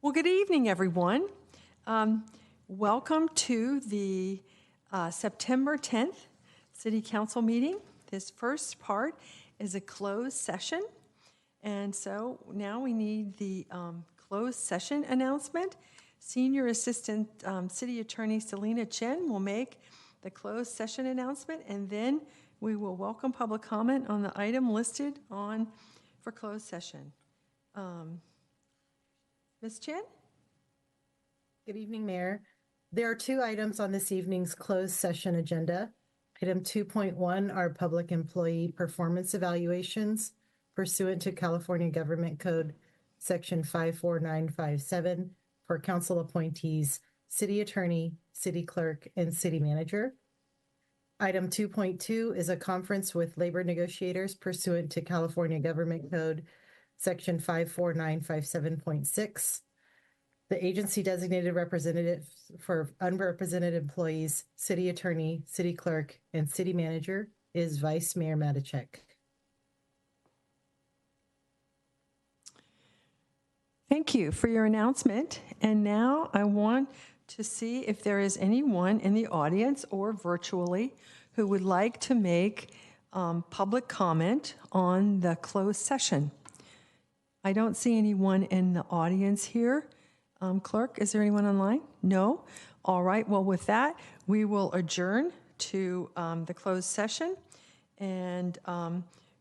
Well, good evening, everyone. Welcome to the September 10th City Council meeting. This first part is a closed session. And so now we need the closed session announcement. Senior Assistant City Attorney Selena Chen will make the closed session announcement, and then we will welcome public comment on the item listed on for closed session. Ms. Chen? Good evening, Mayor. There are two items on this evening's closed session agenda. Item 2.1 are public employee performance evaluations pursuant to California Government Code Section 54957 for council appointees, city attorney, city clerk, and city manager. Item 2.2 is a conference with labor negotiators pursuant to California Government Code Section 54957.6. The agency designated representative for unrepresented employees, city attorney, city clerk, and city manager is Vice Mayor Matichek. Thank you for your announcement. And now I want to see if there is anyone in the audience or virtually who would like to make public comment on the closed session. I don't see anyone in the audience here. Clerk, is there anyone online? No? All right. Well, with that, we will adjourn to the closed session, and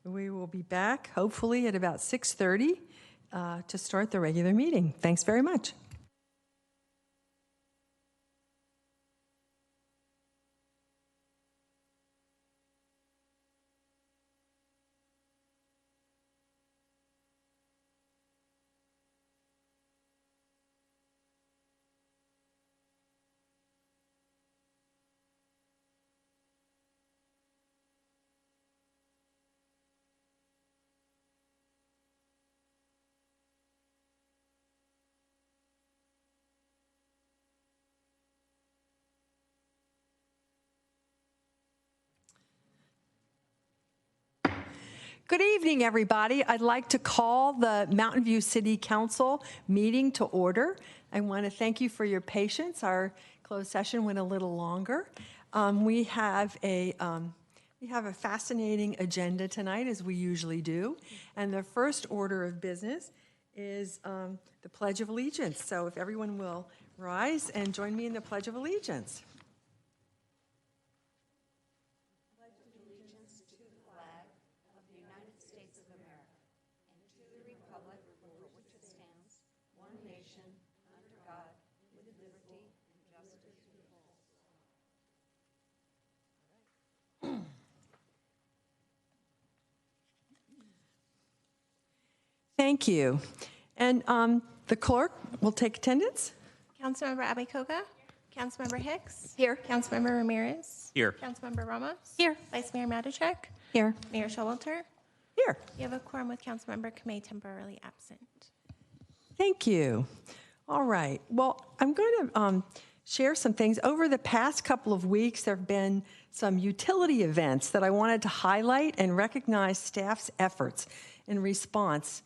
we will be back hopefully at about 6:30 to start the regular meeting. Thanks very much. Good evening, everybody. I'd like to call the Mountain View City Council meeting to order. I want to thank you for your patience. Our closed session went a little longer. We have a fascinating agenda tonight, as we usually do. And the first order of business is the Pledge of Allegiance. So if everyone will rise and join me in the Pledge of Allegiance. Thank you. And the clerk will take attendance. Councilmember Abeykoga. Councilmember Hicks. Here. Councilmember Ramirez. Here. Councilmember Ramos. Here. Vice Mayor Matichek. Here. Mayor Showalter. Here. You have a quorum with Councilmember Kamei temporarily absent. Thank you. All right. Well, I'm going to share some things. Over the past couple of weeks, there have been some utility events that I wanted to highlight and recognize staff's efforts in response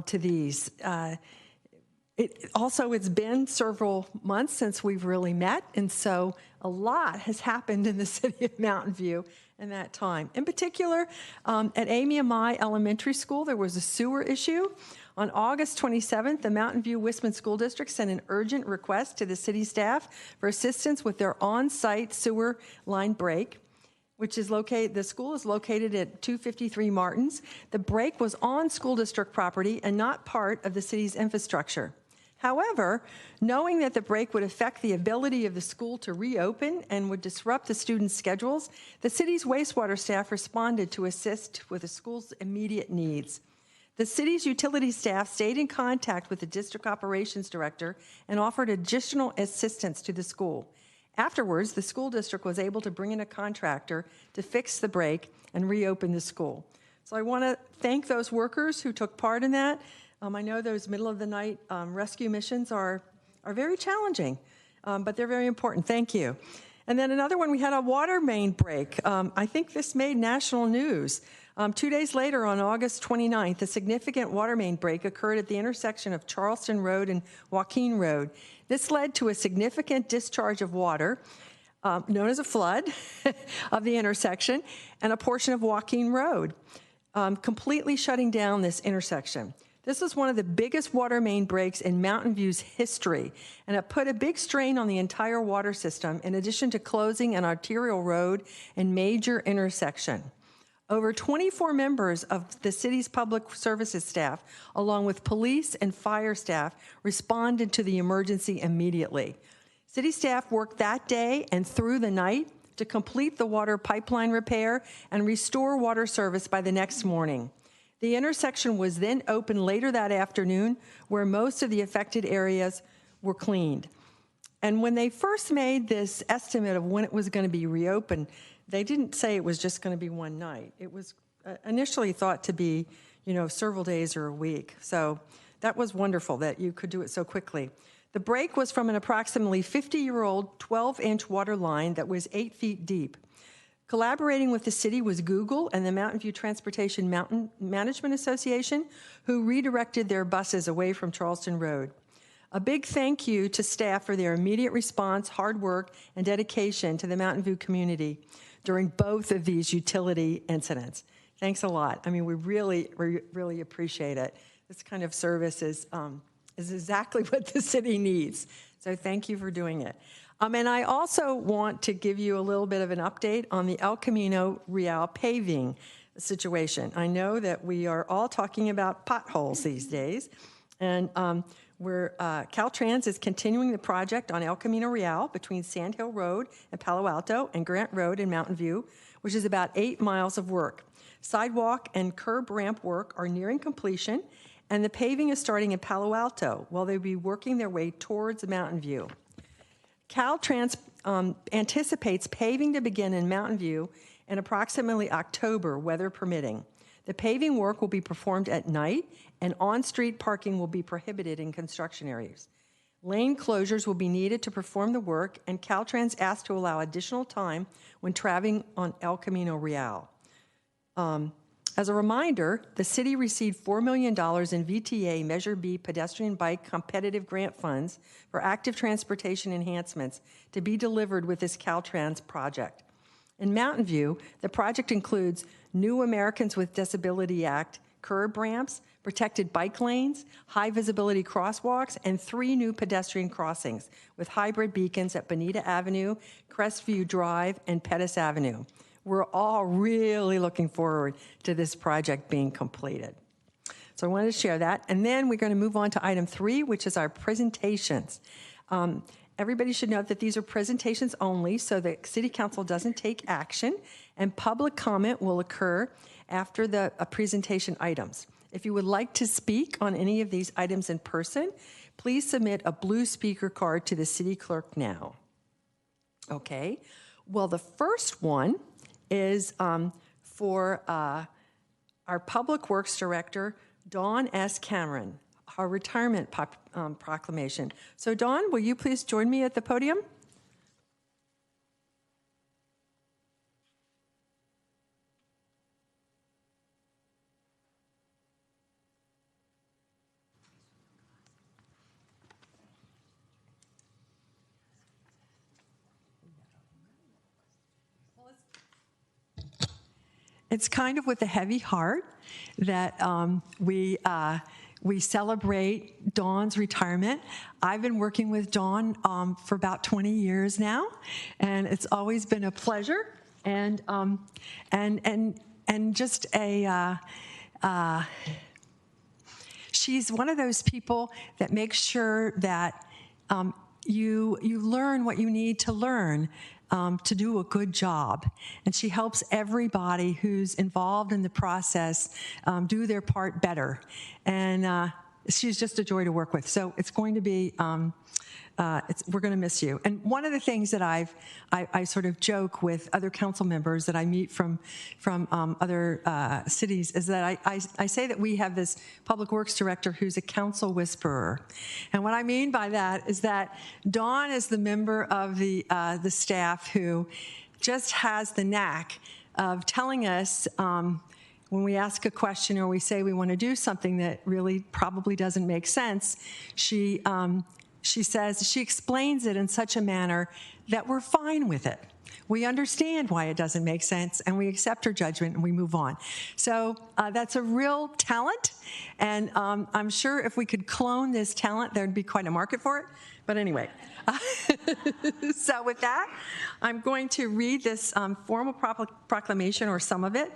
to these. It's been several months since we've really met, and so a lot has happened in the city of Mountain View in that time. In particular, at Amy Amai Elementary School, there was a sewer issue. On August 27th, the Mountain View Wistman School District sent an urgent request to the city staff for assistance with their on-site sewer line break, the school is located at 253 Martins. The break was on school district property and not part of the city's infrastructure. However, knowing that the break would affect the ability of the school to reopen and would disrupt the students' schedules, the city's wastewater staff responded to assist with the school's immediate needs. The city's utility staff stayed in contact with the district operations director and offered additional assistance to the school. Afterwards, the school district was able to bring in a contractor to fix the break and reopen the school. So I want to thank those workers who took part in that. I know those middle-of-the-night rescue missions are very challenging, but they're very important. Thank you. And then another one, we had a water main break. I think this made national news. 2 days later, on August 29th, a significant water main break occurred at the intersection of Charleston Road and Joaquin Road. This led to a significant discharge of water, known as a flood, of the intersection and a portion of Joaquin Road, completely shutting down this intersection. This was one of the biggest water main breaks in Mountain View's history, and it put a big strain on the entire water system, in addition to closing an arterial road and major intersection. Over 24 members of the city's public services staff, along with police and fire staff, responded to the emergency immediately. City staff worked that day and through the night to complete the water pipeline repair and restore water service by the next morning. The intersection was then opened later that afternoon, where most of the affected areas were cleaned. And when they first made this estimate of when it was going to be reopened, they didn't say it was just going to be one night. It was initially thought to be, several days or a week. So that was wonderful that you could do it so quickly. The break was from an approximately 50-year-old 12-inch water line that was 8 feet deep. Collaborating with the city was Google and the Mountain View Transportation Mountain Management Association, who redirected their buses away from Charleston Road. A big thank you to staff for their immediate response, hard work, and dedication to the Mountain View community during both of these utility incidents. Thanks a lot. I mean, we really appreciate it. This kind of service is exactly what the city needs. So thank you for doing it. And I also want to give you a little bit of an update on the El Camino Real paving situation. I know that we are all talking about potholes these days, and Caltrans is continuing the project on El Camino Real between Sand Hill Road and Palo Alto and Grant Road in Mountain View, which is about 8 miles of work. Sidewalk and curb ramp work are nearing completion, and the paving is starting in Palo Alto while they'll be working their way towards Mountain View. Caltrans anticipates paving to begin in Mountain View in approximately October, weather permitting. The paving work will be performed at night, and on-street parking will be prohibited in construction areas. Lane closures will be needed to perform the work, and Caltrans asked to allow additional time when traveling on El Camino Real. As a reminder, the city received $4 million in VTA Measure B pedestrian bike competitive grant funds for active transportation enhancements to be delivered with this Caltrans project. In Mountain View, the project includes New Americans with Disability Act curb ramps, protected bike lanes, high visibility crosswalks, and 3 new pedestrian crossings with hybrid beacons at Bonita Avenue, Crestview Drive, and Pettis Avenue. We're all really looking forward to this project being completed. So I wanted to share that. And then we're going to move on to item 3, which is our presentations. Everybody should note that these are presentations only, so the City Council doesn't take action, and public comment will occur after the presentation items. If you would like to speak on any of these items in person, please submit a blue speaker card to the city clerk now. Okay. Well, the first one is for our Public Works Director, Dawn S. Cameron, our retirement proclamation. So Dawn, will you please join me at the podium? It's kind of with a heavy heart that we celebrate Dawn's retirement. I've been working with Dawn for about 20 years now, and it's always been a pleasure and just a. She's one of those people that makes sure that you learn what you need to learn to do a good job. And she helps everybody who's involved in the process do their part better. And she's just a joy to work with. So it's going to be we're going to miss you. And one of the things that I sort of joke with other council members that I meet from other cities is that I say that we have this public works director who's a council whisperer. And what I mean by that is that Dawn is the member of the staff who just has the knack of telling us when we ask a question or we say we want to do something that really probably doesn't make sense. She explains it in such a manner that we're fine with it. We understand why it doesn't make sense, and we accept her judgment, and we move on. So that's a real talent, and I'm sure if we could clone this talent, there'd be quite a market for it. But anyway, so with that, I'm going to read this formal proclamation, or some of it.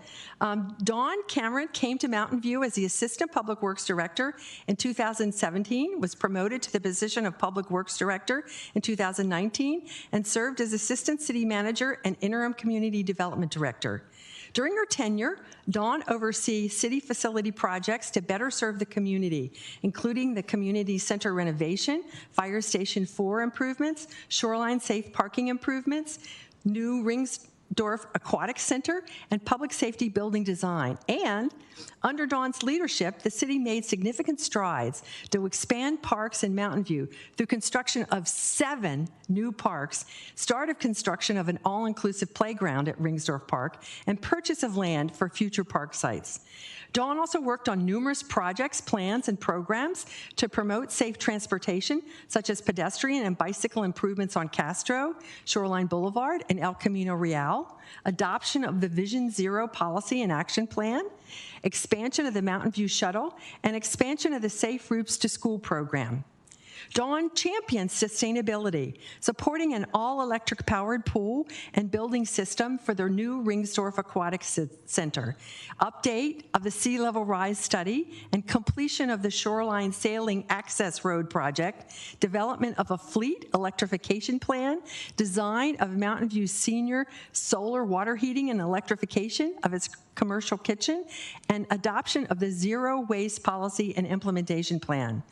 Dawn Cameron came to Mountain View as the Assistant Public Works Director in 2017, was promoted to the position of Public Works Director in 2019, and served as Assistant City Manager and Interim Community Development Director. During her tenure, Dawn oversees city facility projects to better serve the community, including the community center renovation, Fire Station 4 improvements, shoreline safe parking improvements, new Ringsdorf Aquatic Center, and public safety building design. And under Dawn's leadership, the city made significant strides to expand parks in Mountain View through construction of 7 new parks, start of construction of an all-inclusive playground at Ringsdorf Park, and purchase of land for future park sites. Dawn also worked on numerous projects, plans, and programs to promote safe transportation, such as pedestrian and bicycle improvements on Castro, Shoreline Boulevard, and El Camino Real, adoption of the Vision Zero policy and action plan, expansion of the Mountain View Shuttle, and expansion of the Safe Routes to School program. Dawn champions sustainability, supporting an all-electric powered pool and building system for their new Ringsdorf Aquatic Center, update of the sea level rise study, and completion of the Shoreline Sailing Access Road project, development of a fleet electrification plan, design of Mountain View Senior solar water heating and electrification of its commercial kitchen, and adoption of the zero waste policy and implementation plan.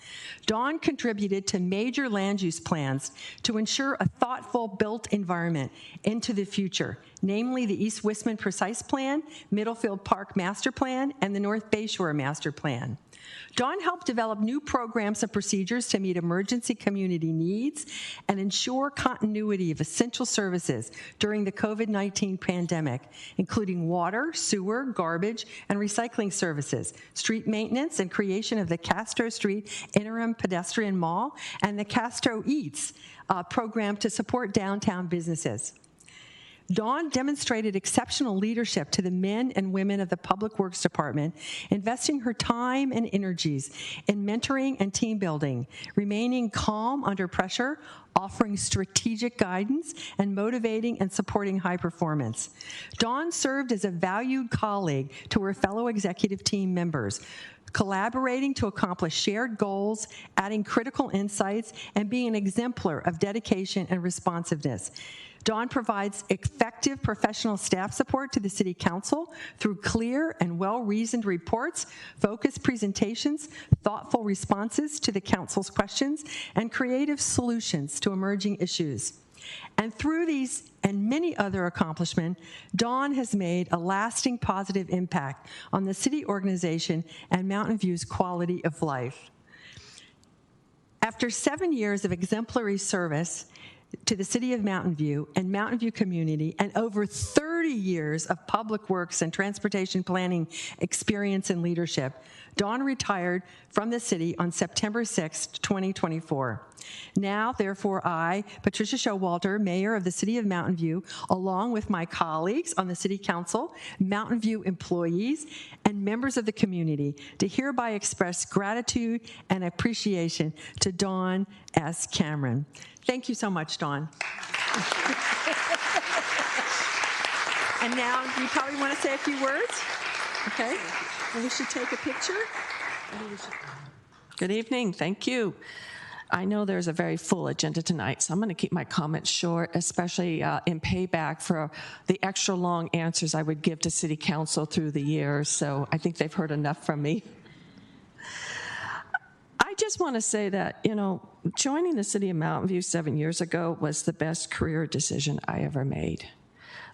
Dawn contributed to major land use plans to ensure a thoughtful built environment into the future, namely the East Wistman Precise Plan, Middlefield Park Master Plan, and the North Bayshore Master Plan. Dawn helped develop new programs and procedures to meet emergency community needs and ensure continuity of essential services during the COVID-19 pandemic, including water, sewer, garbage, and recycling services, street maintenance and creation of the Castro Street Interim Pedestrian Mall, and the Castro Eats program to support downtown businesses. Dawn demonstrated exceptional leadership to the men and women of the Public Works Department, investing her time and energies in mentoring and team building, remaining calm under pressure, offering strategic guidance, and motivating and supporting high performance. Dawn served as a valued colleague to her fellow executive team members, collaborating to accomplish shared goals, adding critical insights, and being an exemplar of dedication and responsiveness. Dawn provides effective professional staff support to the City Council through clear and well-reasoned reports, focused presentations, thoughtful responses to the Council's questions, and creative solutions to emerging issues. And through these and many other accomplishments, Dawn has made a lasting positive impact on the city organization and Mountain View's quality of life. After 7 years of exemplary service to the city of Mountain View and Mountain View community, and over 30 years of public works and transportation planning experience and leadership, Dawn retired from the city on September 6, 2024. Now, therefore, I, Patricia Showalter, Mayor of the City of Mountain View, along with my colleagues on the City Council, Mountain View employees, and members of the community, to hereby express gratitude and appreciation to Dawn S. Cameron. Thank you so much, Dawn. And now you probably want to say a few words, okay? And we should take a picture. Good evening, thank you. I know there's a very full agenda tonight, so I'm going to keep my comments short, especially in payback for the extra long answers I would give to City Council through the years, so I think they've heard enough from me. I I just want to say that, joining the city of Mountain View 7 years ago was the best career decision I ever made.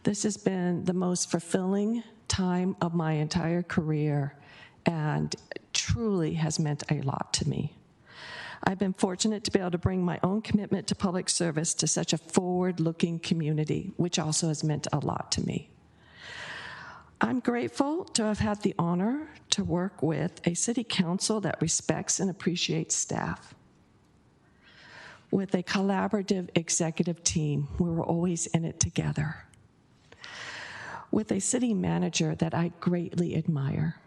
This has been the most fulfilling time of my entire career and truly has meant a lot to me. I've been fortunate to be able to bring my own commitment to public service to such a forward-looking community, which also has meant a lot to me. I'm grateful to have had the honor to work with a city council that respects and appreciates staff, with a collaborative executive team where we're always in it together, with a city manager that I greatly admire,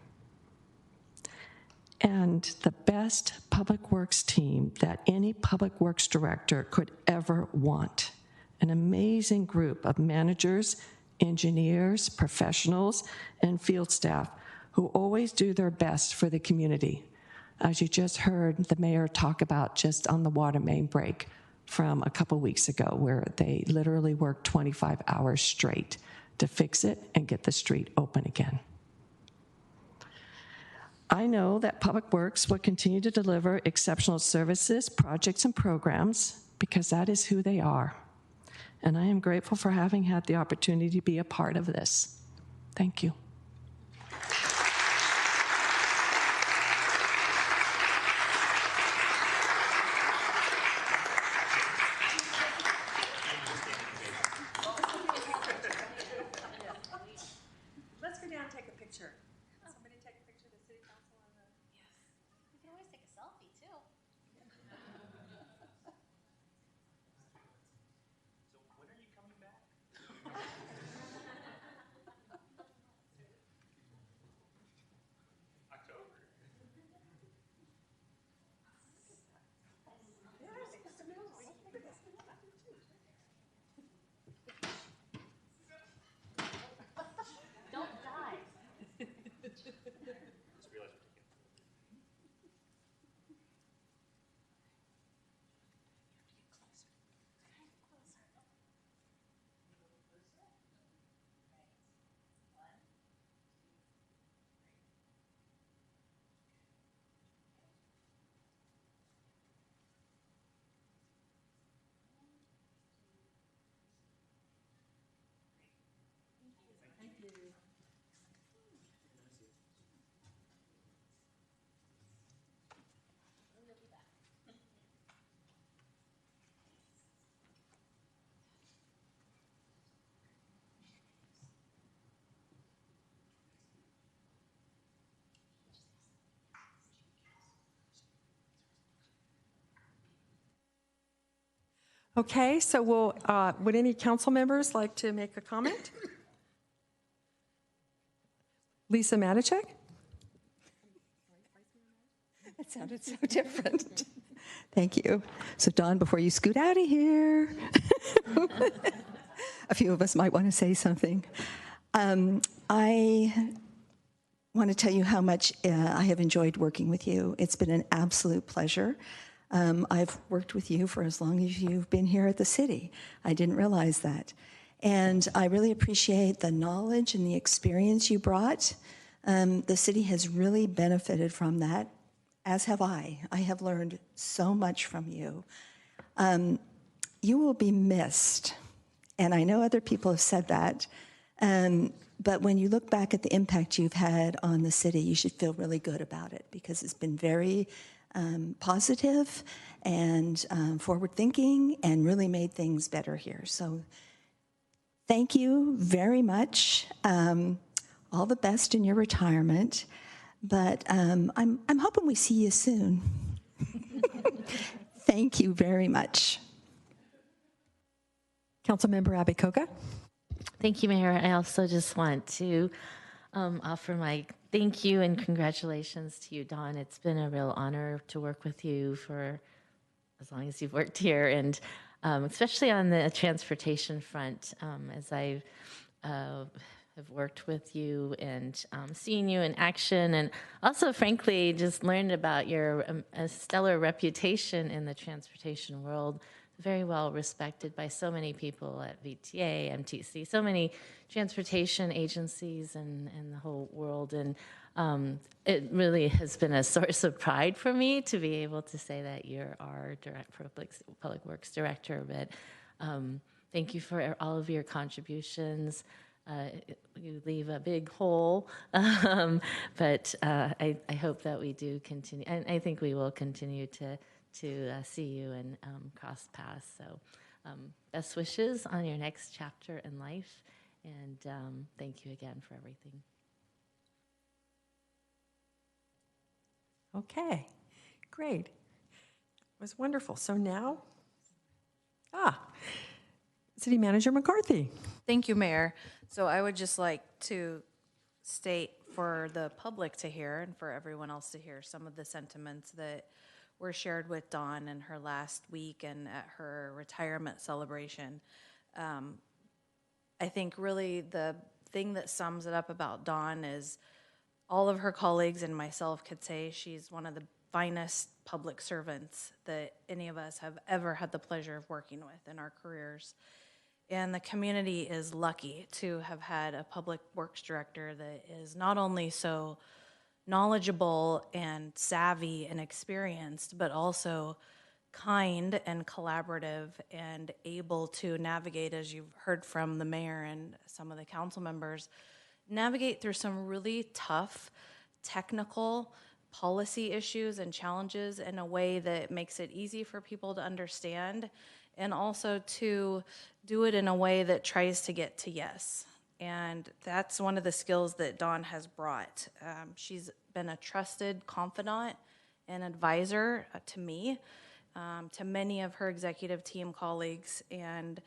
and the best public works team that any public works director could ever want. An amazing group of managers, engineers, professionals, and field staff who always do their best for the community. As you just heard the mayor talk about just on the water main break from a couple weeks ago, where they literally worked 25 hours straight to fix it and get the street open again. I know that Public Works will continue to deliver exceptional services, projects, and programs because that is who they are. And I am grateful for having had the opportunity to be a part of this. Thank you. Let's go down and take a picture. Somebody take a picture of the city council on the... We can always take a selfie too. Don't die. Okay, so would any council members like to make a comment? Lisa Matichak? That sounded so different. Thank you. So, Dawn, before you scoot out of here, a few of us might want to say something. I want to tell you how much I have enjoyed working with you. It's been an absolute pleasure. I've worked with you for as long as you've been here at the city. I didn't realize that. And I really appreciate the knowledge and the experience you brought. The city has really benefited from that, as have I. I have learned so much from you. You will be missed, and I know other people have said that, but when you look back at the impact you've had on the city, you should feel really good about it because it's been very positive and forward-thinking and really made things better here. So thank you very much. All the best in your retirement. But I'm hoping we see you soon. Thank you very much. Councilmember Abby Koga? Thank you, Mayor. I also just want to offer my thank you and congratulations to you, Dawn. It's been a real honor to work with you for as long as you've worked here, and especially on the transportation front, as I have worked with you and seen you in action, and also, frankly, just learned about your stellar reputation in the transportation world. Very well respected by so many people at VTA, MTC, so many transportation agencies and the whole world. And It really has been a source of pride for me to be able to say that you're our public works director. But thank you for all of your contributions. You leave a big hole, but I hope that we do continue, and I think we will continue to see you and cross paths. So best wishes on your next chapter in life, and thank you again for everything. Okay, great. It was wonderful. So now, City Manager McCarthy. Thank you, Mayor. So I would just like to state for the public to hear and for everyone else to hear some of the sentiments that were shared with Dawn in her last week and at her retirement celebration. I think really the thing that sums it up about Dawn is all of her colleagues and myself could say she's one of the finest public servants that any of us have ever had the pleasure of working with in our careers. And the community is lucky to have had a public works director that is not only so knowledgeable and savvy and experienced, but also kind and collaborative and able to navigate, as you've heard from the mayor and some of the council members, navigate through some really tough technical policy issues and challenges in a way that makes it easy for people to understand, and also to do it in a way that tries to get to yes. And that's one of the skills that Dawn has brought. She's been a trusted confidant and advisor to me, to many of her executive team colleagues, and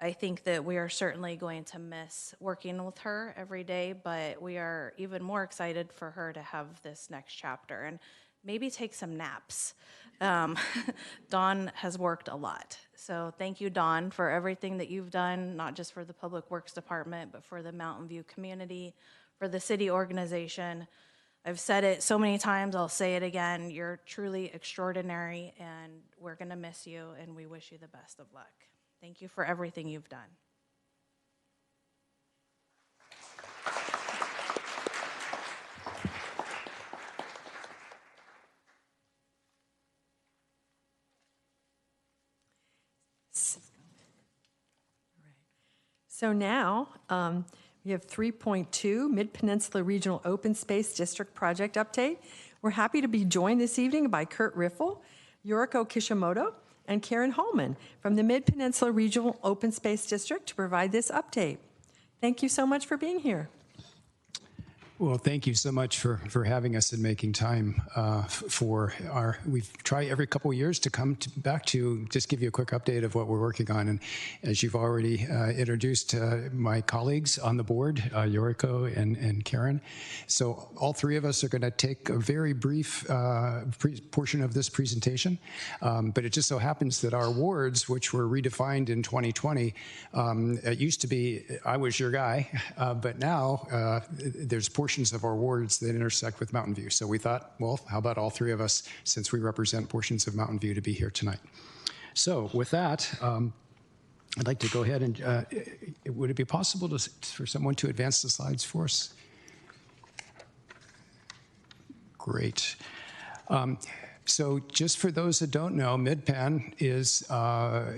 I think that we are certainly going to miss working with her every day, but we are even more excited for her to have this next chapter and maybe take some naps. Dawn has worked a lot. So thank you, Dawn, for everything that you've done, not just for the Public Works Department, but for the Mountain View community, for the city organization. I've said it so many times, I'll say it again. You're truly extraordinary, and we're going to miss you, and we wish you the best of luck. Thank you for everything you've done. So now we have 3.2 Mid-Peninsula Regional Open Space District Project Update. We're happy to be joined this evening by Kurt Riffle, Yoriko Kishimoto, and Karen Holman from the Mid-Peninsula Regional Open Space District to provide this update. Thank you so much for being here. Well, thank you so much for having us and making time for our, we've tried every couple of years to come back to just give you a quick update of what we're working on. And as you've already introduced my colleagues on the board, Yoriko and Karen. So all three of us are going to take a very brief portion of this presentation. But it just so happens that our awards, which were redefined in 2020, it used to be, I was your guy, but now there's portions of our awards that intersect with Mountain View. So we thought, well, how about all three of us, since we represent portions of Mountain View, to be here tonight. So with that, I'd like to go ahead and, would it be possible for someone to advance the slides for us? Great. So just for those that don't know, MidPen is, our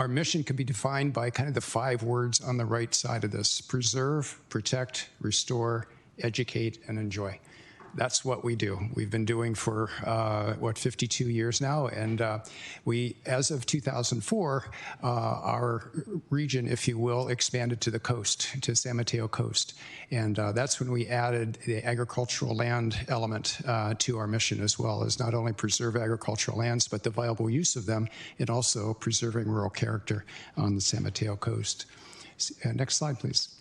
mission can be defined by kind of the 5 words on the right side of this: preserve, protect, restore, educate, and enjoy. That's what we do. We've been doing for, 52 years now. And we, as of 2004, our region, if you will, expanded to the coast, to San Mateo coast. And that's when we added the agricultural land element to our mission, as well as not only preserve agricultural lands, but the viable use of them, and also preserving rural character on the San Mateo coast. Next slide, please.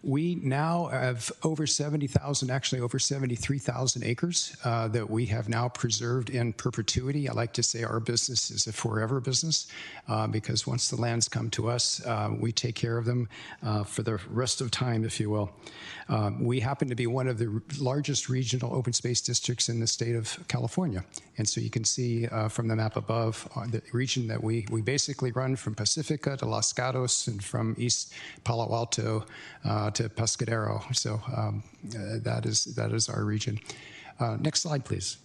We now have over 70,000, actually over 73,000 acres that we have now preserved in perpetuity. I like to say our business is a forever business because once the lands come to us, we take care of them for the rest of time, if you will. We happen to be one of the largest regional open space districts in the state of California. And so you can see from the map above the region that we basically run from Pacifica to Los Gatos, and from East Palo Alto to Pescadero. So that is our region. Next slide, please.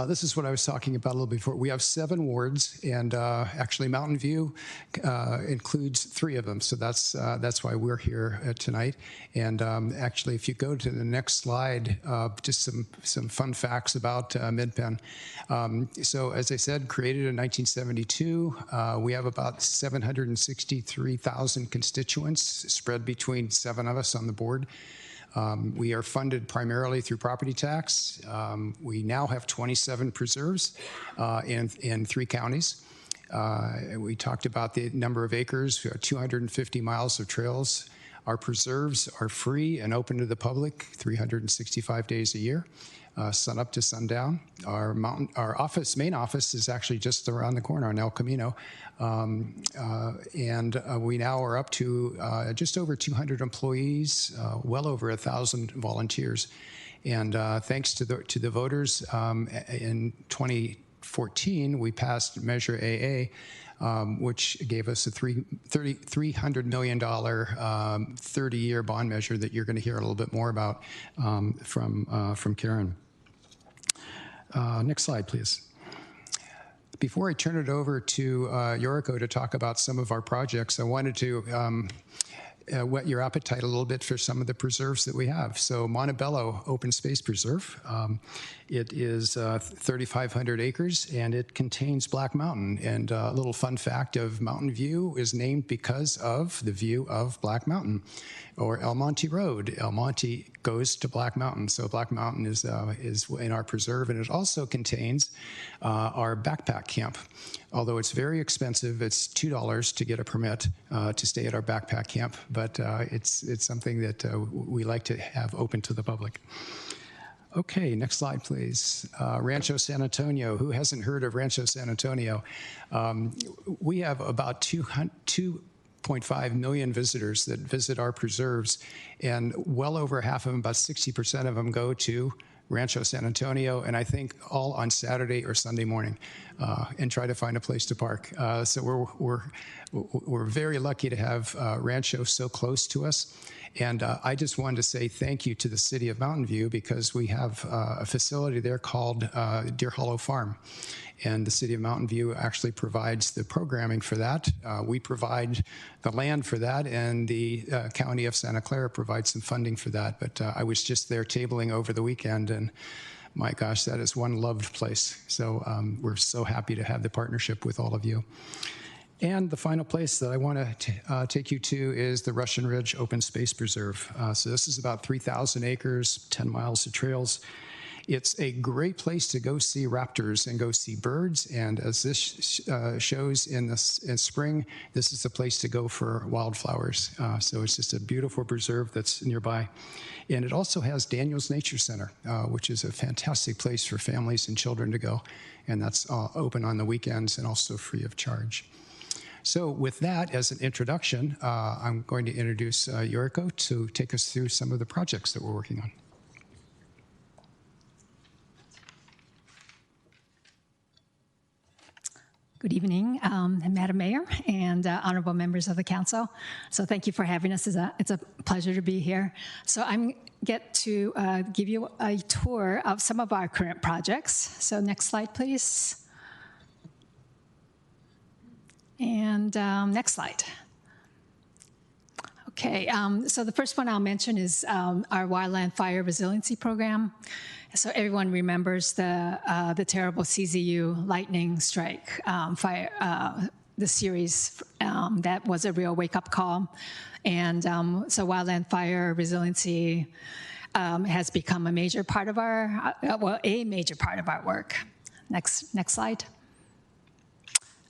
This is what I was talking about a little before. We have 7 wards, and actually Mountain View includes 3 of them. So that's why we're here tonight. And actually, if you go to the next slide, just some fun facts about Mid-Penn. So as I said, created in 1972, we have about 763,000 constituents spread between 7 of us on the board. We are funded primarily through property tax. We now have 27 preserves in 3 counties. We talked about the number of acres. We have 250 miles of trails. Our preserves are free and open to the public 365 days a year, sun up to sundown. Our main office is actually just around the corner on El Camino. We now are up to just over 200 employees, well over 1,000 volunteers. And thanks to the voters, in 2014, we passed Measure AA, which gave us a $300 million 30-year bond measure that you're going to hear a little bit more about from Karen. Next slide, please. Before I turn it over to Yoriko to talk about some of our projects, I wanted to whet your appetite a little bit for some of the preserves that we have. So Montebello Open Space Preserve, it is 3,500 acres, and it contains Black Mountain. And a little fun fact of Mountain View is named because of the view of Black Mountain, or El Monte Road. El Monte goes to Black Mountain, so Black Mountain is in our preserve, and it also contains our backpack camp. Although it's very expensive, it's $2 to get a permit to stay at our backpack camp, but it's something that we like to have open to the public. Okay, next slide, please. Rancho San Antonio. Who hasn't heard of Rancho San Antonio? We have about 2.5 million visitors that visit our preserves, and well over half of them, about 60% of them, go to Rancho San Antonio, and I think all on Saturday or Sunday morning, and try to find a place to park. So we're very lucky to have Rancho so close to us. And I just wanted to say thank you to the city of Mountain View, because we have a facility there called Deer Hollow Farm. And the city of Mountain View actually provides the programming for that. We provide the land for that, and the county of Santa Clara provides some funding for that. But I was just there tabling over the weekend, and my gosh, that is one loved place. So we're so happy to have the partnership with all of you. And the final place that I want to take you to is the Russian Ridge Open Space Preserve. So this is about 3,000 acres, 10 miles of trails. It's a great place to go see raptors and go see birds. And as this shows in spring, this is the place to go for wildflowers. So it's just a beautiful preserve that's nearby. And it also has Daniel's Nature Center, which is a fantastic place for families and children to go. And that's open on the weekends and also free of charge. So with that as an introduction, I'm going to introduce Yoriko to take us through some of the projects that we're working on. Good evening, Madam Mayor and honorable members of the council. So thank you for having us. It's a pleasure to be here. So I'm get to give you a tour of some of our current projects. So next slide, please. And next slide. Okay, so the first one I'll mention is our Wildland Fire Resiliency Program. So everyone remembers the terrible CZU lightning strike fire, the series. That was a real wake-up call. And so Wildland Fire Resiliency has become a major part of our, a major part of our work. Next slide.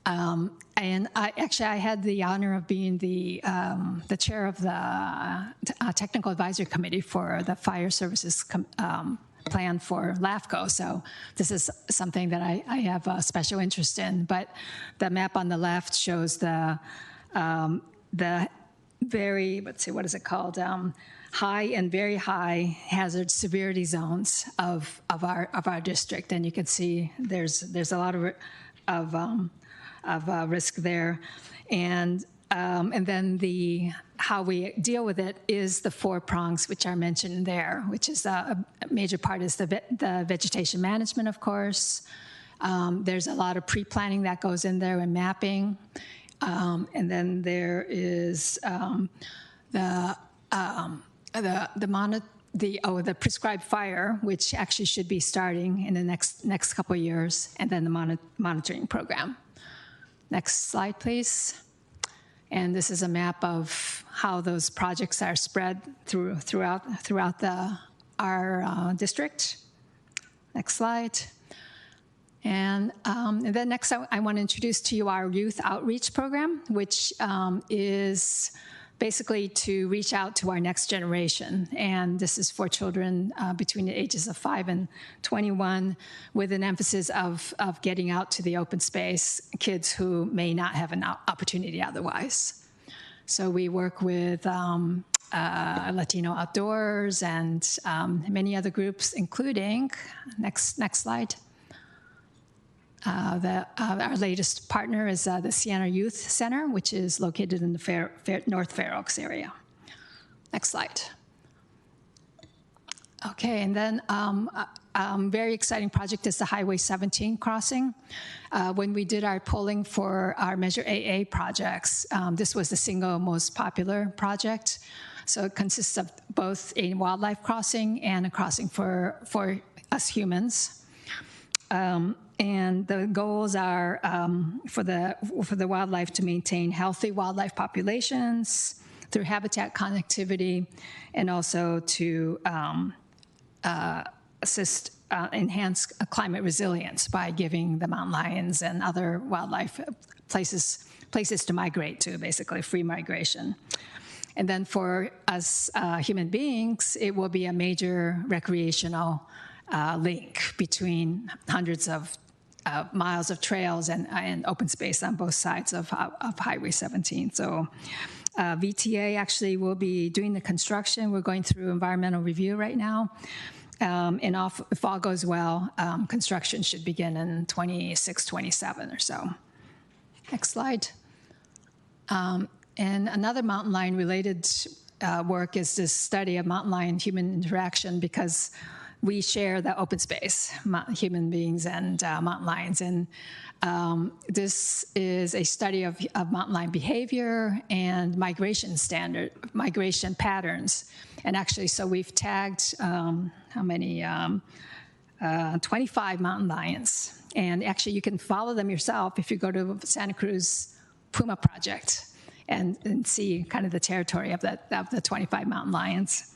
And I had the honor of being the chair of the technical advisory committee for the fire services plan for LAFCO. So this is something that I have a special interest in. But the map on the left shows the very, let's see, what is it called? High and very high hazard severity zones of our district. And you can see there's a lot of risk there. And And then how we deal with it is the 4 prongs which are mentioned there, which is a major part is the vegetation management, of course. There's a lot of pre-planning that goes in there and mapping. And then there is the prescribed fire, which actually should be starting in the next couple of years, and then the monitoring program. Next slide, please. And this is a map of how those projects are spread throughout our district. Next slide. And then next, I want to introduce to you our youth outreach program, which is basically to reach out to our next generation. And this is for children between the ages of 5 and 21, with an emphasis of getting out to the open space, kids who may not have an opportunity otherwise. So we work with Latino Outdoors and many other groups, including, next slide. Our latest partner is the Siena Youth Center, which is located in the North Fair Oaks area. Next slide. Okay, and then very exciting project is the Highway 17 crossing. When we did our polling for our Measure AA projects, this was the single most popular project. So it consists of both a wildlife crossing and a crossing for us humans. And the goals are for the wildlife to maintain healthy wildlife populations through habitat connectivity, and also to enhance climate resilience by giving the mountain lions and other wildlife places to migrate to, basically free migration. And then for us human beings, it will be a major recreational link between hundreds of miles of trails and open space on both sides of Highway 17. So VTA actually will be doing the construction. We're going through environmental review right now. And if all goes well, construction should begin in 26, 27 or so. Next slide. And another mountain lion related work is this study of mountain lion human interaction, because we share the open space, human beings and mountain lions. And this is a study of mountain lion behavior and migration patterns. And actually, so we've tagged, 25 mountain lions. And actually, you can follow them yourself if you go to Santa Cruz Puma Project and see kind of the territory of the 25 mountain lions.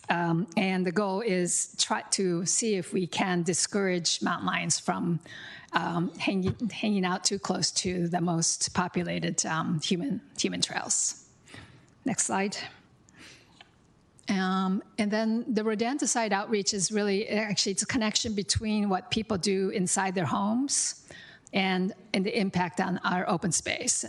And the goal is try to see if we can discourage mountain lions from hanging out too close to the most populated human trails. Next slide. And then the rodenticide outreach is really, actually, it's a connection between what people do inside their homes and the impact on our open space.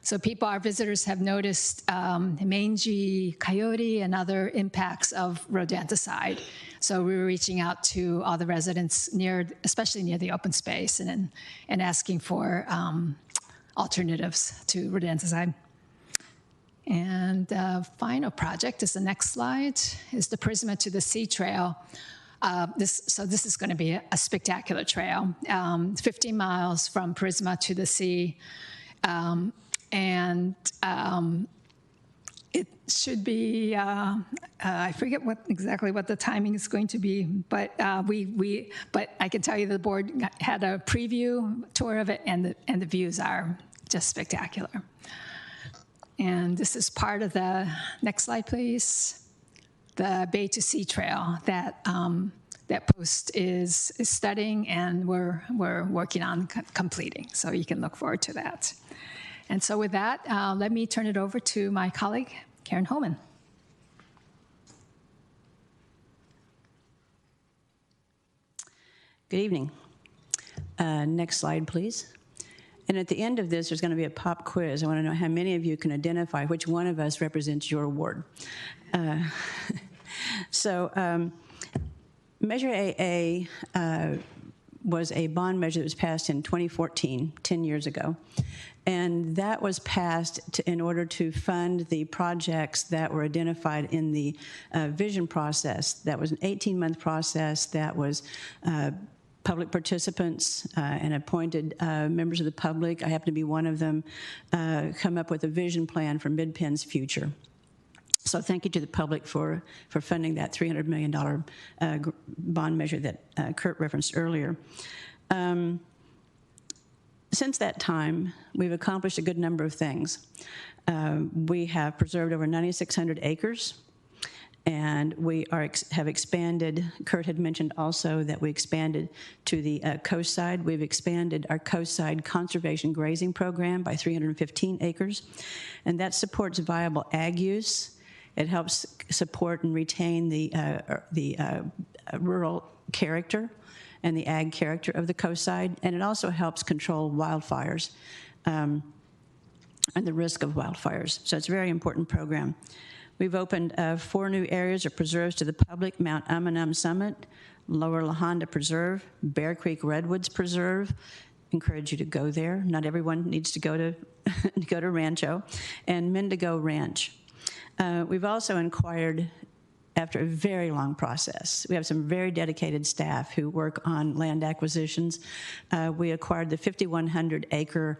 So our visitors have noticed mangy coyote and other impacts of rodenticide. So we were reaching out to all the residents especially near the open space, and asking for alternatives to rodenticide. And the final project is the next slide, is the Prisma to the Sea Trail. This is going to be a spectacular trail, 15 miles from Prisma to the sea. And it should be, I forget exactly what the timing is going to be, but but I can tell you the board had a preview tour of it, and the views are just spectacular. And this is part of the, next slide, please, the Bay to Sea Trail that Post is studying, and we're working on completing. So you can look forward to that. And so with that, let me turn it over to my colleague, Karen Holman. Good evening. Next slide, please. And at the end of this, there's going to be a pop quiz. I want to know how many of you can identify which one of us represents your ward. So Measure AA was a bond measure that was passed in 2014, 10 years ago. And that was passed in order to fund the projects that were identified in the vision process. That was an 18-month process that was public participants and appointed members of the public, I happen to be one of them, come up with a vision plan for Mid-Penn's future. So thank you to the public for funding that $300 million bond measure that Kurt referenced earlier. Since that time, we've accomplished a good number of things. We have preserved over 9,600 acres, and we have expanded. Kurt had mentioned also that we expanded to the coast side. We've expanded our coast side conservation grazing program by 315 acres, and that supports viable ag use. It helps support and retain the rural character and the ag character of the coast side, and it also helps control wildfires and the risk of wildfires. So it's a very important program. We've opened 4 new areas or preserves to the public: Mount Umunum Summit, Lower La Honda Preserve, Bear Creek Redwoods Preserve. Encourage you to go there. Not everyone needs to go to Rancho, and Mendigo Ranch. We've also inquired, after a very long process, we have some very dedicated staff who work on land acquisitions. We acquired the 5,100-acre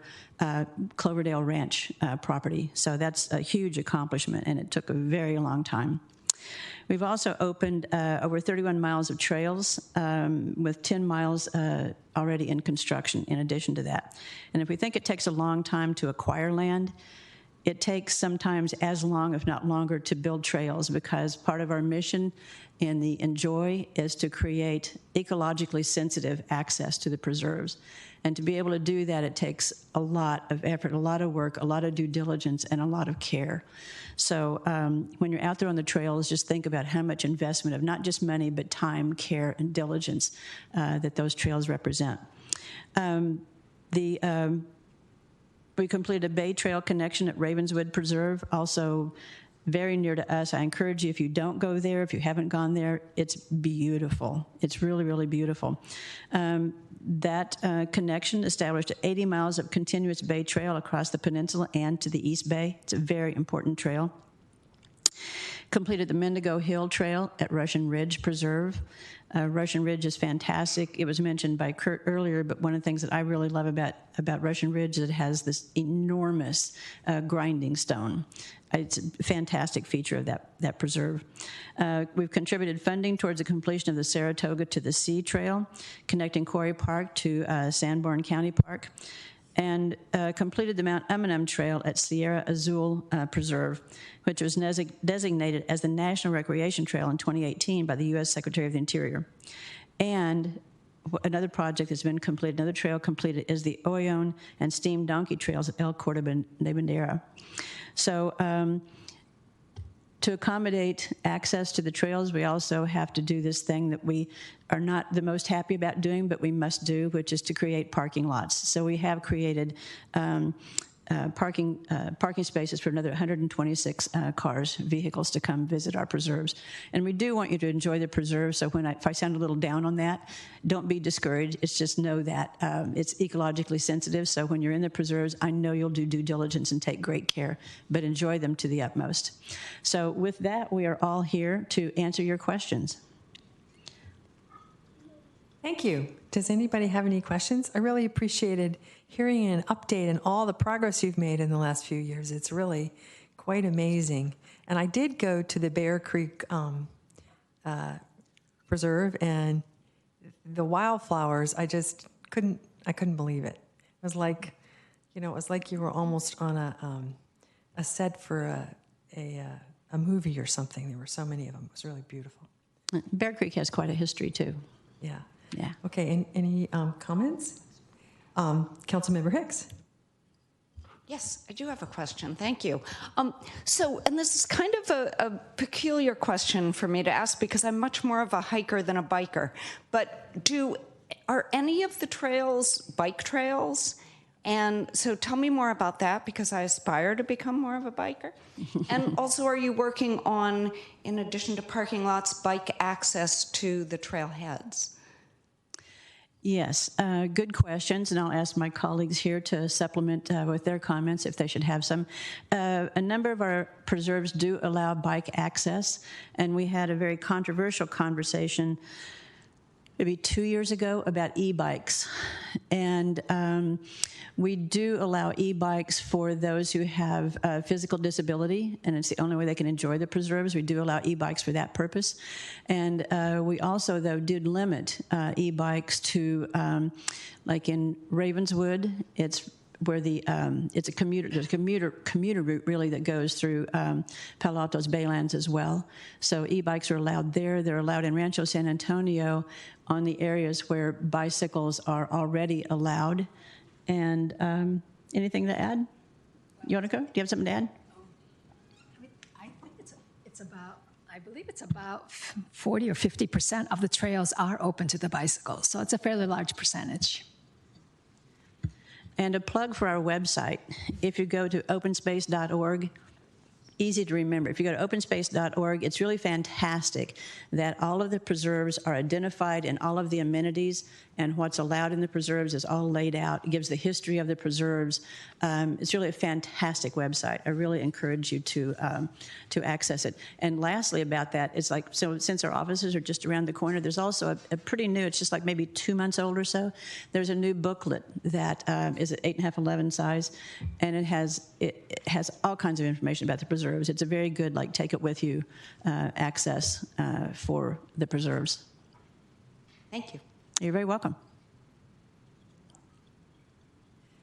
Cloverdale Ranch property, so that's a huge accomplishment, and it took a very long time. We've also opened over 31 miles of trails with 10 miles already in construction in addition to that. And if we think it takes a long time to acquire land, it takes sometimes as long, if not longer, to build trails, because part of our mission in the Enjoy is to create ecologically sensitive access to the preserves. And to be able to do that, it takes a lot of effort, a lot of work, a lot of due diligence, and a lot of care. So when you're out there on the trails, just think about how much investment of not just money, but time, care, and diligence that those trails represent. We completed a Bay Trail connection at Ravenswood Preserve, also very near to us. I encourage you, if you don't go there, if you haven't gone there, it's beautiful. It's really, really beautiful. That connection established 80 miles of continuous Bay Trail across the peninsula and to the East Bay. It's a very important trail. Completed the Mendigo Hill Trail at Russian Ridge Preserve. Russian Ridge is fantastic. It was mentioned by Kurt earlier, but one of the things that I really love about Russian Ridge is it has this enormous grinding stone. It's a fantastic feature of that preserve. We've contributed funding towards the completion of the Saratoga to the Sea Trail, connecting Quarry Park to Sanborn County Park, and completed the Mount Umunum Trail at Sierra Azul Preserve, which was designated as the National Recreation Trail in 2018 by the U.S. Secretary of the Interior. And another project that's been completed, another trail completed, is the Oyon and Steam Donkey Trails at El Corte de Bandera. So to accommodate access to the trails, we also have to do this thing that we are not the most happy about doing, but we must do, which is to create parking lots. So we have created parking spaces for another 126 vehicles to come visit our preserves. And we do want you to enjoy the preserves, so if I sound a little down on that, don't be discouraged. It's just know that it's ecologically sensitive, so when you're in the preserves, I know you'll do due diligence and take great care, but enjoy them to the utmost. So with that, we are all here to answer your questions. Thank you. Does anybody have any questions? I really appreciated hearing an update on all the progress you've made in the last few years. It's really quite amazing. And I did go to the Bear Creek Preserve, and the wildflowers, I couldn't believe it. It was like, it was like you were almost on a set for a movie or something. There were so many of them. It was really beautiful. Bear Creek has quite a history, too. Yeah. Yeah. Okay, any comments? Councilmember Hicks. Yes, I do have a question. Thank you. And this is kind of a peculiar question for me to ask because I'm much more of a hiker than a biker. But are any of the trails bike trails? And so tell me more about that, because I aspire to become more of a biker. And also, are you working on, in addition to parking lots, bike access to the trailheads? Yes, good questions, and I'll ask my colleagues here to supplement with their comments if they should have some. A number of our preserves do allow bike access, and we had a very controversial conversation maybe 2 years ago about e-bikes. And we do allow e-bikes for those who have physical disability, and it's the only way they can enjoy the preserves. We do allow e-bikes for that purpose. And we also, though, did limit e-bikes to, like in Ravenswood, it's where it's a commuter, there's a commuter route really that goes through Palo Alto's Baylands as well. So e-bikes are allowed there. They're allowed in Rancho San Antonio on the areas where bicycles are already allowed. And anything to add? Yoniko, do you have something to add? I think I believe it's about 40 or 50% of the trails are open to the bicycles. So it's a fairly large percentage. And a plug for our website, if you go to openspace.org, easy to remember. If you go to openspace.org, it's really fantastic that all of the preserves are identified and all of the amenities and what's allowed in the preserves is all laid out. It gives the history of the preserves. It's really a fantastic website. I really encourage you to access it. And lastly about that, it's like, so since our offices are just around the corner, there's also a pretty new, it's just like maybe 2 months old or so, there's a new booklet that is at 8.5, 11 size, and it has all kinds of information about the preserves. It's a very good, like, take it with you access for the preserves. Thank you. You're very welcome.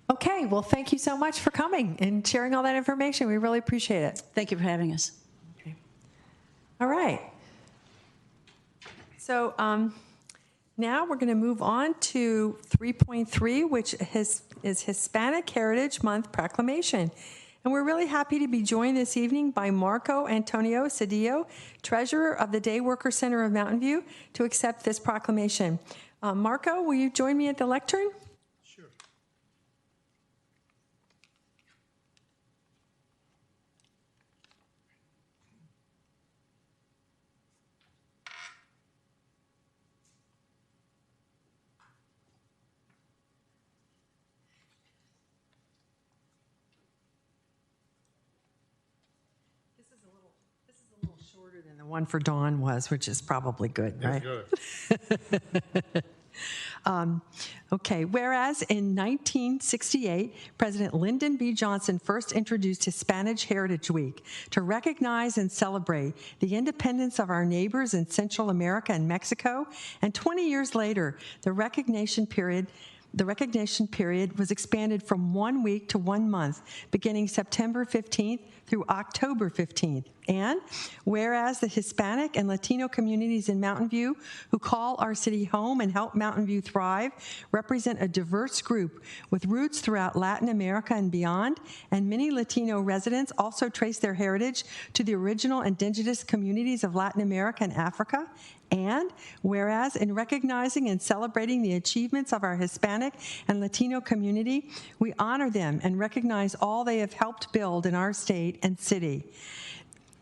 Okay, well, thank you so much for coming and sharing all that information. We really appreciate it. Thank you for having us. Okay. All right. So now we're going to move on to 3.3, which is Hispanic Heritage Month Proclamation. And we're really happy to be joined this evening by Marco Antonio Cedillo, Treasurer of the Day Worker Center of Mountain View, to accept this proclamation. Marco, will you join me at the lectern? Sure. This is a little shorter than the one for Dawn was, which is probably good, right? Good. Okay, whereas in 1968, President Lyndon B. Johnson first introduced Hispanic Heritage Week to recognize and celebrate the independence of our neighbors in Central America and Mexico, and 20 years later, the recognition period was expanded from 1 week to 1 month, beginning September 15th through October 15th. And whereas the Hispanic and Latino communities in Mountain View who call our city home and help Mountain View thrive represent a diverse group with roots throughout Latin America and beyond, and many Latino residents also trace their heritage to the original indigenous communities of Latin America and Africa. And whereas in recognizing and celebrating the achievements of our Hispanic and Latino community, we honor them and recognize all they have helped build in our state and city.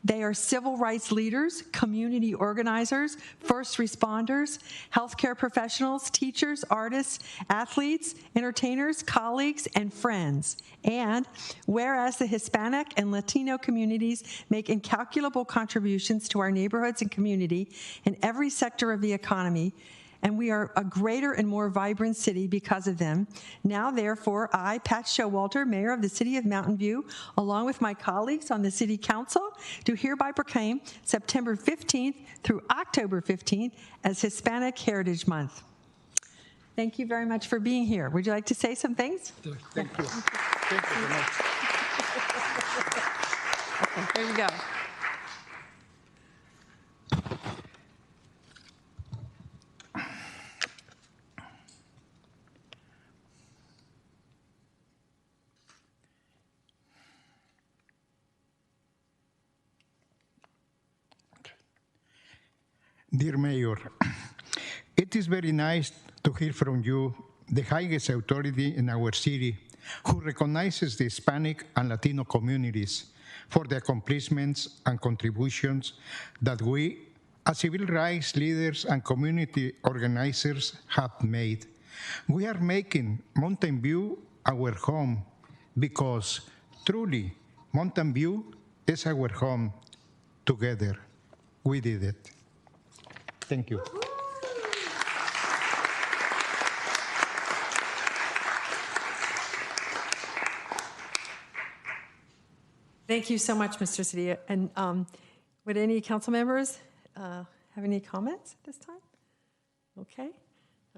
They are civil rights leaders, community organizers, first responders, healthcare professionals, teachers, artists, athletes, entertainers, colleagues, and friends. And whereas the Hispanic and Latino communities make incalculable contributions to our neighborhoods and community in every sector of the economy, and we are a greater and more vibrant city because of them. Now, therefore, I, Pat Showalter, Mayor of the City of Mountain View, along with my colleagues on the City Council, do hereby proclaim September 15th through October 15th as Hispanic Heritage Month. Thank you very much for being here. Would you like to say some things? Thank you. Thank you very much. Okay, there you go. Dear Mayor, it is very nice to hear from you, the highest authority in our city, who recognizes the Hispanic and Latino communities for the accomplishments and contributions that we, as civil rights leaders and community organizers, have made We are making Mountain View our home because truly Mountain View is our home. Together, we did it. Thank you. Thank you so much, Mr. Cedillo. And would any council members have any comments at this time? Okay.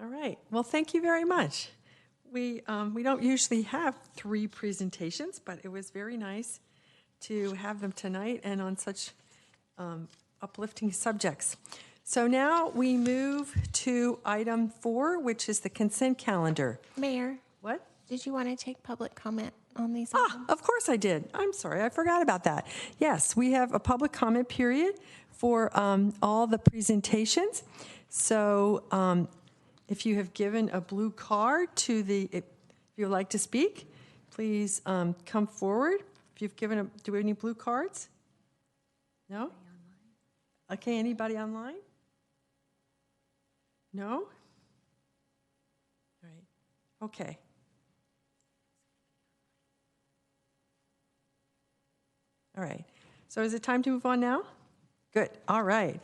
All right. Well, thank you very much. We don't usually have 3 presentations, but it was very nice to have them tonight and on such uplifting subjects. So now we move to item 4, which is the consent calendar. Mayor, What? did you want to take public comment on these Ah, items? of course I did. I'm sorry, I forgot about that. Yes, we have a public comment period for all the presentations. So if you have given a blue card to if you'd like to speak, please come forward. If you've given do we have any blue cards? No? Okay, anybody online? No? All right, okay. All right, so is it time to move on now? Good, all right.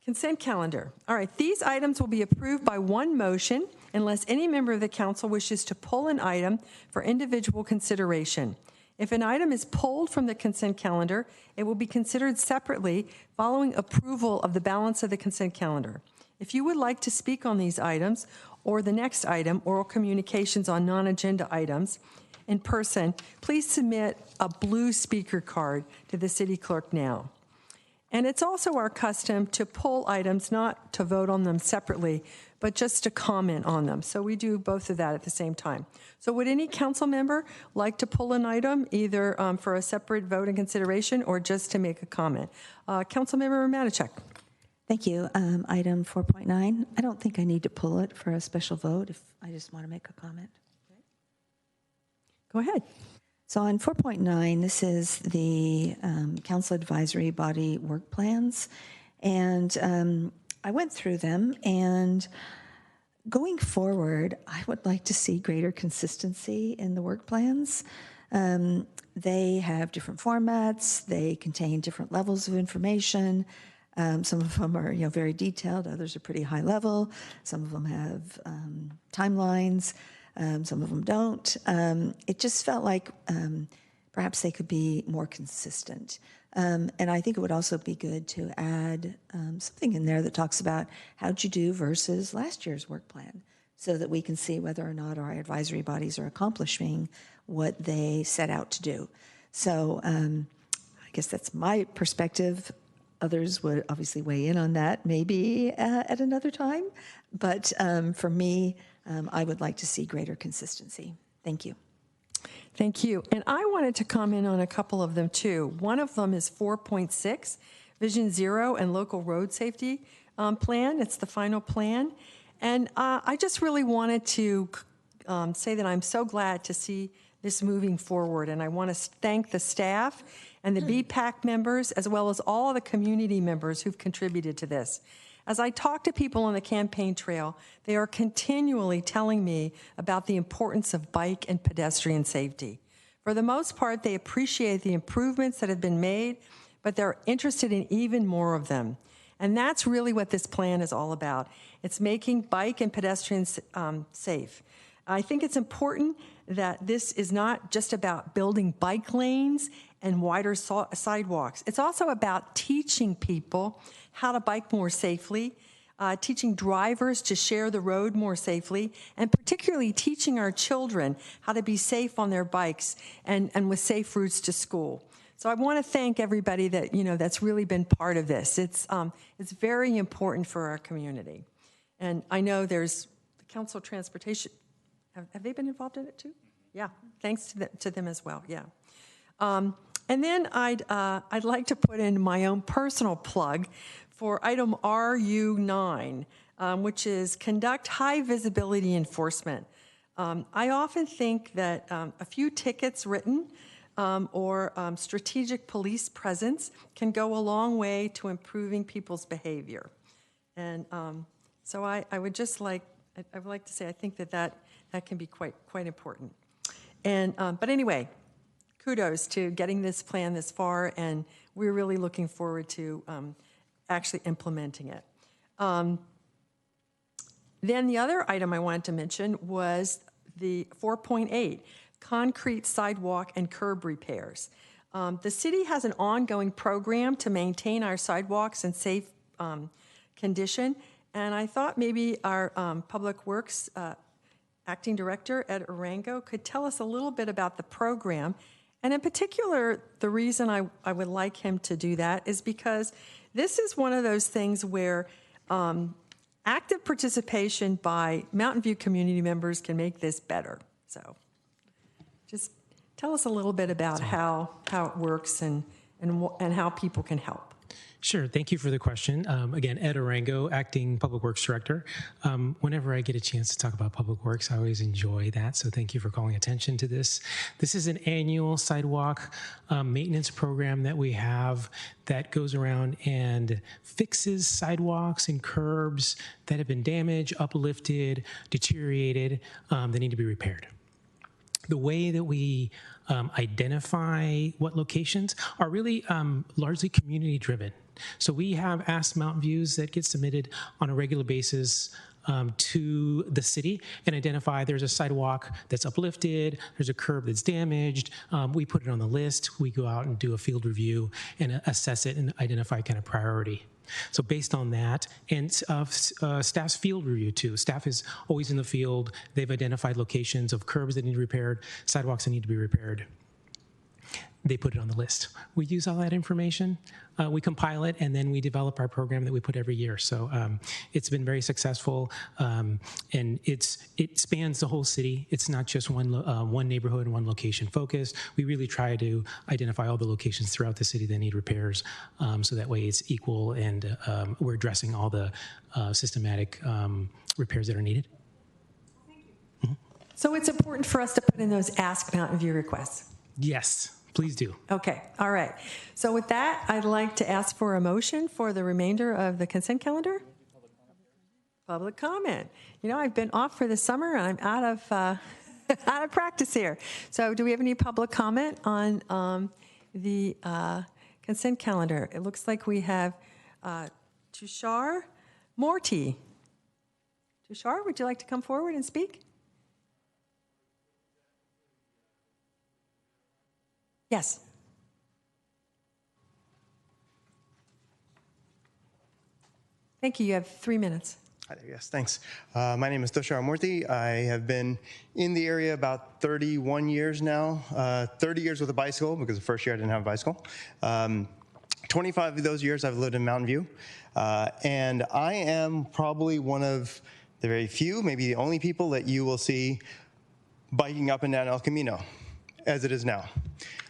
Consent calendar. All right, these items will be approved by one motion unless any member of the council wishes to pull an item for individual consideration. If an item is pulled from the consent calendar, it will be considered separately following approval of the balance of the consent calendar. If you would like to speak on these items or the next item, oral communications on non-agenda items, in person, please submit a blue speaker card to the city clerk now. And it's also our custom to pull items, not to vote on them separately, but just to comment on them. So we do both of that at the same time. So would any council member like to pull an item, either for a separate vote and consideration or just to make a comment? Councilmember Matichak. Thank you. Item 4.9, I don't think I need to pull it for a special vote if I just want to make a comment. Go ahead. So on 4.9, this is the council advisory body work plans. And I went through them, and going forward, I would like to see greater consistency in the work plans. They have different formats. They contain different levels of information. Some of them are, very detailed. Others are pretty high level. Some of them have timelines. Some of them don't. It just felt like perhaps they could be more consistent. And I think it would also be good to add something in there that talks about how'd you do versus last year's work plan, so that we can see whether or not our advisory bodies are accomplishing what they set out to do. So I guess that's my perspective. Others would obviously weigh in on that, maybe at another time. But for me, I would like to see greater consistency. Thank you. Thank you. And I wanted to comment on a couple of them too. One of them is 4.6, Vision Zero and Local Road Safety Plan. It's the final plan. And I just really wanted to say that I'm so glad to see this moving forward. And I want to thank the staff and the BPAC members, as well as all the community members who've contributed to this. As I talk to people on the campaign trail, they are continually telling me about the importance of bike and pedestrian safety. For the most part, they appreciate the improvements that have been made, but they're interested in even more of them. And that's really what this plan is all about. It's making bike and pedestrians safe. I think it's important that this is not just about building bike lanes and wider sidewalks. It's also about teaching people how to bike more safely, teaching drivers to share the road more safely, and particularly teaching our children how to be safe on their bikes and with safe routes to school. So I want to thank everybody that, that's really been part of this. It's very important for our community. And I know there's the Council of Transportation. Have they been involved in it too? Yeah, thanks to them as well, yeah. And then I'd like to put in my own personal plug for item RU9, which is conduct high visibility enforcement. I often think that a few tickets written or strategic police presence can go a long way to improving people's behavior. And so I would just like I would like to say I think that can be quite important. And but anyway, kudos to getting this plan this far, and we're really looking forward to actually implementing it. Then the other item I wanted to mention was the 4.8, concrete sidewalk and curb repairs. The city has an ongoing program to maintain our sidewalks in safe condition, and I thought maybe our Public Works Acting Director, Ed Arango, could tell us a little bit about the program. And in particular, the reason I would like him to do that is because this is one of those things where active participation by Mountain View community members can make this better. So just tell us a little bit about how it works and how people can help. Sure. Thank you for the question. Again, Ed Arango, Acting Public Works Director. Whenever I get a chance to talk about Public Works, I always enjoy that. So thank you for calling attention to this. This is an annual sidewalk maintenance program that we have that goes around and fixes sidewalks and curbs that have been damaged, uplifted, deteriorated, that need to be repaired. The way that we identify what locations are really largely community driven. So we have Ask Mountain Views that get submitted on a regular basis to the city and identify there's a sidewalk that's uplifted, there's a curb that's damaged. We put it on the list. We go out and do a field review and assess it and identify kind of priority. So based on that, and staff's field review too. Staff is always in the field. They've identified locations of curbs that need repaired, sidewalks that need to be repaired. They put it on the list. We use all that information, we compile it, and then we develop our program that we put every year. So it's been very successful, and it spans the whole city. It's not just one neighborhood and one location focus. We really try to identify all the locations throughout the city that need repairs, so that way it's equal, and we're addressing all the systematic repairs that are needed. So it's important for us to put in those Ask Mountain View requests. Yes. Please do. Okay, all right. So with that, I'd like to ask for a motion for the remainder of the consent calendar. Public comment. You know, I've been off for the summer and I'm out of practice here. So do we have any public comment on the consent calendar? It looks like we have Tushar Morty. Tushar, would you like to come forward and speak? Yes. Thank you. You have 3 minutes. Hi there. Yes, thanks. My name is Tushar Murthy. I have been in the area about 31 years now, 30 years with a bicycle, because the first year I didn't have a bicycle. 25 of those years I've lived in Mountain View. And I am probably one of the very few, maybe the only people that you will see biking up and down El Camino, as it is now.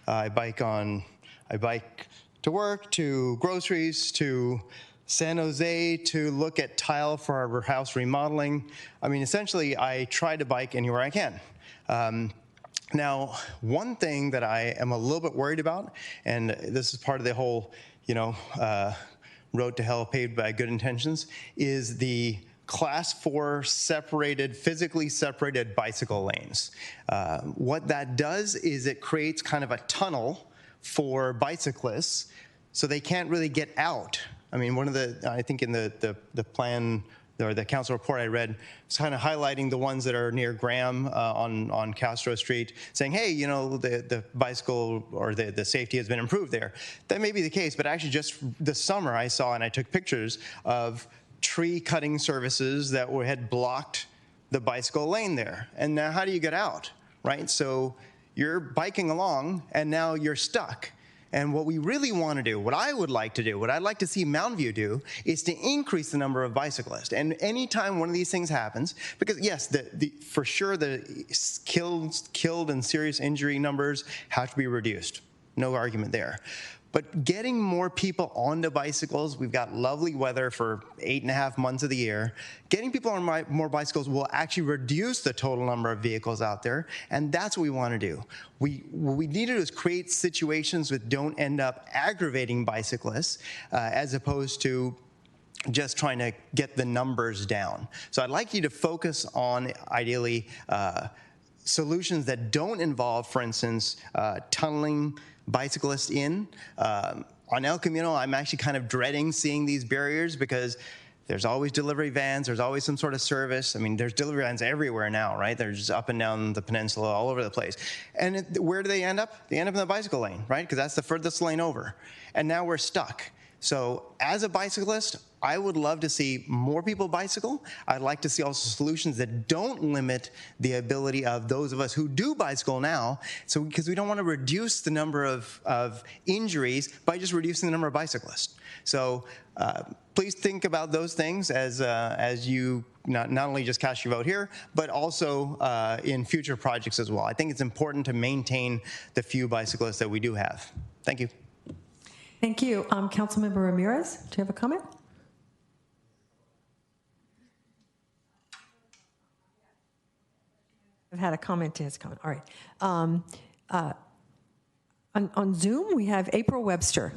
I bike to work, to groceries, to San Jose, to look at tile for our house remodeling. I mean, essentially, I try to bike anywhere I can. Now, one thing that I am a little bit worried about, and this is part of the whole, road to hell paved by good intentions, is the Class 4 physically separated bicycle lanes. What that does is it creates kind of a tunnel for bicyclists so they can't really get out. I mean, I think in the plan or the council report I read, it's kind of highlighting the ones that are near Graham on Castro Street, saying, hey, the bicycle or the safety has been improved there. That may be the case, but actually just this summer I saw, and I took pictures of tree cutting services that had blocked the bicycle lane there. And now how do you get out, right? So you're biking along and now you're stuck. And what we really want to do, what I would like to do, what I'd like to see Mountain View do, is to increase the number of bicyclists. And anytime one of these things happens, because yes, for sure the killed and serious injury numbers have to be reduced. No argument there. But getting more people onto bicycles, we've got lovely weather for 8.5 months of the year. Getting people on more bicycles will actually reduce the total number of vehicles out there, and that's what we want to do. What we need to do is create situations that don't end up aggravating bicyclists, as opposed to just trying to get the numbers down. So I'd like you to focus on, ideally, solutions that don't involve, for instance, tunneling bicyclists in. On El Camino, I'm actually kind of dreading seeing these barriers because there's always delivery vans, there's always some sort of service. I mean, there's delivery vans everywhere now, right? They're just up and down the peninsula, all over the place. And where do they end up? They end up in the bicycle lane, right? Because that's the furthest lane over. And now we're stuck. So as a bicyclist, I would love to see more people bicycle. I'd like to see also solutions that don't limit the ability of those of us who do bicycle now. So because we don't want to reduce the number of injuries by just reducing the number of bicyclists. So please think about those things as you not only just cast your vote here, but also in future projects as well. I think it's important to maintain the few bicyclists that we do have. Thank you. Thank you. Councilmember Ramirez, do you have a comment? I've had a comment to his comment. All right. On Zoom, we have April Webster.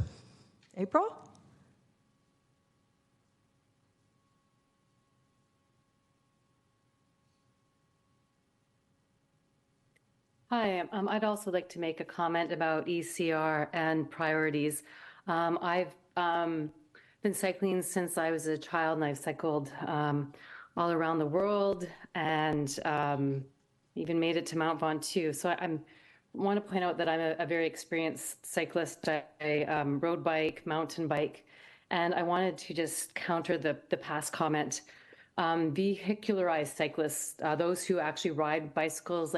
April? Hi, I'd also like to make a comment about ECR and priorities. I've been cycling since I was a child, and I've cycled all around the world, and even made it to Mount Ventoux. So I want to point out that I'm a very experienced cyclist. I road bike, mountain bike, and I wanted to just counter the past comment. Vehicularized cyclists, those who actually ride bicycles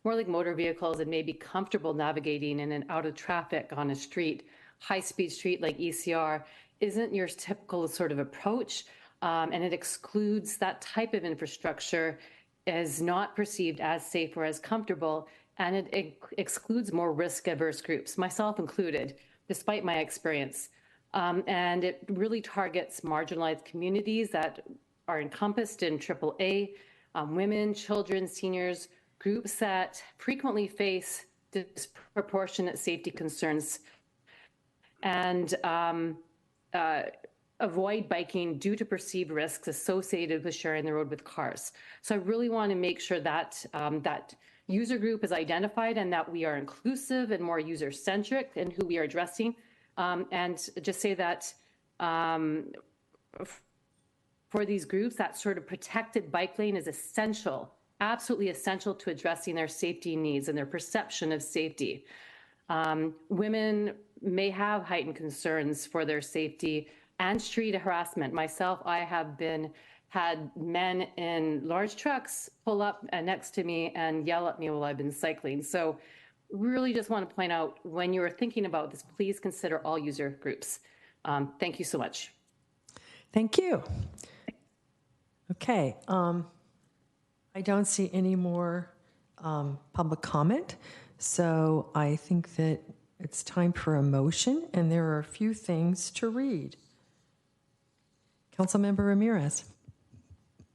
more like motor vehicles and may be comfortable navigating in and out of traffic on a street, high-speed street like ECR, isn't your typical sort of approach, and it excludes that type of infrastructure as not perceived as safe or as comfortable, and it excludes more risk-averse groups, myself included, despite my experience. And it really targets marginalized communities that are encompassed in AAA, women, children, seniors, groups that frequently face disproportionate safety concerns and avoid biking due to perceived risks associated with sharing the road with cars. So I really want to make sure that that user group is identified and that we are inclusive and more user-centric in who we are addressing. And just say that for these groups, that sort of protected bike lane is essential, absolutely essential to addressing their safety needs and their perception of safety. Women may have heightened concerns for their safety and street harassment. Myself, I have had men in large trucks pull up next to me and yell at me while I've been cycling. So really just want to point out, when you're thinking about this, please consider all user groups. Thank you so much. Thank you. Okay, I don't see any more public comment, so I think that it's time for a motion, and there are a few things to read. Councilmember Ramirez.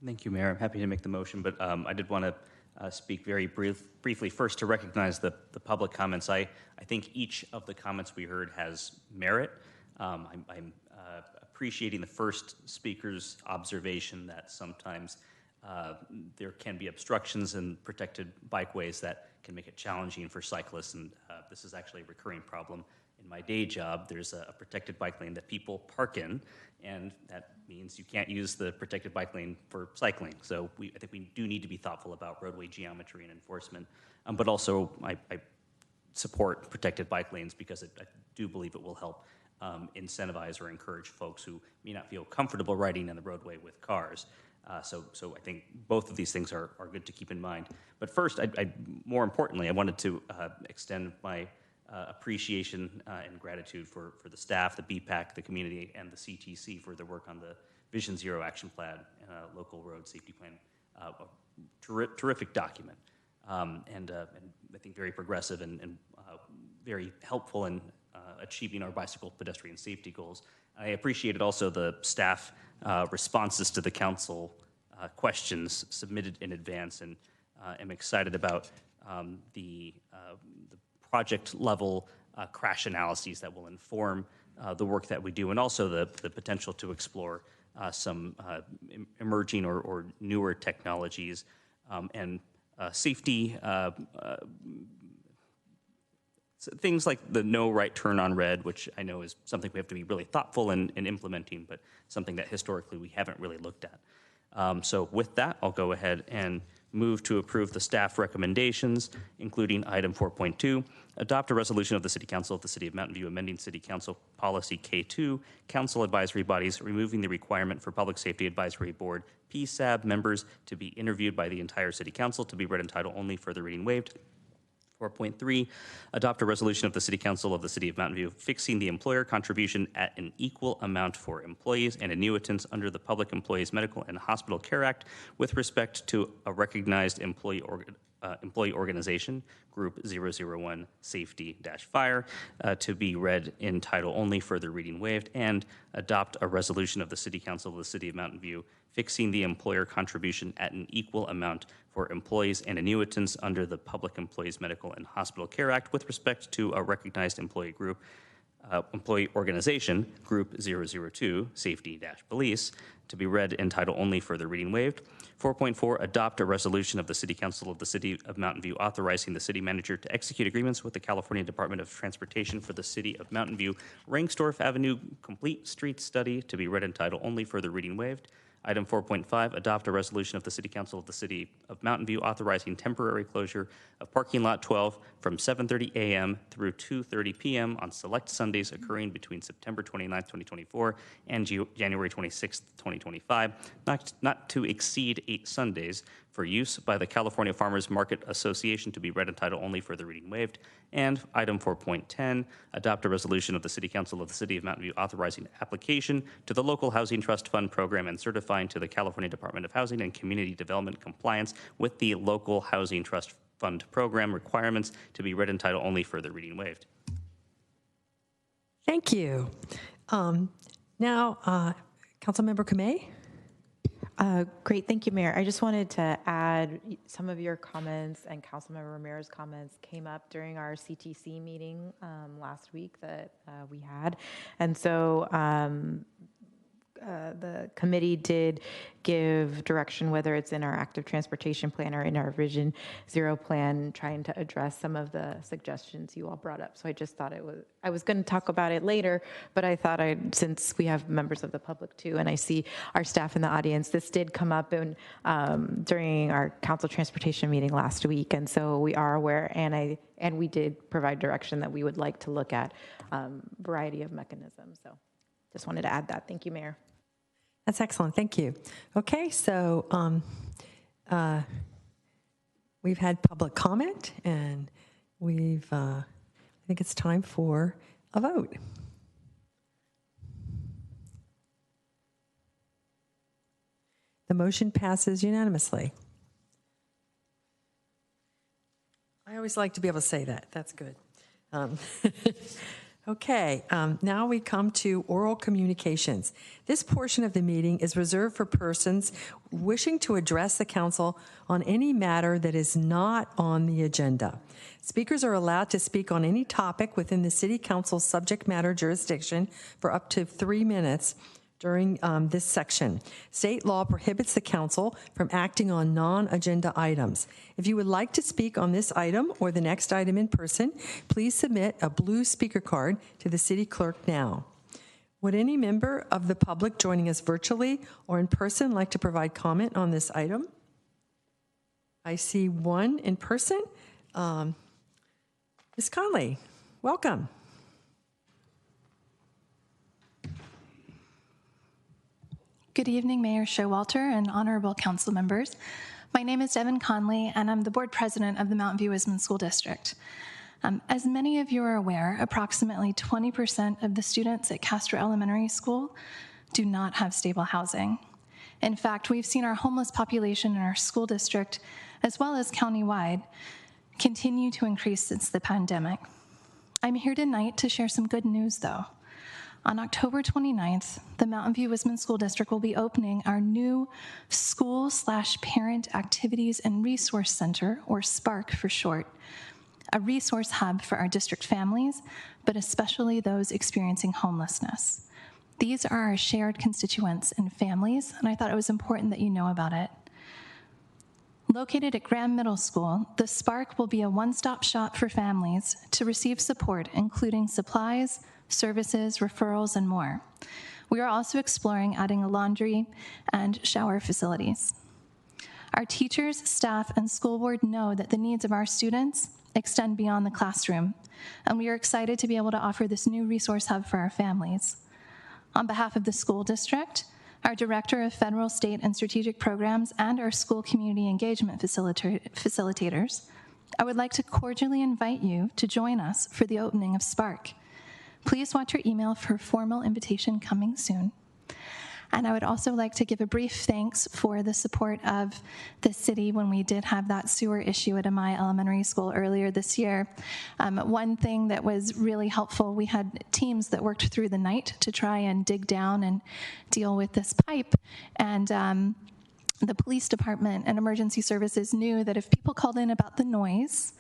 Thank you, Mayor. I'm happy to make the motion, but I did want to speak very briefly first to recognize the public comments. I think each of the comments we heard has merit. I'm appreciating the first speaker's observation that sometimes there can be obstructions in protected bikeways that can make it challenging for cyclists, and this is actually a recurring problem in my day job. There's a protected bike lane that people park in, and that means you can't use the protected bike lane for cycling. So I think we do need to be thoughtful about roadway geometry and enforcement, but also I support protected bike lanes because I do believe it will help incentivize or encourage folks who may not feel comfortable riding in the roadway with cars. So I think both of these things are good to keep in mind. But first, more importantly, I wanted to extend my appreciation and gratitude for the staff, the BPAC, the community, and the CTC for their work on the Vision Zero Action Plan, local road safety plan, a terrific document, and I think very progressive and very helpful in achieving our bicycle pedestrian safety goals. I appreciated also the staff responses to the council questions submitted in advance, and am excited about the project level crash analyses that will inform the work that we do, and also the potential to explore some emerging or newer technologies and safety. Things like the no right turn on red, which I know is something we have to be really thoughtful in implementing, but something that historically we haven't really looked at. So with that, I'll go ahead and move to approve the staff recommendations, including item 4.2, adopt a resolution of the City Council of the City of Mountain View amending City Council Policy K2, Council Advisory Bodies, removing the requirement for Public Safety Advisory Board PSAB members to be interviewed by the entire City Council, to be read in title only, further reading waived. 4.3, adopt a resolution of the City Council of the City of Mountain View fixing the employer contribution at an equal amount for employees and annuitants under the Public Employees Medical and Hospital Care Act with respect to a recognized employee organization, Group 001 Safety-Fire, to be read in title only, further reading waived, and adopt a resolution of the City Council of the City of Mountain View fixing the employer contribution at an equal amount for employees and annuitants under the Public Employees Medical and Hospital Care Act with respect to a recognized employee organization, Group 002 Safety-Police, to be read in title only, further reading waived. 4.4, adopt a resolution of the City Council of the City of Mountain View authorizing the city manager to execute agreements with the California Department of Transportation for the City of Mountain View Rangsdorf Avenue Complete Street Study, to be read in title only, further reading waived. Item 4.5, adopt a resolution of the City Council of the City of Mountain View authorizing temporary closure of parking lot 12 from 7:30 a.m. through 2:30 p.m. on select Sundays occurring between September 29th, 2024 and January 26th, 2025, not to exceed 8 Sundays, for use by the California Farmers Market Association, to be read in title only, further reading waived. And item 4.10, adopt a resolution of the City Council of the City of Mountain View authorizing application to the Local Housing Trust Fund program and certifying to the California Department of Housing and Community Development compliance with the Local Housing Trust Fund program requirements, to be read in title only, further reading waived. Thank you. Now, Councilmember Kamei. Great, thank you, Mayor. I just wanted to add some of your comments and Councilmember Romero's comments came up during our CTC meeting last week that we had. And so the committee did give direction, whether it's in our active transportation plan or in our Vision Zero plan, trying to address some of the suggestions you all brought up. So I just thought I was going to talk about it later, but I thought since we have members of the public too, and I see our staff in the audience, this did come up during our council transportation meeting last week. And so we are aware, and we did provide direction that we would like to look at a variety of mechanisms. So just wanted to add that. Thank you, Mayor. That's excellent. Thank you. Okay, so we've had public comment, and I think it's time for a vote. The motion passes unanimously. I always like to be able to say that. That's good. Okay, now we come to oral communications. This portion of the meeting is reserved for persons wishing to address the council on any matter that is not on the agenda. Speakers are allowed to speak on any topic within the City Council's subject matter jurisdiction for up to 3 minutes during this section. State law prohibits the council from acting on non-agenda items. If you would like to speak on this item or the next item in person, please submit a blue speaker card to the city clerk now. Would any member of the public joining us virtually or in person like to provide comment on this item? I see one in person. Ms. Conley, welcome. Good evening, Mayor Showalter and honorable council members. My name is Devin Conley, and I'm the board president of the Mountain View Wisman School District. As many of you are aware, approximately 20% of the students at Castro Elementary School do not have stable housing. In fact, we've seen our homeless population in our school district, as well as countywide, continue to increase since the pandemic. I'm here tonight to share some good news, though. On October 29th, the Mountain View Wisman School District will be opening our new School/Parent Activities and Resource Center, or SPARC for short, a resource hub for our district families, but especially those experiencing homelessness. These are our shared constituents and families, and I thought it was important that you know about it. Located at Graham Middle School, the Spark will be a one-stop shop for families to receive support, including supplies, services, referrals, and more. We are also exploring adding a laundry and shower facilities. Our teachers, staff, and school board know that the needs of our students extend beyond the classroom, and we are excited to be able to offer this new resource hub for our families. On behalf of the school district, our Director of Federal, State, and Strategic Programs, and our school community engagement facilitators, I would like to cordially invite you to join us for the opening of Spark. Please watch your email for a formal invitation coming soon. And I would also like to give a brief thanks for the support of the city when we did have that sewer issue at Amaya Elementary School earlier this year. One thing that was really helpful, we had teams that worked through the night to try and dig down and deal with this pipe. And the police department and emergency services knew that if people called in about the noise,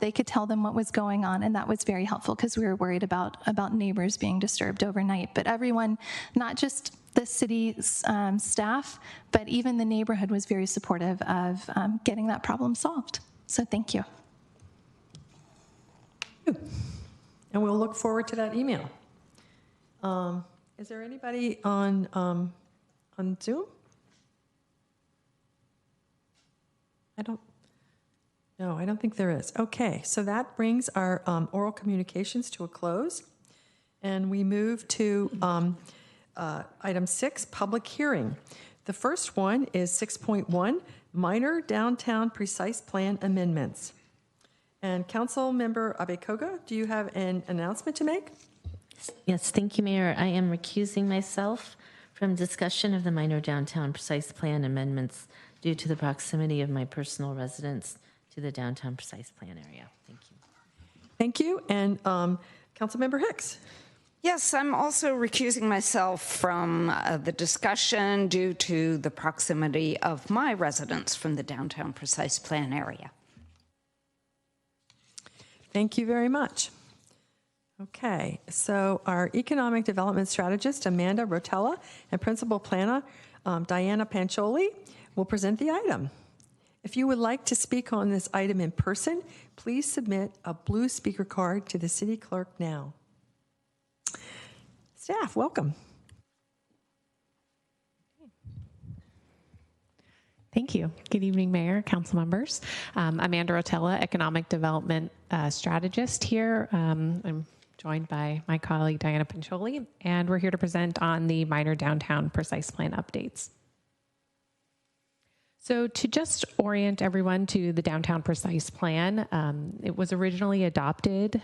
they could tell them what was going on, and that was very helpful because we were worried about neighbors being disturbed overnight. But everyone, not just the city staff, but even the neighborhood was very supportive of getting that problem solved. So thank you. And we'll look forward to that email. Is there anybody on Zoom? I don't think there is. Okay, so that brings our oral communications to a close. And we move to item 6, public hearing. The first one is 6.1, minor downtown precise plan amendments. And Council Member Abekoga, do you have an announcement to make? Yes, thank you, Mayor. I am recusing myself from discussion of the minor downtown precise plan amendments due to the proximity of my personal residence to the downtown precise plan area. Thank you. Thank you. And Councilmember Hicks. Yes, I'm also recusing myself from the discussion due to the proximity of my residence from the downtown precise plan area. Thank you very much. Okay, so our economic development strategist, Amanda Rotella, and principal planner, Diana Pancioli, will present the item. If you would like to speak on this item in person, please submit a blue speaker card to the city clerk now. Staff, welcome. Thank you. Good evening, Mayor, council members. Amanda Rotella, Economic Development Strategist here. I'm joined by my colleague, Diana Pancioli, and we're here to present on the minor downtown precise plan updates. So to just orient everyone to the downtown precise plan, it was originally adopted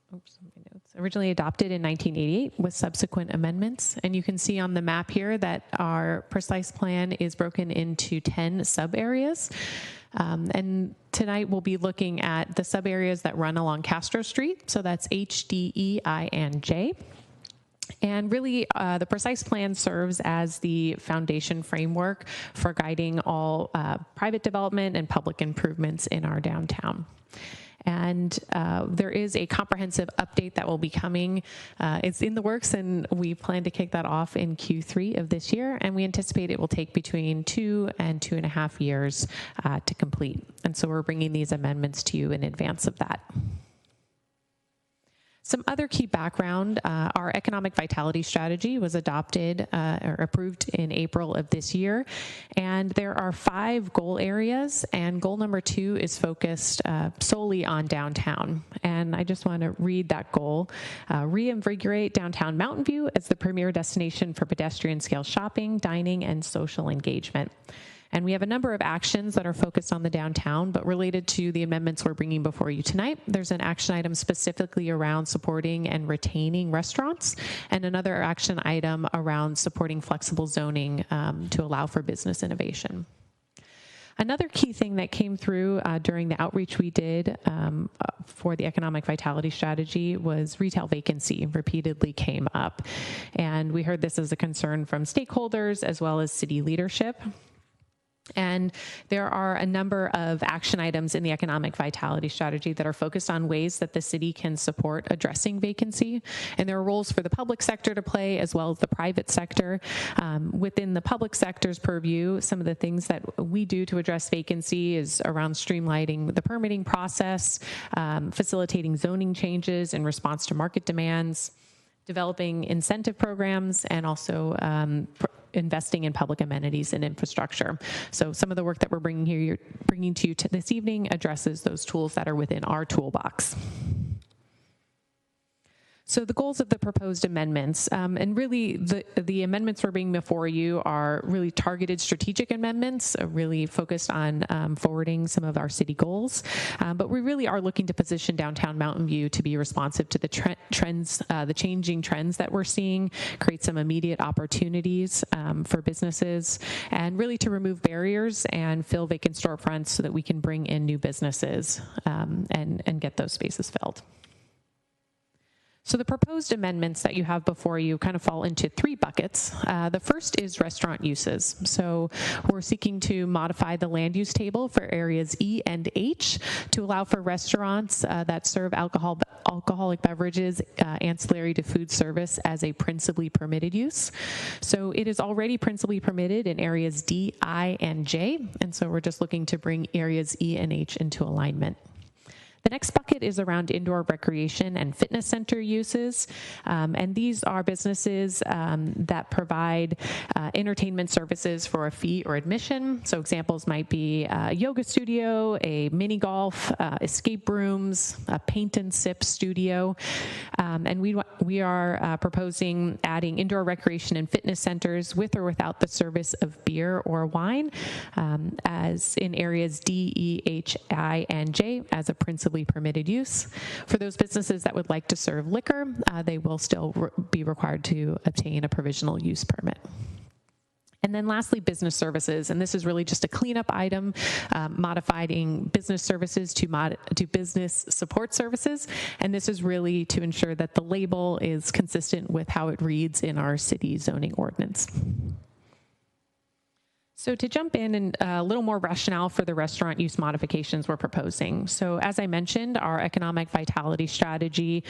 in 1988 with subsequent amendments. And you can see on the map here that our precise plan is broken into 10 sub-areas. And tonight we'll be looking at the sub-areas that run along Castro Street. So that's H, D, E, I, and J. And really, the precise plan serves as the foundation framework for guiding all private development and public improvements in our downtown. And there is a comprehensive update that will be coming. It's in the works, and we plan to kick that off in Q3 of this year. And we anticipate it will take between 2 and 2.5 years to complete. And so we're bringing these amendments to you in advance of that. Some other key background, our economic vitality strategy was adopted or approved in April of this year. And there are 5 goal areas, and goal number 2 is focused solely on downtown. And I just want to read that goal. Reinvigorate downtown Mountain View as the premier destination for pedestrian scale shopping, dining, and social engagement. And we have a number of actions that are focused on the downtown, but related to the amendments we're bringing before you tonight. There's an action item specifically around supporting and retaining restaurants, and another action item around supporting flexible zoning to allow for business innovation. Another key thing that came through during the outreach we did for the economic vitality strategy was retail vacancy repeatedly came up. And we heard this as a concern from stakeholders as well as city leadership. And there are a number of action items in the economic vitality strategy that are focused on ways that the city can support addressing vacancy. And there are roles for the public sector to play as well as the private sector. Within the public sector's purview, some of the things that we do to address vacancy is around streamlining the permitting process, facilitating zoning changes in response to market demands, developing incentive programs, and also investing in public amenities and infrastructure. So some of the work that we're bringing to you this evening addresses those tools that are within our toolbox. So the goals of the proposed amendments, and really the amendments we're bringing before you are really targeted strategic amendments, really focused on forwarding some of our city goals. But we really are looking to position downtown Mountain View to be responsive to the trends, the changing trends that we're seeing, create some immediate opportunities for businesses, and really to remove barriers and fill vacant storefronts so that we can bring in new businesses and get those spaces filled. So the proposed amendments that you have before you kind of fall into three buckets. The first is restaurant uses. So we're seeking to modify the land use table for areas E and H to allow for restaurants that serve alcoholic beverages ancillary to food service as a principally permitted use. So it is already principally permitted in areas D, I, and J. And so we're just looking to bring areas E and H into alignment. The next bucket is around indoor recreation and fitness center uses. And these are businesses that provide entertainment services for a fee or admission. So examples might be a yoga studio, a mini golf, escape rooms, a paint and sip studio. And we are proposing adding indoor recreation and fitness centers with or without the service of beer or wine as in areas D, E, H, I, and J as a principally permitted use. For those businesses that would like to serve liquor, they will still be required to obtain a provisional use permit. And then lastly, business services. And this is really just a cleanup item, modifying business services to business support services. And this is really to ensure that the label is consistent with how it reads in our city zoning ordinance. So to jump in and a little more rationale for the restaurant use modifications we're proposing. So as I mentioned, our economic vitality strategy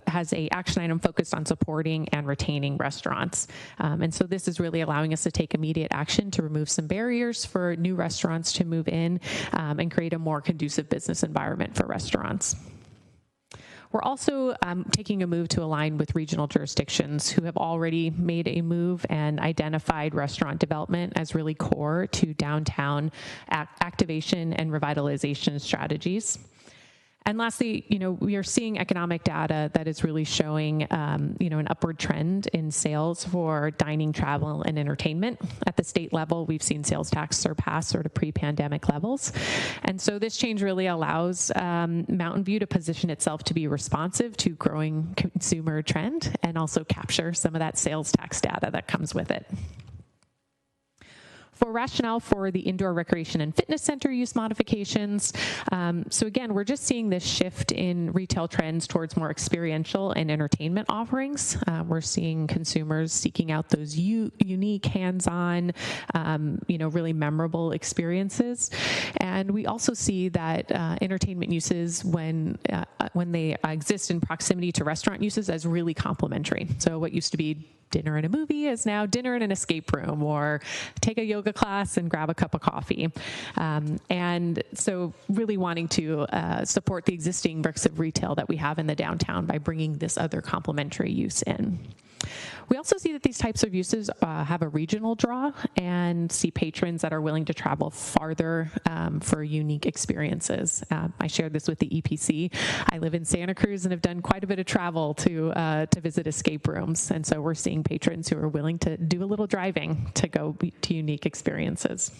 has an action item focused on supporting and retaining restaurants. And so this is really allowing us to take immediate action to remove some barriers for new restaurants to move in and create a more conducive business environment for restaurants. We're also taking a move to align with regional jurisdictions who have already made a move and identified restaurant development as really core to downtown activation and revitalization strategies. And lastly, we are seeing economic data that is really showing, an upward trend in sales for dining, travel, and entertainment. At the state level, we've seen sales tax surpass sort of pre-pandemic levels. And so this change really allows Mountain View to position itself to be responsive to growing consumer trend and also capture some of that sales tax data that comes with it. For rationale for the indoor recreation and fitness center use modifications, so again, we're just seeing this shift in retail trends towards more experiential and entertainment offerings. We're seeing consumers seeking out those unique, hands-on, really memorable experiences. And we also see that entertainment uses, when they exist in proximity to restaurant uses, as really complementary. So what used to be dinner and a movie is now dinner in an escape room, or take a yoga class and grab a cup of coffee. And so really wanting to support the existing bricks of retail that we have in the downtown by bringing this other complementary use in. We also see that these types of uses have a regional draw and see patrons that are willing to travel farther for unique experiences. I shared this with the EPC. I live in Santa Cruz and have done quite a bit of travel to visit escape rooms. And so we're seeing patrons who are willing to do a little driving to go to unique experiences.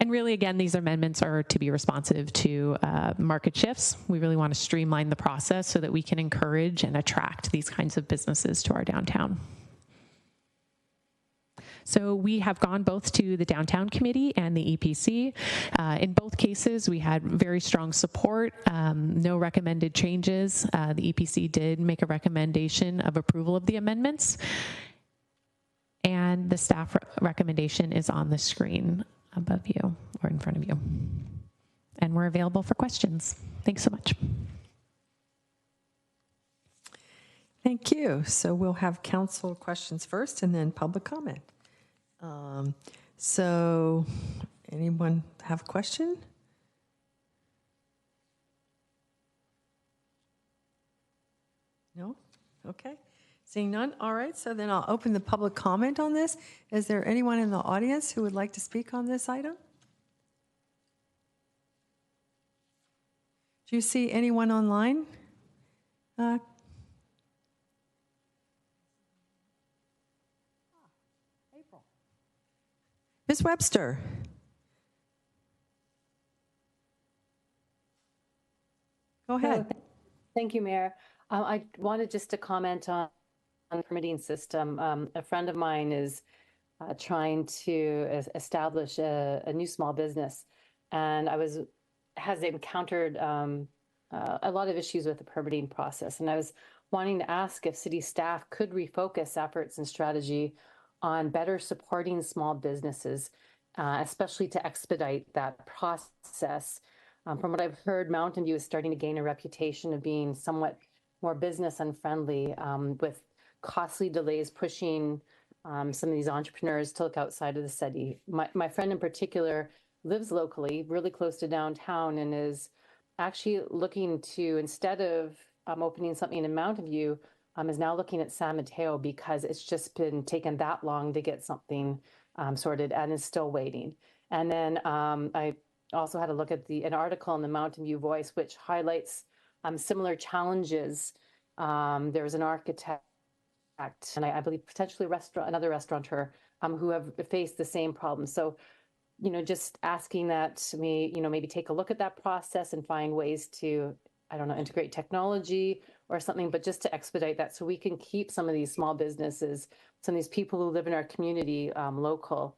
And really, again, these amendments are to be responsive to market shifts. We really want to streamline the process so that we can encourage and attract these kinds of businesses to our downtown. So we have gone both to the Downtown Committee and the EPC. In both cases, we had very strong support, no recommended changes. The EPC did make a recommendation of approval of the amendments. And the staff recommendation is on the screen. above you or in front of you. And we're available for questions. Thanks so much. Thank you. So we'll have council questions first and then public comment. So anyone have a question? No? Okay. Seeing none, all right, so then I'll open the public comment on this. Is there anyone in the audience who would like to speak on this item? Do you see anyone online? Ms. Webster? Go ahead. Thank you, Mayor. I wanted just to comment on the permitting system. A friend of mine is trying to establish a new small business, and has encountered a lot of issues with the permitting process. And I was wanting to ask if city staff could refocus efforts and strategy on better supporting small businesses, especially to expedite that process. From what I've heard, Mountain View is starting to gain a reputation of being somewhat more business unfriendly, with costly delays pushing some of these entrepreneurs to look outside of the city. My friend in particular lives locally, really close to downtown, and is actually looking to, instead of opening something in Mountain View, is now looking at San Mateo because it's just been taken that long to get something sorted and is still waiting. And then I also had a look at an article in the Mountain View Voice, which highlights similar challenges. There was an architect, and I believe potentially another restaurateur who have faced the same problem. So, just asking that maybe take a look at that process and find ways to, I don't know, integrate technology or something, but just to expedite that so we can keep some of these small businesses, some of these people who live in our community local.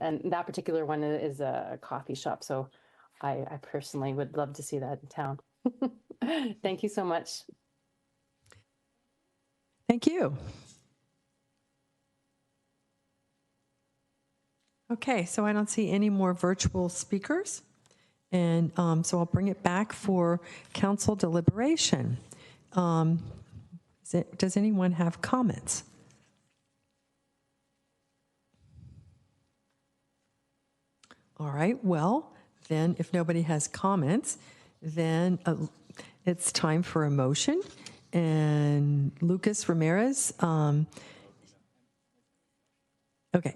And that particular one is a coffee shop. So I personally would love to see that in town. Thank you so much. Thank you. Okay, so I don't see any more virtual speakers. And so I'll bring it back for council deliberation. Does anyone have comments? All right, well, then if nobody has comments, then it's time for a motion. And Lucas Ramirez, okay,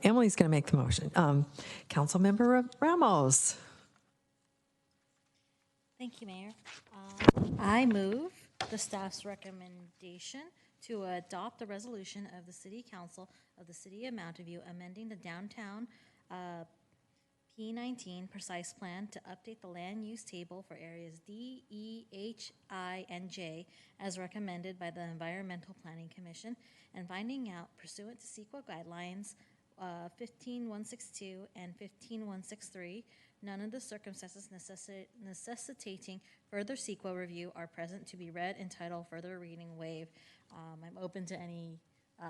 Emily's going to make the motion. Councilmember Ramos. Thank you, Mayor. I move the staff's recommendation to adopt a resolution of the City Council of the City of Mountain View amending the downtown P19 precise plan to update the land use table for areas D, E, H, I, and J as recommended by the Environmental Planning Commission, and finding out pursuant to CEQA guidelines 15162 and 15163, none of the circumstances necessitating further CEQA review are present to be read, entitled, further reading, waive. I'm open to any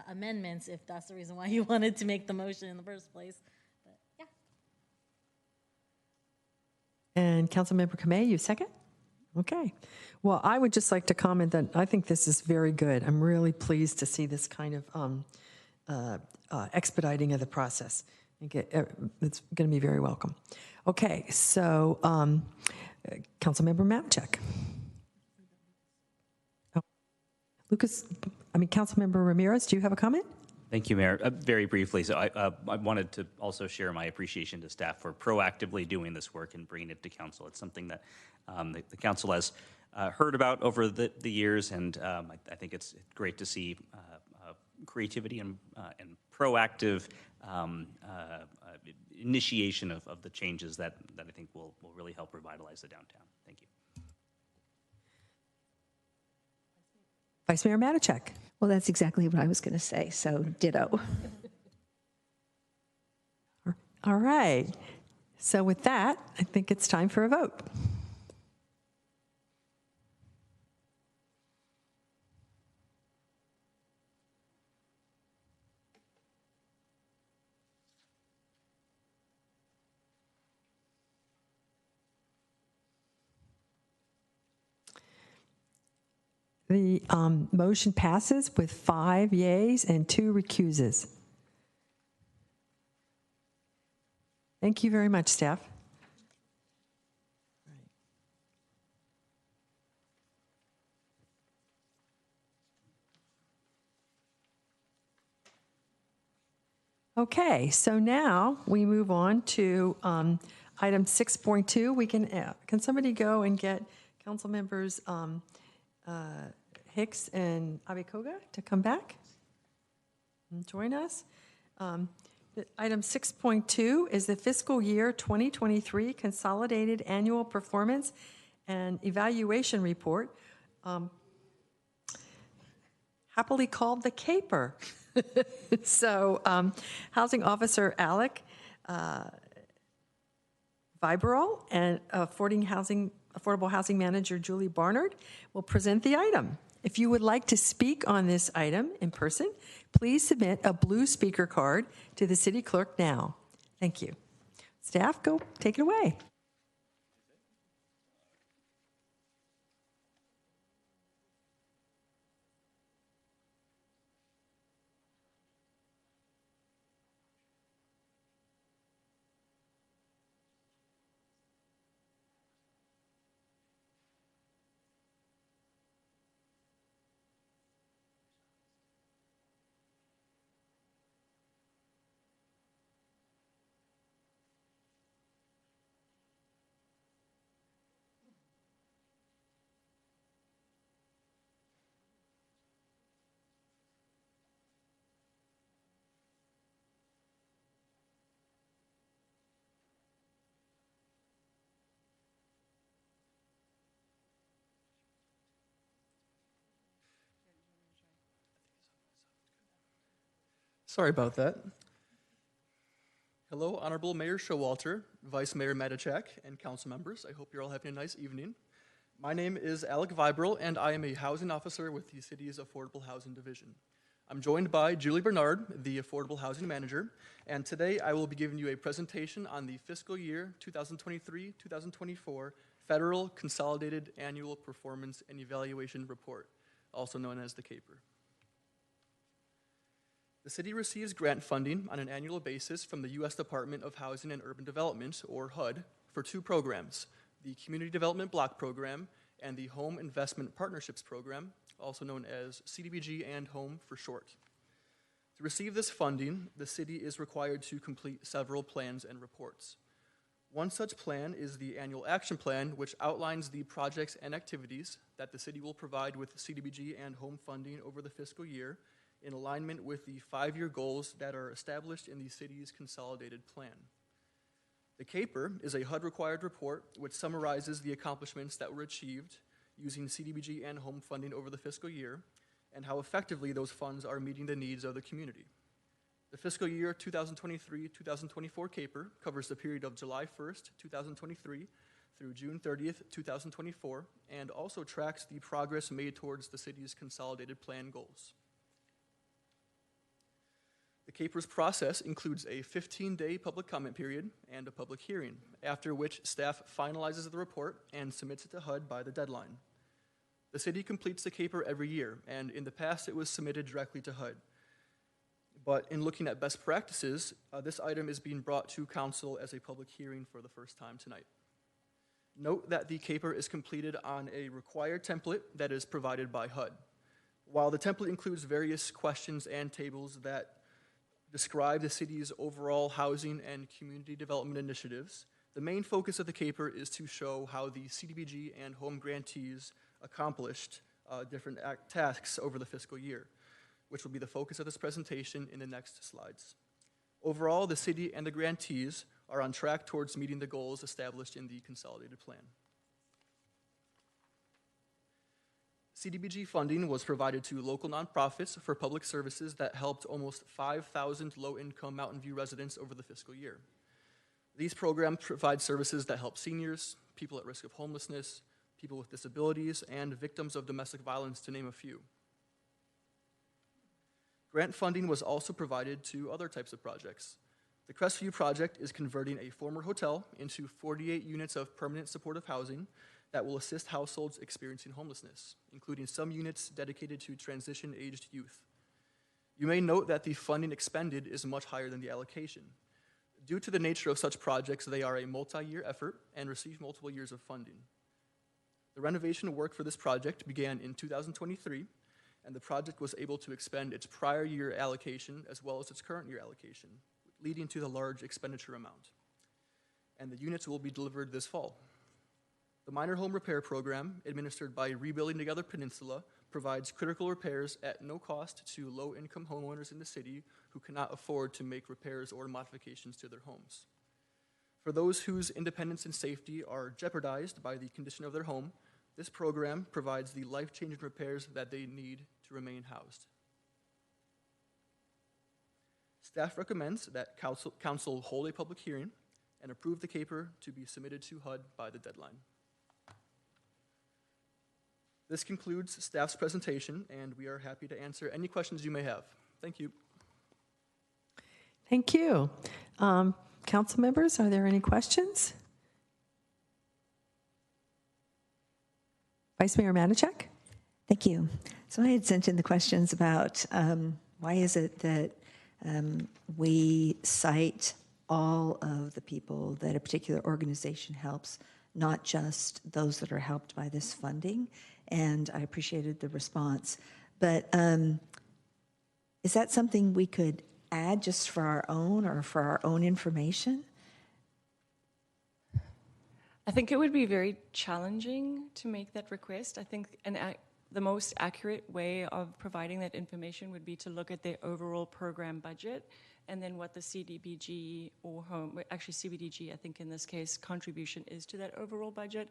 amendments if that's the reason why you wanted to make the motion in the first place. But yeah. And Councilmember Kamei, you second? Okay. Well, I would just like to comment that I think this is very good. I'm really pleased to see this kind of expediting of the process. I think it's going to be very welcome. Okay, so Councilmember Matchek. Oh. Councilmember Ramirez, do you have a comment? Thank you, Mayor. Very briefly, so I wanted to also share my appreciation to staff for proactively doing this work and bringing it to council. It's something that the council has heard about over the years, and I think it's great to see creativity and proactive initiation of the changes that I think will really help revitalize the downtown. Thank you. Vice Mayor Matachek. Well, that's exactly what I was going to say, so ditto. All right. So with that, I think it's time for a vote. The motion passes with 5 yeas and 2 recuses. Thank you very much, staff. Okay, so now we move on to item 6.2. We can somebody go and get council members Hicks and Abikoga to come back and join us? Item 6.2 is the fiscal year 2023 Consolidated Annual Performance and Evaluation Report, happily called the CAPER. So, Housing Officer Alec Viberol and Affordable Housing Manager Julie Barnard will present the item. If you would like to speak on this item in person, please submit a blue speaker card to the city clerk now. Thank you. Staff, go take it away. Sorry about that. Hello, Honorable Mayor Showalter, Vice Mayor Matichak, and council members. I hope you're all having a nice evening. My name is Alec Viberol, and I am a housing officer with the city's Affordable Housing Division. I'm joined by Julie Bernard, the Affordable Housing Manager, and today I will be giving you a presentation on the fiscal year 2023-2024 Federal Consolidated Annual Performance and Evaluation Report, also known as the CAPER. The city receives grant funding on an annual basis from the U.S. Department of Housing and Urban Development, or HUD, for 2 programs, the Community Development Block Program and the Home Investment Partnerships Program, also known as CDBG and HOME for short. To receive this funding, the city is required to complete several plans and reports. One such plan is the Annual Action Plan, which outlines the projects and activities that the city will provide with CDBG and HOME funding over the fiscal year, in alignment with the 5-year goals that are established in the city's consolidated plan. The CAPER is a HUD-required report which summarizes the accomplishments that were achieved using CDBG and HOME funding over the fiscal year and how effectively those funds are meeting the needs of the community. The fiscal year 2023-2024 CAPER covers the period of July 1st, 2023 through June 30th, 2024, and also tracks the progress made towards the city's consolidated plan goals. The CAPER's process includes a 15-day public comment period and a public hearing, after which staff finalizes the report and submits it to HUD by the deadline. The city completes the CAPER every year, and in the past it was submitted directly to HUD. But in looking at best practices, this item is being brought to council as a public hearing for the first time tonight. Note that the CAPER is completed on a required template that is provided by HUD. While the template includes various questions and tables that describe the city's overall housing and community development initiatives, the main focus of the CAPER is to show how the CDBG and HOME grantees accomplished different tasks over the fiscal year, which will be the focus of this presentation in the next slides. Overall, the city and the grantees are on track towards meeting the goals established in the consolidated plan. CDBG funding was provided to local nonprofits for public services that helped almost 5,000 low-income Mountain View residents over the fiscal year. These programs provide services that help seniors, people at risk of homelessness, people with disabilities, and victims of domestic violence, to name a few. Grant funding was also provided to other types of projects. The Crestview project is converting a former hotel into 48 units of permanent supportive housing that will assist households experiencing homelessness, including some units dedicated to transition-aged youth. You may note that the funding expended is much higher than the allocation. Due to the nature of such projects, they are a multi-year effort and receive multiple years of funding. The renovation work for this project began in 2023, and the project was able to expend its prior year allocation as well as its current year allocation, leading to the large expenditure amount. And the units will be delivered this fall. The Minor Home Repair Program, administered by Rebuilding Together Peninsula, provides critical repairs at no cost to low-income homeowners in the city who cannot afford to make repairs or modifications to their homes. For those whose independence and safety are jeopardized by the condition of their home, this program provides the life-changing repairs that they need to remain housed. Staff recommends that council hold a public hearing and approve the CAPER to be submitted to HUD by the deadline. This concludes staff's presentation, and we are happy to answer any questions you may have. Thank you. Thank you. Council members, are there any questions? Vice Mayor Matichak? Thank you. So I had sent in the questions about why is it that we cite all of the people that a particular organization helps, not just those that are helped by this funding, and I appreciated the response. But is that something we could add just for our own or for our own information? I think it would be very challenging to make that request. I think the most accurate way of providing that information would be to look at their overall program budget and then what the CDBG or actually CBDG, I think in this case, contribution is to that overall budget,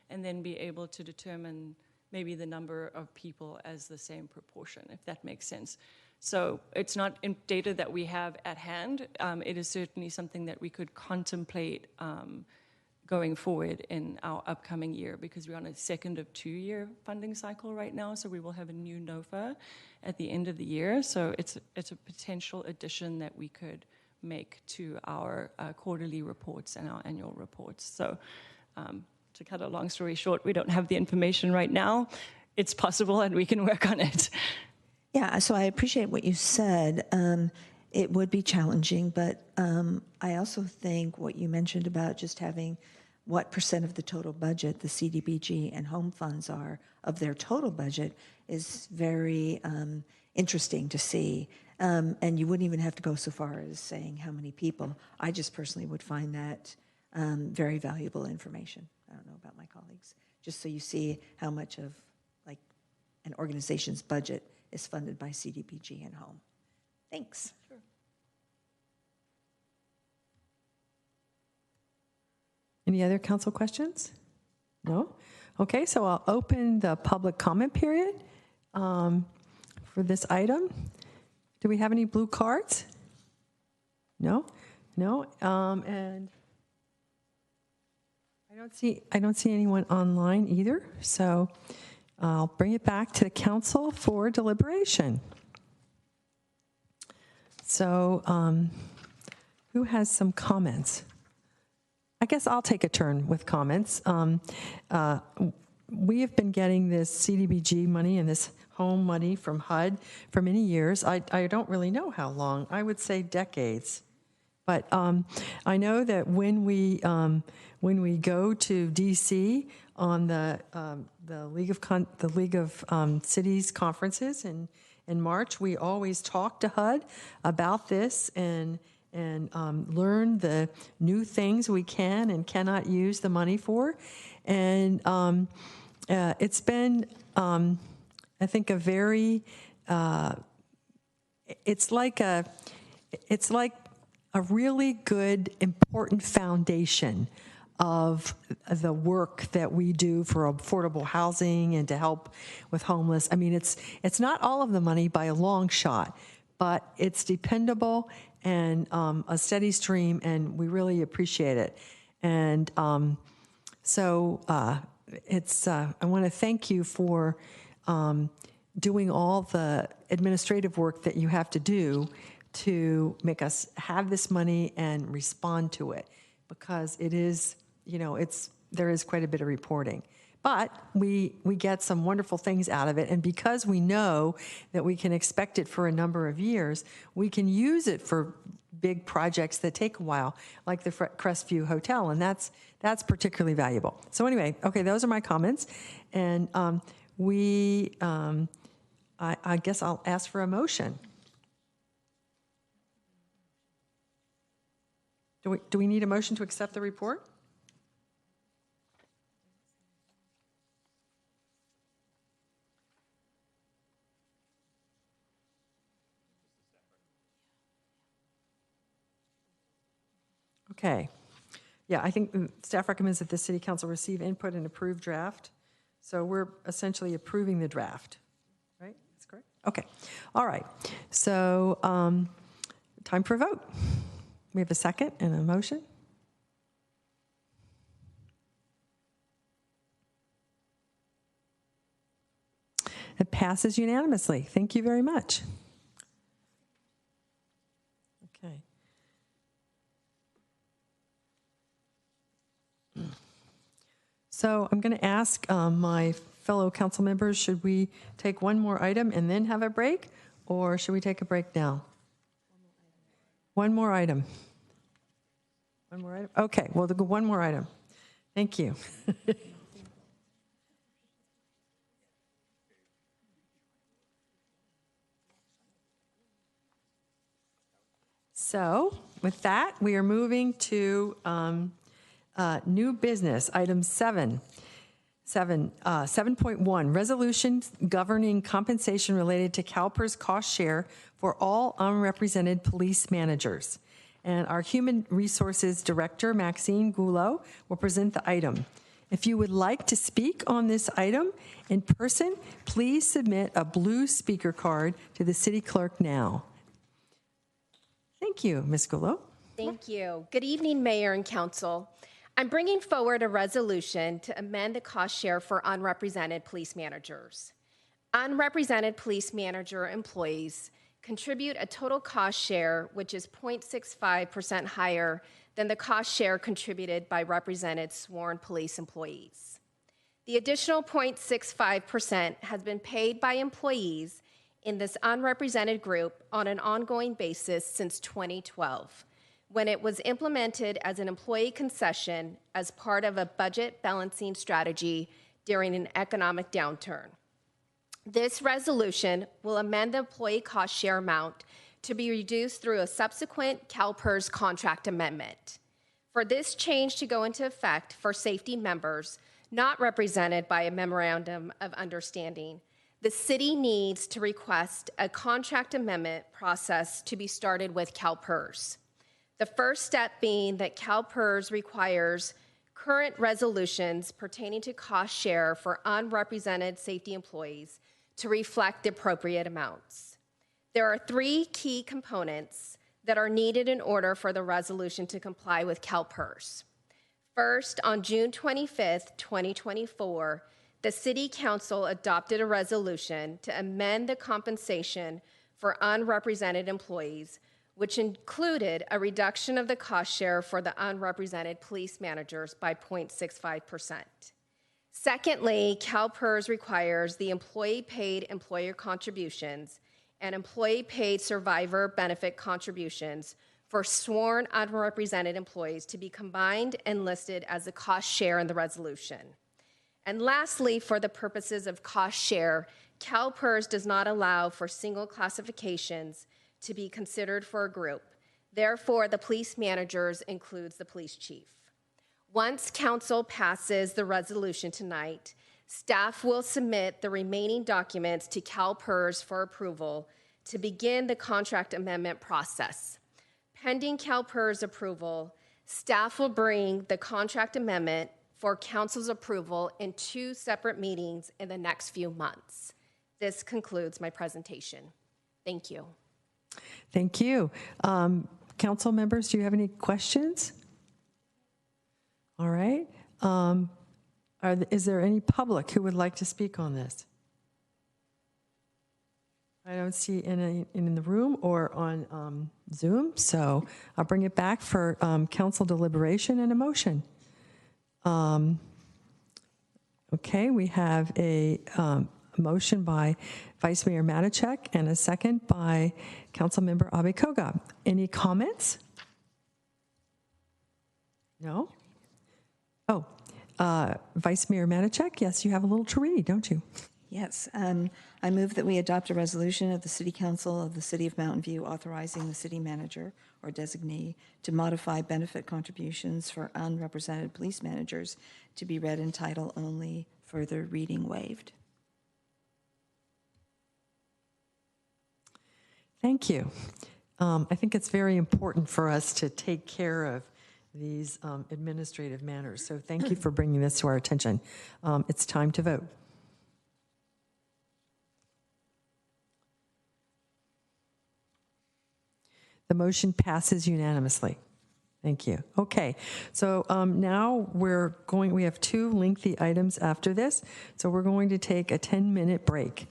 and then be able to determine maybe the number of people as the same proportion, if that makes sense. So it's not data that we have at hand. It is certainly something that we could contemplate going forward in our upcoming year, because we're on a second of 2-year funding cycle right now, so we will have a new NOFA at the end of the year. So it's a potential addition that we could make to our quarterly reports and our annual reports. So to cut a long story short, we don't have the information right now. It's possible and we can work on it. Yeah, so I appreciate what you said. It would be challenging, but I also think what you mentioned about just having what % of the total budget the CDBG and home funds are of their total budget is very interesting to see. And you wouldn't even have to go so far as saying how many people. I just personally would find that very valuable information. I don't know about my colleagues. Just so you see how much of like an organization's budget is funded by CDBG and home. Thanks. Sure. Any other council questions? No? Okay, so I'll open the public comment period for this item. Do we have any blue cards? No? No? And I don't see anyone online either, so I'll bring it back to the council for deliberation. So who has some comments? I guess I'll take a turn with comments. We have been getting this CDBG money and this home money from HUD for many years. I don't really know how long. I would say decades. But I know that when we go to DC on the League of Cities conferences in March, we always talk to HUD about this and learn the new things we can and cannot use the money for. And it's been, I think, a very, it's like a really good, important foundation of the work that we do for affordable housing and to help with homeless. I mean, it's not all of the money by a long shot, but it's dependable and a steady stream, and we really appreciate it. And so I want to thank you for doing all the administrative work that you have to do to make us have this money and respond to it, because it is, it's there is quite a bit of reporting. But we get some wonderful things out of it, and because we know that we can expect it for a number of years, we can use it for big projects that take a while, like the Crestview Hotel, and that's particularly valuable. So anyway, okay, those are my comments, and I guess I'll ask for a motion. Do we need a motion to accept the report? Okay. Yeah, I think staff recommends that the city council receive input and approve draft. So we're essentially approving the draft, right? That's correct? Okay. All right. So time for a vote. We have a second and a motion. It passes unanimously. Thank you very much. Okay. So I'm going to ask my fellow council members, should we take one more item and then have a break, or should we take a break now? One more item. One more item? Okay, well, go one more item. Thank you. So with that, we are moving to new business, item 7.1, resolution governing compensation related to CalPERS cost share for all unrepresented police managers. And our Human Resources Director, Maxine Goulot, will present the item. If you would like to speak on this item in person, please submit a blue speaker card to the city clerk now. Thank you, Ms. Goulot. Thank you. Good evening, Mayor and Council. I'm bringing forward a resolution to amend the cost share for unrepresented police managers. Unrepresented police manager employees contribute a total cost share which is 0.65% higher than the cost share contributed by represented sworn police employees. The additional 0.65% has been paid by employees in this unrepresented group on an ongoing basis since 2012, when it was implemented as an employee concession as part of a budget balancing strategy during an economic downturn. This resolution will amend the employee cost share amount to be reduced through a subsequent CalPERS contract amendment. For this change to go into effect for safety members not represented by a memorandum of understanding, the city needs to request a contract amendment process to be started with CalPERS. The first step being that CalPERS requires current resolutions pertaining to cost share for unrepresented safety employees to reflect the appropriate amounts. There are three key components that are needed in order for the resolution to comply with CalPERS. First, on June 25th, 2024, the City Council adopted a resolution to amend the compensation for unrepresented employees, which included a reduction of the cost share for the unrepresented police managers by 0.65%. Secondly, CalPERS requires the employee-paid employer contributions and employee-paid survivor benefit contributions for sworn unrepresented employees to be combined and listed as a cost share in the resolution. And lastly, for the purposes of cost share, CalPERS does not allow for single classifications to be considered for a group. Therefore, the police managers includes the police chief. Once council passes the resolution tonight, staff will submit the remaining documents to CalPERS for approval to begin the contract amendment process. Pending CalPERS approval, staff will bring the contract amendment for council's approval in 2 separate meetings in the next few months. This concludes my presentation. Thank you. Thank you. Council members, do you have any questions? All right. Is there any public who would like to speak on this? I don't see any in the room or on Zoom, so I'll bring it back for council deliberation and a motion. Okay, we have a motion by Vice Mayor Matichak and a second by Councilmember Abe-Koga. Any comments? No? Oh, Vice Mayor Matichak, yes, you have a little to read, don't you? Yes, I move that we adopt a resolution of the City Council of the City of Mountain View authorizing the city manager or designee to modify benefit contributions for unrepresented police managers to be read in title only, further reading waived. Thank you. I think it's very important for us to take care of these administrative matters, so thank you for bringing this to our attention. It's time to vote. The motion passes unanimously. Thank you. Okay, so now we have two lengthy items after this, so we're going to take a 10-minute break.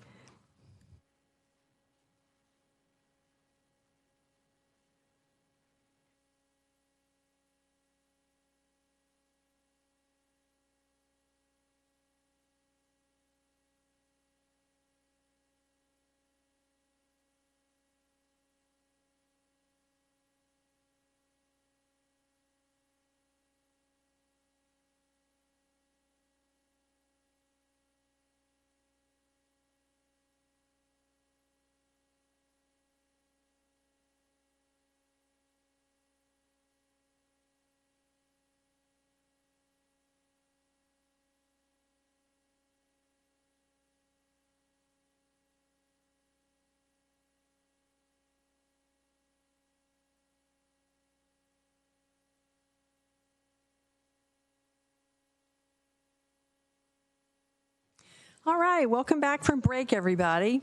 All right, welcome back from break, everybody.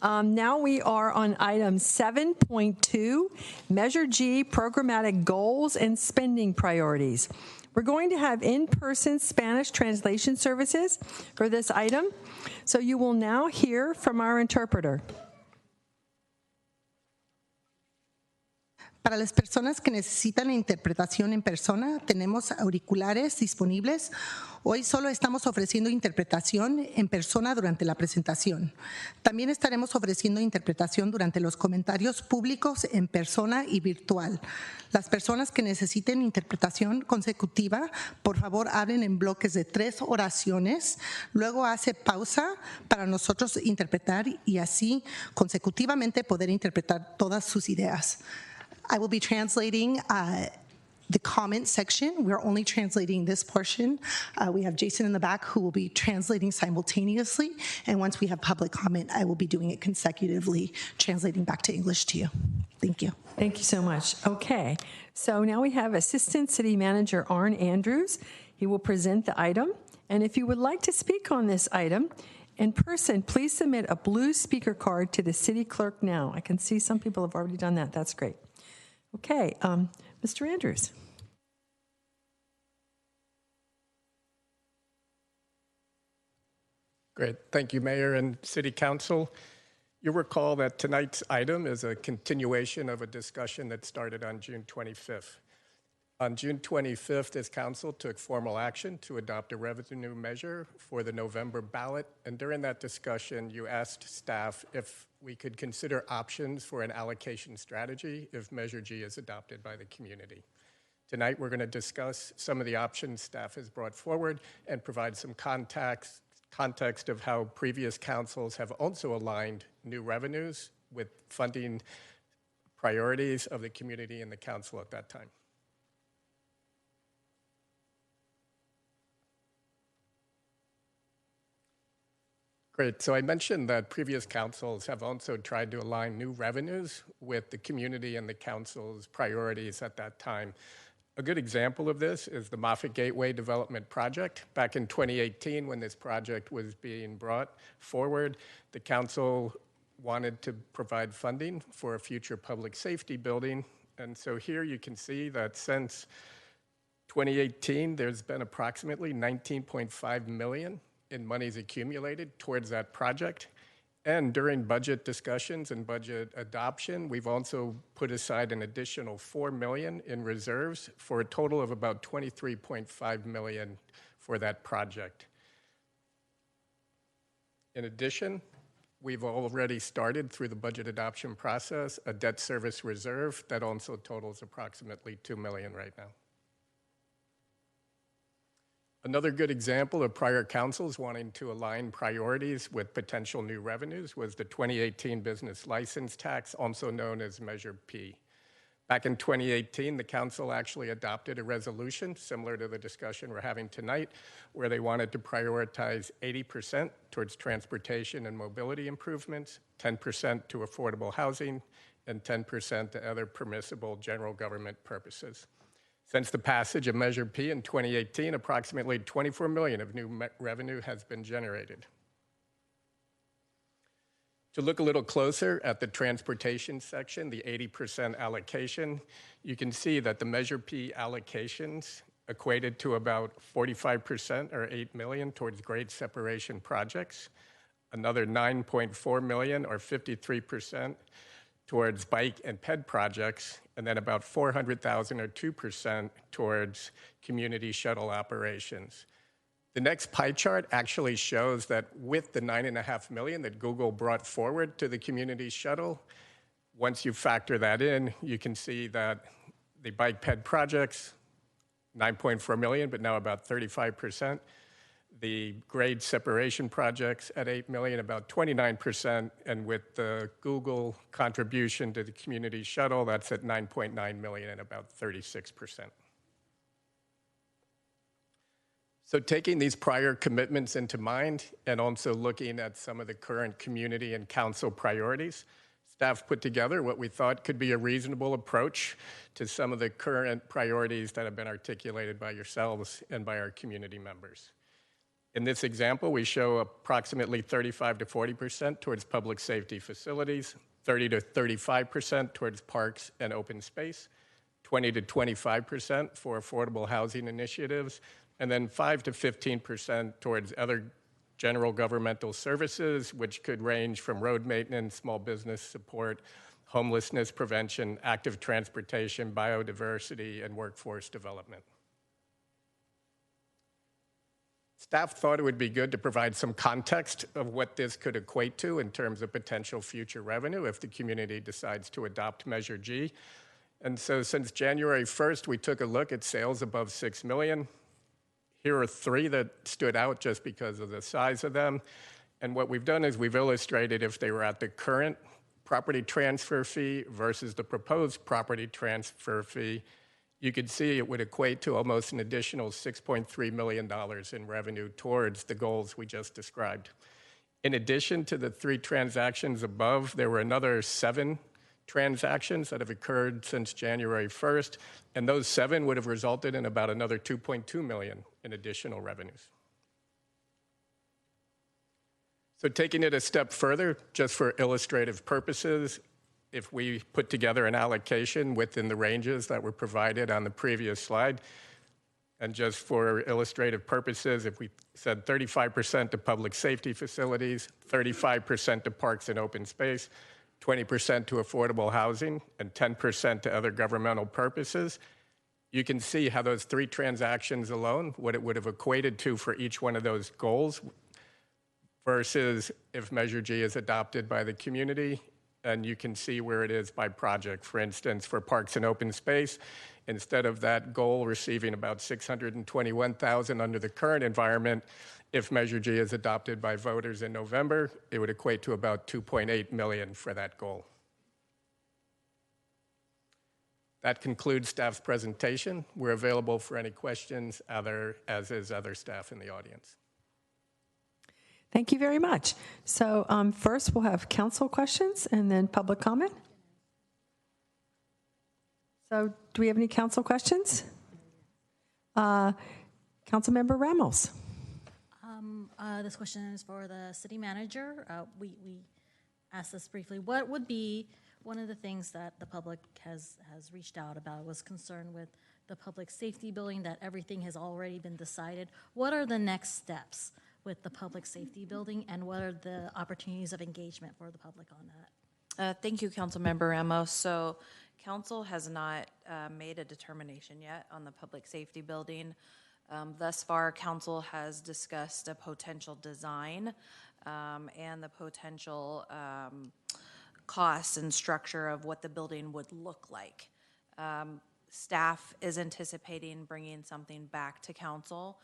Now we are on item 7.2, Measure G, Programmatic Goals and Spending Priorities. We're going to have in-person Spanish translation services for this item, so you will now hear from our interpreter. Para las personas que necesitan interpretación en persona, tenemos auriculares disponibles. Hoy solo estamos ofreciendo interpretación en persona durante la presentación. También estaremos ofreciendo interpretación durante los comentarios públicos en persona y virtual. Las personas que necesiten interpretación consecutiva, por favor, hablen en bloques de 3 oraciones. Luego hace pausa para nosotros interpretar y así consecutivamente poder interpretar todas sus ideas. I will be translating the comment section. We're only translating this portion. We have Jason in the back who will be translating simultaneously. And once we have public comment, I will be doing it consecutively, translating back to English to you. Thank you. Thank you so much. Okay, so now we have Assistant City Manager Arn Andrews. He will present the item. And if you would like to speak on this item, in person, please submit a blue speaker card to the city clerk now. I can see some people have already done that. That's great. Okay, Mr. Andrews. Great. Thank you, Mayor and City Council. You'll recall that tonight's item is a continuation of a discussion that started on June 25th. On June 25th, this council took formal action to adopt a revenue measure for the November ballot. And during that discussion, you asked staff if we could consider options for an allocation strategy if Measure G is adopted by the community. Tonight, we're going to discuss some of the options staff has brought forward and provide some context of how previous councils have also aligned new revenues with funding priorities of the community and the council at that time. Great. So I mentioned that previous councils have also tried to align new revenues with the community and the council's priorities at that time. A good example of this is the Moffett Gateway Development Project. Back in 2018, when this project was being brought forward, the council wanted to provide funding for a future public safety building. And so here you can see that since 2018, there's been approximately $19.5 million in monies accumulated towards that project. And during budget discussions and budget adoption, we've also put aside an additional $4 million in reserves for a total of about $23.5 million for that project. In addition, we've already started through the budget adoption process a debt service reserve that also totals approximately $2 million right now. Another good example of prior councils wanting to align priorities with potential new revenues was the 2018 business license tax, also known as Measure P. Back in 2018, the council actually adopted a resolution similar to the discussion we're having tonight, where they wanted to prioritize 80% towards transportation and mobility improvements, 10% to affordable housing, and 10% to other permissible general government purposes. Since the passage of Measure P in 2018, approximately $24 million of new revenue has been generated. To look a little closer at the transportation section, the 80% allocation, you can see that the Measure P allocations equated to about 45% or $8 million towards grade separation projects, another $9.4 million or 53% towards bike and ped projects, and then about $400,000 or 2% towards community shuttle operations. The next pie chart actually shows that with the $9.5 million that Google brought forward to the community shuttle, once you factor that in, you can see that the bike ped projects, $9.4 million, but now about 35%. The grade separation projects at $8 million, about 29%, and with the Google contribution to the community shuttle, that's at $9.9 million and about 36%. So taking these prior commitments into mind and also looking at some of the current community and council priorities, staff put together what we thought could be a reasonable approach to some of the current priorities that have been articulated by yourselves and by our community members. In this example, we show approximately 35 to 40% towards public safety facilities, 30 to 35% towards parks and open space, 20 to 25% for affordable housing initiatives, and then 5 to 15% towards other general governmental services, which could range from road maintenance, small business support, homelessness prevention, active transportation, biodiversity, and workforce development. Staff thought it would be good to provide some context of what this could equate to in terms of potential future revenue if the community decides to adopt Measure G. And so since January 1st, we took a look at sales above $6 million. Here are three that stood out just because of the size of them. And what we've done is we've illustrated if they were at the current property transfer fee versus the proposed property transfer fee, you could see it would equate to almost an additional $6.3 million in revenue towards the goals we just described. In addition to the 3 transactions above, there were another 7 transactions that have occurred since January 1st, and those 7 would have resulted in about another $2.2 million in additional revenues. So taking it a step further, just for illustrative purposes, if we put together an allocation within the ranges that were provided on the previous slide, and just for illustrative purposes, if we said 35% to public safety facilities, 35% to parks and open space, 20% to affordable housing, and 10% to other governmental purposes, you can see how those 3 transactions alone, what it would have equated to for each one of those goals versus if Measure G is adopted by the community. And you can see where it is by project. For instance, for parks and open space, instead of that goal receiving about $621,000 under the current environment, if Measure G is adopted by voters in November, it would equate to about $2.8 million for that goal. That concludes staff's presentation. We're available for any questions, as is other staff in the audience. Thank you very much. So first we'll have council questions and then public comment. So do we have any council questions? Councilmember Ramos. This question is for the city manager. We asked this briefly. What would be one of the things that the public has reached out about, was concerned with the public safety building, that everything has already been decided? What are the next steps? with the public safety building, and what are the opportunities of engagement for the public on that? Thank you, Councilmember Ramos. So council has not made a determination yet on the public safety building. Thus far, council has discussed a potential design and the potential costs and structure of what the building would look like. Staff is anticipating bringing something back to council,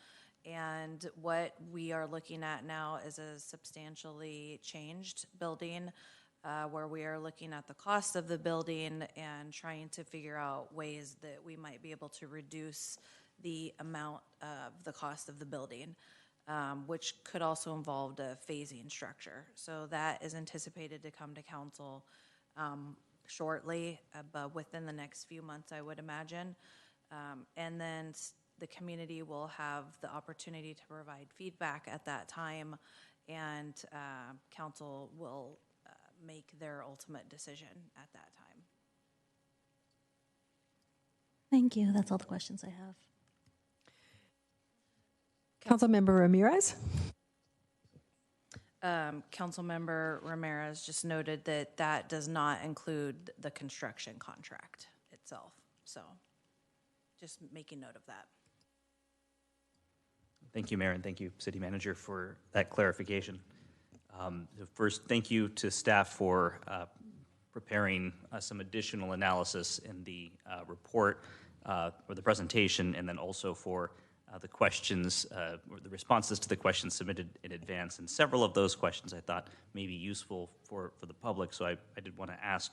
and what we are looking at now is a substantially changed building where we are looking at the cost of the building and trying to figure out ways that we might be able to reduce the amount of the cost of the building, which could also involve a phasing structure. So that is anticipated to come to council shortly, but within the next few months, I would imagine. And then the community will have the opportunity to provide feedback at that time, and council will make their ultimate decision at that time. Thank you. That's all the questions I have. Councilmember Ramirez? Councilmember Ramirez just noted that that does not include the construction contract itself. So just making note of that. Thank you, Mayor, and thank you, City Manager, for that clarification. First, thank you to staff for preparing some additional analysis in the report or the presentation, and then also for the questions, or the responses to the questions submitted in advance. And several of those questions I thought may be useful for the public, so I did want to ask,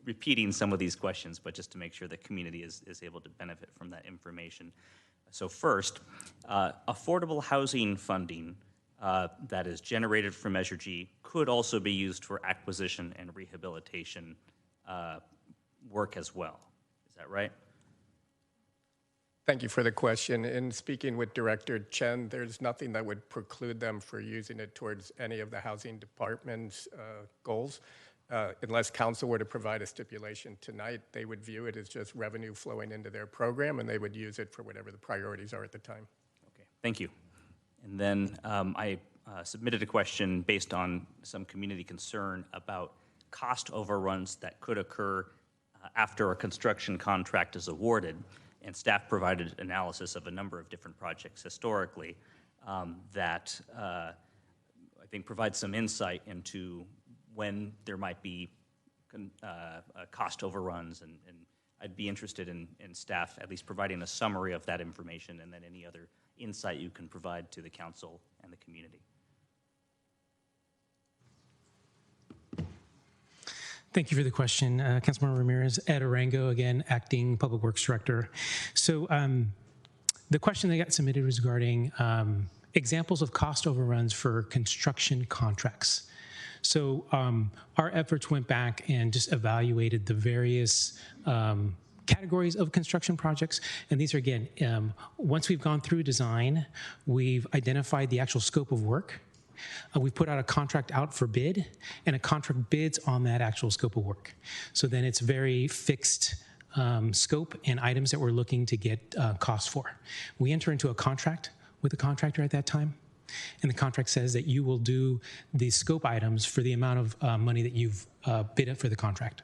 repeating some of these questions, but just to make sure the community is able to benefit from that information. So first, affordable housing funding that is generated from Measure G could also be used for acquisition and rehabilitation work as well. Is that right? Thank you for the question. In speaking with Director Chen, there's nothing that would preclude them for using it towards any of the housing department's goals. Unless council were to provide a stipulation tonight, they would view it as just revenue flowing into their program, and they would use it for whatever the priorities are at the time. Okay, thank you. And then I submitted a question based on some community concern about cost overruns that could occur after a construction contract is awarded. And staff provided analysis of a number of different projects historically that I think provides some insight into when there might be cost overruns, and I'd be interested in staff at least providing a summary of that information, and then any other insight you can provide to the council and the community. Thank you for the question, Councilmember Ramirez. Ed Arango, again, Acting Public Works Director. So the question that got submitted was regarding examples of cost overruns for construction contracts. So our efforts went back and just evaluated the various categories of construction projects. And these are, again, once we've gone through design, we've identified the actual scope of work. We've put out a contract out for bid, and a contract bids on that actual scope of work. So then it's very fixed scope and items that we're looking to get costs for. We enter into a contract with the contractor at that time, and the contract says that you will do the scope items for the amount of money that you've bid for the contract.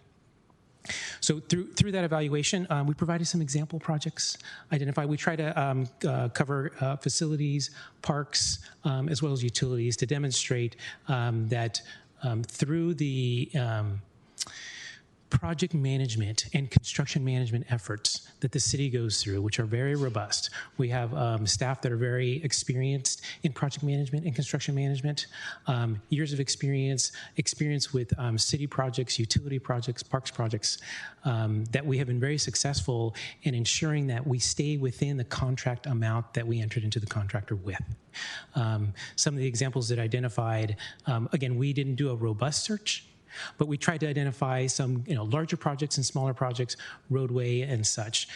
So through that evaluation, we provided some example projects. We try to cover facilities, parks, as well as utilities to demonstrate that through the project management and construction management efforts that the city goes through, which are very robust. We have staff that are very experienced in project management and construction management, years of experience with city projects, utility projects, parks projects, that we have been very successful in ensuring that we stay within the contract amount that we entered into the contractor with. Some of the examples that identified, again, we didn't do a robust search, but we tried to identify some larger projects and smaller projects, roadway and such.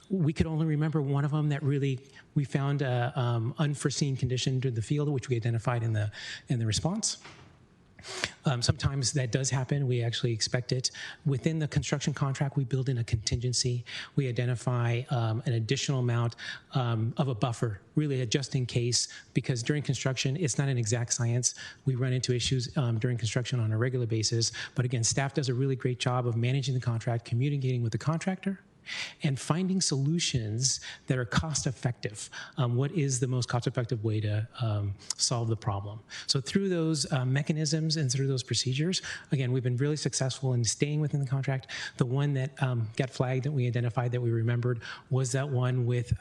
We could only remember one of them that really we found an unforeseen condition to the field, which we identified in the response. Sometimes that does happen. We actually expect it. Within the construction contract, we build in a contingency. We identify an additional amount of a buffer, really a just in case, because during construction, it's not an exact science. We run into issues during construction on a regular basis. But again, staff does a really great job of managing the contract, communicating with the contractor, and finding solutions that are cost-effective. What is the most cost-effective way to solve the problem? So through those mechanisms and through those procedures, again, we've been really successful in staying within the contract. The one that got flagged that we identified that we remembered was that one with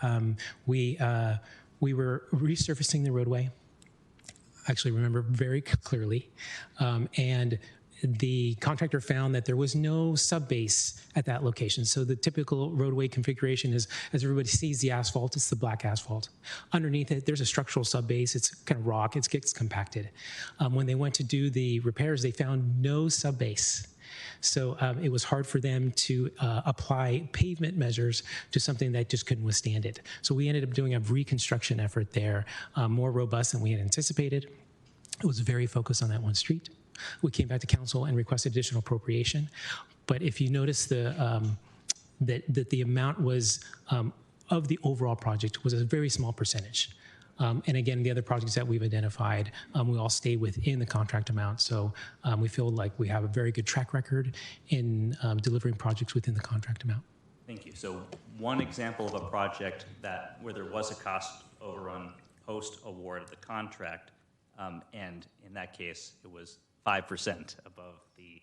we were resurfacing the roadway. I actually remember very clearly, and the contractor found that there was no subbase at that location. So the typical roadway configuration is, as everybody sees the asphalt, it's the black asphalt. Underneath it, there's a structural subbase. It's kind of rock. It gets compacted. When they went to do the repairs, they found no subbase. So it was hard for them to apply pavement measures to something that just couldn't withstand it. So we ended up doing a reconstruction effort there, more robust than we had anticipated. It was very focused on that one street. We came back to council and requested additional appropriation. But if you notice that the amount was of the overall project was a very small percentage. And again, the other projects that we've identified, we all stay within the contract amount. So we feel like we have a very good track record in delivering projects within the contract amount. Thank you. So one example of a project where there was a cost overrun post-award of the contract, and in that case, it was 5% above the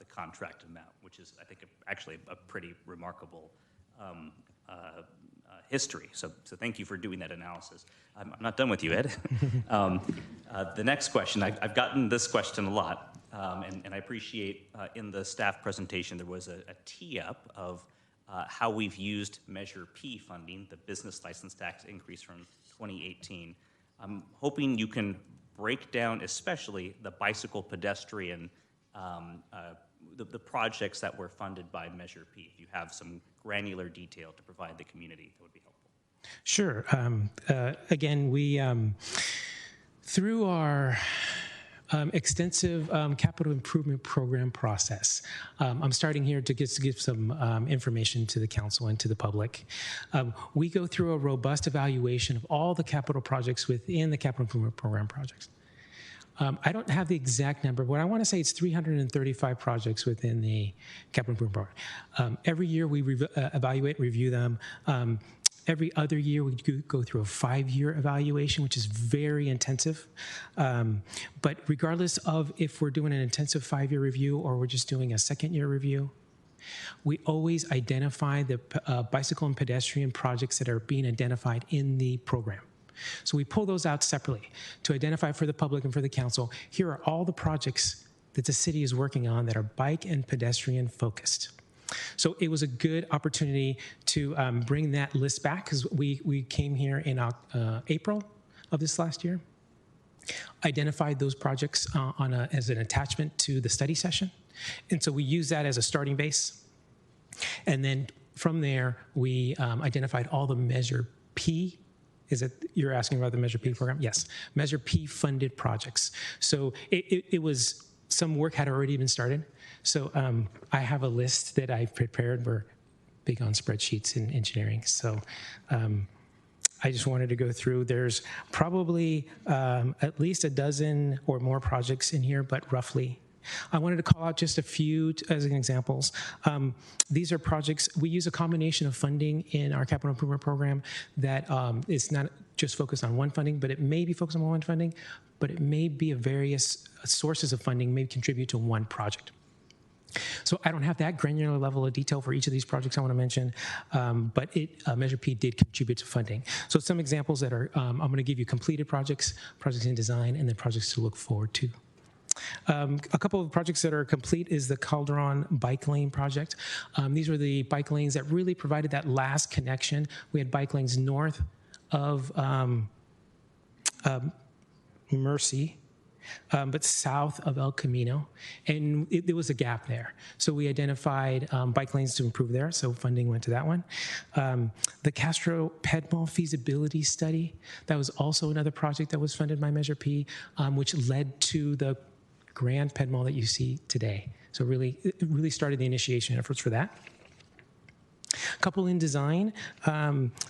contract amount, which is, I think, actually a pretty remarkable history. So thank you for doing that analysis. I'm not done with you, Ed. The next question, I've gotten this question a lot, and I appreciate in the staff presentation there was a tee-up of how we've used Measure P funding, the business license tax increase from 2018. I'm hoping you can break down especially the bicycle pedestrian, the projects that were funded by Measure P. If you have some granular detail to provide the community, that would be helpful. Sure. Again, we, through our extensive capital improvement program process. I'm starting here to give some information to the council and to the public. We go through a robust evaluation of all the capital projects within the capital improvement program projects. I don't have the exact number, but I want to say it's 335 projects within the capital improvement program. Every year we evaluate and review them. Every other year, we go through a 5-year evaluation, which is very intensive. But regardless of if we're doing an intensive 5-year review or we're just doing a 2nd-year review, we always identify the bicycle and pedestrian projects that are being identified in the program. So we pull those out separately to identify for the public and for the council, here are all the projects that the city is working on that are bike and pedestrian focused. So it was a good opportunity to bring that list back because we came here in April of this last year, identified those projects as an attachment to the study session. And so we used that as a starting base. And then from there, we identified all the Measure P. Is it, you're asking about the Measure P program? Yes, Measure P funded projects. So it was, some work had already been started. So I have a list that I prepared. We're big on spreadsheets in engineering. So I just wanted to go through. There's probably at least a dozen or more projects in here, but roughly. I wanted to call out just a few as examples. These are projects, we use a combination of funding in our capital improvement program that is not just focused on one funding, but it may be focused on one funding, but it may be of various sources of funding may contribute to one project. So I don't have that granular level of detail for each of these projects I want to mention, but Measure P did contribute to funding. So some examples that are, I'm going to give you completed projects, projects in design, and then projects to look forward to. A couple of projects that are complete is the Calderon bike lane project. These were the bike lanes that really provided that last connection. We had bike lanes north of Mercy but south of El Camino, and there was a gap there. So we identified bike lanes to improve there, so funding went to that one. The Castro Ped Mall feasibility study, that was also another project that was funded by Measure P, which led to the grand Ped Mall that you see today. So it really started the initiation efforts for that. Couple in design,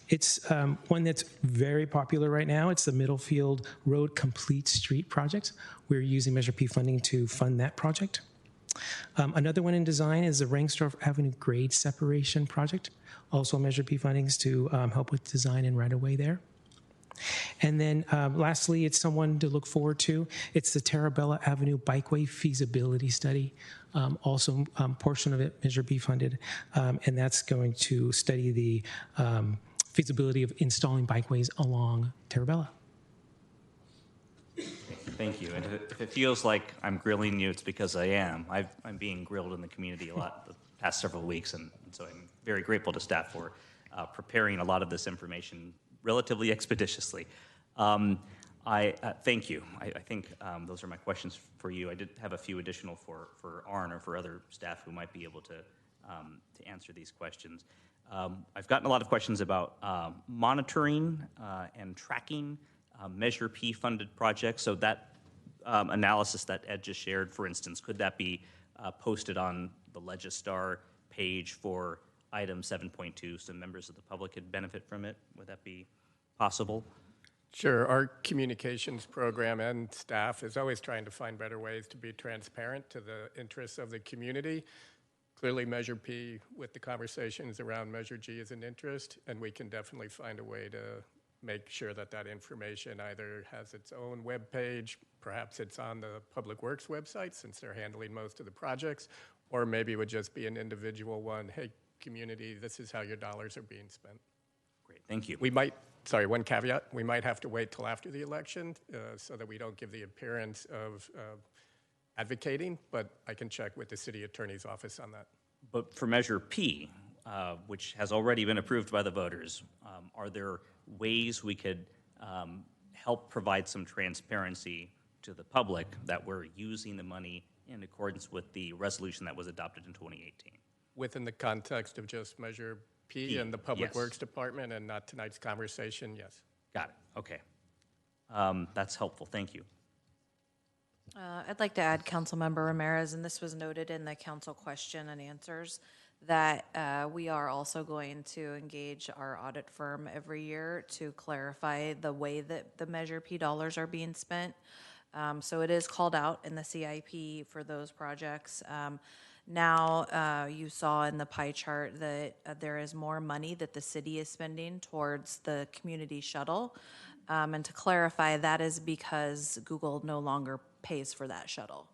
it's one that's very popular right now. It's the Middlefield Road Complete Street project. We're using Measure P funding to fund that project. Another one in design is the Rangsdorf Avenue grade separation project. Also Measure P fundings to help with design and right-of-way there. And then lastly, it's someone to look forward to. It's the Tarabella Avenue Bikeway feasibility study. Also, portion of it Measure B funded, and that's going to study the feasibility of installing bikeways along Tarabella. Thank you. And if it feels like I'm grilling you, it's because I am. I'm being grilled in the community a lot the past several weeks, and so I'm very grateful to staff for preparing a lot of this information relatively expeditiously. I thank you. I think those are my questions for you. I did have a few additional for Arn or for other staff who might be able to answer these questions. I've gotten a lot of questions about monitoring and tracking Measure P funded projects. So that analysis that Ed just shared, for instance, could that be posted on the Legistar page for item 7.2 so members of the public could benefit from it? Would that be possible? Sure. Our communications program and staff is always trying to find better ways to be transparent to the interests of the community. Clearly, Measure P with the conversations around Measure G is an interest, and we can definitely find a way to make sure that that information either has its own web page, perhaps it's on the Public Works website since they're handling most of the projects, or maybe it would just be an individual one. Hey, community, this is how your dollars are being spent. Great, thank you. We might, sorry, one caveat, we might have to wait till after the election so that we don't give the appearance of advocating, but I can check with the city attorney's office on that. But for Measure P, which has already been approved by the voters, are there ways we could help provide some transparency to the public that we're using the money in accordance with the resolution that was adopted in 2018? Within the context of just Measure P and the Public Works Department and not tonight's conversation, yes. Got it, okay. That's helpful, thank you. I'd like to add, Councilmember Ramirez, and this was noted in the council question and answers, that we are also going to engage our audit firm every year to clarify the way that the Measure P dollars are being spent. So it is called out in the CIP for those projects. Now, you saw in the pie chart that there is more money that the city is spending towards the community shuttle. And to clarify, that is because Google no longer pays for that shuttle.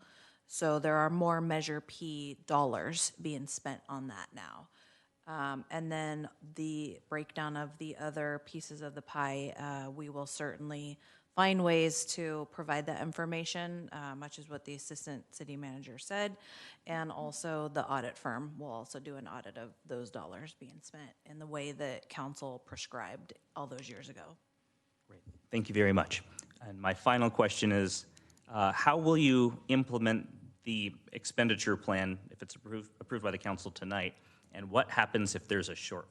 So there are more Measure P dollars being spent on that now. And then the breakdown of the other pieces of the pie, we will certainly find ways to provide that information, much as what the assistant city manager said, and also the audit firm will also do an audit of those dollars being spent in the way that council prescribed all those years ago. Great, thank you very much. And my final question is, how will you implement the expenditure plan if it's approved by the council tonight, and what happens if there's a shortfall?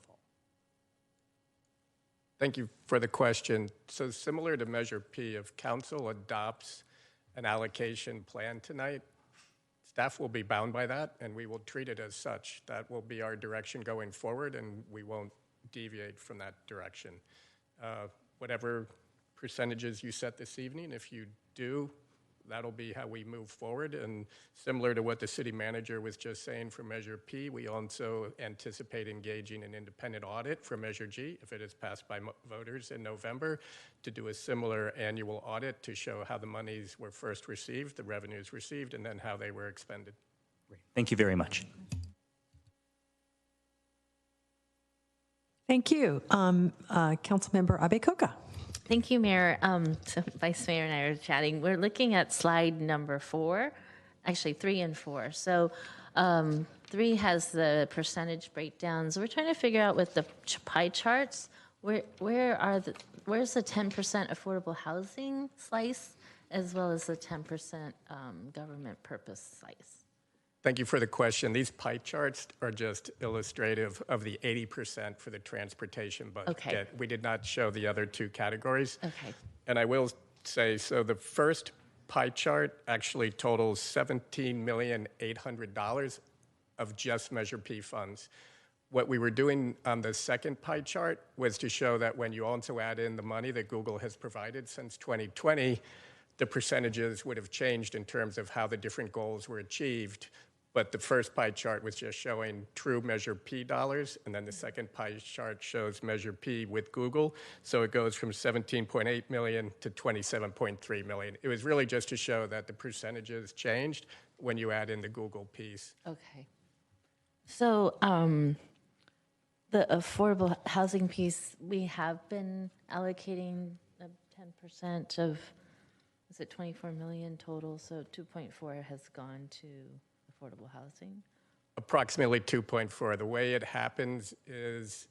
Thank you for the question. So similar to Measure P, if council adopts an allocation plan tonight, staff will be bound by that, and we will treat it as such. That will be our direction going forward, and we won't deviate from that direction. Whatever percentages you set this evening, if you do, that'll be how we move forward. And similar to what the city manager was just saying for Measure P, we also anticipate engaging an independent audit for Measure G, if it is passed by voters in November, to do a similar annual audit to show how the monies were first received, the revenues received, and then how they were expended. Great. Thank you very much. Thank you. Councilmember Abe-Coca. Thank you, Mayor. So Vice Mayor and I are chatting. We're looking at slide number 4, actually 3 and 4. So 3 has the percentage breakdowns. We're trying to figure out with the pie charts, where's the 10% affordable housing slice as well as the 10% government purpose size. Thank you for the question. These pie charts are just illustrative of the 80% for the transportation budget. Okay. We did not show the other two categories. Okay. And I will say, so the first pie chart actually totals $17,800,000 of just Measure P funds. What we were doing on the second pie chart was to show that when you also add in the money that Google has provided since 2020, the percentages would have changed in terms of how the different goals were achieved. But the first pie chart was just showing true Measure P dollars, and then the second pie chart shows Measure P with Google. So it goes from 17.8 million to 27.3 million. It was really just to show that the percentages changed when you add in the Google piece. Okay. So the affordable housing piece, we have been allocating 10% of, is it 24 million total? So 2.4 has gone to affordable housing? Approximately 2.4. The way it happens is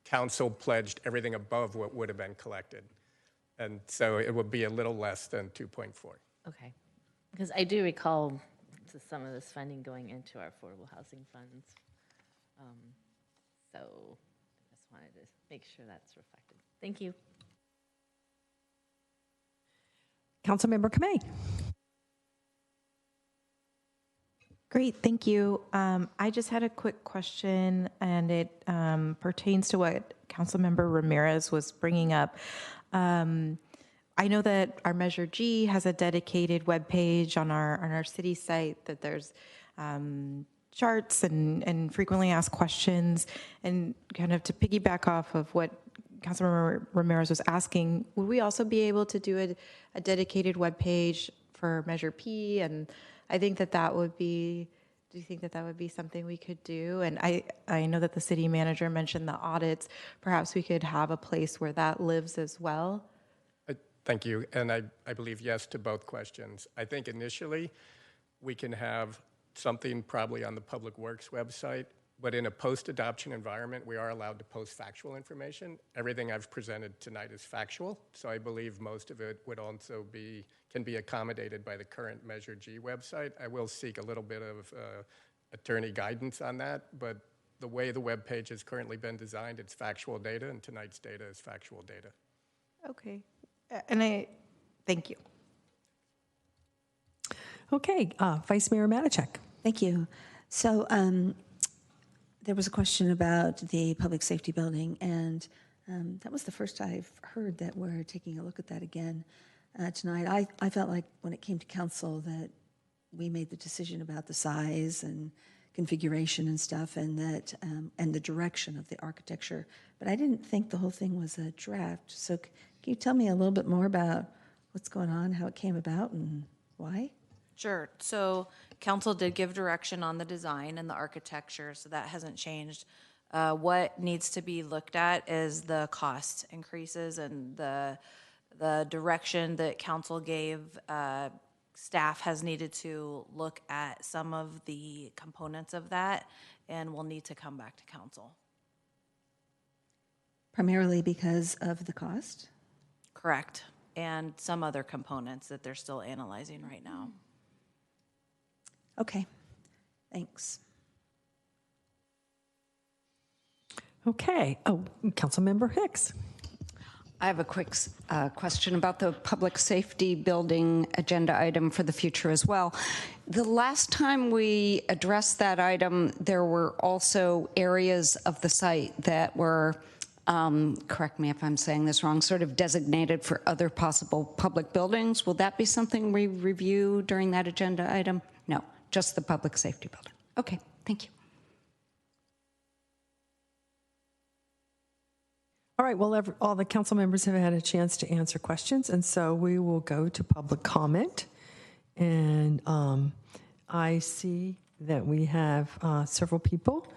council pledged everything above what would have been collected. And so it would be a little less than 2.4. Okay. Because I do recall some of this funding going into our affordable housing funds. So I just wanted to make sure that's reflected. Thank you. Councilmember Kamei. Great, thank you. I just had a quick question, and it pertains to what Councilmember Ramirez was bringing up. I know that our Measure G has a dedicated webpage on our city site, that there's charts and frequently asked questions. And kind of to piggyback off of what Councilmember Ramirez was asking, would we also be able to do a dedicated webpage for Measure P? And I think that would be, do you think that would be something we could do? And I know that the city manager mentioned the audits. Perhaps we could have a place where that lives as well. Thank you. And I believe yes to both questions. I think initially we can have something probably on the Public Works website, but in a post-adoption environment, we are allowed to post factual information. Everything I've presented tonight is factual, so I believe most of it would also can be accommodated by the current Measure G website. I will seek a little bit of attorney guidance on that, but the way the web page has currently been designed, it's factual data, and tonight's data is factual data. Okay. And thank you. Okay, Vice Mayor Matichak. Thank you. So there was a question about the public safety building, and that was the first I've heard that we're taking a look at that again tonight. I felt like when it came to council that we made the decision about the size and configuration and stuff, and that and the direction of the architecture, but I didn't think the whole thing was a draft. So can you tell me a little bit more about what's going on, how it came about, and why? Sure. So council did give direction on the design and the architecture, so that hasn't changed. What needs to be looked at is the cost increases and the direction that council gave. Staff has needed to look at some of the components of that, and will need to come back to council. Primarily because of the cost? Correct. And some other components that they're still analyzing right now. Okay, thanks. Okay, Councilmember Hicks. I have a quick question about the public safety building agenda item for the future as well. The last time we addressed that item, there were also areas of the site that were, correct me if I'm saying this wrong, sort of designated for other possible public buildings. Will that be something we review during that agenda item? No, just the public safety building. Okay, thank you. All right, well, all the council members have had a chance to answer questions, and so we will go to public comment. And I see that we have several people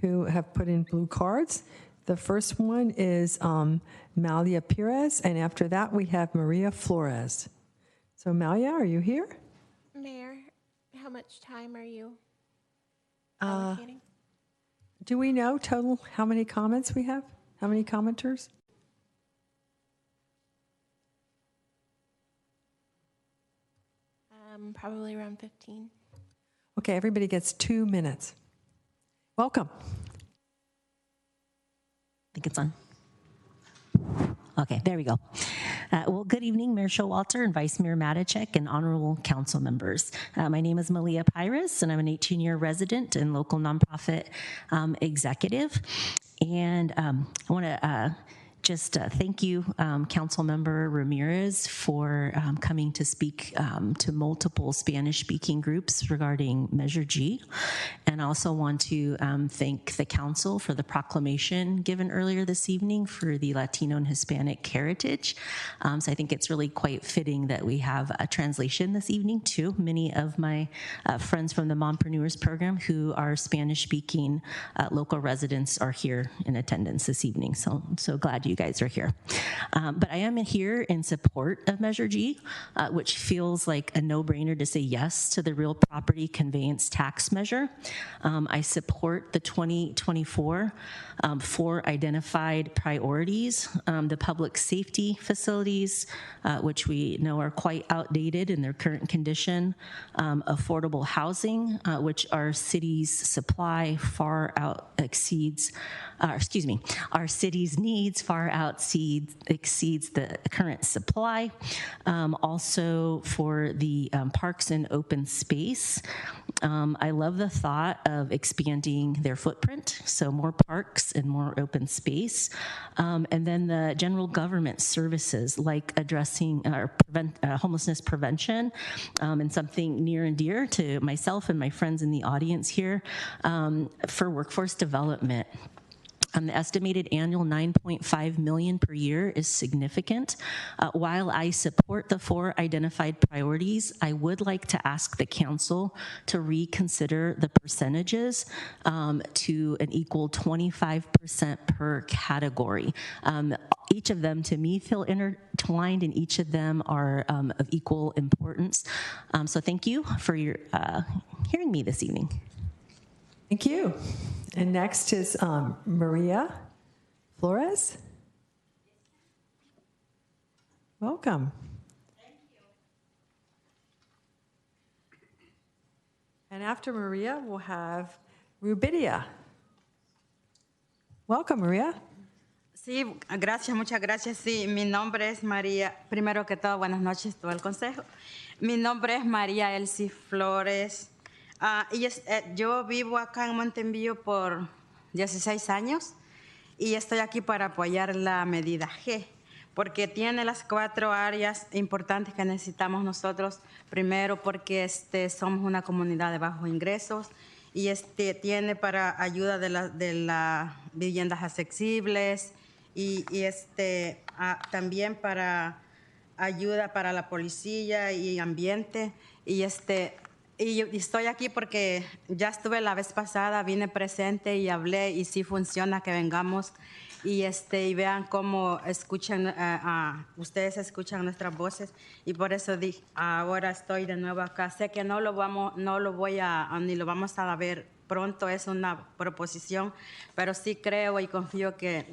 who have put in blue cards. The first one is Malia Perez, and after that we have Maria Flores. So Malia, are you here? Mayor, how much time are you allocating? Do we know total how many comments we have? How many commenters? Probably around 15. Okay, everybody gets 2 minutes. Welcome. I think it's on. Okay, there we go. Well, good evening, Mayor Showalter and Vice Mayor Matichek and honorable council members. My name is Malia Pyrus, and I'm an 18-year resident and local nonprofit executive. And I want to just thank you, Council Member Ramirez, for coming to speak to multiple Spanish-speaking groups regarding Measure G. And I also want to thank the Council for the proclamation given earlier this evening for the Latino and Hispanic heritage. So I think it's really quite fitting that we have a translation this evening too. Many of my friends from the Mompreneurs program who are Spanish-speaking local residents are here in attendance this evening. So I'm so glad you guys are here. But I am here in support of Measure G, which feels like a no-brainer to say yes to the real property conveyance tax measure. I support the 2024 four identified priorities, the public safety facilities, which we know are quite outdated in their current condition, affordable housing, which our city's supply far out exceeds, our city's needs far exceeds the current supply. Also for the parks and open space, I love the thought of expanding their footprint, so more parks and more open space. And then the general government services like addressing homelessness prevention, and something near and dear to myself and my friends in the audience here, for workforce development. The estimated annual $9.5 million per year is significant. While I support the four identified priorities, I would like to ask the council to reconsider the percentages to an equal 25% per category. Each of them, to me, feel intertwined, and each of them are of equal importance. So thank you for your hearing me this evening. Thank you. And next is Maria Flores. Welcome. Thank you. And after Maria, we'll have Rubidia. Welcome, Maria. Sí, gracias, muchas gracias. Sí, mi nombre es María. Primero que todo, buenas noches, todo el consejo. Mi nombre es María Elsie Flores. Yo vivo acá en Montembillo por 16 años y estoy aquí para apoyar la medida G, porque tiene las 4 áreas importantes que necesitamos nosotros. Primero, porque somos una comunidad de bajos ingresos y tiene para ayuda de las viviendas accesibles y también para ayuda para la policía y ambiente y estoy aquí porque ya estuve la vez pasada, vine presente y hablé y sí funciona que vengamos y vean cómo escuchan, ustedes escuchan nuestras voces y por eso ahora estoy de nuevo acá. Sé que ni lo vamos a ver pronto, es una proposición, pero sí creo y confío que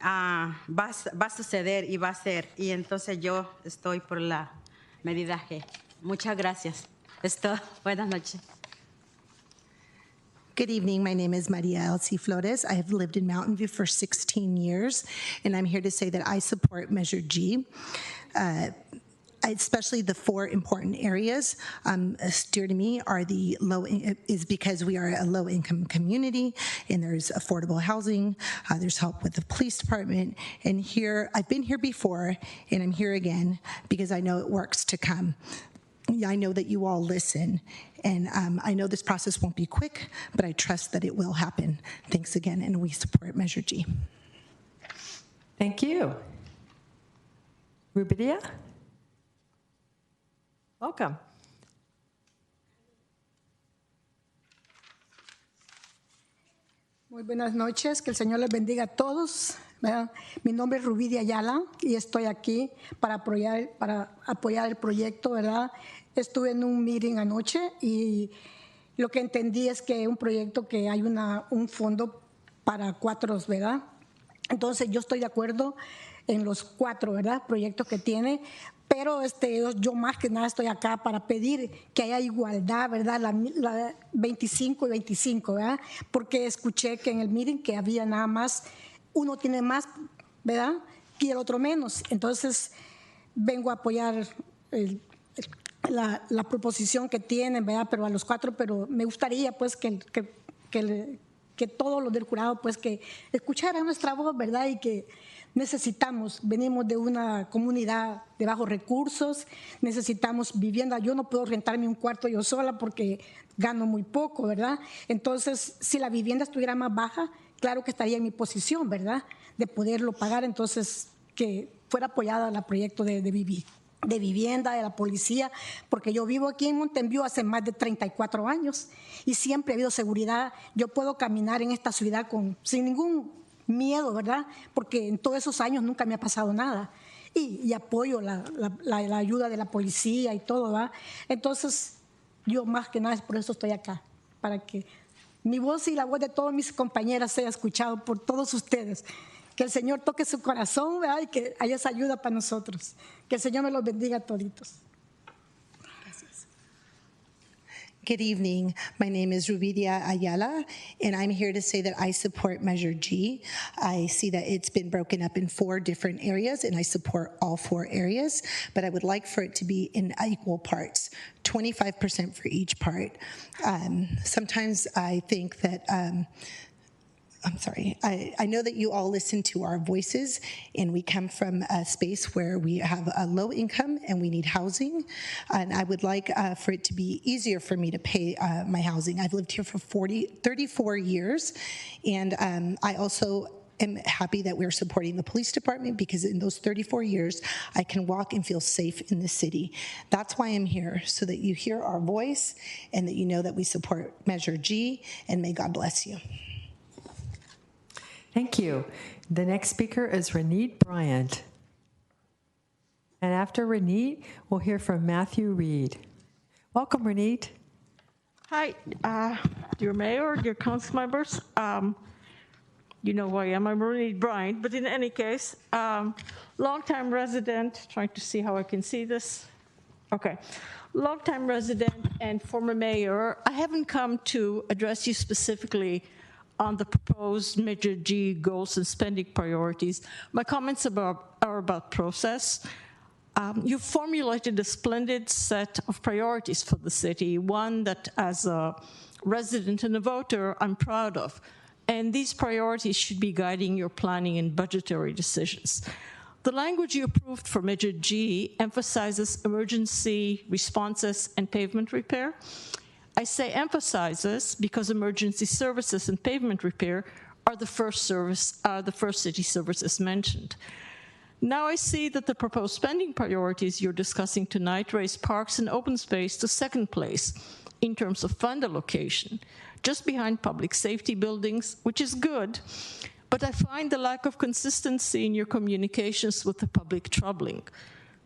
va a suceder y va a ser y entonces yo estoy por la medida G. Muchas gracias. Esto, buenas noches. Good evening. My name is Maria Elsie Flores. I have lived in Mountain View for 16 years, and I'm here to say that I support Measure G. Especially the 4 important areas dear to me are is because we are a low-income community, and there's affordable housing, there's help with the police department, and here, I've been here before, and I'm here again because I know it works to come. I know that you all listen, and I know this process won't be quick, but I trust that it will happen. Thanks again, and we support Measure G. Thank you. Rubidia? Welcome. Muy buenas noches, que el Señor les bendiga a todos. ¿Verdad? Mi nombre es Rubidia Ayala y estoy aquí para apoyar el proyecto, ¿verdad? Estuve en un meeting anoche y lo que entendí es que un proyecto que hay un fondo para 4, ¿verdad? Entonces yo estoy de acuerdo en los 4, ¿verdad? Proyectos que tiene, pero yo más que nada estoy acá para pedir que haya igualdad, ¿verdad? La 25 y 25, ¿verdad? Porque escuché que en el meeting que había nada más, uno tiene más, ¿verdad? Y el otro menos. Entonces, vengo a apoyar la proposición que tienen, ¿verdad? Pero a los 4, pero me gustaría pues que todos los del jurado pues que escucharan nuestra voz, ¿verdad? Y que venimos de una comunidad de bajos recursos, necesitamos vivienda. Yo no puedo rentarme un cuarto yo sola porque gano muy poco, ¿verdad? Entonces, si la vivienda estuviera más baja, claro que estaría en mi posición, ¿verdad? De poderlo pagar, entonces que fuera apoyada el proyecto de vivienda, de la policía, porque yo vivo aquí en Mountain View hace más de 34 años y siempre ha habido seguridad. Yo puedo caminar en esta ciudad sin ningún miedo, ¿verdad? Porque en todos esos años nunca me ha pasado nada. Y apoyo la ayuda de la policía y todo, ¿verdad? Entonces, yo más que nada, por eso estoy acá, para que mi voz y la voz de todas mis compañeras sea escuchado por todos ustedes. Que el Señor toque su corazón, ¿verdad? Y que haya esa ayuda para nosotros. Que el Señor me los bendiga a toditos. Gracias. Good evening. My name is Rubidia Ayala, and I'm here to say that I support Measure G. I see that it's been broken up in 4 different areas, and I support all 4 areas, but I would like for it to be in equal parts, 25% for each part. Sometimes I think that I'm sorry, I know that you all listen to our voices, and we come from a space where we have a low income and we need housing, and I would like for it to be easier for me to pay my housing. I've lived here for 34 years, and I also am happy that we're supporting the police department because in those 34 years, I can walk and feel safe in the city. That's why I'm here, so that you hear our voice and that you know that we support Measure G, and may God bless you. Thank you. The next speaker is Renee Bryant. And after Renee, we'll hear from Matthew Reed. Welcome, Renee. Hi, dear Mayor, dear council members. You know who I am. I'm Renee Bryant, but in any case, longtime resident, trying to see how I can see this. Okay. Longtime resident and former mayor. I haven't come to address you specifically on the proposed Measure G goals and spending priorities. My comments are about process. You've formulated a splendid set of priorities for the city, one that as a resident and a voter, I'm proud of. And these priorities should be guiding your planning and budgetary decisions. The language you approved for Measure G emphasizes emergency responses and pavement repair. I say emphasizes because emergency services and pavement repair are the first city services mentioned. Now I see that the proposed spending priorities you're discussing tonight raise parks and open space to second place in terms of fund allocation, just behind public safety buildings, which is good, but I find the lack of consistency in your communications with the public troubling.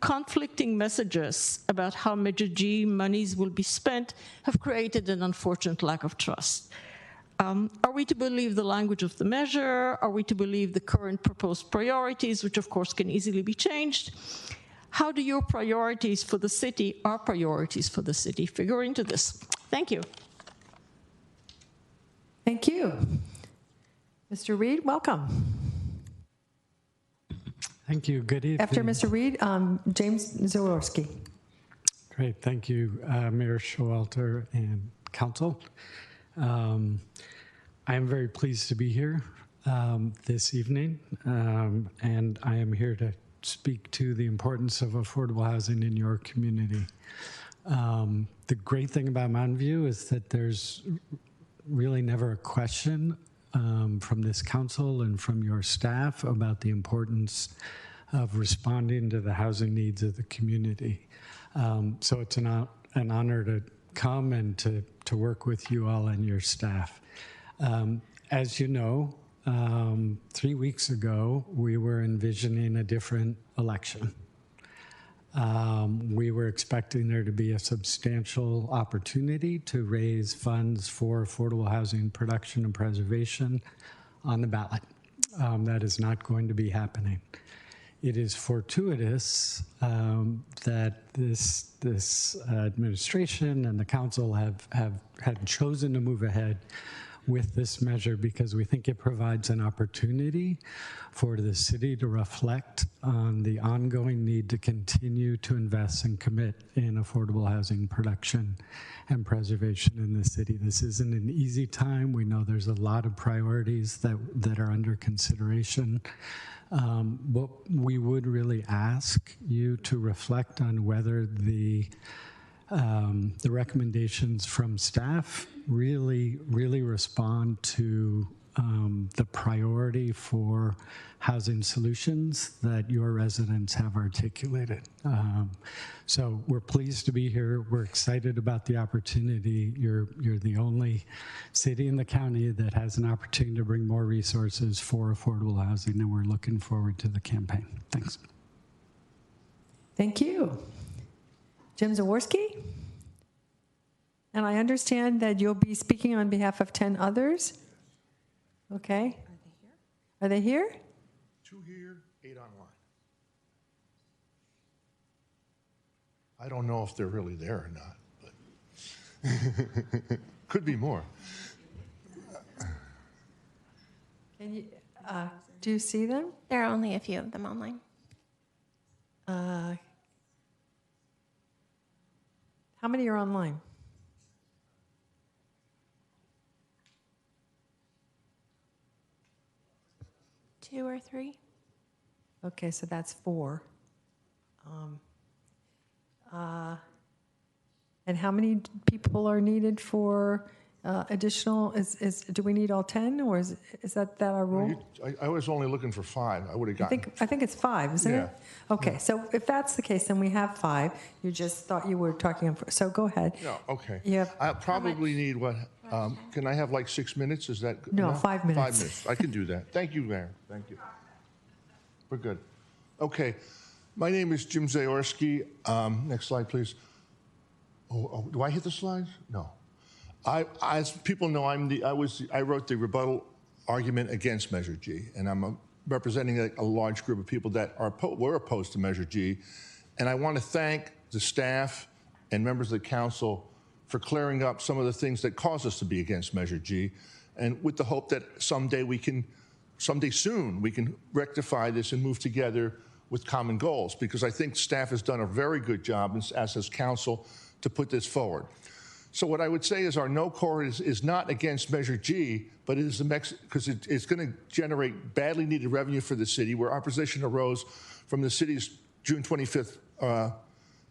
Conflicting messages about how Measure G monies will be spent have created an unfortunate lack of trust. Are we to believe the language of the measure? Are we to believe the current proposed priorities, which of course can easily be changed? How do your priorities for the city, our priorities for the city, figure into this? Thank you. Thank you. Mr. Reed, welcome. Thank you. Good evening. After Mr. Reed, James Zaworski. Great. Thank you, Mayor Showalter and Council. I am very pleased to be here this evening, and I am here to speak to the importance of affordable housing in your community. The great thing about Mountain View is that there's really never a question from this council and from your staff about the importance of responding to the housing needs of the community. So it's an honor to come and to work with you all and your staff. As you know, 3 weeks ago, we were envisioning a different election. We were expecting there to be a substantial opportunity to raise funds for affordable housing production and preservation on the ballot. That is not going to be happening. it is fortuitous that this administration and the council have had chosen to move ahead with this measure because we think it provides an opportunity for the city to reflect on the ongoing need to continue to invest and commit in affordable housing production and preservation in the city. This isn't an easy time. We know there's a lot of priorities that are under consideration. But we would really ask you to reflect on whether the recommendations from staff really respond to the priority for housing solutions that your residents have articulated. So we're pleased to be here. We're excited about the opportunity. You're the only city in the county that has an opportunity to bring more resources for affordable housing, and we're looking forward to the campaign. Thanks. Thank you. Jim Zaworski? And I understand that you'll be speaking on behalf of 10 others. Okay. Are they here? 2 here, 8 online. I don't know if they're really there or not, but could be more. Can you, do you see them? There are only a few of them online. How many are online? Two or three. Okay, so that's 4. And how many people are needed for additional? Do we need all 10, or is that our rule? I was only looking for 5. I would have gotten. I think it's 5, isn't it? Okay, Yeah. so if that's the case, then we have 5. You just thought you were talking. So go ahead. No, okay. You have I probably need what? Can I have like 6 minutes? Is that No, enough? 5 minutes. 5 minutes. I can do that. Thank you, Mayor. Thank you. We're good. Okay. My name is Jim Zaworski. Next slide, please. Oh, do I hit the slides? No. As people know, I wrote the rebuttal argument against Measure G, and I'm representing a large group of people that were opposed to Measure G. And I want to thank the staff and members of the council for clearing up some of the things that caused us to be against Measure G, and with the hope that someday soon, we can rectify this and move together with common goals, because I think staff has done a very good job, as has council, to put this forward. So what I would say is our no core is not against Measure G, but it is because it's going to generate badly needed revenue for the city, where our position arose from the city's June 25th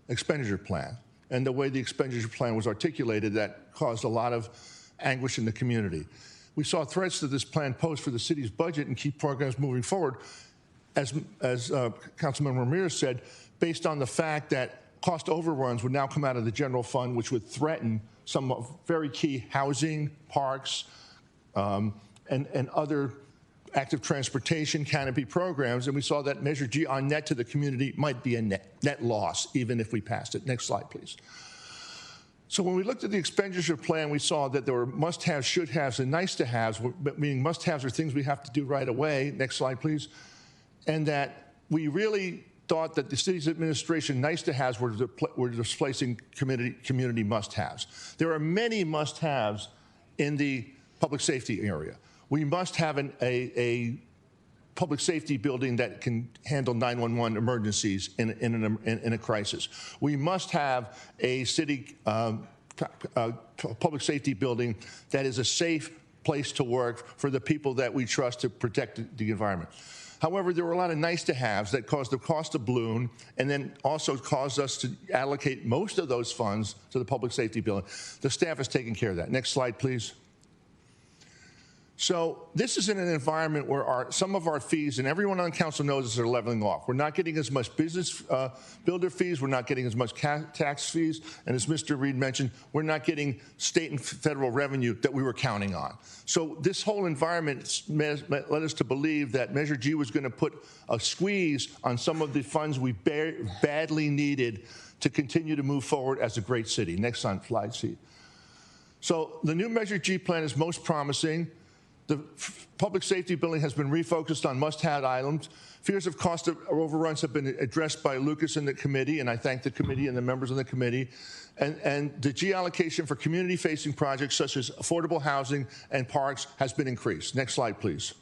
expenditure plan, and the way the expenditure plan was articulated that caused a lot of anguish in the community. We saw threats to this plan posed for the city's budget and keep programs moving forward, as Councilmember Ramirez said, based on the fact that cost overruns would now come out of the general fund, which would threaten some very key housing, parks, and other active transportation canopy programs. And we saw that Measure G on net to the community might be a net loss, even if we passed it. Next slide, please. So when we looked at the expenditure plan, we saw that there were must-haves, should-haves, and nice-to-haves, meaning must-haves are things we have to do right away. Next slide, please. And that we really thought that the city's administration nice-to-haves were displacing community must-haves. There are many must-haves in the public safety area. We must have a public safety building that can handle 911 emergencies in a crisis. We must have a city public safety building that is a safe place to work for the people that we trust to protect the environment. However, there were a lot of nice-to-haves that caused the cost to balloon, and then also caused us to allocate most of those funds to the public safety building. The staff is taking care of that. Next slide, please. So this is in an environment where some of our fees, and everyone on council knows this, are leveling off. We're not getting as much business builder fees. We're not getting as much tax fees. And as Mr. Reed mentioned, we're not getting state and federal revenue that we were counting on. So this whole environment led us to believe that Measure G was going to put a squeeze on some of the funds we badly needed to continue to move forward as a great city. Next slide, please. So the new Measure G plan is most promising. The public safety building has been refocused on must-have items. Fears of cost overruns have been addressed by Lucas and the committee, and I thank the committee and the members of the committee. And the G allocation for community-facing projects such as affordable housing and parks has been increased. Next slide, please.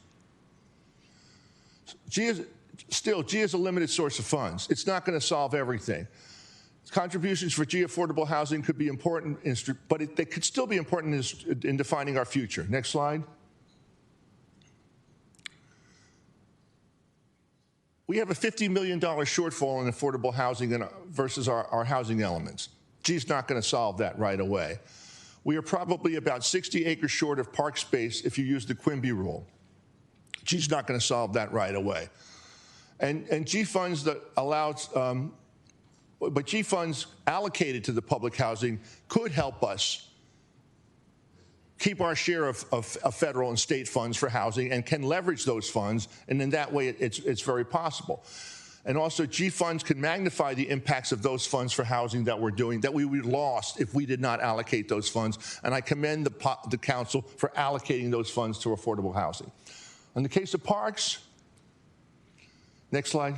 G is a limited source of funds. It's not going to solve everything. Contributions for G affordable housing could be important, but they could still be important in defining our future. Next slide. We have a $50 million shortfall in affordable housing versus our housing elements. G's not going to solve that right away. We are probably about 60 acres short of park space if you use the Quimby rule. G's not going to solve that right away. And G funds that allows, but G funds allocated to the public housing could help us keep our share of federal and state funds for housing and can leverage those funds, and in that way it's very possible. And also G funds can magnify the impacts of those funds for housing that we're doing, that we would lost if we did not allocate those funds, and I commend the council for allocating those funds to affordable housing. In the case of parks, next slide.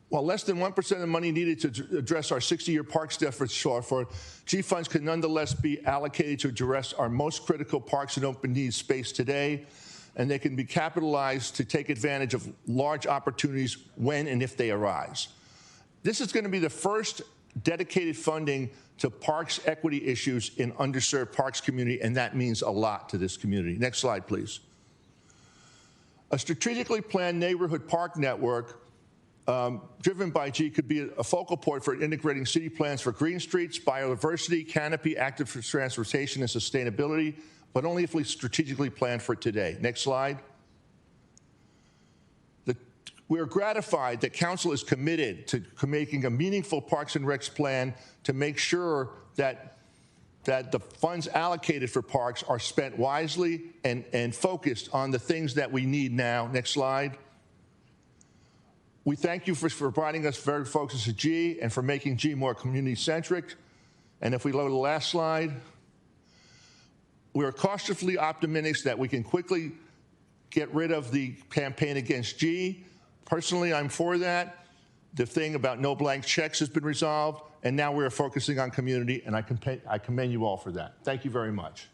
While less than 1% of the money needed to address our 60-year parks deficit shortfall, G funds can nonetheless be allocated to address our most critical parks and open needs space today, and they can be capitalized to take advantage of large opportunities when and if they arise. This is going to be the first dedicated funding to parks equity issues in underserved parks community, and that means a lot to this community. Next slide, please. A strategically planned neighborhood park network driven by G could be a focal point for integrating city plans for green streets, biodiversity, canopy, active transportation, and sustainability, but only if we strategically plan for it today. Next slide. We are gratified that Council is committed to making a meaningful Parks and Recs plan to make sure that the funds allocated for parks are spent wisely and focused on the things that we need now. Next slide. We thank you for providing us very focused at G and for making G more community-centric. And if we go to the last slide, we are cautiously optimistic that we can quickly get rid of the campaign against G. Personally, I'm for that. The thing about no blank checks has been resolved, and now we are focusing on community, and I commend you all for that. Thank you very much.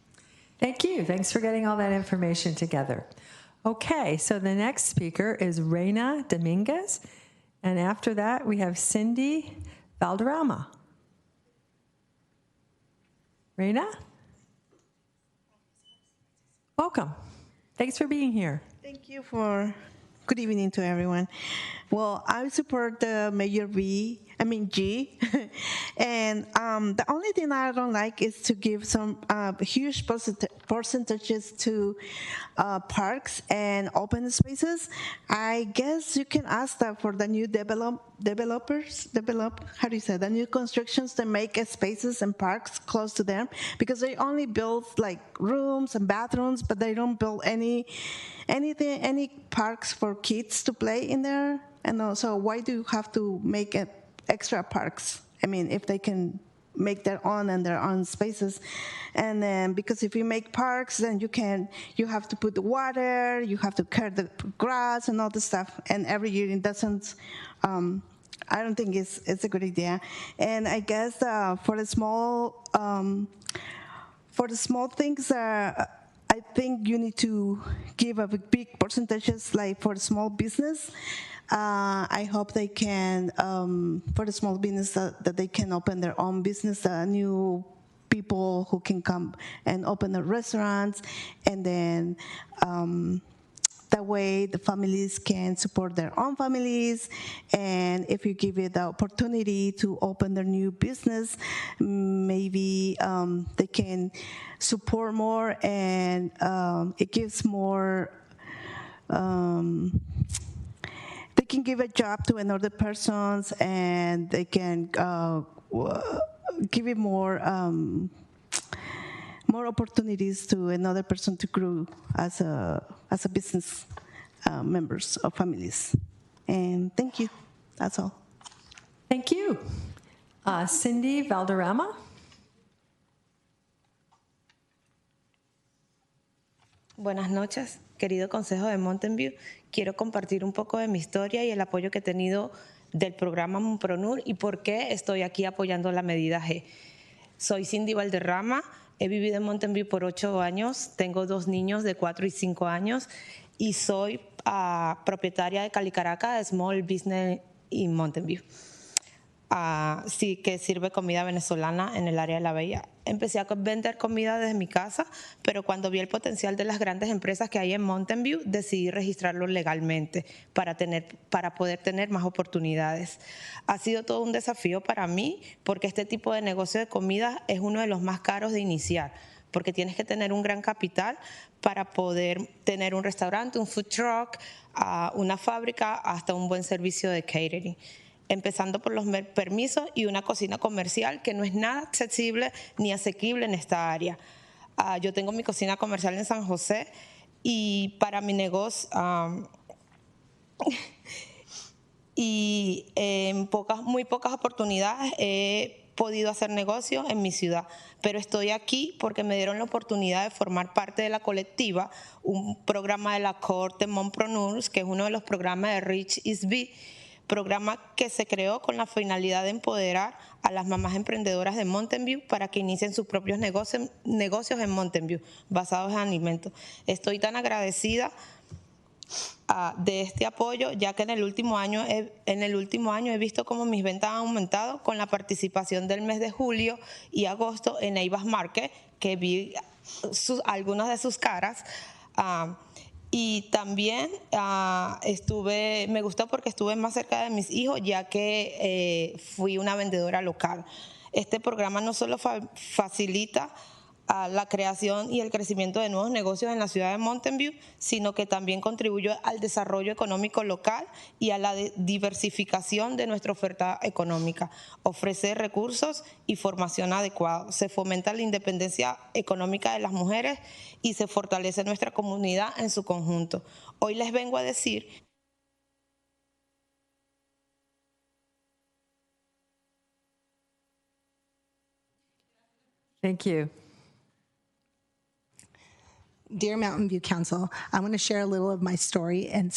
Thank you. Thanks for getting all that information together. Okay, so the next speaker is Reina Dominguez, and after that we have Cindy Valderrama. Reina? Welcome. Thanks for being here. Thank you for, good evening to everyone. Well, I support the Mayor G, and the only thing I don't like is to give some huge percentages to parks and open spaces. I guess you can ask that for the new the new constructions to make spaces and parks close to them, because they only build like rooms and bathrooms, but they don't build any parks for kids to play in there. And also, why do you have to make it extra parks? I mean, if they can make their own spaces. And then, because if you make parks, then you have to put the water, you have to cut the grass and all this stuff. And every year it doesn't, I don't think it's a good idea. And I guess for the small things, I think you need to give a big percentages, like for the small business. I hope they can, for the small business, that they can open their own business, new people who can come and open the restaurants, and then that way the families can support their own families. And if you give it the opportunity to open their new business, maybe they can support more, and it gives more, they can give a job to another person, and they can give it more opportunities to another person to grow as a business members or families. And thank you. That's all. Thank you. Cindy Valderrama. Buenas noches. querido Consejo de Mountain View, quiero compartir un poco de mi historia y el apoyo que he tenido del programa Momprenur y por qué estoy aquí apoyando la medida G. Soy Cindy Valderrama, he vivido en Mountain View por 8 años, tengo 2 niños de 4 y 5 años y soy propietaria de Calicaraca, Small Business in Mountain View. Sí, que sirve comida venezolana en el área de la Bahía. Empecé a vender comida desde mi casa, pero cuando vi el potencial de las grandes empresas que hay en Mountain View, decidí registrarlo legalmente para poder tener más oportunidades. Ha sido todo un desafío para mí, porque este tipo de negocio de comida es uno de los más caros de iniciar, porque tienes que tener un gran capital para poder tener un restaurante, un food truck, una fábrica, hasta un buen servicio de catering. Empezando por los permisos y una cocina comercial que no es nada accesible ni asequible en esta área. Yo tengo mi cocina comercial en San José y para mi negocio y en muy pocas oportunidades he podido hacer negocio en mi ciudad, pero estoy aquí porque me dieron la oportunidad de formar parte de la colectiva, un programa de la Corte Mompreneurs, que es uno de los programas de Rich is Big, programa que se creó con la finalidad de empoderar a las mamás emprendedoras de Mountain View para que inicien sus propios negocios en Mountain View basados en alimentos. Estoy tan agradecida de este apoyo, ya que en el último año he visto cómo mis ventas han aumentado con la participación del mes de julio y agosto en Eivas Market, que vi algunas de sus caras. Y también me gustó porque estuve más cerca de mis hijos, ya que fui una vendedora local. Este programa no solo facilita la creación y el crecimiento de nuevos negocios en la ciudad de Mountain View, sino que también contribuye al desarrollo económico local y a la diversificación de nuestra oferta económica. Ofrece recursos y formación adecuada. Se fomenta la independencia económica de las mujeres y se fortalece nuestra comunidad en su conjunto. Hoy les vengo a decir Thank you. Dear Mountain View Council, I want to share a little of my story and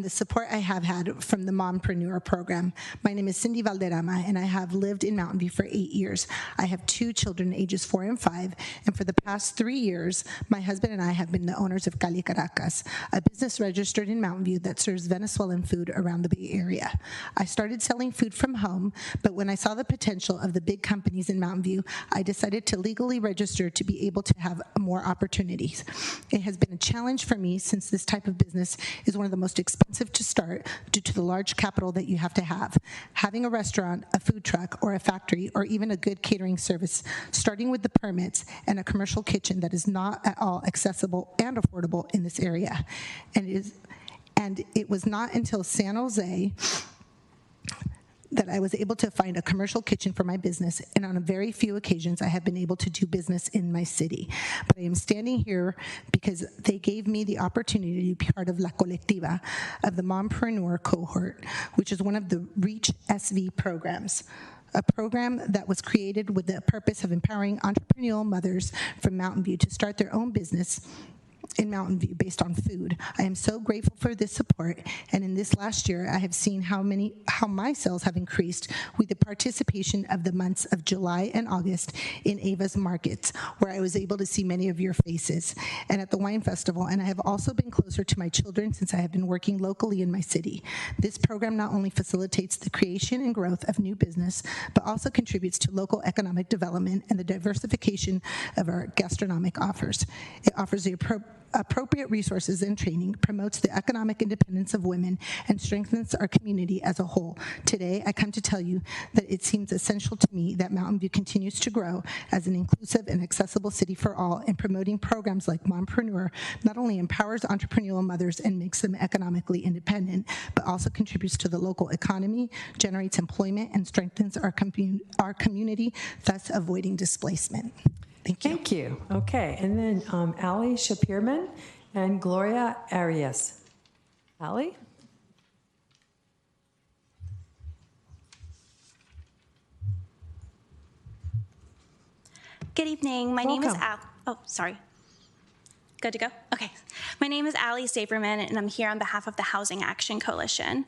the support I have had from the Mompreneur program. My name is Cindy Valderrama, and I have lived in Mountain View for 8 years. I have 2 children, ages 4 and 5, and for the past 3 years, my husband and I have been the owners of Cali Caracas, a business registered in Mountain View that serves Venezuelan food around the Bay Area. I started selling food from home, but when I saw the potential of the big companies in Mountain View, I decided to legally register to be able to have more opportunities. It has been a challenge for me since this type of business is one of the most expensive to start due to the large capital that you have to have. Having a restaurant, a food truck, or a factory, or even a good catering service, starting with the permits and a commercial kitchen that is not at all accessible and affordable in this area. And it was not until San Jose that I was able to find a commercial kitchen for my business, and on a very few occasions I have been able to do business in my city. But I am standing here because they gave me the opportunity to be part of La Colectiva of the Mompreneur cohort, which is one of the REACH SV programs, a program that was created with the purpose of empowering entrepreneurial mothers from Mountain View to start their own business in Mountain View based on food. I am so grateful for this support, and in this last year, I have seen how my sales have increased with the participation of the months of July and August in Ava's markets, where I was able to see many of your faces, and at the wine festival, and I have also been closer to my children since I have been working locally in my city. This program not only facilitates the creation and growth of new business, but also contributes to local economic development and the diversification of our gastronomic offers. It offers the appropriate resources and training, promotes the economic independence of women, and strengthens our community as a whole. Today, I come to tell you that it seems essential to me that Mountain View continues to grow as an inclusive and accessible city for all, and promoting programs like Mompreneur not only empowers entrepreneurial mothers and makes them economically independent, but also contributes to the local economy, generates employment, and strengthens our community, thus avoiding displacement. Thank you. Thank you. Okay, and then Ali Shapirman and Gloria Arias. Ali? Good evening. My name is Al. Oh, sorry. Good to go? Okay. My name is Allie Saberman, and I'm here on behalf of the Housing Action Coalition.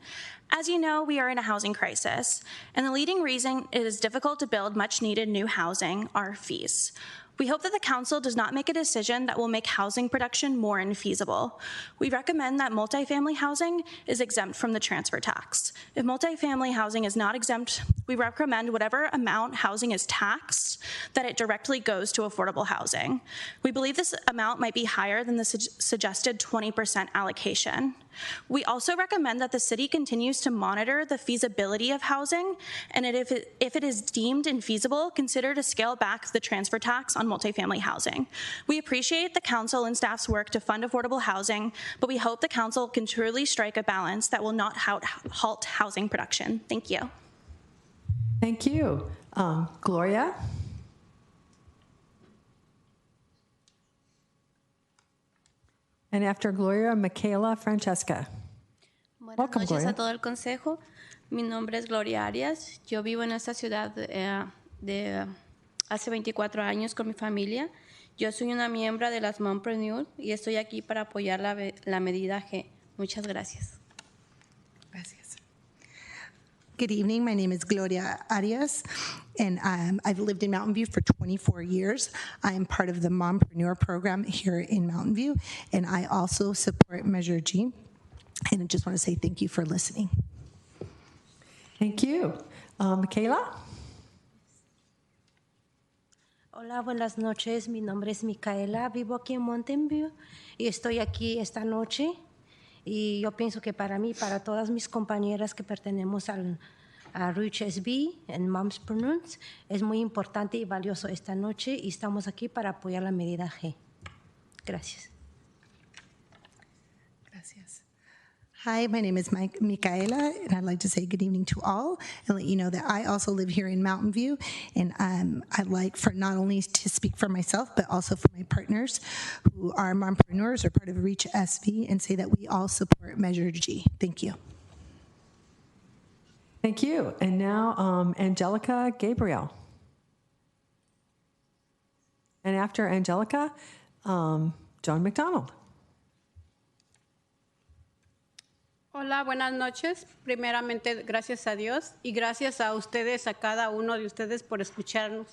As you know, we are in a housing crisis, and the leading reason it is difficult to build much-needed new housing are fees. We hope that the council does not make a decision that will make housing production more infeasible. We recommend that multifamily housing is exempt from the transfer tax. If multifamily housing is not exempt, we recommend whatever amount housing is taxed, that it directly goes to affordable housing. We believe this amount might be higher than the suggested 20% allocation. We also recommend that the city continues to monitor the feasibility of housing, and if it is deemed infeasible, consider to scale back the transfer tax on multifamily housing. We appreciate the council and staff's work to fund affordable housing, but we hope the council can truly strike a balance that will not halt housing production. Thank you. Thank you. Gloria? And after Gloria, Michaela Buenas Francesca. Welcome, noches Gloria. a todo el consejo. Mi nombre es Gloria Arias. Yo vivo en esta ciudad de hace 24 años con mi familia. Yo soy una miembro de las Mompreneur y estoy aquí para apoyar la medida G. Muchas gracias. Gracias. Good evening. My name is Gloria Arias, and I've lived in Mountain View for 24 years. I am part of the Mompreneur program here in Mountain View, and I also support Measure G. And I just want to say thank you for listening. Thank you. Michaela? Hola, buenas noches. Mi nombre es Micaela. Vivo aquí en Mountain View y estoy aquí esta noche. Y yo pienso que para mí, para todas mis compañeras que pertenecemos a Reach SB en Mompreneurs, es muy importante y valioso esta noche y estamos aquí para apoyar la medida G. Gracias. Gracias. Hi, my name is Micaela, and I'd like to say good evening to all and let you know that I also live here in Mountain View, and I'd like for not only to speak for myself, but also for my partners who are mompreneurs or part of Reach SV, and say that we all support Measure G. Thank you. Thank you. And now Angelica Gabriel. And after Angelica, John McDonald. Hola, buenas noches. Primeramente, gracias a Dios y gracias a ustedes, a cada uno de ustedes por escucharnos.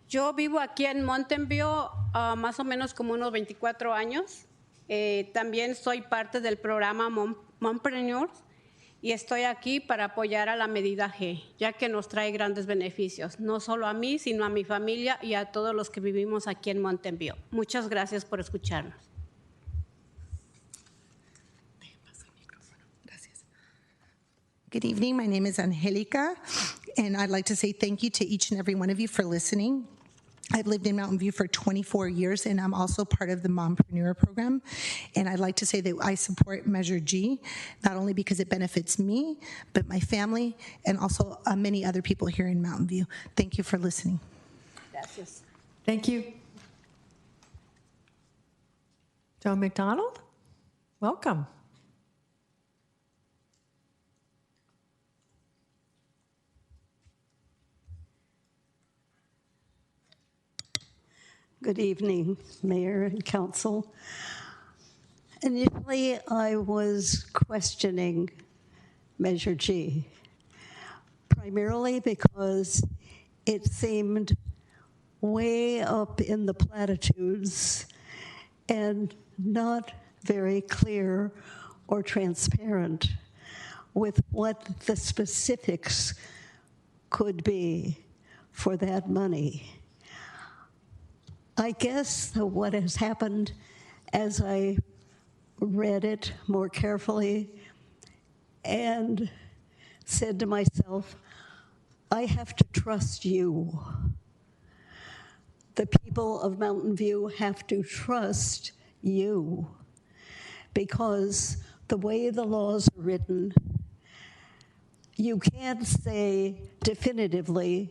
Yo vivo aquí en Mountain View más o menos como unos 24 años. También soy parte del programa Mompreneurs y estoy aquí para apoyar a la medida G, ya que nos trae grandes beneficios, no solo a mí, sino a mi familia y a todos los que vivimos aquí en Mountain View. Muchas gracias por escucharnos. Good evening. My name is Angelica, and I'd like to say thank you to each and every one of you for listening. I've lived in Mountain View for 24 years, and I'm also part of the Mompreneur program. And I'd like to say that I support Measure G, not only because it benefits me, but my family, and also many other people here in Mountain View. Thank you for listening. Gracias. Thank you. John McDonald, welcome. Good evening, Mayor and Council. Initially, I was questioning Measure G, primarily because it seemed way up in the platitudes and not very clear or transparent with what the specifics could be for that money. I guess what has happened as I read it more carefully and said to myself, I have to trust you. The people of Mountain View have to trust you because the way the laws are written, you can't say definitively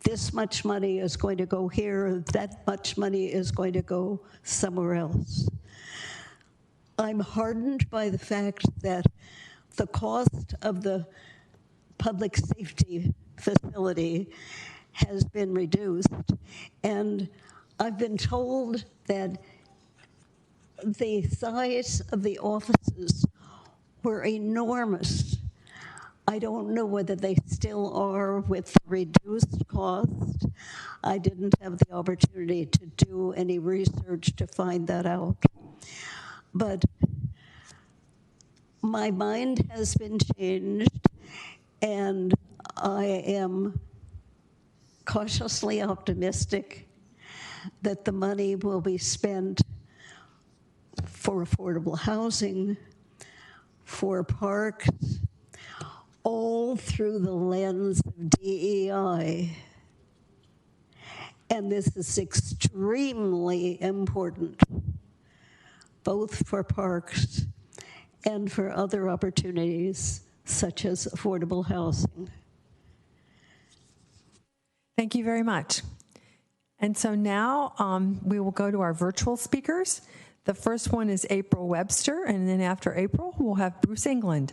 this much money is going to go here, that much money is going to go somewhere else. I'm heartened by the fact that the cost of the public safety facility has been reduced, and I've been told that the size of the offices were enormous. I don't know whether they still are with reduced cost. I didn't have the opportunity to do any research to find that out. But my mind has been changed, and I am cautiously optimistic that the money will be spent for affordable housing, for parks, all through the lens of DEI. And this is extremely important, both for parks and for other opportunities such as affordable housing. Thank you very much. And so now we will go to our virtual speakers. The first one is April Webster, and then after April, we'll have Bruce England.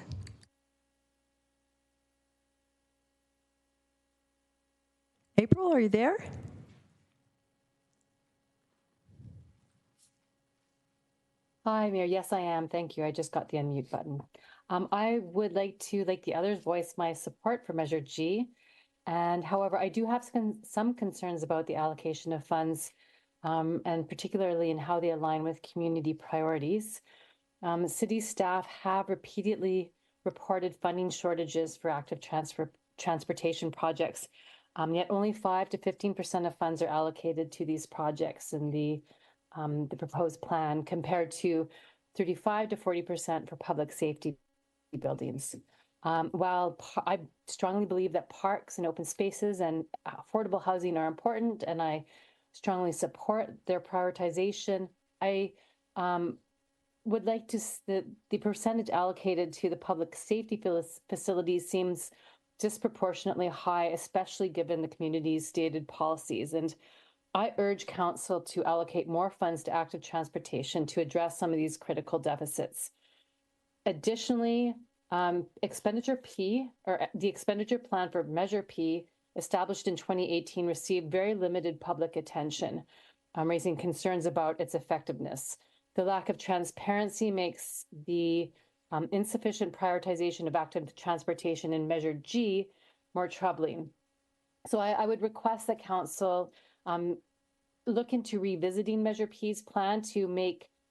April, are you there? Hi, Mayor. Yes, I am. Thank you. I just got the unmute button. I would like to, like the others, voice my support for Measure G. And however, I do have some concerns about the allocation of funds, and particularly in how they align with community priorities. City staff have repeatedly reported funding shortages for active transportation projects, yet only 5 to 15% of funds are allocated to these projects in the proposed plan, compared to 35 to 40% for public safety buildings. While I strongly believe that parks and open spaces and affordable housing are important, and I strongly support their prioritization, I would like to, the percentage allocated to the public safety facilities seems disproportionately high, especially given the community's stated policies. And I urge Council to allocate more funds to active transportation to address some of these critical deficits. Additionally, expenditure P, or the expenditure plan for Measure P, established in 2018, received very limited public attention, raising concerns about its effectiveness. The lack of transparency makes the insufficient prioritization of active transportation in Measure G more troubling. So I would request that Council look into revisiting Measure P's plan to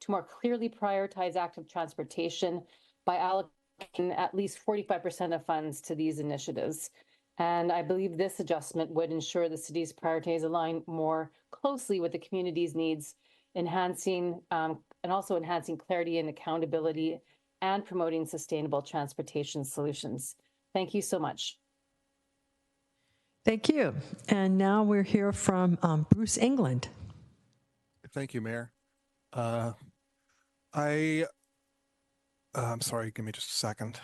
more clearly prioritize active transportation by allocating at least 45% of funds to these initiatives. And I believe this adjustment would ensure the city's priorities align more closely with the community's needs, enhancing and also enhancing clarity and accountability and promoting sustainable transportation solutions. Thank you so much. Thank you. And now we're here from Bruce England. Thank you, Mayor. I'm sorry, give me just a second.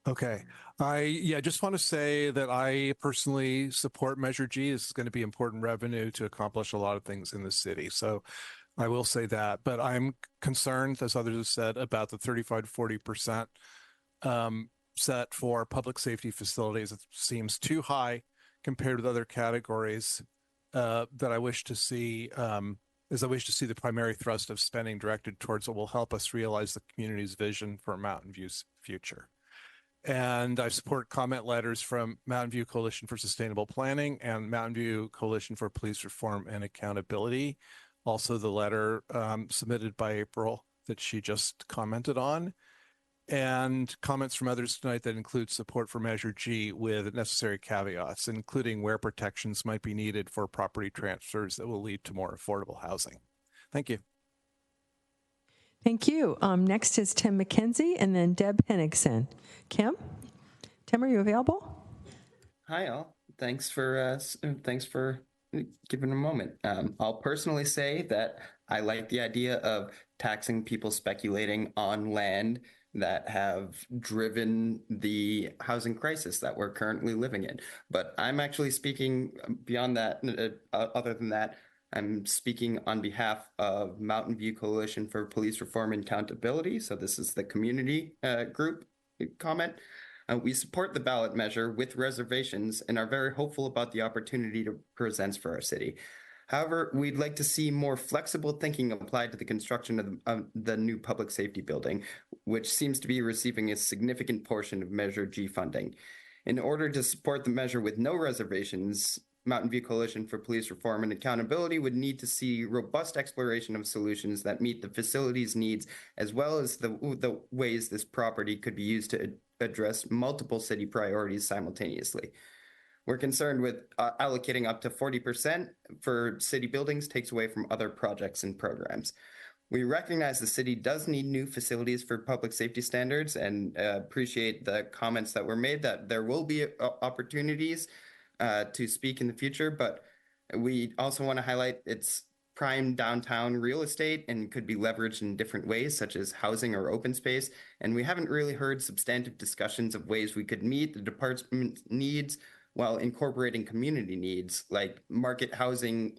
Okay. I just want to say that I personally support Measure G. This is going to be important revenue to accomplish a lot of things in the city. So I will say that, but I'm concerned, as others have said, about the 35 to 40% set for public safety facilities. It seems too high compared with other categories that I wish to see, as I wish to see the primary thrust of spending directed towards what will help us realize the community's vision for Mountain View's future. And I support comment letters from Mountain View Coalition for Sustainable Planning and Mountain View Coalition for Police Reform and Accountability. Also the letter submitted by April that she just commented on, and comments from others tonight that include support for Measure G with necessary caveats, including where protections might be needed for property transfers that will lead to more affordable housing. Thank you. Thank you. Next is Tim McKenzie and then Deb Henningsen. Tim, are you available? Hi, all. Thanks for giving a moment. I'll personally say that I like the idea of taxing people speculating on land that have driven the housing crisis that we're currently living in. But I'm actually speaking beyond that. Other than that, I'm speaking on behalf of Mountain View Coalition for Police Reform and Accountability. So this is the community group comment. We support the ballot measure with reservations and are very hopeful about the opportunity it presents for our city. However, we'd like to see more flexible thinking applied to the construction of the new public safety building, which seems to be receiving a significant portion of Measure G funding. In order to support the measure with no reservations, Mountain View Coalition for Police Reform and Accountability would need to see robust exploration of solutions that meet the facility's needs, as well as the ways this property could be used to address multiple city priorities simultaneously. We're concerned with allocating up to 40% for city buildings takes away from other projects and programs. We recognize the city does need new facilities for public safety standards and appreciate the comments that were made that there will be opportunities to speak in the future, but we also want to highlight its prime downtown real estate and could be leveraged in different ways, such as housing or open space. And we haven't really heard substantive discussions of ways we could meet the department's needs while incorporating community needs like market housing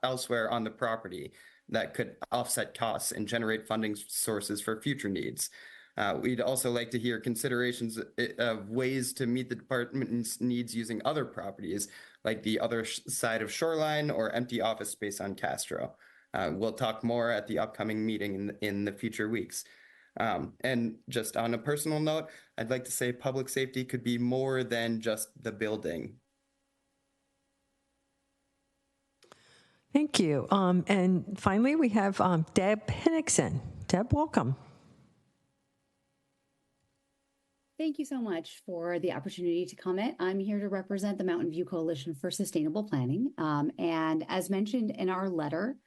elsewhere on the property that could offset costs and generate funding sources for future needs. We'd also like to hear considerations of ways to meet the department's needs using other properties, like the other side of Shoreline or empty office space on Castro. We'll talk more at the upcoming meeting in the future weeks. And just on a personal note, I'd like to say public safety could be more than just the building. Thank you. And finally, we have Deb Hennickson. Deb, welcome. Thank you so much for the opportunity to comment. I'm here to represent the Mountain View Coalition for Sustainable Planning. And as mentioned in our letter,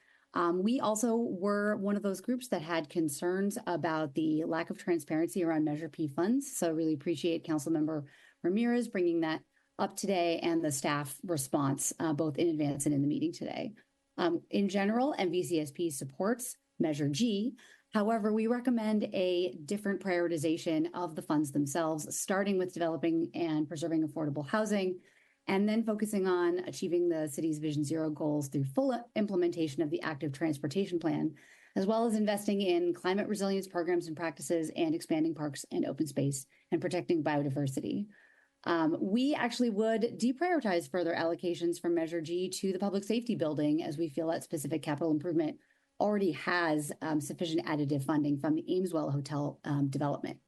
we also were one of those groups that had concerns about the lack of transparency around Measure P funds. So really appreciate Councilmember Ramirez bringing that up today and the staff response, both in advance and in the meeting today. In general, MVCSP supports Measure G. However, we recommend a different prioritization of the funds themselves, starting with developing and preserving affordable housing, and then focusing on achieving the city's Vision Zero goals through full implementation of the active transportation plan, as well as investing in climate resilience programs and practices and expanding parks and open space and protecting biodiversity. We actually would deprioritize further allocations from Measure G to the public safety building, as we feel that specific capital improvement already has sufficient additive funding from the Ameswell Hotel development.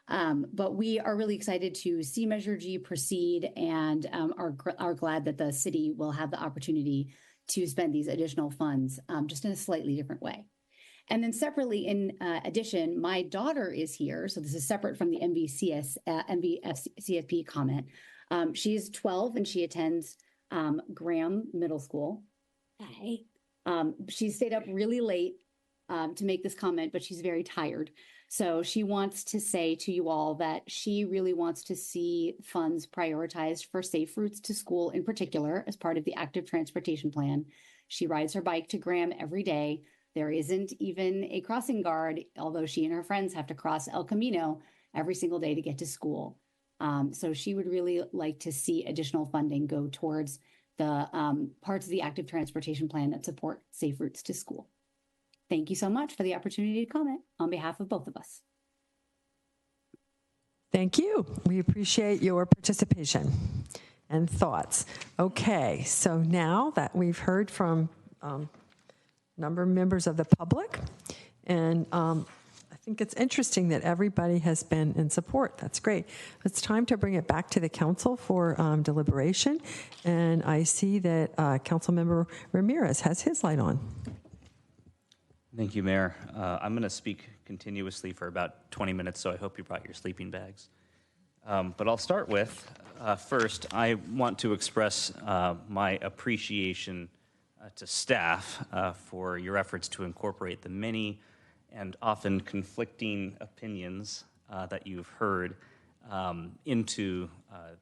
But we are really excited to see Measure G proceed and are glad that the city will have the opportunity to spend these additional funds just in a slightly different way. And then separately, in addition, my daughter is here. So this is separate from the MVCSP comment. She is 12 and she attends Graham Middle School. Hi. She stayed up really late to make this comment, but she's very tired. So she wants to say to you all that she really wants to see funds prioritized for safe routes to school in particular as part of the active transportation plan. She rides her bike to Graham every day. There isn't even a crossing guard, although she and her friends have to cross El Camino every single day to get to school. So she would really like to see additional funding go towards the parts of the active transportation plan that support safe routes to school. Thank you so much for the opportunity to comment on behalf of both of us. Thank you. We appreciate your participation and thoughts. Okay, so now that we've heard from a number of members of the public, and I think it's interesting that everybody has been in support. That's great. It's time to bring it back to the council for deliberation. And I see that Councilmember Ramirez has his light on. Thank you, Mayor. I'm going to speak continuously for about 20 minutes, so I hope you brought your sleeping bags. But I'll start with, first, I want to express my appreciation to staff for your efforts to incorporate the many and often conflicting opinions that you've heard into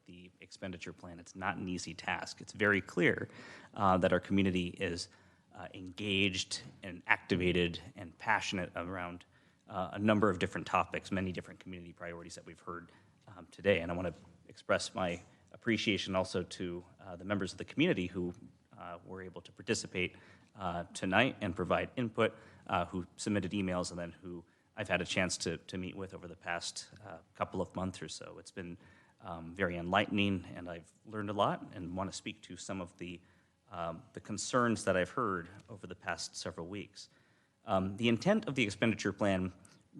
the expenditure plan. It's not an easy task. It's very clear that our community is engaged and activated and passionate around a number of different topics, many different community priorities that we've heard today. And I want to express my appreciation also to the members of the community who were able to participate tonight and provide input, who submitted emails and then who I've had a chance to meet with over the past couple of months or so. It's been very enlightening, and I've learned a lot, and want to speak to some of the concerns that I've heard over the past several weeks. The intent of the expenditure plan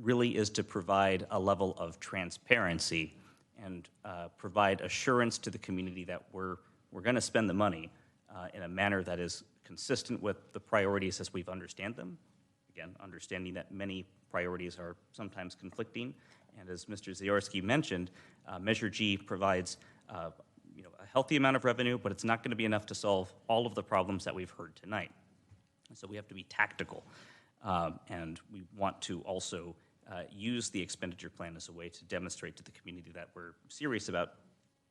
really is to provide a level of transparency and provide assurance to the community that we're going to spend the money in a manner that is consistent with the priorities as we've understand them. Again, understanding that many priorities are sometimes conflicting, and as Mr. Ziorsky mentioned, Measure G provides a healthy amount of revenue, but it's not going to be enough to solve all of the problems that we've heard tonight. So we have to be tactical, and we want to also use the expenditure plan as a way to demonstrate to the community that we're serious about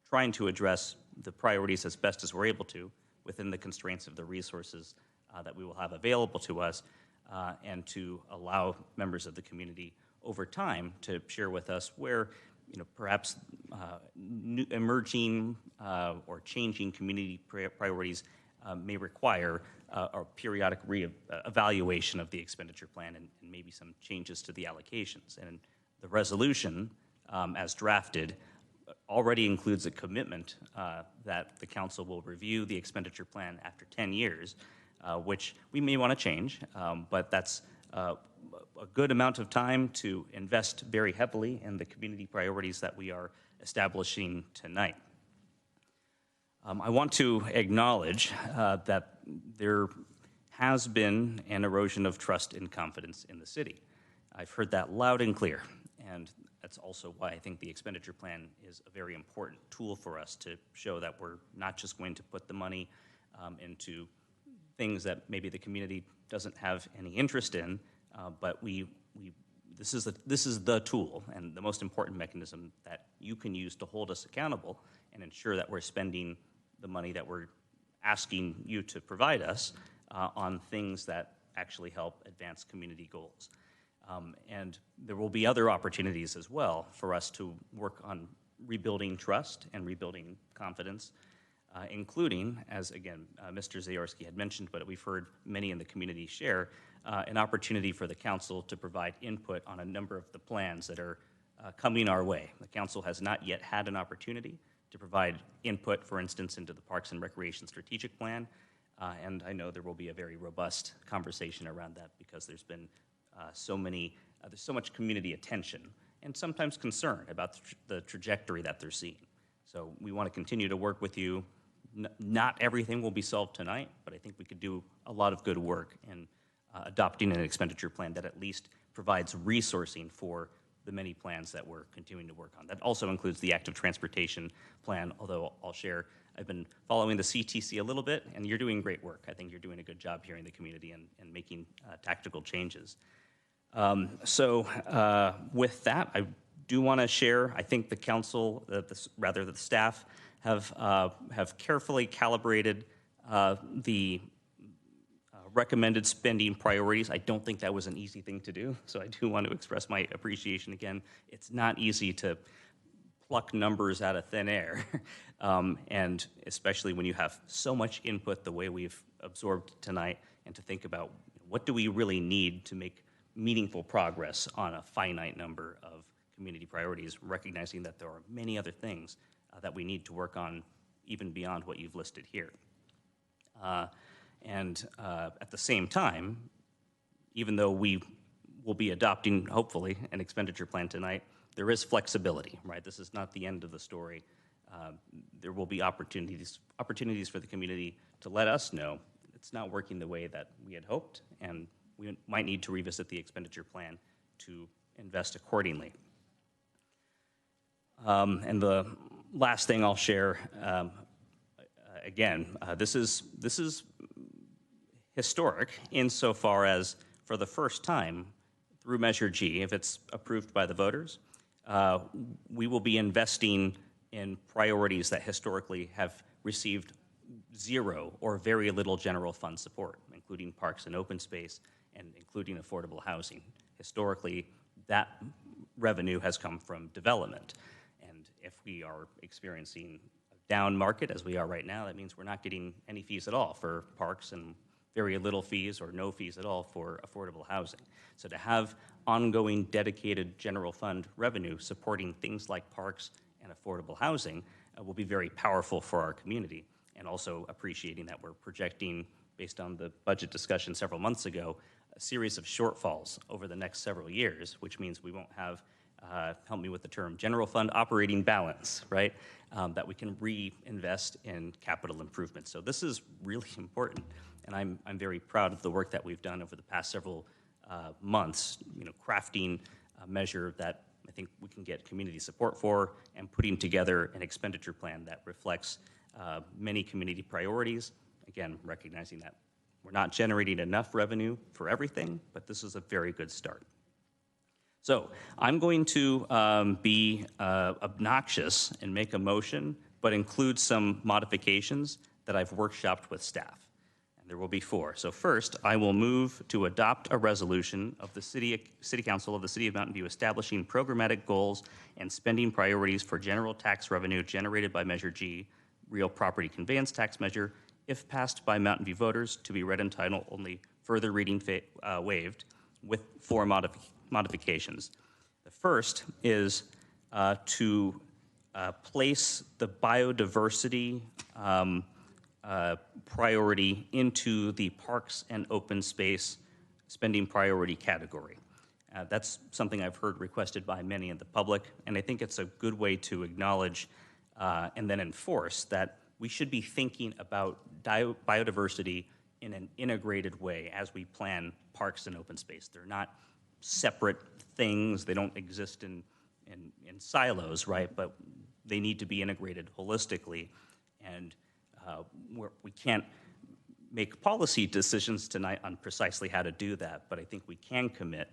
trying to address the priorities as best as we're able to within the constraints of the resources that we will have available to us, and to allow members of the community over time to share with us where perhaps new emerging or changing community priorities may require a periodic evaluation of the expenditure plan and maybe some changes to the allocations. And the resolution, as drafted, already includes a commitment that the council will review the expenditure plan after 10 years, which we may want to change, but that's a good amount of time to invest very heavily in the community priorities that we are establishing tonight. I want to acknowledge that there has been an erosion of trust and confidence in the city. I've heard that loud and clear, and that's also why I think the expenditure plan is a very important tool for us to show that we're not just going to put the money into things that maybe the community doesn't have any interest in, but this is the tool and the most important mechanism that you can use to hold us accountable and ensure that we're spending the money that we're asking you to provide us on things that actually help advance community goals. And there will be other opportunities as well for us to work on rebuilding trust and rebuilding confidence, including, as again, Mr. Ziorsky had mentioned, but we've heard many in the community share, an opportunity for the council to provide input on a number of the plans that are coming our way. The council has not yet had an opportunity to provide input, for instance, into the Parks and Recreation Strategic Plan, and I know there will be a very robust conversation around that because there's been there's so much community attention and sometimes concern about the trajectory that they're seeing. So we want to continue to work with you. Not everything will be solved tonight, but I think we could do a lot of good work in adopting an expenditure plan that at least provides resourcing for the many plans that we're continuing to work on. That also includes the active transportation plan, although I'll share, I've been following the CTC a little bit, and you're doing great work. I think you're doing a good job here in the community and making tactical changes. With that, I do want to share, I think the council, the staff, have carefully calibrated the recommended spending priorities. I don't think that was an easy thing to do, so I do want to express my appreciation again. It's not easy to pluck numbers out of thin air, and especially when you have so much input the way we've absorbed tonight, and to think about what do we really need to make meaningful progress on a finite number of community priorities, recognizing that there are many other things that we need to work on even beyond what you've listed here. At the same time, even though we will be adopting, hopefully, an expenditure plan tonight, there is flexibility, right? This is not the end of the story. There will be opportunities for the community to let us know it's not working the way that we had hoped, and we might need to revisit the expenditure plan to invest accordingly. And the last thing I'll share, again, this is historic insofar as for the first time through Measure G, if it's approved by the voters, we will be investing in priorities that historically have received zero or very little general fund support, including parks and open space and including affordable housing. Historically, that revenue has come from development. And if we are experiencing a down market as we are right now, that means we're not getting any fees at all for parks and very little fees or no fees at all for affordable housing. So to have ongoing dedicated general fund revenue supporting things like parks and affordable housing will be very powerful for our community. And also appreciating that we're projecting, based on the budget discussion several months ago, a series of shortfalls over the next several years, which means we won't have, help me with the term, general fund operating balance, right? That we can reinvest in capital improvements. So this is really important, and I'm very proud of the work that we've done over the past several months, crafting a measure that I think we can get community support for and putting together an expenditure plan that reflects many community priorities. Again, recognizing that we're not generating enough revenue for everything, but this is a very good start. So I'm going to be obnoxious and make a motion, but include some modifications that I've workshopped with staff. And there will be 4. So first, I will move to adopt a resolution of the City Council of the City of Mountain View establishing programmatic goals and spending priorities for general tax revenue generated by Measure G, real property conveyance tax measure, if passed by Mountain View voters, to be read in title only, further reading waived, with 4 modifications. The first is to place the biodiversity priority into the parks and open space spending priority category. That's something I've heard requested by many in the public, and I think it's a good way to acknowledge and then enforce that we should be thinking about biodiversity in an integrated way as we plan parks and open space. They're not separate things. They don't exist in silos, right? But they need to be integrated holistically. And we can't make policy decisions tonight on precisely how to do that, but I think we can commit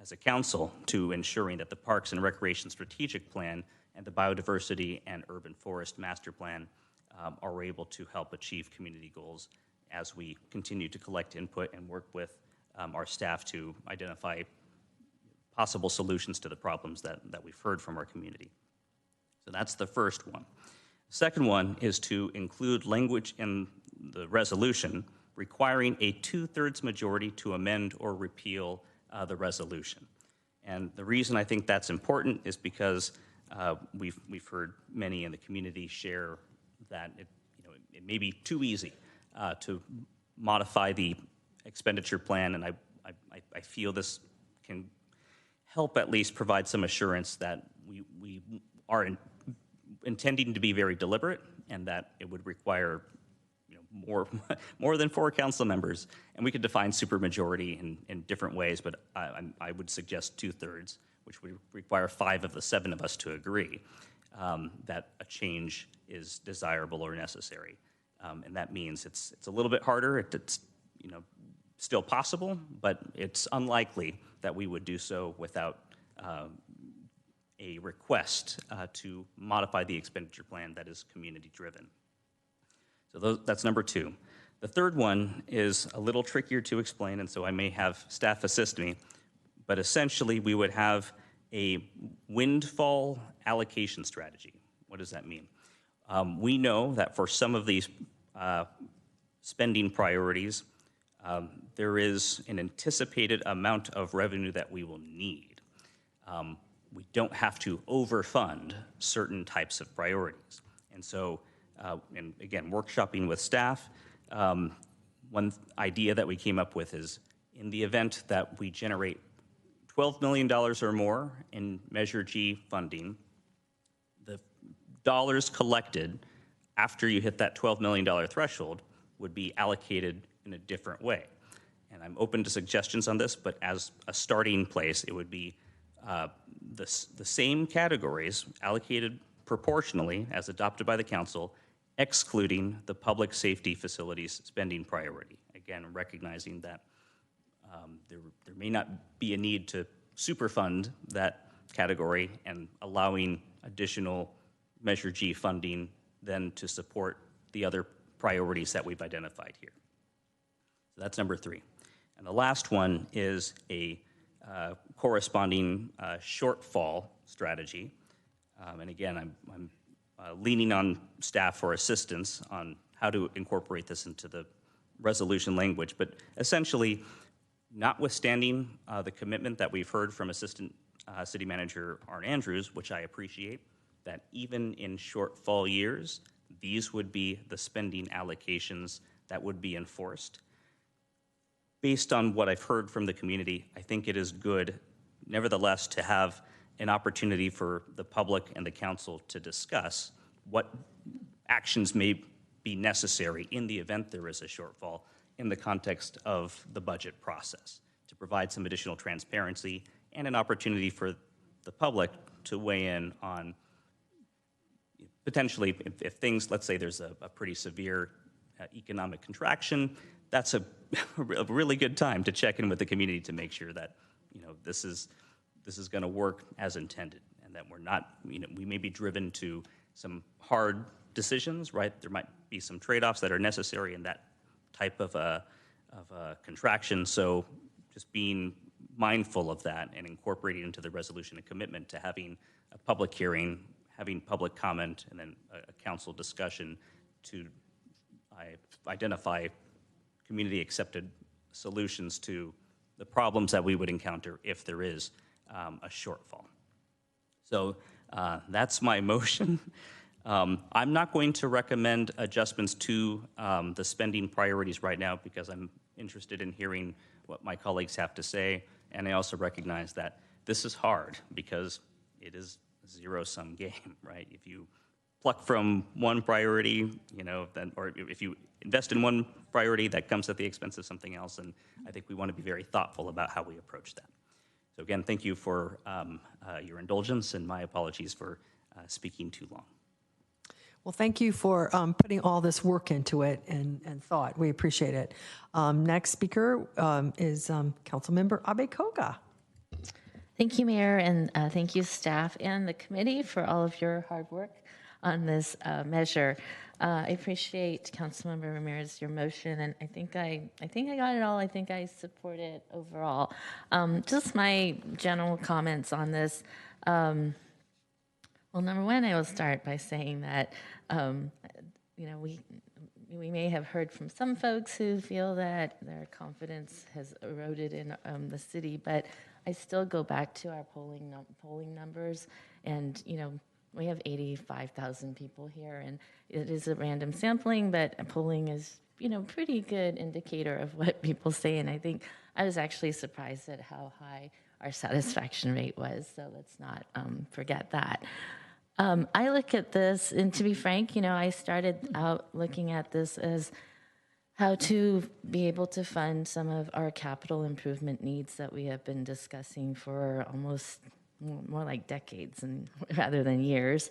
as a council to ensuring that the Parks and Recreation Strategic Plan and the Biodiversity and Urban Forest Master Plan are able to help achieve community goals as we continue to collect input and work with our staff to identify possible solutions to the problems that we've heard from our community. So that's the first one. Second one is to include language in the resolution requiring a 2/3 majority to amend or repeal the resolution. And the reason I think that's important is because we've heard many in the community share that it may be too easy to modify the expenditure plan, and I feel this can help at least provide some assurance that we are intending to be very deliberate, and that it would require more than 4 council members, and we could define supermajority in different ways, but I would suggest 2/3, which would require 5 of the 7 of us to agree that a change is desirable or necessary. And that means it's a little bit harder. It's still possible, but it's unlikely that we would do so without a request to modify the expenditure plan that is community driven. So that's number 2. The third one is a little trickier to explain, and so I may have staff assist me, but essentially we would have a windfall allocation strategy. What does that mean? We know that for some of these spending priorities, there is an anticipated amount of revenue that we will need. We don't have to overfund certain types of priorities. And so, and again, workshopping with staff, one idea that we came up with is in the event that we generate $12 million or more in Measure G funding, the dollars collected after you hit that $12 million threshold would be allocated in a different way. And I'm open to suggestions on this, but as a starting place, it would be the same categories allocated proportionally as adopted by the council, excluding the public safety facilities spending priority. Again, recognizing that there may not be a need to superfund that category and allowing additional Measure G funding then to support the other priorities that we've identified here. So that's number 3. And the last one is a corresponding shortfall strategy. And again, I'm leaning on staff for assistance on how to incorporate this into the resolution language, but essentially, notwithstanding the commitment that we've heard from Assistant City Manager Art Andrews, which I appreciate, that even in shortfall years, these would be the spending allocations that would be enforced. Based on what I've heard from the community, I think it is good, nevertheless, to have an opportunity for the public and the council to discuss what actions may be necessary in the event there is a shortfall in the context of the budget process, to provide some additional transparency and an opportunity for the public to weigh in on potentially if things, let's say there's a pretty severe economic contraction, that's a really good time to check in with the community to make sure that, you know, this is going to work as intended, and that we're not, you know, we may be driven to some hard decisions, right? There might be some trade-offs that are necessary in that type of a contraction. So just being mindful of that and incorporating into the resolution a commitment to having a public hearing, having public comment, and then a council discussion to identify community-accepted solutions to the problems that we would encounter if there is a shortfall. So that's my motion. I'm not going to recommend adjustments to the spending priorities right now because I'm interested in hearing what my colleagues have to say. And I also recognize that this is hard because it is a zero-sum game, right? If you pluck from one priority, you know, then, or if you invest in one priority, that comes at the expense of something else. And I think we want to be very thoughtful about how we approach that. So again, thank you for your indulgence, and my apologies for speaking too long. Well, thank you for putting all this work into it and thought. We appreciate it. Next speaker is Councilmember Abe Koga. Thank you, Mayor, and thank you, staff and the committee, for all of your hard work on this measure. I appreciate Councilmember Ramirez, your motion, and I think I got it all. I think I support it overall. Just my general comments on this. Well, number one, I will start by saying that you know, we may have heard from some folks who feel that their confidence has eroded in the city, but I still go back to our polling numbers, and you know, we have 85,000 people here, and it is a random sampling, but polling is, you know, pretty good indicator of what people say, and I think I was actually surprised at how high our satisfaction rate was, so let's not forget that. I look at this, and to be frank, you know, I started out looking at this as how to be able to fund some of our capital improvement needs that we have been discussing for almost more like decades and rather than years,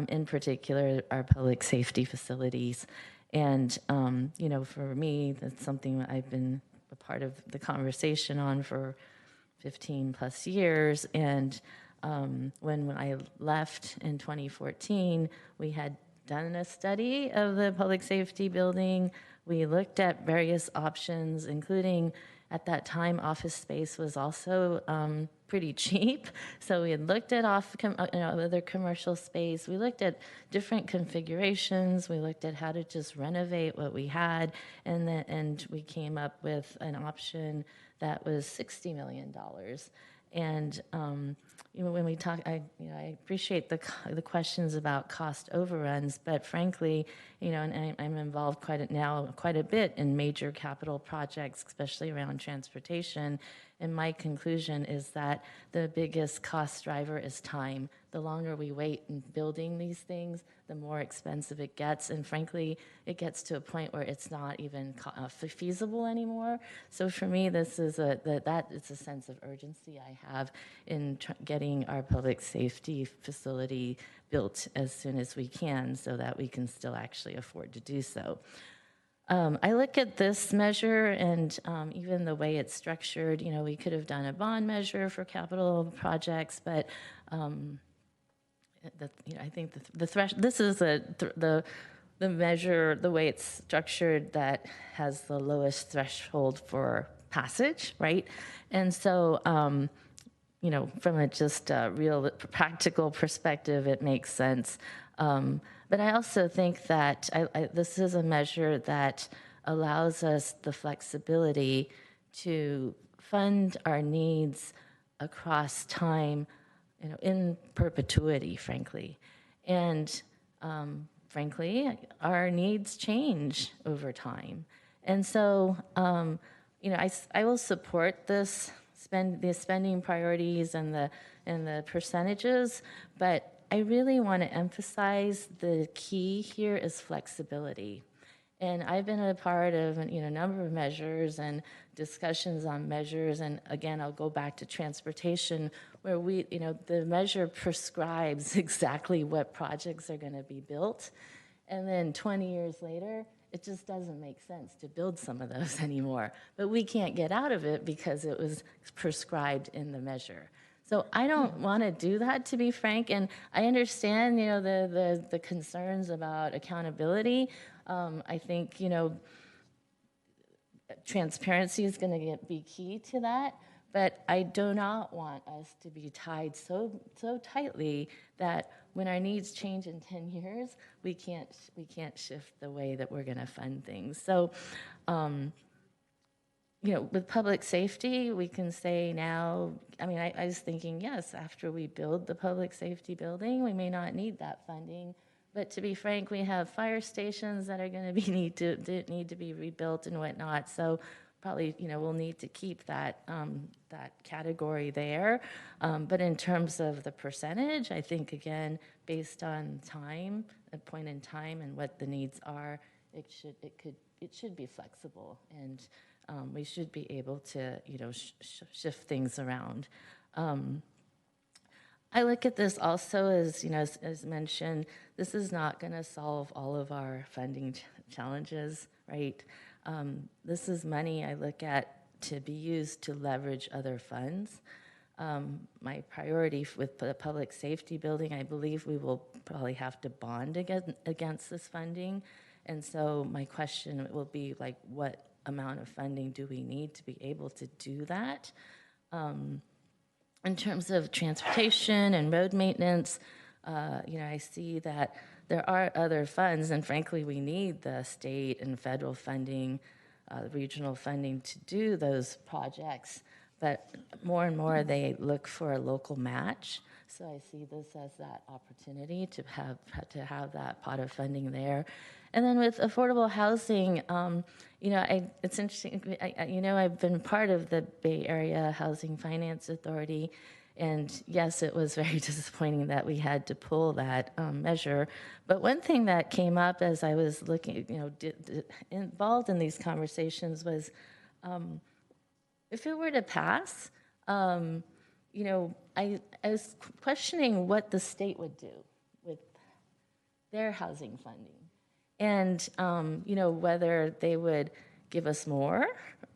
in particular our public safety facilities. And, you know, for me, that's something that I've been a part of the conversation on for 15 plus years. And when I left in 2014, we had done a study of the public safety building. We looked at various options, including at that time, office space was also pretty cheap. So we had looked at other commercial space. We looked at different configurations. We looked at how to just renovate what we had, and we came up with an option that was $60 million. And you know, when we talk, I appreciate the questions about cost overruns, but frankly, you know, and I'm involved quite a bit in major capital projects, especially around transportation. And my conclusion is that the biggest cost driver is time. The longer we wait in building these things, the more expensive it gets. And frankly, it gets to a point where it's not even feasible anymore. So for me, this is it's a sense of urgency I have in getting our public safety facility built as soon as we can so that we can still actually afford to do so. I look at this measure and even the way it's structured, you know, we could have done a bond measure for capital projects, but you know, I think this is the measure, the way it's structured, that has the lowest threshold for passage, right? And so, you know, from a just real practical perspective, it makes sense. But I also think that this is a measure that allows us the flexibility to fund our needs across time, in perpetuity, frankly. And frankly, our needs change over time. And so, I will support the spending priorities and the percentages, but I really want to emphasize the key here is flexibility. And I've been a part of a number of measures and discussions on measures. And again, I'll go back to transportation, where the measure prescribes exactly what projects are going to be built. And then 20 years later, it just doesn't make sense to build some of those anymore. But we can't get out of it because it was prescribed in the measure. So I don't want to do that, to be frank. And I understand, the concerns about accountability. I think, transparency is going to be key to that. But I do not want us to be tied so tightly that when our needs change in 10 years, we can't shift the way that we're going to fund things. So, with public safety, we can say now, I was thinking, yes, after we build the public safety building, we may not need that funding. But to be frank, we have fire stations that are going to need to be rebuilt and whatnot. So probably, we'll need to keep that category there. But in terms of the percentage, I think, again, based on time, a point in time and what the needs are, it should be flexible, and we should be able to, shift things around. I look at this also as, as mentioned, this is not going to solve all of our funding challenges, right? This is money I look at to be used to leverage other funds. My priority with the public safety building, I believe we will probably have to bond against this funding. And so my question will be, like, what amount of funding do we need to be able to do that? In terms of transportation and road maintenance, I see that there are other funds, and frankly, we need the state and federal funding, regional funding to do those projects. But more and more, they look for a local match. So I see this as that opportunity to have that pot of funding there. And then with affordable housing, it's interesting. I've been part of the Bay Area Housing Finance Authority, and yes, it was very disappointing that we had to pull that measure. But one thing that came up as I was looking, involved in these conversations was, if it were to pass, I was questioning what the state would do with their housing funding. And, whether they would give us more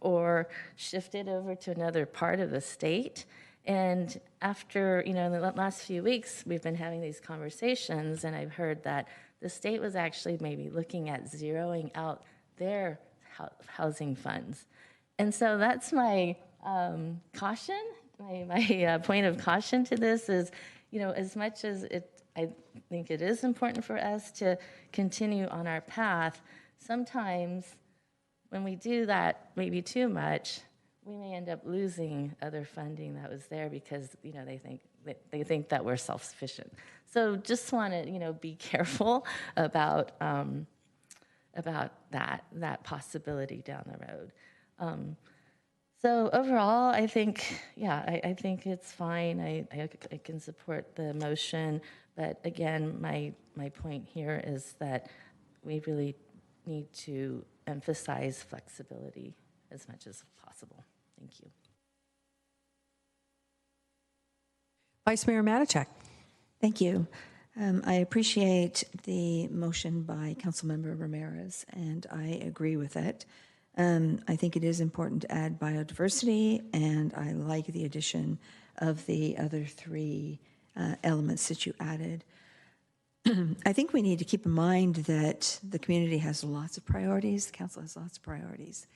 or shift it over to another part of the state. And after, in the last few weeks, we've been having these conversations, and I've heard that the state was actually maybe looking at zeroing out their housing funds. And so that's my caution, my point of caution to this is, as much as I think it is important for us to continue on our path, sometimes when we do that maybe too much, we may end up losing other funding that was there because, they think that we're self-sufficient. So just want to, be careful about that possibility down the road. So overall, I think, I think it's fine. I can support the motion, but again, my point here is that we really need to emphasize flexibility as much as possible. Thank you. Vice Mayor Matichak. Thank you. I appreciate the motion by Councilmember Ramirez, and I agree with it. I think it is important to add biodiversity, and I like the addition of the other three elements that you added. I think we need to keep in mind that the community has lots of priorities, the council has lots of priorities,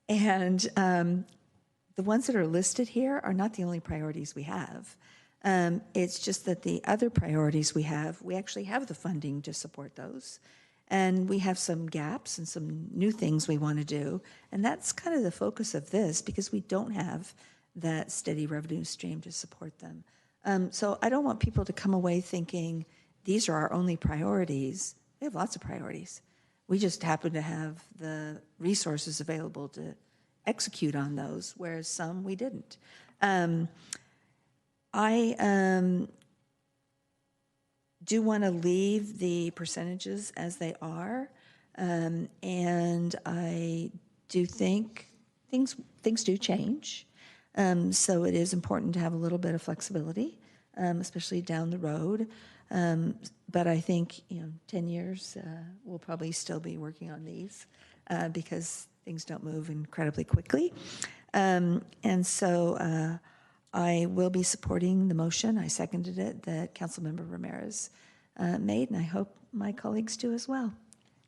and the ones that are listed here are not the only priorities we have. It's just that the other priorities we actually have the funding to support those. And we have some gaps and some new things we want to do. And that's kind of the focus of this, because we don't have that steady revenue stream to support them. So I don't want people to come away thinking these are our only priorities. We have lots of priorities. We just happen to have the resources available to execute on those, whereas some we didn't. I do want to leave the percentages as they are, and I do think things do change. So it is important to have a little bit of flexibility, especially down the road. But I think 10 years we'll probably still be working on these because things don't move incredibly quickly. And so I will be supporting the motion. I seconded it that Councilmember Ramirez made, and I hope my colleagues do as well.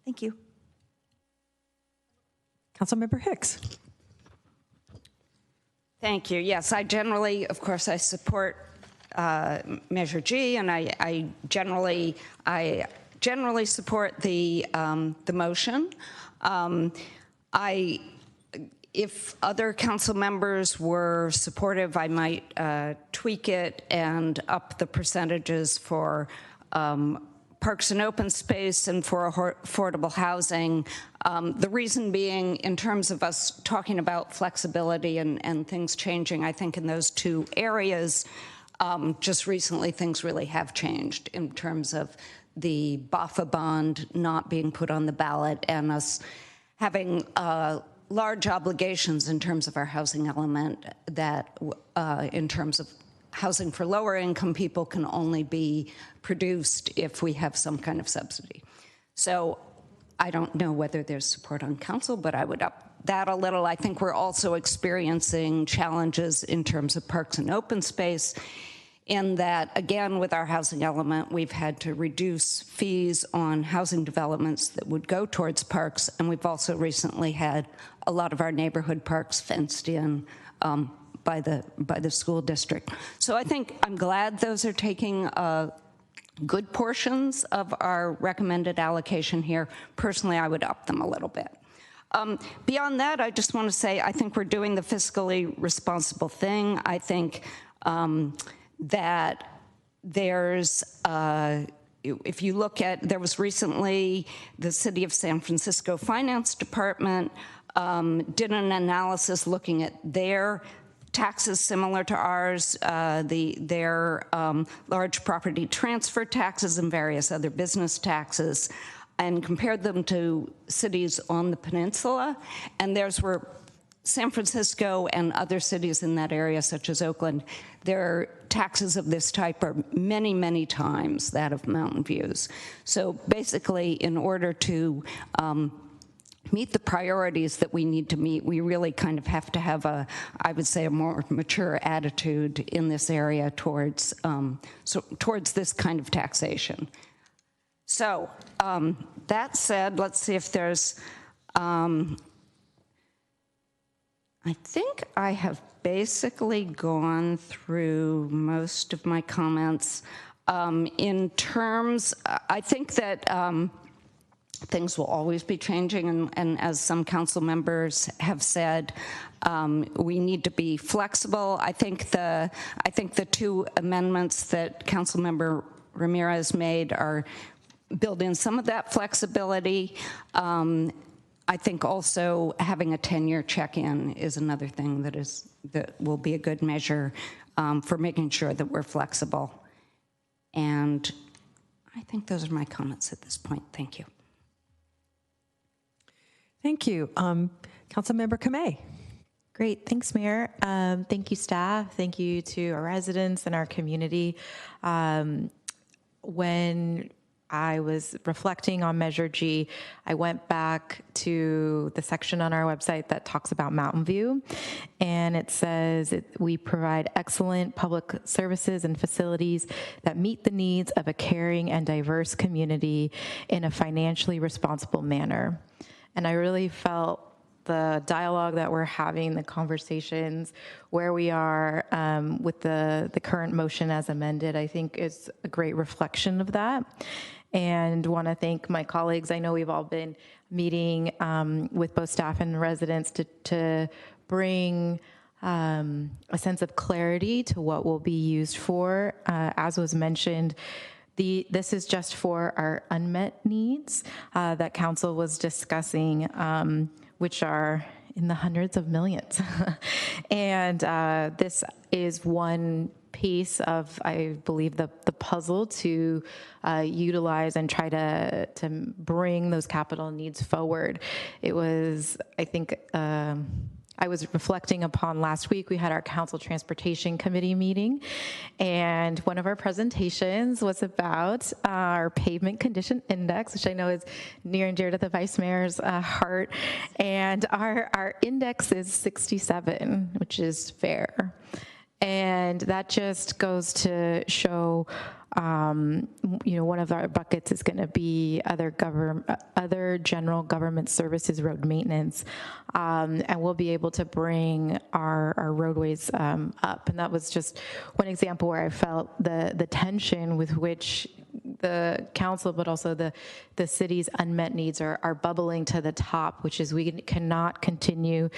Thank you. Councilmember Hicks. Thank you. Yes, I generally, of course, I support Measure G, and I generally support the motion. If other council members were supportive, I might tweak it and up the percentages for parks and open space and for affordable housing. The reason being, in terms of us talking about flexibility and things changing, I think in those two areas, just recently things really have changed in terms of the BAFA bond not being put on the ballot and us having large obligations in terms of our housing element that in terms of housing for lower income people can only be produced if we have some kind of subsidy. So I don't know whether there's support on council, but I would up that a little. I think we're also experiencing challenges in terms of parks and open space, in that, again, with our housing element, we've had to reduce fees on housing developments that would go towards parks, and we've also recently had a lot of our neighborhood parks fenced in by the school district. So I think I'm glad those are taking good portions of our recommended allocation here. Personally, I would up them a little bit. Beyond that, I just want to say I think we're doing the fiscally responsible thing. I think that there's, if you look at, there was recently the City of San Francisco Finance Department did an analysis looking at their taxes similar to ours, their large property transfer taxes and various other business taxes, and compared them to cities on the peninsula. And theirs were San Francisco and other cities in that area, such as Oakland. Their taxes of this type are many, many times that of Mountain View's. So basically, in order to meet the priorities that we need to meet, we really kind of have to have I would say, a more mature attitude in this area towards this kind of taxation. So that said, let's see if there's, I think I have basically gone through most of my comments. In terms, I think that things will always be changing, and as some council members have said, we need to be flexible. I think the two amendments that Councilmember Ramirez made are build in some of that flexibility. I think also having a 10-year check-in is another thing that will be a good measure for making sure that we're flexible. And I think those are my comments at this point. Thank you. Thank you. Councilmember Kamei. Great. Thanks, Mayor. Thank you, staff. Thank you to our residents and our community. When I was reflecting on Measure G, I went back to the section on our website that talks about Mountain View, and it says we provide excellent public services and facilities that meet the needs of a caring and diverse community in a financially responsible manner. And I really felt the dialogue that we're having, the conversations, where we are with the current motion as amended, I think is a great reflection of that. and want to thank my colleagues. I know we've all been meeting with both staff and residents to bring a sense of clarity to what will be used for. As was mentioned, this is just for our unmet needs that council was discussing, which are in the hundreds of millions. And this is one piece of, I believe, the puzzle to utilize and try to bring those capital needs forward. It was, I think, I was reflecting upon last week, we had our Council Transportation Committee meeting, and one of our presentations was about our pavement condition index, which I know is near and dear to the Vice Mayor's heart, and our index is 67, which is fair. And that just goes to show, one of our buckets is going to be other general government services, road maintenance, and we'll be able to bring our roadways up. And that was just one example where I felt the tension with which the council, but also the city's unmet needs are bubbling to the top, which is we cannot continue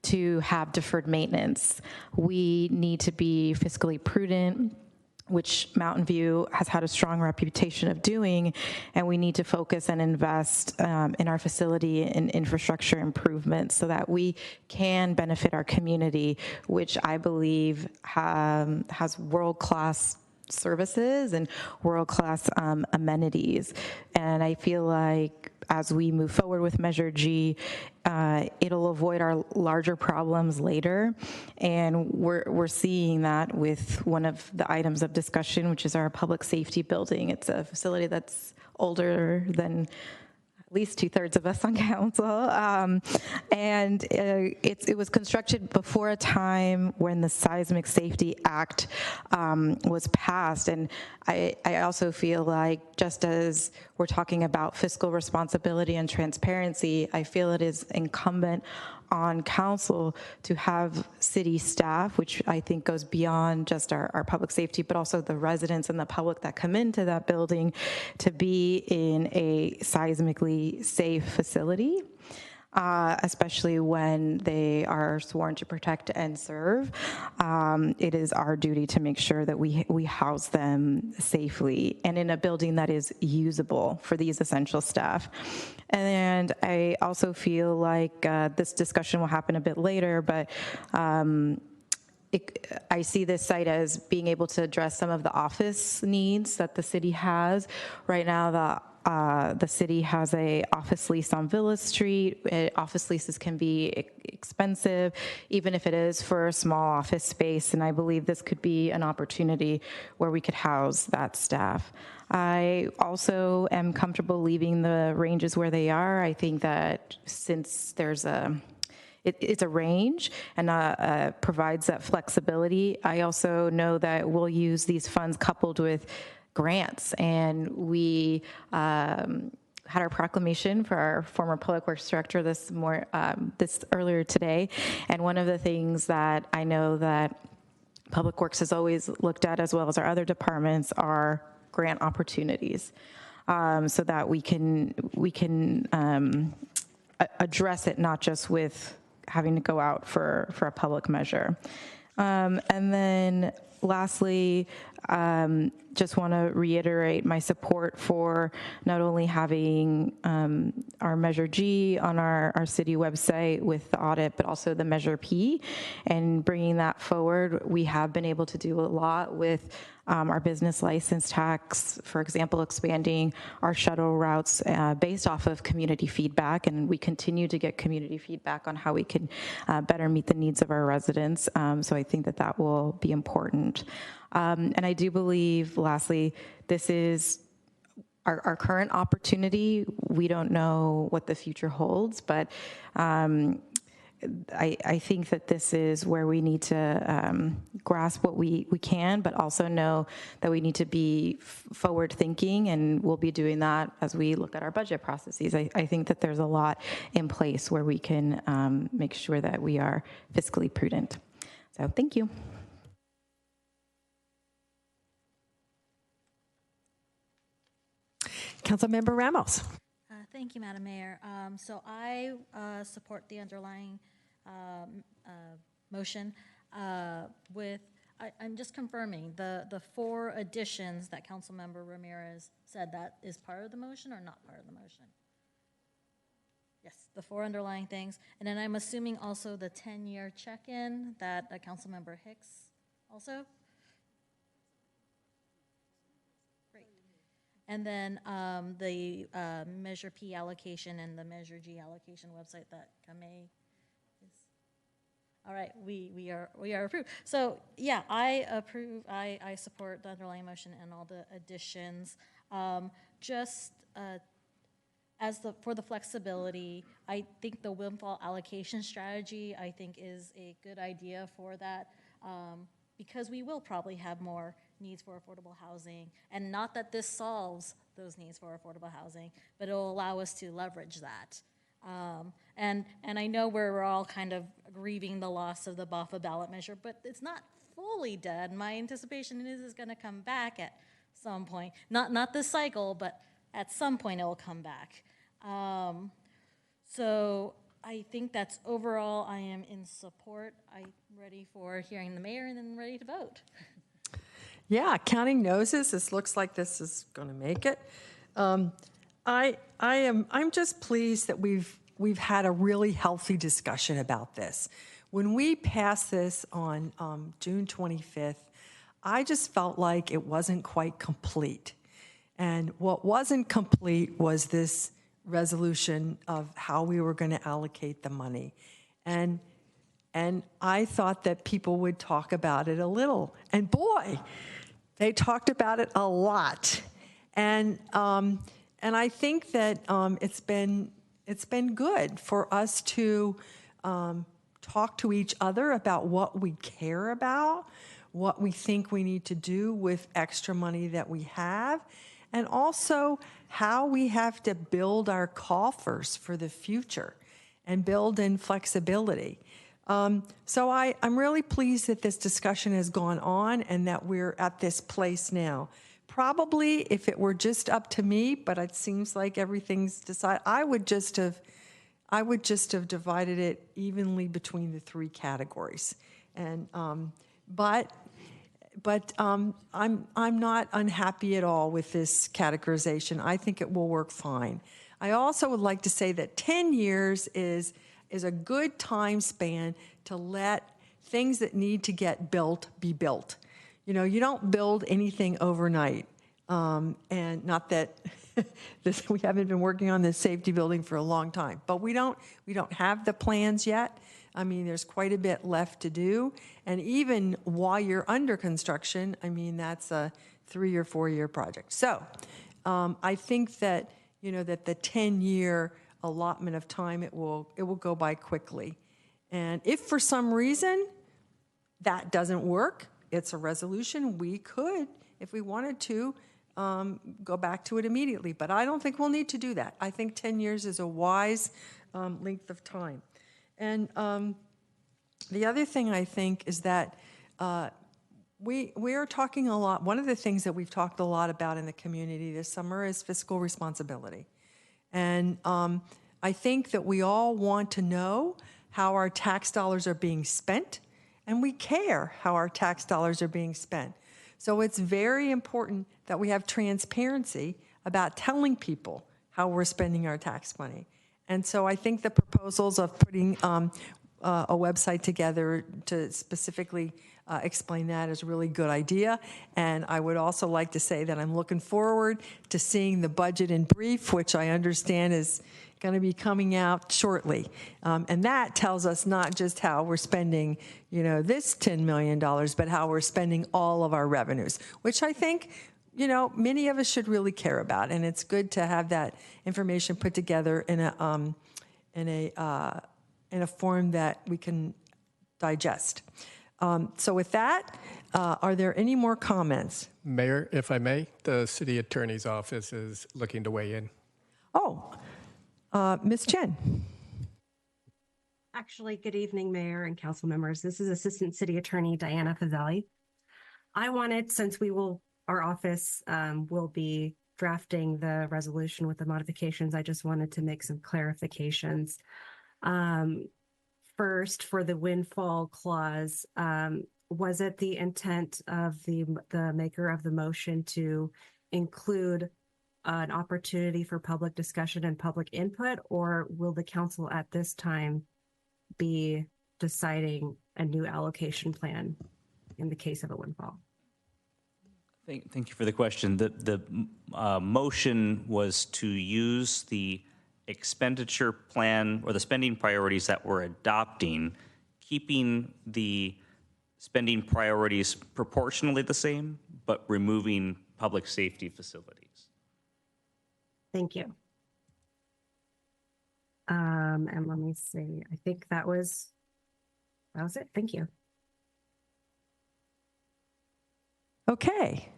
to have deferred maintenance. We need to be fiscally prudent, which Mountain View has had a strong reputation of doing, and we need to focus and invest in our facility and infrastructure improvements so that we can benefit our community, which I believe has world-class services and world-class amenities. And I feel like as we move forward with Measure G, it'll avoid our larger problems later. And we're seeing that with one of the items of discussion, which is our public safety building. It's a facility that's older than at least 2/3 of us on council. And it was constructed before a time when the Seismic Safety Act was passed. And I also feel like, just as we're talking about fiscal responsibility and transparency, I feel it is incumbent on council to have city staff, which I think goes beyond just our public safety, but also the residents and the public that come into that building, to be in a seismically safe facility, especially when they are sworn to protect and serve. It is our duty to make sure that we house them safely and in a building that is usable for these essential staff. And I also feel like this discussion will happen a bit later, but I see this site as being able to address some of the office needs that the city has. Right now, the city has a office lease on Villa Street. Office leases can be expensive, even if it is for a small office space. And I believe this could be an opportunity where we could house that staff. I also am comfortable leaving the ranges where they are. I think that since there's it's a range and provides that flexibility. I also know that we'll use these funds coupled with grants, and we had our proclamation for our former public works director this earlier today. And one of the things that I know that Public Works has always looked at, as well as our other departments, are grant opportunities, so that we can address it not just with having to go out for a public measure. And then lastly, just want to reiterate my support for not only having our Measure G on our city website with the audit, but also the Measure P and bringing that forward. We have been able to do a lot with our business license tax, for example, expanding our shuttle routes based off of community feedback, and we continue to get community feedback on how we can better meet the needs of our residents. So I think that will be important. And I do believe, lastly, this is our current opportunity. We don't know what the future holds, but I think that this is where we need to grasp what we can, but also know that we need to be forward thinking, and we'll be doing that as we look at our budget processes. I think that there's a lot in place where we can make sure that we are fiscally prudent. So thank you. Councilmember Ramos. Thank you, Madam Mayor. So I support the underlying motion I'm just confirming the 4 additions that Councilmember Ramirez said, that is part of the motion or not part of the motion? Yes, the 4 underlying things. And then I'm assuming also the 10-year check-in that Councilmember Hicks also? Great. And then the Measure P allocation and the Measure G allocation website that Kamei is. All right, we are approved. So yeah, I approve. I support the underlying motion and all the additions. For the flexibility, I think the windfall allocation strategy, I think, is a good idea for that, because we will probably have more needs for affordable housing, and not that this solves those needs for affordable housing, but it will allow us to leverage that. And I know we're all kind of grieving the loss of the BAFA ballot measure, but it's not fully dead. My anticipation is it's going to come back at some point. Not this cycle, but at some point it will come back. So I think that's overall, I am in support. I'm ready for hearing the mayor and then ready to vote. Yeah, counting noses, this looks like this is going to make it. I'm just pleased that we've had a really healthy discussion about this. When we passed this on June 25th, I just felt like it wasn't quite complete. And what wasn't complete was this resolution of how we were going to allocate the money. And I thought that people would talk about it a little. And boy, they talked about it a lot. And I think that it's been good for us to talk to each other about what we care about, what we think we need to do with extra money that we have, and also how we have to build our coffers for the future and build in flexibility. So I'm really pleased that this discussion has gone on and that we're at this place now. Probably if it were just up to me, but it seems like everything's decided, I would just have divided it evenly between the 3 categories. And but I'm not unhappy at all with this categorization. I think it will work fine. I also would like to say that 10 years is a good time span to let things that need to get built be built. You know, you don't build anything overnight. And not that we haven't been working on this safety building for a long time, but we don't have the plans yet. I mean, there's quite a bit left to do. And even while you're under construction, I mean, that's a 3 or 4 year project. So I think that, that the 10-year allotment of time, it will go by quickly. And if for some reason that doesn't work, it's a resolution, we could, if we wanted to, go back to it immediately. But I don't think we'll need to do that. I think 10 years is a wise length of time. And the other thing I think is that we are talking a lot. One of the things that we've talked a lot about in the community this summer is fiscal responsibility. And I think that we all want to know how our tax dollars are being spent, and we care how our tax dollars are being spent. So it's very important that we have transparency about telling people how we're spending our tax money. And so I think the proposals of putting a website together to specifically explain that is a really good idea. And I would also like to say that I'm looking forward to seeing the budget in brief, which I understand is going to be coming out shortly. And that tells us not just how we're spending, this $10 million, but how we're spending all of our revenues, which I think, many of us should really care about. And it's good to have that information put together in a form that we can digest. So with that, are there any more comments? Mayor, if I may, the city attorney's office is looking to weigh in. Oh, Ms. Chen. Actually, good evening, Mayor and council members. This is Assistant City Attorney Diana Fazeli. I wanted, since our office will be drafting the resolution with the modifications, I just wanted to make some clarifications. First, for the windfall clause, was it the intent of the maker of the motion to include an opportunity for public discussion and public input, or will the council at this time be deciding a new allocation plan in the case of a windfall? Thank you for the question. The motion was to use the expenditure plan or the spending priorities that we're adopting, keeping the spending priorities proportionally the same, but removing public safety facilities. Thank you. And let me see, I think that was it. Thank you. Okay.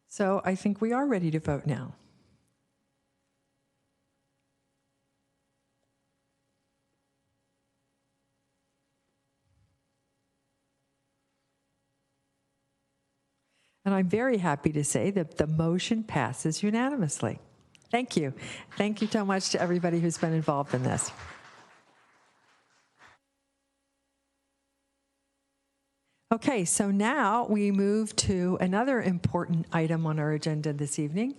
So I think we are ready to vote now. And I'm very happy to say that the motion passes unanimously. Thank you. Thank you so much to everybody who's been involved in this. Okay, so now we move to another important item on our agenda this evening,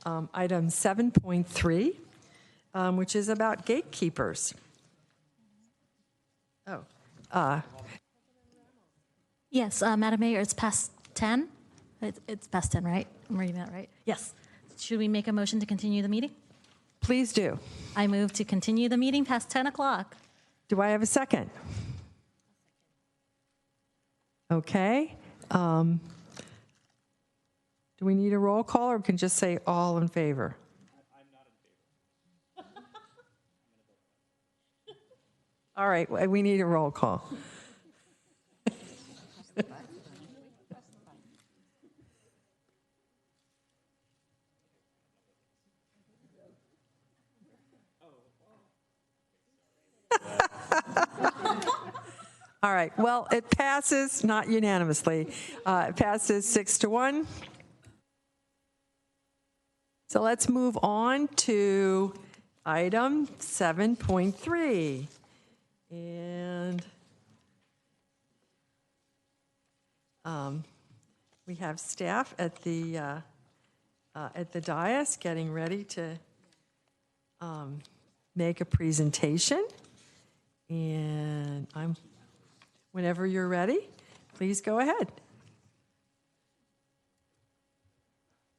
item 7.3, which is about gatekeepers. Yes, Madam Mayor, it's past 10. It's past 10, right? I'm reading that right? Yes. Should we make a motion to continue the meeting? Please do. I move to continue the meeting past 10 o'clock. Do I have a second? Okay. Do we need a roll call, or we can just say all in favor? I'm not in favor. All right, we need a roll call. All right, well, it passes, not unanimously. It passes 6-1. So let's move on to item 7.3. And we have staff at the dais getting ready to make a presentation. And whenever you're ready, please go ahead.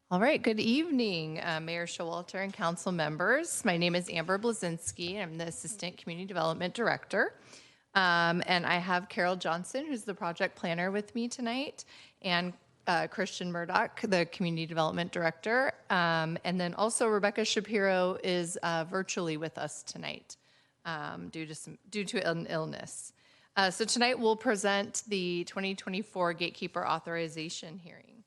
All right, good evening, Mayor Showalter and council members. My name is Amber Blazinski. I'm the Assistant Community Development Director. And I have Carol Johnson, who's the project planner, with me tonight, and Christian Murdoch, the Community Development Director. And then also Rebecca Shapiro is virtually with us tonight due to an illness. So tonight we'll present the 2024 Gatekeeper Authorization hearing.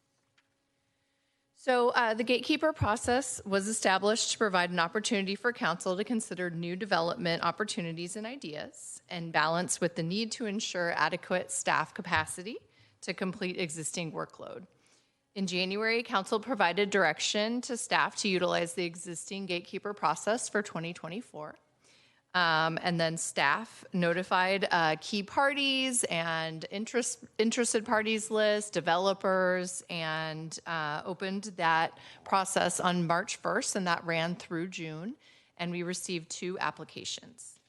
So the gatekeeper process was established to provide an opportunity for council to consider new development opportunities and ideas, and balance with the need to ensure adequate staff capacity to complete existing workload. In January, council provided direction to staff to utilize the existing gatekeeper process for 2024. And then staff notified key parties and interested parties list, developers, and opened that process on March 1st, and that ran through June, and we received 2 applications.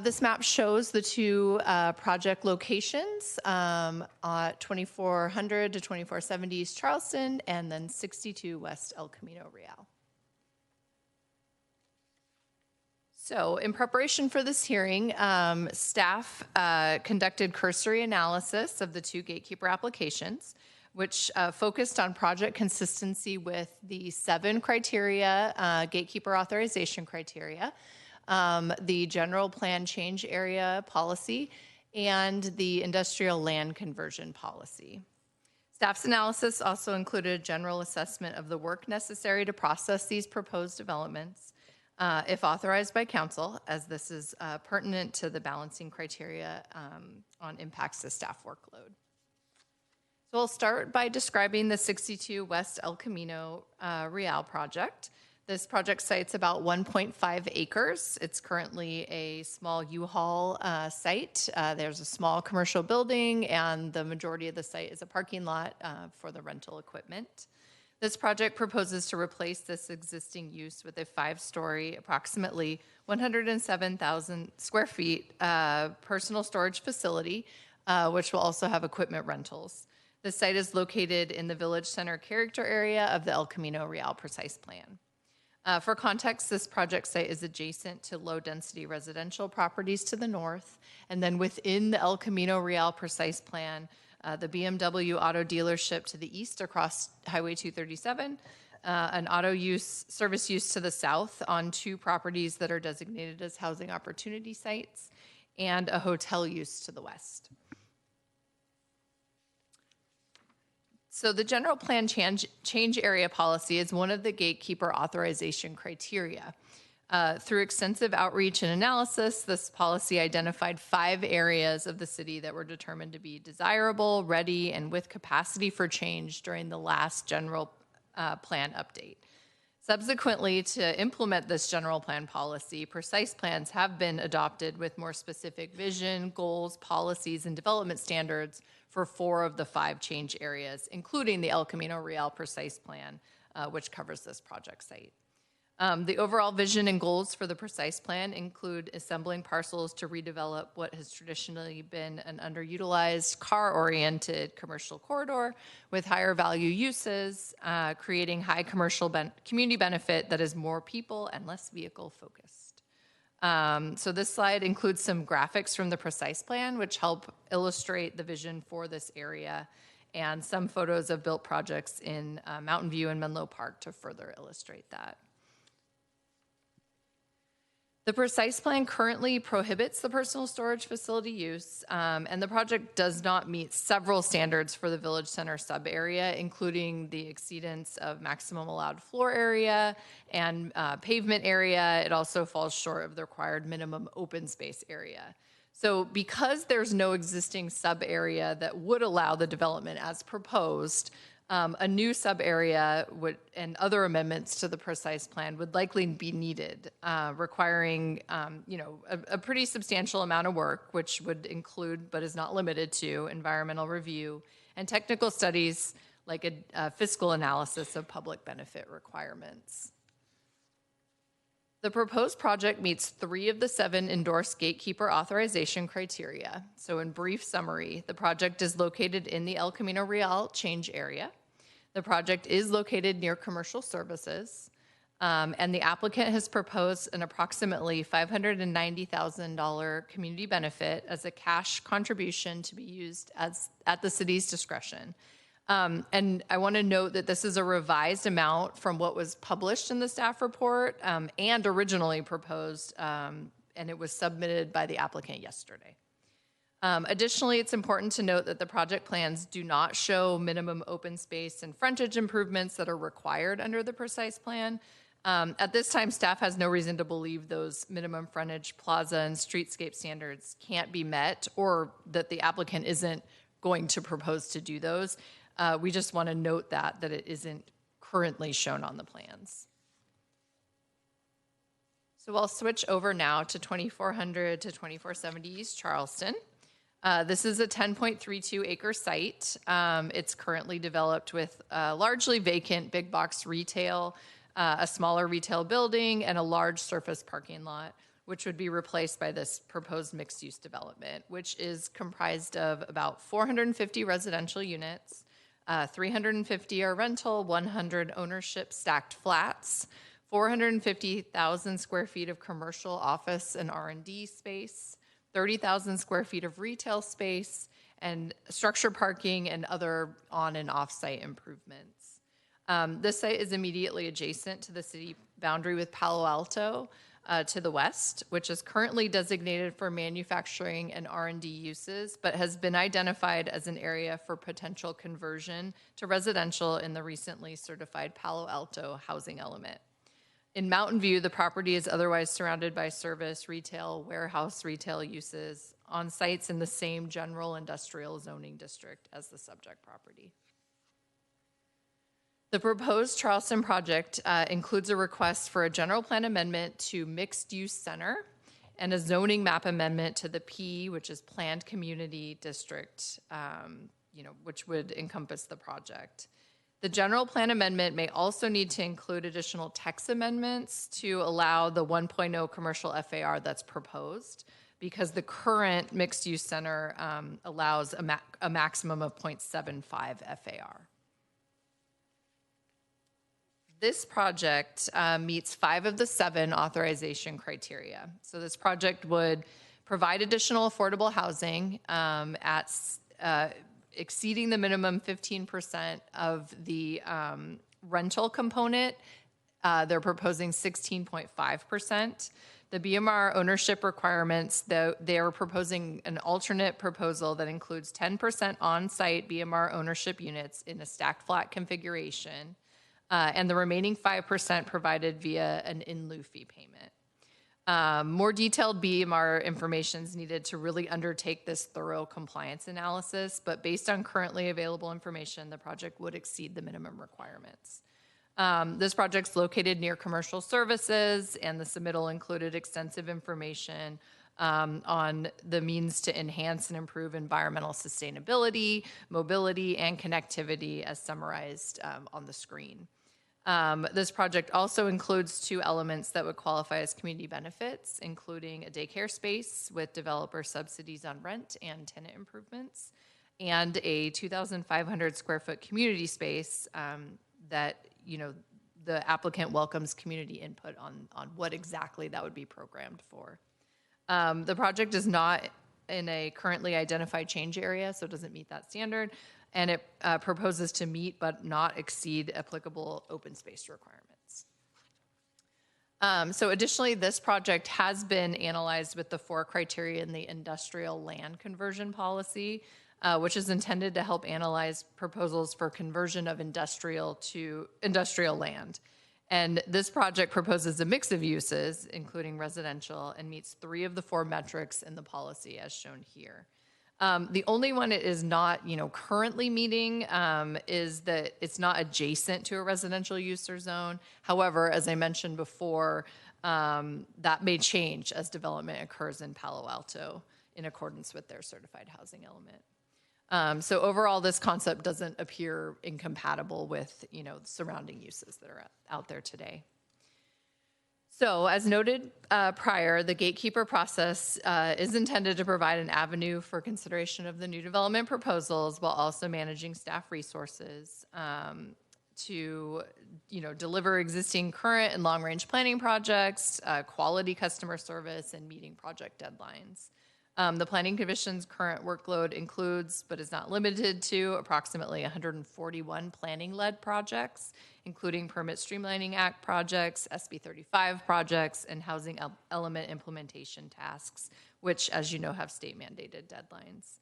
This map shows the 2 project locations, 2400 to 2470 East Charleston, and then 62 West El Camino Real. So in preparation for this hearing, staff conducted cursory analysis of the 2 gatekeeper applications, which focused on project consistency with the 7 criteria, gatekeeper authorization criteria, the general plan change area policy, and the industrial land conversion policy. Staff's analysis also included a general assessment of the work necessary to process these proposed developments, if authorized by council, as this is pertinent to the balancing criteria on impacts to staff workload. So I'll start by describing the 62 West El Camino Real project. This project site's about 1.5 acres. It's currently a small U-Haul site. There's a small commercial building, and the majority of the site is a parking lot for the rental equipment. This project proposes to replace this existing use with a 5-story, approximately 107,000 square feet personal storage facility, which will also have equipment rentals. The site is located in the Village Center character area of the El Camino Real Precise Plan. For context, this project site is adjacent to low-density residential properties to the north, and then within the El Camino Real Precise Plan, the BMW auto dealership to the east across Highway 237, an auto service use to the south on 2 properties that are designated as housing opportunity sites, and a hotel use to the west. So the general plan change area policy is one of the gatekeeper authorization criteria. Through extensive outreach and analysis, this policy identified 5 areas of the city that were determined to be desirable, ready, and with capacity for change during the last general plan update. Subsequently, to implement this general plan policy, precise plans have been adopted with more specific vision, goals, policies, and development standards for 4 of the 5 change areas, including the El Camino Real Precise Plan, which covers this project site. The overall vision and goals for the precise plan include assembling parcels to redevelop what has traditionally been an underutilized car-oriented commercial corridor with higher value uses, creating high commercial community benefit that is more people and less vehicle focused. So this slide includes some graphics from the precise plan, which help illustrate the vision for this area, and some photos of built projects in Mountain View and Menlo Park to further illustrate that. The precise plan currently prohibits the personal storage facility use, and the project does not meet several standards for the Village Center sub-area, including the exceedance of maximum allowed floor area and pavement area. It also falls short of the required minimum open space area. So because there's no existing sub-area that would allow the development as proposed, a new sub-area and other amendments to the precise plan would likely be needed, requiring a pretty substantial amount of work, which would include, but is not limited to, environmental review and technical studies like a fiscal analysis of public benefit requirements. The proposed project meets 3 of the 7 endorsed gatekeeper authorization criteria. So in brief summary, the project is located in the El Camino Real change area. The project is located near commercial services, and the applicant has proposed an approximately $590,000 community benefit as a cash contribution to be used at the city's discretion. And I want to note that this is a revised amount from what was published in the staff report and originally proposed, and it was submitted by the applicant yesterday. Additionally, it's important to note that the project plans do not show minimum open space and frontage improvements that are required under the precise plan. At this time, staff has no reason to believe those minimum frontage, plaza, and streetscape standards can't be met, or that the applicant isn't going to propose to do those. We just want to note that it isn't currently shown on the plans. So I'll switch over now to 2400 to 2470 East Charleston. This is a 10.32 acre site. It's currently developed with largely vacant big box retail, a smaller retail building, and a large surface parking lot, which would be replaced by this proposed mixed-use development, which is comprised of about 450 residential units, 350 are rental, 100 ownership stacked flats, 450,000 square feet of commercial office and R&D space, 30,000 square feet of retail space, and structure parking and other on and off-site improvements. This site is immediately adjacent to the city boundary with Palo Alto to the west, which is currently designated for manufacturing and R&D uses, but has been identified as an area for potential conversion to residential in the recently certified Palo Alto housing element. In Mountain View, the property is otherwise surrounded by service, retail, warehouse retail uses on sites in the same general industrial zoning district as the subject property. The proposed Charleston project includes a request for a general plan amendment to mixed-use center and a zoning map amendment to the P, which is Planned Community District, which would encompass the project. The general plan amendment may also need to include additional text amendments to allow the 1.0 commercial FAR that's proposed, because the current mixed-use center allows a maximum of 0.75 FAR. This project meets 5 of the 7 authorization criteria. So this project would provide additional affordable housing at exceeding the minimum 15% of the rental component. They're proposing 16.5%. The BMR ownership requirements, they are proposing an alternate proposal that includes 10% on-site BMR ownership units in a stacked flat configuration, and the remaining 5% provided via an in-lieu fee payment. More detailed BMR information is needed to really undertake this thorough compliance analysis, but based on currently available information, the project would exceed the minimum requirements. This project's located near commercial services, and the submittal included extensive information on the means to enhance and improve environmental sustainability, mobility, and connectivity as summarized on the screen. This project also includes 2 elements that would qualify as community benefits, including a daycare space with developer subsidies on rent and tenant improvements, and a 2,500 square foot community space that, the applicant welcomes community input on what exactly that would be programmed for. The project is not in a currently identified change area, so it doesn't meet that standard, and it proposes to meet but not exceed applicable open space requirements. So additionally, this project has been analyzed with the 4 criteria in the industrial land conversion policy, which is intended to help analyze proposals for conversion of industrial to industrial land. And this project proposes a mix of uses, including residential, and meets 3 of the 4 metrics in the policy as shown here. The only one it is not, currently meeting is that it's not adjacent to a residential use or zone. However, as I mentioned before, that may change as development occurs in Palo Alto in accordance with their certified housing element. So overall, this concept doesn't appear incompatible with, surrounding uses that are out there today. So as noted prior, the gatekeeper process is intended to provide an avenue for consideration of the new development proposals while also managing staff resources to, deliver existing current and long-range planning projects, quality customer service, and meeting project deadlines. The Planning Commission's current workload includes, but is not limited to, approximately 141 planning-led projects, including Permit Streamlining Act projects, SB 35 projects, and housing element implementation tasks, which, as you know, have state-mandated deadlines.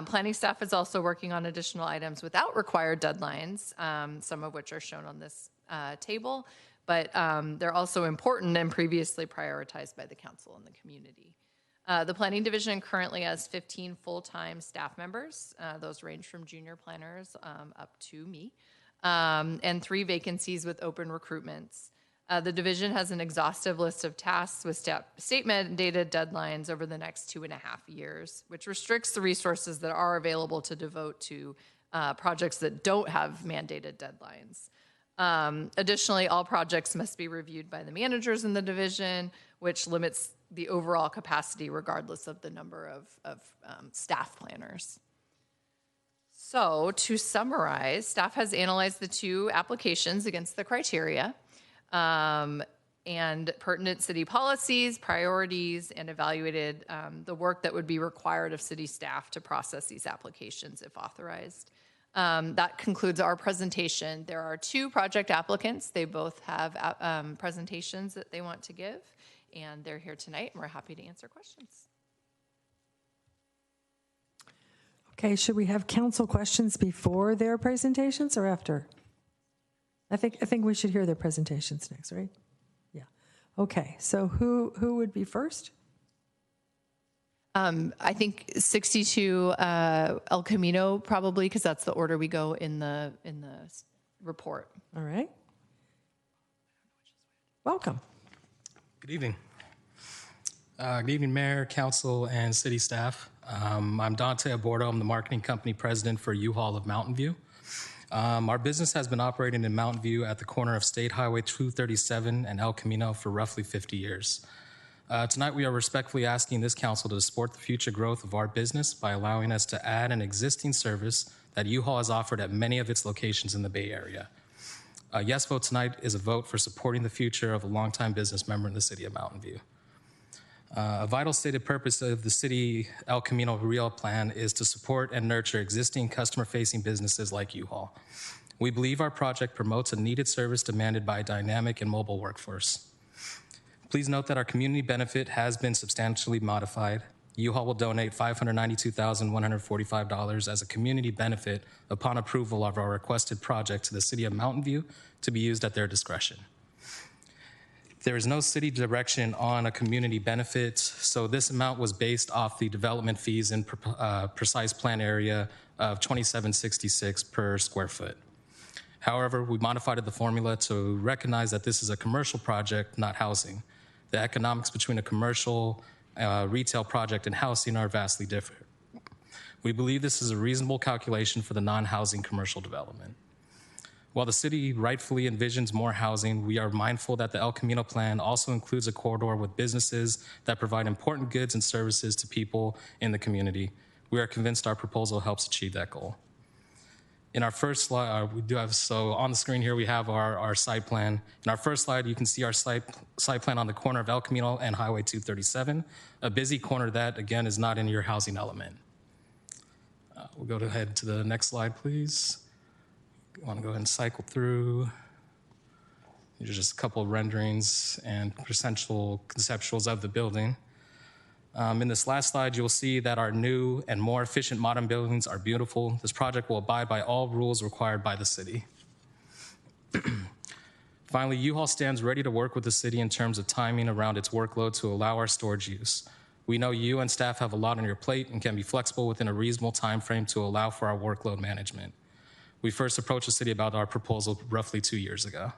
Planning staff is also working on additional items without required deadlines, some of which are shown on this table, but they're also important and previously prioritized by the council and the community. The Planning Division currently has 15 full-time staff members. Those range from junior planners up to me, and 3 vacancies with open recruitments. The division has an exhaustive list of tasks with state-mandated deadlines over the next 2.5 years, which restricts the resources that are available to devote to projects that don't have mandated deadlines. Additionally, all projects must be reviewed by the managers in the division, which limits the overall capacity regardless of the number of staff planners. So to summarize, staff has analyzed the 2 applications against the criteria and pertinent city policies, priorities, and evaluated the work that would be required of city staff to process these applications if authorized. That concludes our presentation. There are 2 project applicants. They both have presentations that they want to give, and they're here tonight, and we're happy to answer questions. Okay, should we have council questions before their presentations or after? I think we should hear their presentations next, right? Yeah. Okay, so who would be first? I think 62 El Camino probably, because that's the order we go in the report. All right. Welcome. Good evening. Good evening, Mayor, Council, and City staff. I'm Dante Aborto. I'm the Marketing Company President for U-Haul of Mountain View. Our business has been operating in Mountain View at the corner of State Highway 237 and El Camino for roughly 50 years. Tonight, we are respectfully asking this council to support the future growth of our business by allowing us to add an existing service that U-Haul has offered at many of its locations in the Bay Area. A yes vote tonight is a vote for supporting the future of a longtime business member in the city of Mountain View. A vital stated purpose of the City El Camino Real Plan is to support and nurture existing customer-facing businesses like U-Haul. We believe our project promotes a needed service demanded by a dynamic and mobile workforce. Please note that our community benefit has been substantially modified. U-Haul will donate $592,145 as a community benefit upon approval of our requested project to the City of Mountain View to be used at their discretion. There is no city direction on a community benefit, so this amount was based off the development fees in precise plan area of $27.66 per square foot. However, we modified the formula to recognize that this is a commercial project, not housing. The economics between a commercial retail project and housing are vastly different. We believe this is a reasonable calculation for the non-housing commercial development. While the city rightfully envisions more housing, we are mindful that the El Camino plan also includes a corridor with businesses that provide important goods and services to people in the community. We are convinced our proposal helps achieve that goal. In our first slide, so on the screen here we have our site plan. In our first slide, you can see our site plan on the corner of El Camino and Highway 237, a busy corner that, again, is not in your housing element. We'll go ahead to the next slide, please. I want to go ahead and cycle through. These are just a couple of renderings and conceptuals of the building. In this last slide, you'll see that our new and more efficient modern buildings are beautiful. This project will abide by all rules required by the city. Finally, U-Haul stands ready to work with the city in terms of timing around its workload to allow our storage use. We know you and staff have a lot on your plate and can be flexible within a reasonable time frame to allow for our workload management. We first approached the city about our proposal roughly 2 years ago.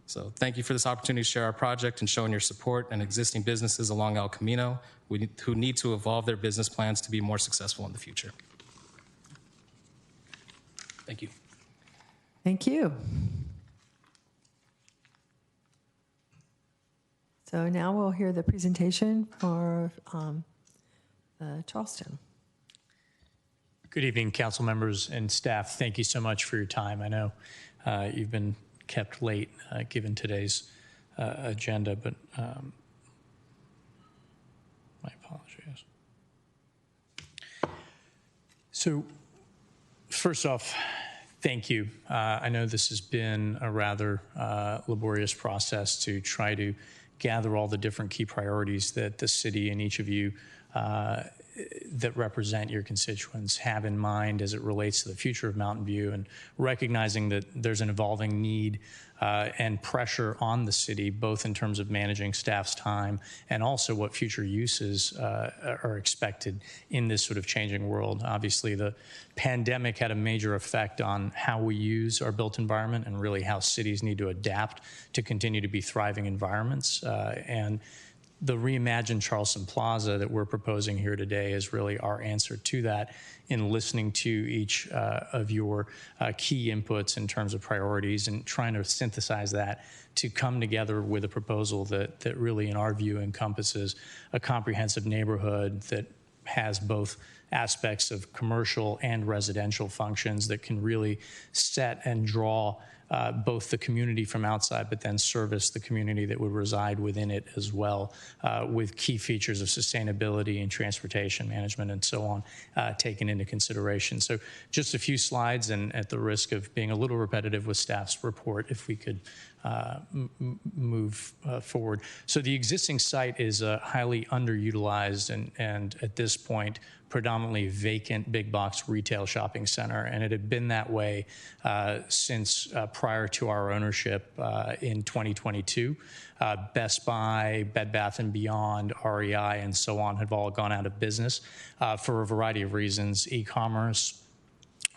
So thank you for this opportunity to share our project and showing your support and existing businesses along El Camino who need to evolve their business plans to be more successful in the future. Thank you. Thank you. So now we'll hear the presentation for Charleston. Good evening, council members and staff. Thank you so much for your time. I know you've been kept late given today's agenda, but my apologies. So first off, thank you. I know this has been a rather laborious process to try to gather all the different key priorities that the city and each of you that represent your constituents have in mind as it relates to the future of Mountain View, and recognizing that there's an evolving need and pressure on the city, both in terms of managing staff's time and also what future uses are expected in this sort of changing world. Obviously, the pandemic had a major effect on how we use our built environment and really how cities need to adapt to continue to be thriving environments. And the reimagined Charleston Plaza that we're proposing here today is really our answer to that, in listening to each of your key inputs in terms of priorities and trying to synthesize that to come together with a proposal that really, in our view, encompasses a comprehensive neighborhood that has both aspects of commercial and residential functions that can really set and draw both the community from outside, but then service the community that would reside within it as well, with key features of sustainability and transportation management and so on taken into consideration. So just a few slides, and at the risk of being a little repetitive with staff's report, if we could move forward. So the existing site is a highly underutilized and at this point predominantly vacant big box retail shopping center, and it had been that way since prior to our ownership in 2022. Best Buy, Bed Bath & Beyond, REI, and so on have all gone out of business for a variety of reasons. E-commerce,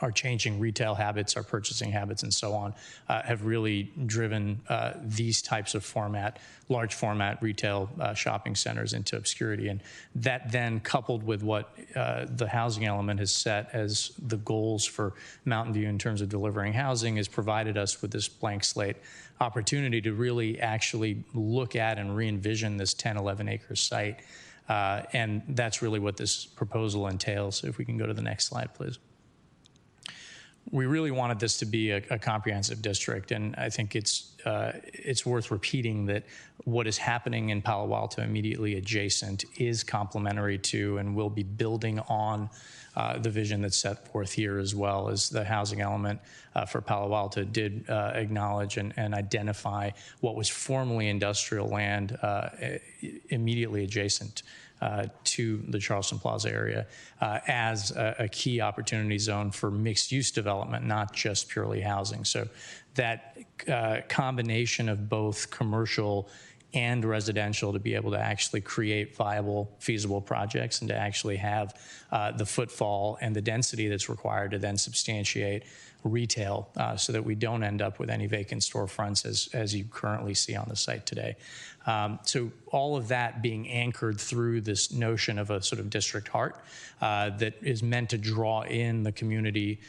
our changing retail habits, our purchasing habits, and so on, have really driven these types of large format retail shopping centers into obscurity. And that then, coupled with what the housing element has set as the goals for Mountain View in terms of delivering housing, has provided us with this blank slate opportunity to really actually look at and re-envision this 10, 11 acre site. And that's really what this proposal entails. So if we can go to the next slide, please. We really wanted this to be a comprehensive district, and I think it's worth repeating that what is happening in Palo Alto immediately adjacent is complementary to and will be building on the vision that's set forth here, as well as the housing element for Palo Alto did acknowledge and identify what was formerly industrial land immediately adjacent to the Charleston Plaza area as a key opportunity zone for mixed-use development, not just purely housing. So that combination of both commercial and residential to be able to actually create viable, feasible projects and to actually have the footfall and the density that's required to then substantiate retail so that we don't end up with any vacant storefronts as you currently see on the site today. So all of that being anchored through this notion of a sort of district heart that is meant to draw in the community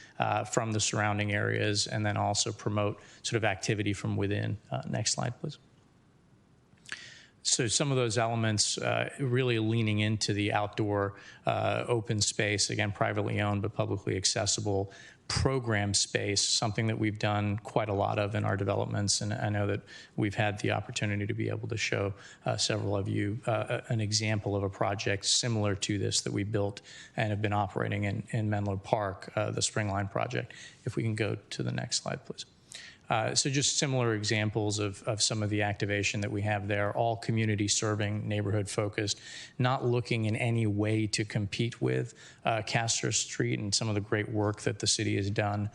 from the surrounding areas and then also promote sort of activity from within. Next slide, please. So some of those elements really leaning into the outdoor open space, again, privately owned but publicly accessible program space, something that we've done quite a lot of in our developments. And I know that we've had the opportunity to be able to show several of you an example of a project similar to this that we built and have been operating in Menlo Park, the Springline project. If we can go to the next slide, please. So just similar examples of some of the activation that we have there, all community serving, neighborhood focused, not looking in any way to compete with Castro Street and some of the great work that the city has done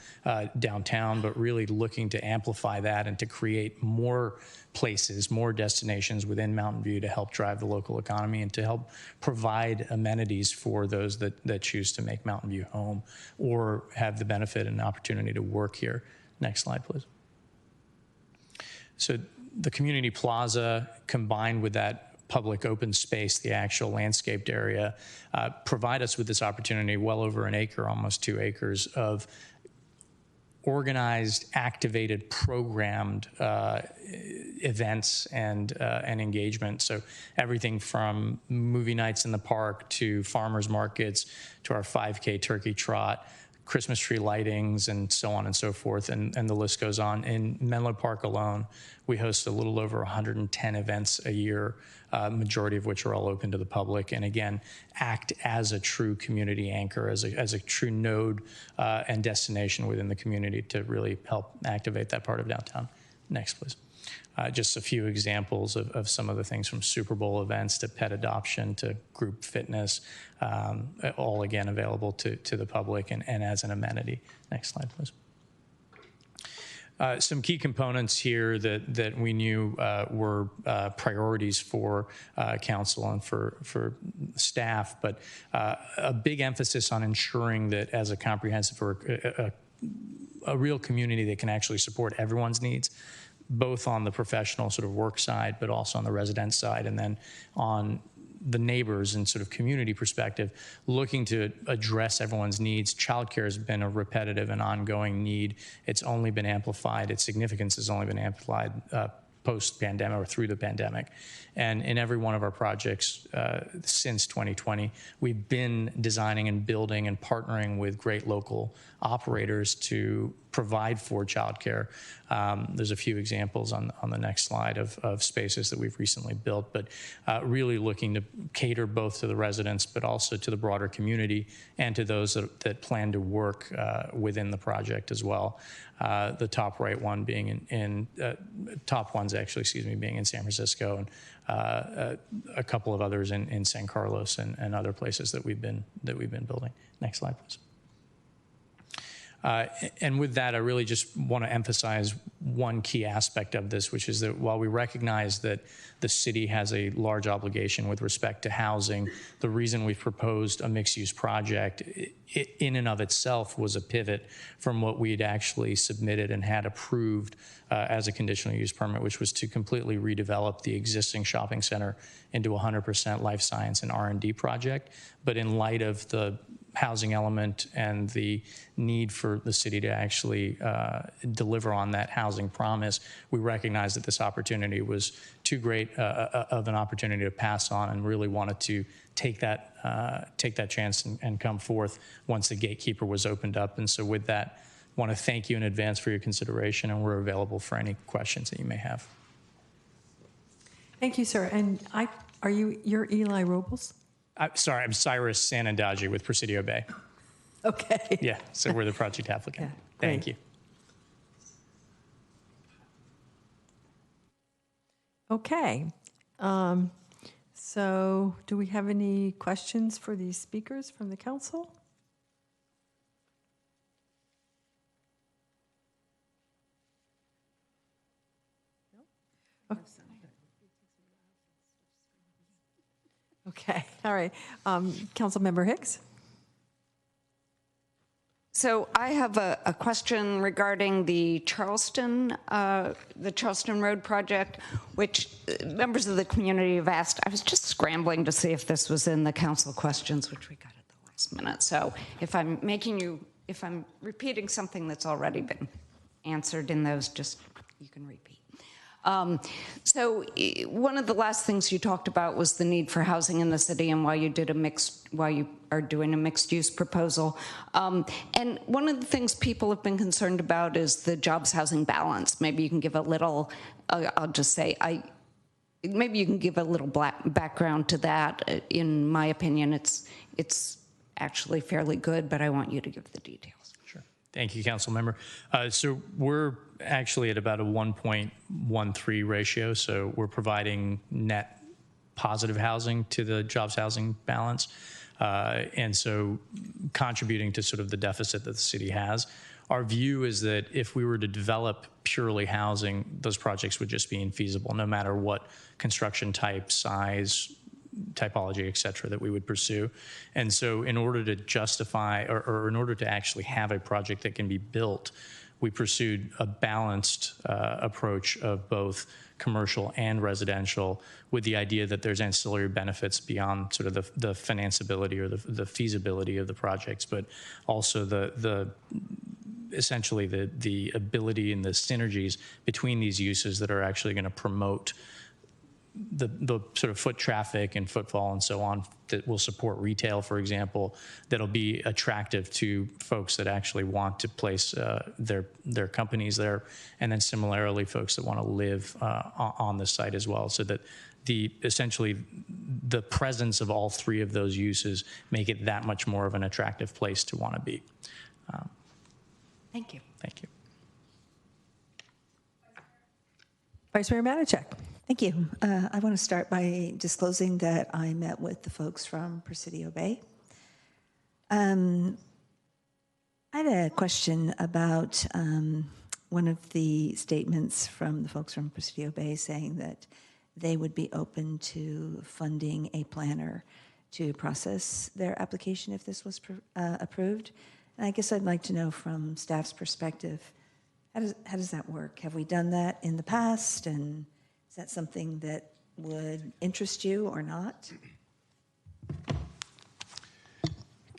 downtown, but really looking to amplify that and to create more places, more destinations within Mountain View to help drive the local economy and to help provide amenities for those that choose to make Mountain View home or have the benefit and opportunity to work here. Next slide, please. So the community plaza combined with that public open space, the actual landscaped area, provide us with this opportunity, well over an acre, almost 2 acres, of organized, activated, programmed events and engagement. So everything from movie nights in the park to farmers markets to our 5K turkey trot, Christmas tree lightings, and so on and so forth, and the list goes on. In Menlo Park alone, we host a little over 110 events a year, majority of which are all open to the public, and again, act as a true community anchor, as a true node and destination within the community to really help activate that part of downtown. Next, please. Just a few examples of some of the things from Super Bowl events to pet adoption to group fitness, all again available to the public and as an amenity. Next slide, please. Some key components here that we knew were priorities for council and for staff, but a big emphasis on ensuring that as a comprehensive or a real community that can actually support everyone's needs, both on the professional sort of work side, but also on the resident side, and then on the neighbors and sort of community perspective, looking to address everyone's needs. Childcare has been a repetitive and ongoing need. It's only been amplified. Its significance has only been amplified post-pandemic or through the pandemic. And in every one of our projects since 2020, we've been designing and building and partnering with great local operators to provide for childcare. There's a few examples on the next slide of spaces that we've recently built, but really looking to cater both to the residents, but also to the broader community and to those that plan to work within the project as well. The top right one being top ones actually, being in San Francisco, and a couple of others in San Carlos and other places that we've been building. Next slide, please. And with that, I really just want to emphasize one key aspect of this, which is that while we recognize that the city has a large obligation with respect to housing, the reason we've proposed a mixed-use project in and of itself was a pivot from what we'd actually submitted and had approved as a conditional use permit, which was to completely redevelop the existing shopping center into a 100% life science and R&D project. But in light of the housing element and the need for the city to actually deliver on that housing promise, we recognized that this opportunity was too great of an opportunity to pass on, and really wanted to take that chance and come forth once the gatekeeper was opened up. And so with that, I want to thank you in advance for your consideration, and we're available for any questions that you may have. Thank you, sir. And you're Eli Robles? Sorry, I'm Cyrus Sanandaji with Presidio Bay. Okay. Yeah, so we're the project applicant. Yeah, Thank you. Okay. So do we have any questions for these speakers from the council? No? Okay, all right. Councilmember Hicks? So I have a question regarding the Charleston Road project, which members of the community have asked. I was just scrambling to see if this was in the council questions, which we got at the last minute. So if I'm repeating something that's already been answered in those, just you can repeat. So one of the last things you talked about was the need for housing in the city, and why you are doing a mixed use proposal. And one of the things people have been concerned about is the jobs housing balance. Maybe you can give a little, I'll just say, maybe you can give a little background to that. In my opinion, it's actually fairly good, but I want you to give the details. Thank you, council member. So we're actually at about a 1.13 ratio. So we're providing net positive housing to the jobs housing balance. And so contributing to sort of the deficit that the city has. Our view is that if we were to develop purely housing, those projects would just be infeasible, no matter what construction type, size, typology, et cetera, that we would pursue. And so in order to justify, or in order to actually have a project that can be built, we pursued a balanced approach of both commercial and residential, with the idea that there's ancillary benefits beyond sort of the financeability or the feasibility of the projects, but also essentially the ability and the synergies between these uses that are actually going to promote the sort of foot traffic and footfall and so on that will support retail, for example, that'll be attractive to folks that actually want to place their companies there, and then similarly folks that want to live on the site as well, so that essentially the presence of all three of those uses make it that much more of an attractive place to want to be. Thank you. Thank you. Vice Mayor Matichak. Thank you. I want to start by disclosing that I met with the folks from Presidio Bay. I had a question about one of the statements from the folks from Presidio Bay saying that they would be open to funding a planner to process their application if this was approved. And I guess I'd like to know from staff's perspective, how does that work? Have we done that in the past, and is that something that would interest you or not?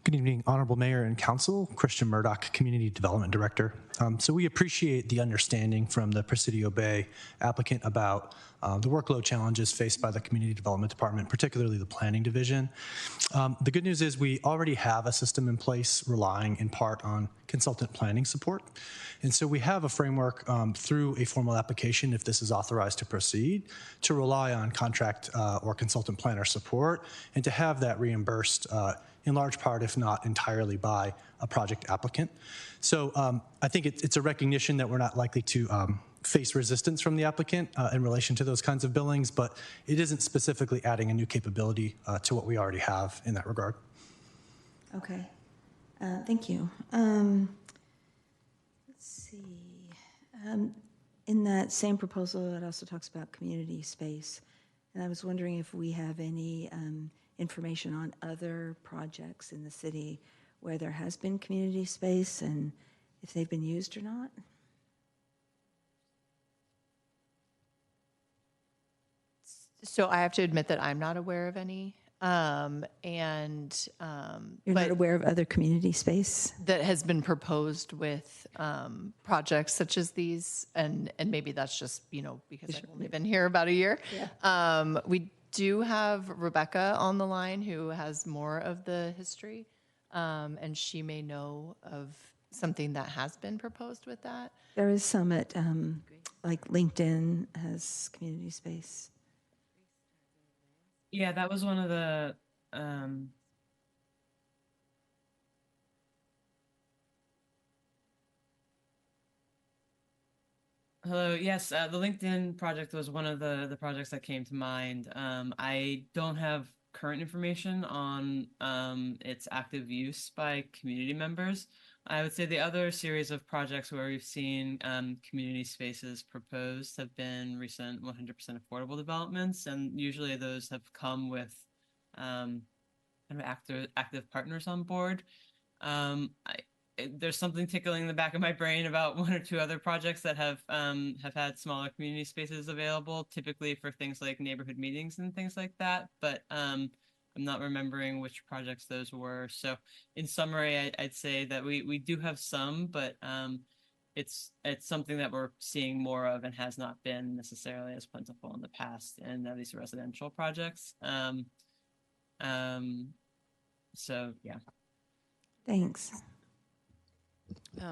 Good evening, Honorable Mayor and Council. Christian Murdoch, Community Development Director. So we appreciate the understanding from the Presidio Bay applicant about the workload challenges faced by the Community Development Department, particularly the Planning Division. The good news is we already have a system in place relying in part on consultant planning support. And so we have a framework through a formal application, if this is authorized to proceed, to rely on contract or consultant planner support and to have that reimbursed in large part, if not entirely, by a project applicant. So I think it's a recognition that we're not likely to face resistance from the applicant in relation to those kinds of billings, but it isn't specifically adding a new capability to what we already have in that regard. Okay, thank you. Let's see. In that same proposal, it also talks about community space, and I was wondering if we have any information on other projects in the city where there has been community space and if they've been used or not? So I have to admit that I'm not aware of any. You're not aware of other community space? That has been proposed with projects such as these, and maybe that's just, because I've only been here about a year. Yeah. We do have Rebecca on the line who has more of the history, and she may know of something that has been proposed with that. There is some at, like LinkedIn has community space. Yeah, that was one of the hello. Yes, the LinkedIn project was one of the projects that came to mind. I don't have current information on its active use by community members. I would say the other series of projects where we've seen community spaces proposed have been recent 100% affordable developments, and usually those have come with kind of active partners on board. There's something tickling in the back of my brain about one or two other projects that have had smaller community spaces available, typically for things like neighborhood meetings and things like that. But I'm not remembering which projects those were. So in summary, I'd say that we do have some, but it's something that we're seeing more of and has not been necessarily as plentiful in the past in at least residential projects. So yeah. Thanks.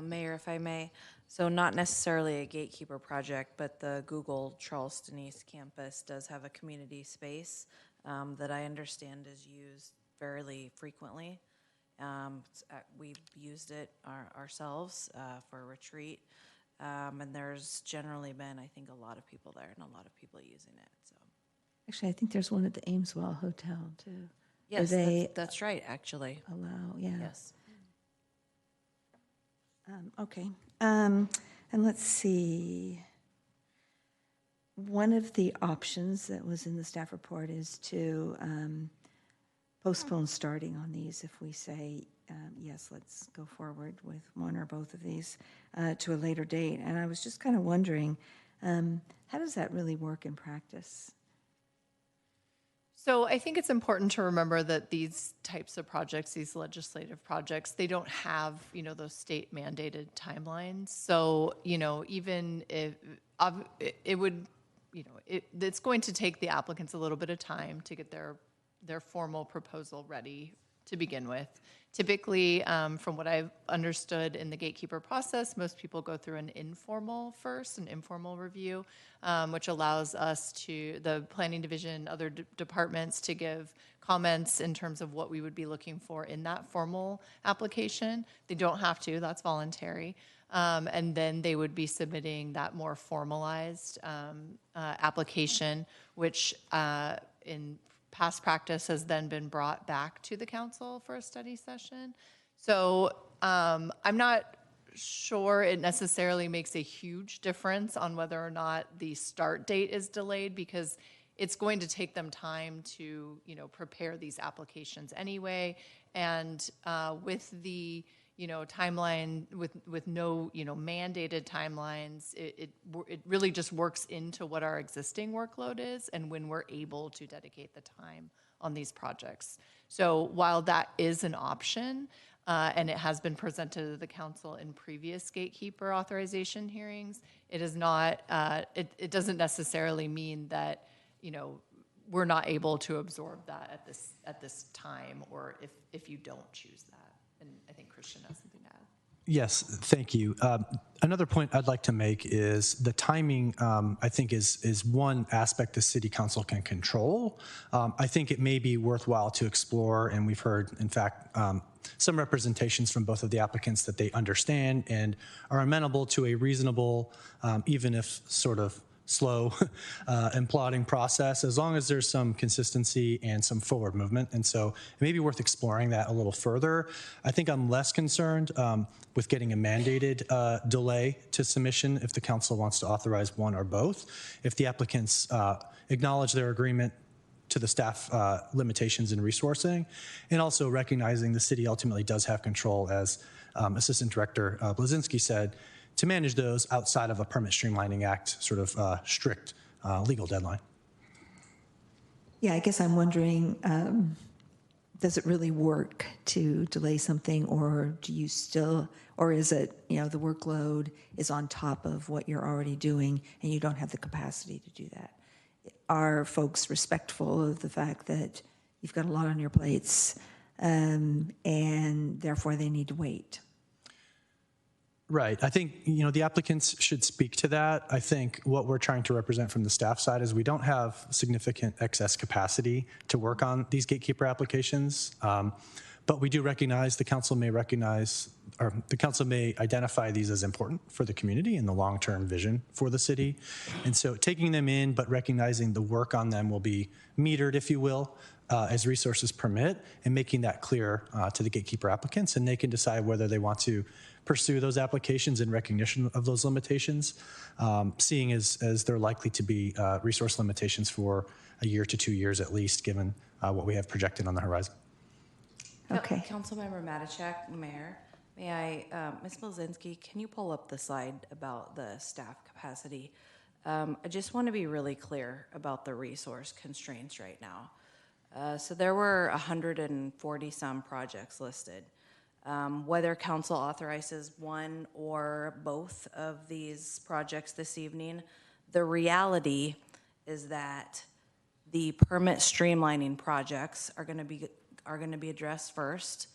Mayor, if I may, so not necessarily a gatekeeper project, but the Google Charleston East campus does have a community space that I understand is used fairly frequently. We've used it ourselves for a retreat, and there's generally been, I think, a lot of people there and a lot of people using it. So, Actually, I think there's one at the Ameswell Hotel too. yes, they that's right, actually. allow, yeah. Yes. Okay, and let's see. One of the options that was in the staff report is to postpone starting on these if we say, yes, let's go forward with one or both of these to a later date. And I was just kind of wondering, how does that really work in practice? So I think it's important to remember that these types of projects, these legislative projects, they don't have, those state mandated timelines. So, even if it would, it's going to take the applicants a little bit of time to get their formal proposal ready to begin with. Typically, from what I've understood in the gatekeeper process, most people go through an informal review, which allows us the planning division, other departments to give comments in terms of what we would be looking for in that formal application. They don't have to, that's voluntary. And then they would be submitting that more formalized application, which in past practice has then been brought back to the council for a study session. So I'm not sure it necessarily makes a huge difference on whether or not the start date is delayed, because it's going to take them time to, prepare these applications anyway. And with the timeline, with no mandated timelines, it really just works into what our existing workload is and when we're able to dedicate the time on these projects. So while that is an option, and it has been presented to the council in previous gatekeeper authorization hearings, it is not, it doesn't necessarily mean that, we're not able to absorb that at this time, or if you don't choose that. And I think Christian has something to add. Yes, thank you. Another point I'd like to make is the timing, I think, is one aspect the city council can control. I think it may be worthwhile to explore, and we've heard, in fact, some representations from both of the applicants that they understand and are amenable to a reasonable, even if sort of slow and plodding process, as long as there's some consistency and some forward movement. And so it may be worth exploring that a little further. I think I'm less concerned with getting a mandated delay to submission if the council wants to authorize one or both. If the applicants acknowledge their agreement to the staff limitations and resourcing, and also recognizing the city ultimately does have control, as Assistant Director Blazinski said, to manage those outside of a Permit Streamlining Act sort of strict legal deadline. Yeah, I guess I'm wondering, does it really work to delay something, or do you still, or is it, the workload is on top of what you're already doing and you don't have the capacity to do that? Are folks respectful of the fact that you've got a lot on your plates and therefore they need to wait? Right. I think, the applicants should speak to that. I think what we're trying to represent from the staff side is we don't have significant excess capacity to work on these gatekeeper applications. But we do recognize the council may identify these as important for the community and the long-term vision for the city. And so taking them in, but recognizing the work on them will be metered, if you will, as resources permit, and making that clear to the gatekeeper applicants, and they can decide whether they want to pursue those applications in recognition of those limitations, seeing as they're likely to be resource limitations for a year to 2 years at least, given what we have projected on the horizon. Okay. Councilmember Matichak, Mayor, may I, Ms. Blazinski, can you pull up the slide about the staff capacity? I just want to be really clear about the resource constraints right now. So there were 140 some projects listed. Whether council authorizes one or both of these projects this evening, the reality is that the permit streamlining projects are going to be addressed first.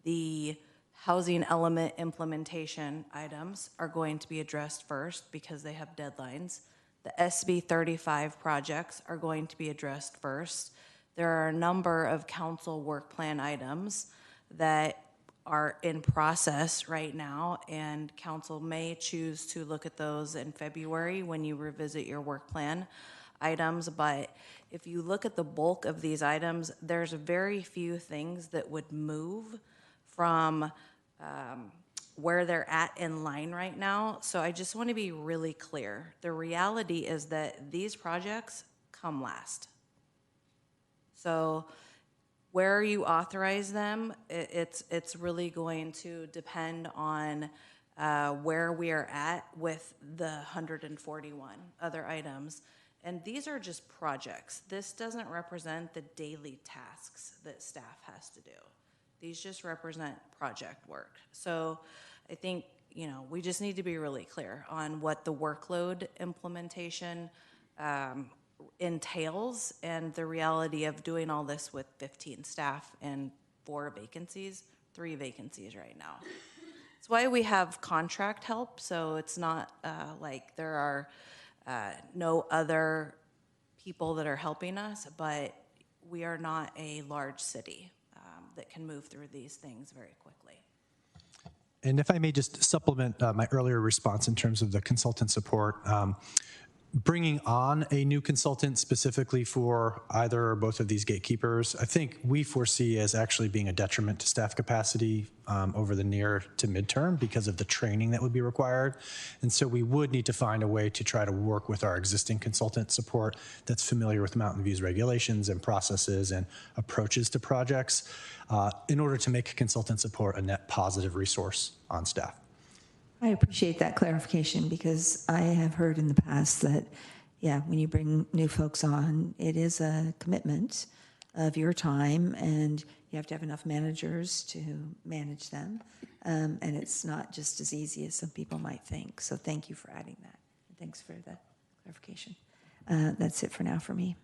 The housing element implementation items are going to be addressed first because they have deadlines. The SB 35 projects are going to be addressed first. There are a number of council work plan items that are in process right now, and council may choose to look at those in February when you revisit your work plan items. But if you look at the bulk of these items, there's very few things that would move from where they're at in line right now. So I just want to be really clear. The reality is that these projects come last. So where you authorize them, it's really going to depend on where we are at with the 141 other items. And these are just projects. This doesn't represent the daily tasks that staff has to do. These just represent project work. So I think, we just need to be really clear on what the workload implementation entails, and the reality of doing all this with 15 staff and 3 vacancies right now. That's why we have contract help, so it's not like there are no other people that are helping us, but we are not a large city that can move through these things very quickly. And if I may just supplement my earlier response in terms of the consultant support, bringing on a new consultant specifically for either or both of these gatekeepers, I think we foresee as actually being a detriment to staff capacity over the near to midterm because of the training that would be required. And so we would need to find a way to try to work with our existing consultant support that's familiar with Mountain View's regulations and processes and approaches to projects in order to make consultant support a net positive resource on staff. I appreciate that clarification, because I have heard in the past that, when you bring new folks on, it is a commitment of your time, and you have to have enough managers to manage them. And it's not just as easy as some people might think. So thank you for adding that. Thanks for the clarification. That's it for now for me.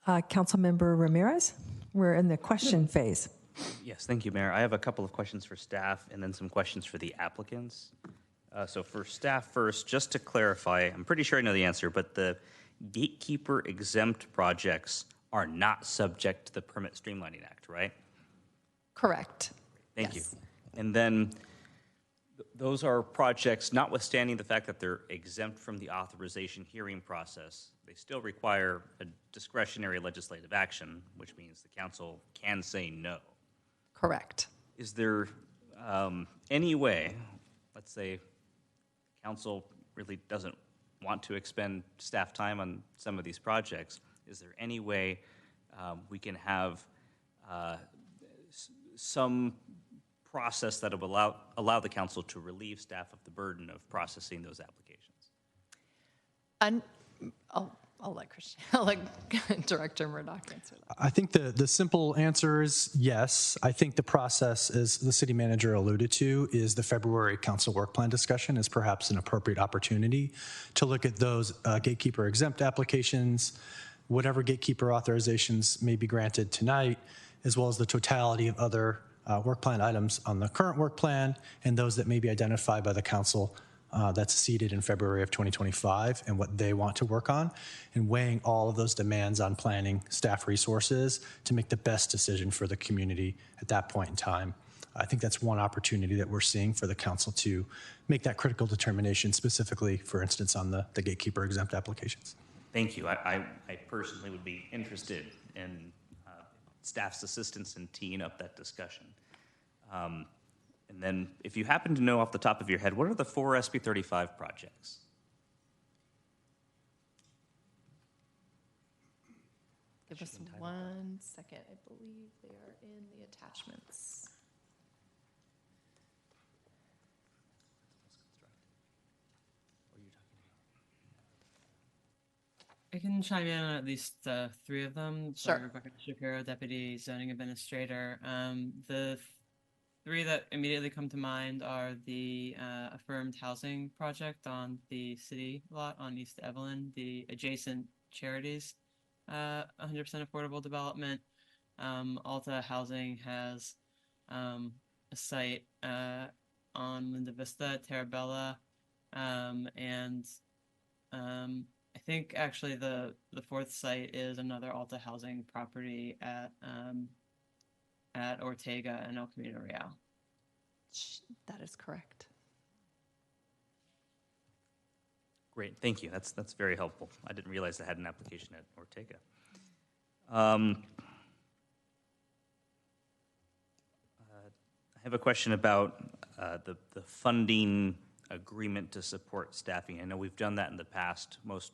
Councilmember Ramirez, we're in the question phase. Yes, thank you, Mayor. I have a couple of questions for staff and then some questions for the applicants. So for staff first, just to clarify, I'm pretty sure I know the answer, but the gatekeeper exempt projects are not subject to the Permit Streamlining Act, right? Correct. Thank you. And then those are projects, notwithstanding the fact that they're exempt from the authorization hearing process, they still require a discretionary legislative action, which means the council can say no. Correct. Is there any way, let's say council really doesn't want to expend staff time on some of these projects, is there any way we can have some process that will allow the council to relieve staff of the burden of processing those applications? I'll let Christian, I'll let Director Murdoch answer that. I think the simple answer is yes. I think the process, as the city manager alluded to, is the February council work plan discussion is perhaps an appropriate opportunity to look at those gatekeeper exempt applications, whatever gatekeeper authorizations may be granted tonight, as well as the totality of other work plan items on the current work plan and those that may be identified by the council that's seated in February of 2025 and what they want to work on, and weighing all of those demands on planning staff resources to make the best decision for the community at that point in time. I think that's one opportunity that we're seeing for the council to make that critical determination, specifically, for instance, on the gatekeeper exempt applications. Thank you. I personally would be interested in staff's assistance in teeing up that discussion. And then if you happen to know off the top of your head, what are the 4 SB 35 projects? Give us 1 second. I believe they are in the attachments. I can chime in on at least 3 of them. Sure. Rebecca Shapiro, Deputy Zoning Administrator. The 3 that immediately come to mind are the affirmed housing project on the city lot on East Evelyn, the adjacent charities, 100% affordable development. Alta Housing has a site on Linda Vista, Terabella, and I think actually the 4th site is another Alta Housing property at Ortega and El Camino Real. That is correct. Great, thank you. That's very helpful. I didn't realize I had an application at Ortega. I have a question about the funding agreement to support staffing. I know we've done that in the past, most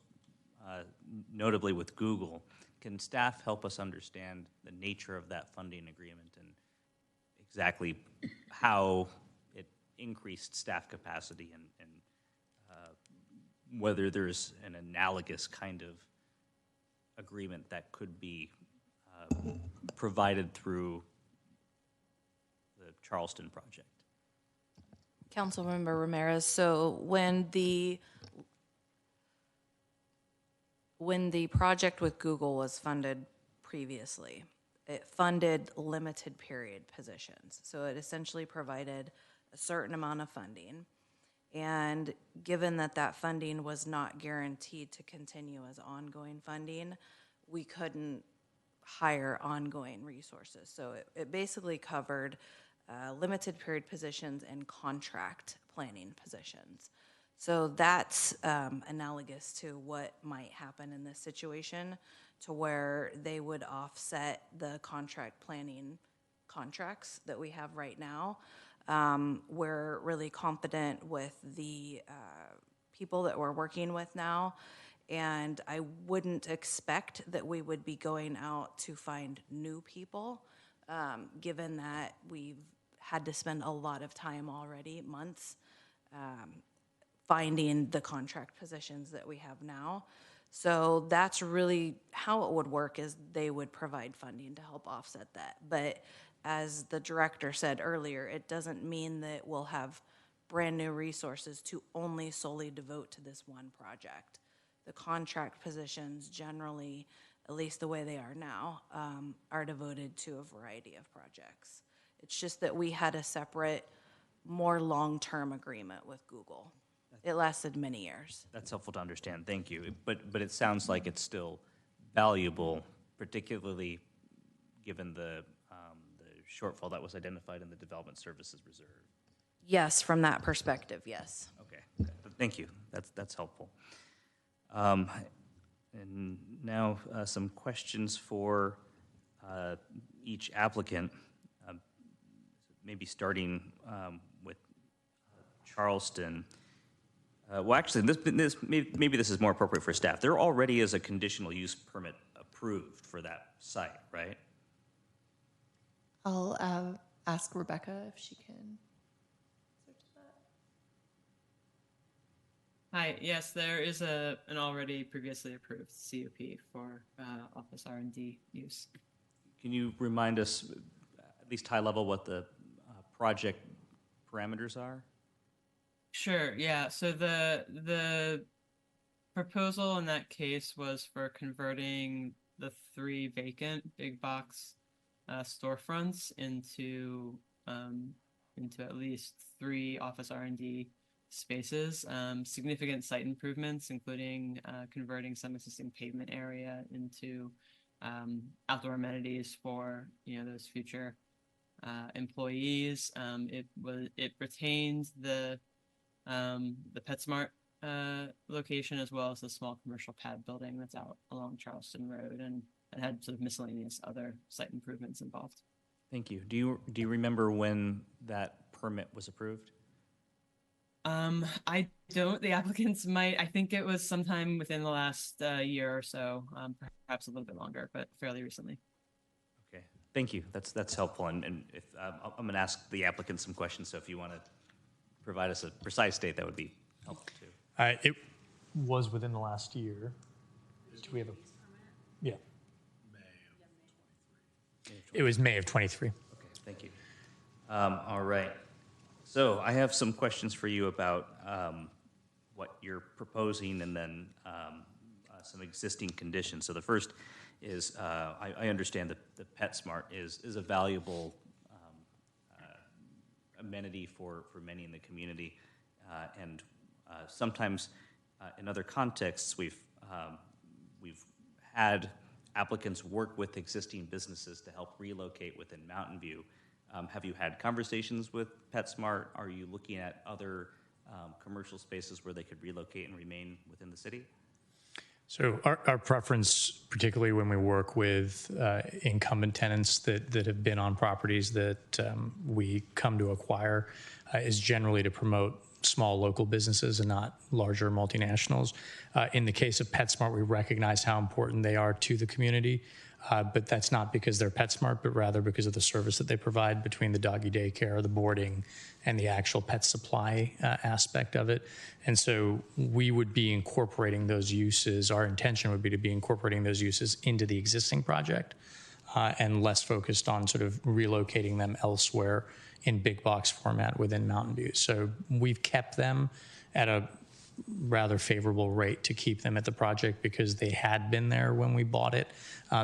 notably with Google. Can staff help us understand the nature of that funding agreement and exactly how it increased staff capacity and whether there's an analogous kind of agreement that could be provided through the Charleston project? Councilmember Ramirez, so when the project with Google was funded previously, it funded limited period positions. So it essentially provided a certain amount of funding. And given that that funding was not guaranteed to continue as ongoing funding, we couldn't hire ongoing resources. So it basically covered limited period positions and contract planning positions. So that's analogous to what might happen in this situation, to where they would offset the contract planning contracts that we have right now. We're really confident with the people that we're working with now, and I wouldn't expect that we would be going out to find new people, given that we've had to spend a lot of time already, months, finding the contract positions that we have now. So that's really how it would work, is they would provide funding to help offset that. But as the director said earlier, it doesn't mean that we'll have brand new resources to only solely devote to this one project. The contract positions generally, at least the way they are now, are devoted to a variety of projects. It's just that we had a separate, more long-term agreement with Google. It lasted many years. That's helpful to understand. Thank you. But it sounds like it's still valuable, particularly given the shortfall that was identified in the Development Services Reserve. Yes, from that perspective, yes. Okay. Thank you. That's helpful. And now some questions for each applicant. Maybe starting with Charleston. Well, actually, maybe this is more appropriate for staff. There already is a conditional use permit approved for that site, right? I'll ask Rebecca if she can search that. Hi, yes, there is an already previously approved CUP for office R&D use. Can you remind us, at least high level, what the project parameters are? Sure, yeah. So the proposal in that case was for converting the 3 vacant big box storefronts into at least 3 office R&D spaces. Significant site improvements, including converting some existing pavement area into outdoor amenities for those future employees. It retained the PetSmart location, as well as the small commercial pad building that's out along Charleston Road, and had sort of miscellaneous other site improvements involved. Thank you. Do you remember when that permit was approved? I don't. The applicants might. I think it was sometime within the last year or so, perhaps a little bit longer, but fairly recently. Okay. Thank you. That's helpful. And if I'm going to ask the applicant some questions, so if you want to provide us a precise date, that would be helpful too. It was within the last year. Do we have a? Yeah. It was May of 23. Okay, thank you. All right. So I have some questions for you about what you're proposing, and then some existing conditions. So the first is I understand that the PetSmart is a valuable amenity for many in the community, and sometimes in other contexts we've had applicants work with existing businesses to help relocate within Mountain View. Have you had conversations with PetSmart? Are you looking at other commercial spaces where they could relocate and remain within the city? So our preference, particularly when we work with incumbent tenants that have been on properties that we come to acquire, is generally to promote small local businesses and not larger multinationals. In the case of PetSmart, we recognize how important they are to the community, but that's not because they're PetSmart, but rather because of the service that they provide between the doggy daycare, the boarding, and the actual pet supply aspect of it. And so we would be incorporating those uses. Our intention would be to be incorporating those uses into the existing project, and less focused on sort of relocating them elsewhere in big box format within Mountain View. So we've kept them at a rather favorable rate to keep them at the project because they had been there when we bought it.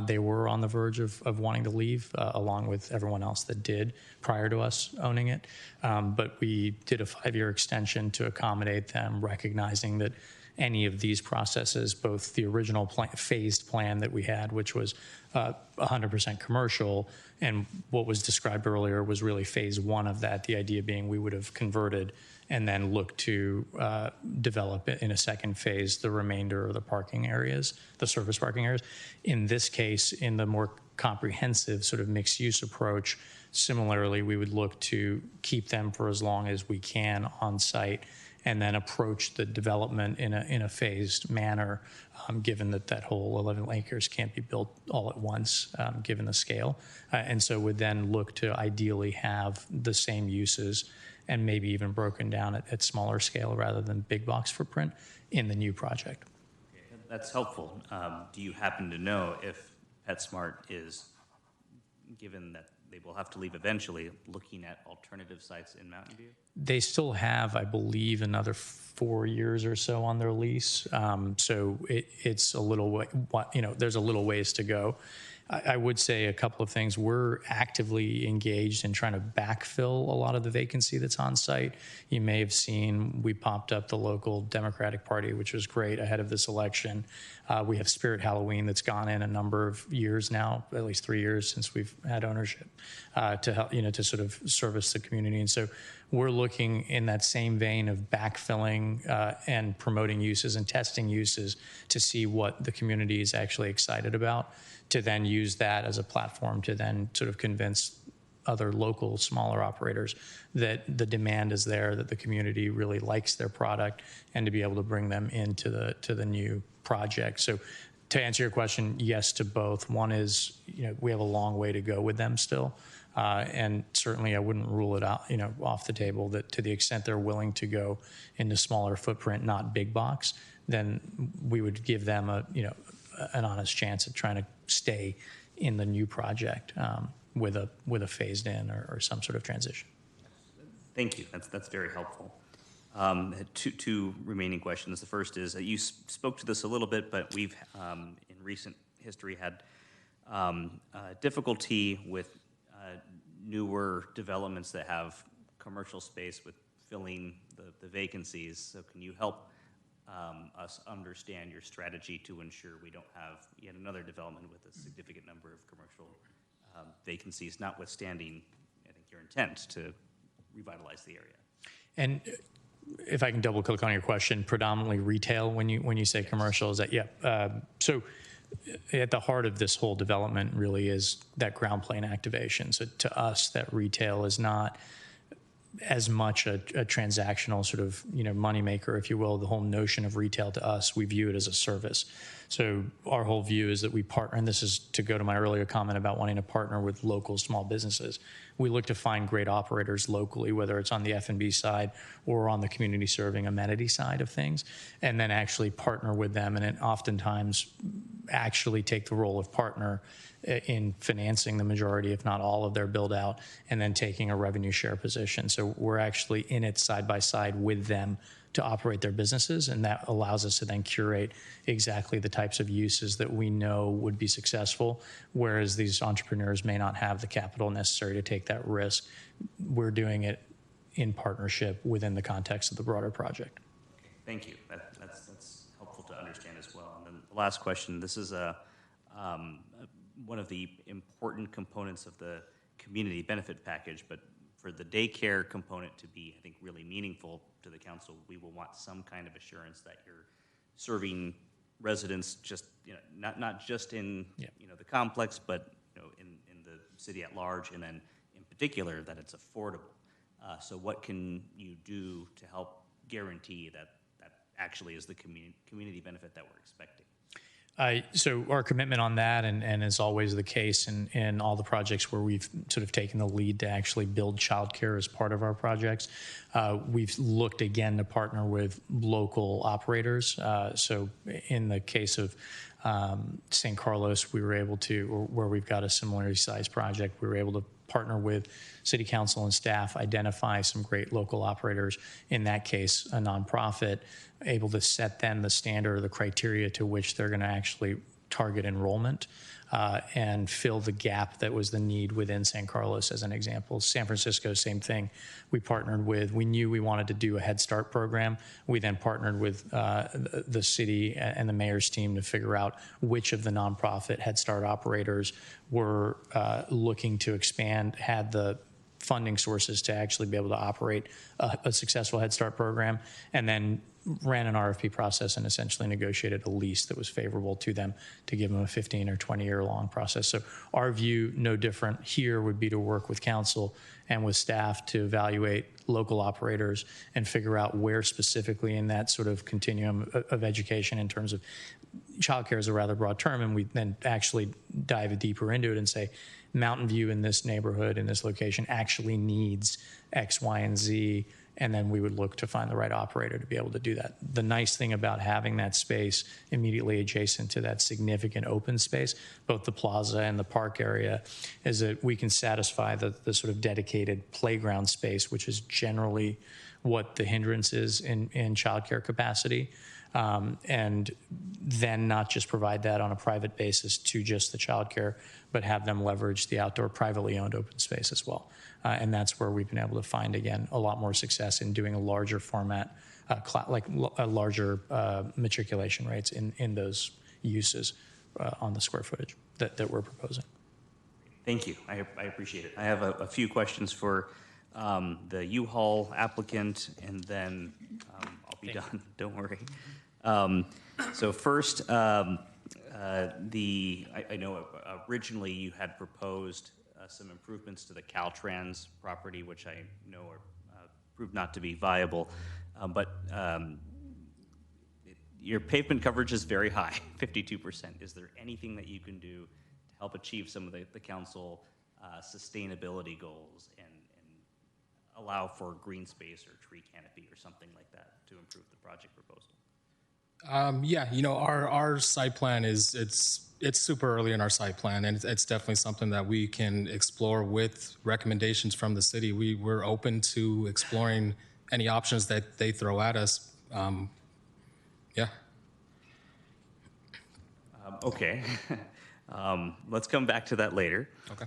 They were on the verge of wanting to leave, along with everyone else that did prior to us owning it. But we did a 5-year extension to accommodate them, recognizing that any of these processes, both the original phased plan that we had, which was 100% commercial, and what was described earlier was really phase 1 of that, the idea being we would have converted and then look to develop in a second phase the remainder of the parking areas, the surface parking areas. In this case, in the more comprehensive sort of mixed use approach, similarly, we would look to keep them for as long as we can on site and then approach the development in a phased manner, given that whole 11 acres can't be built all at once, given the scale. And so would then look to ideally have the same uses and maybe even broken down at smaller scale rather than big box footprint in the new project. That's helpful. Do you happen to know if PetSmart is, given that they will have to leave eventually, looking at alternative sites in Mountain View? They still have, I believe, another 4 years or so on their lease. So it's a little way, there's a little ways to go. I would say a couple of things. We're actively engaged in trying to backfill a lot of the vacancy that's on site. You may have seen we popped up the local Democratic Party, which was great ahead of this election. We have Spirit Halloween that's gone in a number of years now, at least 3 years since we've had ownership, to help, to sort of service the community. And so we're looking in that same vein of backfilling and promoting uses and testing uses to see what the community is actually excited about, to then use that as a platform to then sort of convince other local smaller operators that the demand is there, that the community really likes their product, and to be able to bring them into the new project. So to answer your question, yes to both. One is, we have a long way to go with them still. And certainly I wouldn't rule it out, off the table, that to the extent they're willing to go into smaller footprint, not big box, then we would give them an honest chance at trying to stay in the new project with a phased in or some sort of transition. Thank you. That's very helpful. Two remaining questions. The first is, you spoke to this a little bit, but we've in recent history had difficulty with newer developments that have commercial space with filling the vacancies. So can you help us understand your strategy to ensure we don't have yet another development with a significant number of commercial vacancies, notwithstanding, I think, your intent to revitalize the area? And if I can double click on your question, predominantly retail when you say commercial, is that, yeah. So at the heart of this whole development really is that ground plane activation. So to us, that retail is not as much a transactional sort of moneymaker, if you will. The whole notion of retail to us, we view it as a service. So our whole view is that we partner, and this is to go to my earlier comment about wanting to partner with local small businesses. We look to find great operators locally, whether it's on the F&B side or on the community serving amenity side of things, and then actually partner with them, and then oftentimes actually take the role of partner in financing the majority, if not all, of their build out, and then taking a revenue share position. So we're actually in it side by side with them to operate their businesses, and that allows us to then curate exactly the types of uses that we know would be successful, whereas these entrepreneurs may not have the capital necessary to take that risk. We're doing it in partnership within the context of the broader project. Thank you. That's helpful to understand as well. And then the last question, this is one of the important components of the community benefit package, but for the daycare component to be, I think, really meaningful to the council, we will want some kind of assurance that you're serving residents just, not just in, the complex, but, in the city at large, and then in particular that it's affordable. So what can you do to help guarantee that actually is the community benefit that we're expecting? So our commitment on that, and is always the case in all the projects where we've sort of taken the lead to actually build childcare as part of our projects, we've looked again to partner with local operators. So in the case of St. Carlos, we were able to, or where we've got a similarly sized project, we were able to partner with city council and staff, identify some great local operators, in that case a nonprofit, able to set them the standard or the criteria to which they're going to actually target enrollment and fill the gap that was the need within San Carlos, as an example. San Francisco, same thing. We partnered with, we knew we wanted to do a Head Start program. We then partnered with the city and the mayor's team to figure out which of the nonprofit Head Start operators were looking to expand, had the funding sources to actually be able to operate a successful Head Start program, and then ran an RFP process and essentially negotiated a lease that was favorable to them to give them a 15 or 20-year long process. So our view, no different here, would be to work with council and with staff to evaluate local operators and figure out where specifically in that sort of continuum of education, in terms of childcare is a rather broad term, and we then actually dive deeper into it and say, Mountain View in this neighborhood, in this location, actually needs X, Y, and Z. and then we would look to find the right operator to be able to do that. The nice thing about having that space immediately adjacent to that significant open space, both the plaza and the park area, is that we can satisfy the sort of dedicated playground space, which is generally what the hindrance is in childcare capacity. And then not just provide that on a private basis to just the childcare, but have them leverage the outdoor privately owned open space as well. And that's where we've been able to find, again, a lot more success in doing a larger format, a larger matriculation rates in those uses on the square footage that we're proposing. Thank you. I appreciate it. I have a few questions for the U-Haul applicant, and then I'll be done. Don't worry. So first, I know originally you had proposed some improvements to the Caltrans property, which I know are proved not to be viable, but your pavement coverage is very high, 52%. Is there anything that you can do to help achieve some of the council sustainability goals and allow for green space or tree canopy or something like that to improve the project proposal? Yeah, you know, our site plan it's super early in our site plan, and it's definitely something that we can explore with recommendations from the city. We're open to exploring any options that they throw at us. Yeah. Okay. Let's come back to that later. Okay.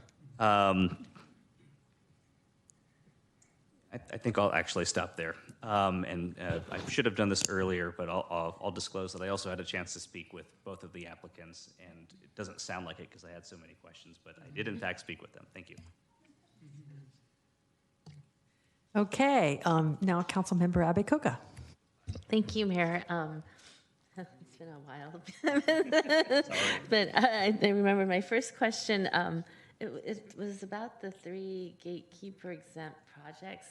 I think I'll actually stop there. I should have done this earlier, but I'll disclose that I also had a chance to speak with both of the applicants, and it doesn't sound like it because I had so many questions, but I did in fact speak with them. Thank you. Okay, now Councilmember Abe-Coca. Thank you, Mayor. It's been a while. But I remember my first question. It was about the 3 gatekeeper exempt projects.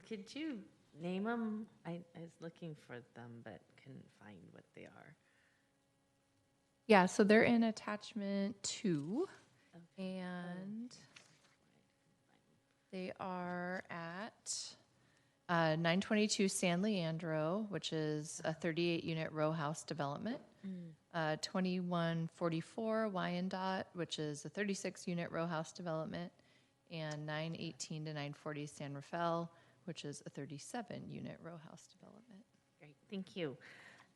Could you name them? I was looking for them, but couldn't find what they are. Yeah, so they're in attachment 2, and they are at 922 San Leandro, which is a 38-unit row house development. 2144 Wyandotte, which is a 36-unit row house development, and 918 to 940 San Rafael, which is a 37-unit row house development. Great, thank you.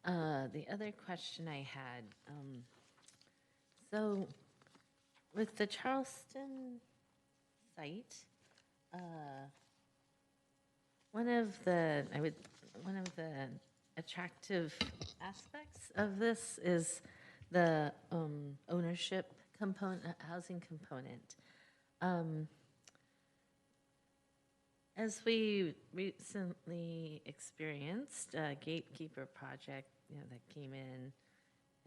The other question I had, so with the Charleston site, one of the attractive aspects of this is the ownership component, housing component. As we recently experienced a gatekeeper project, that came in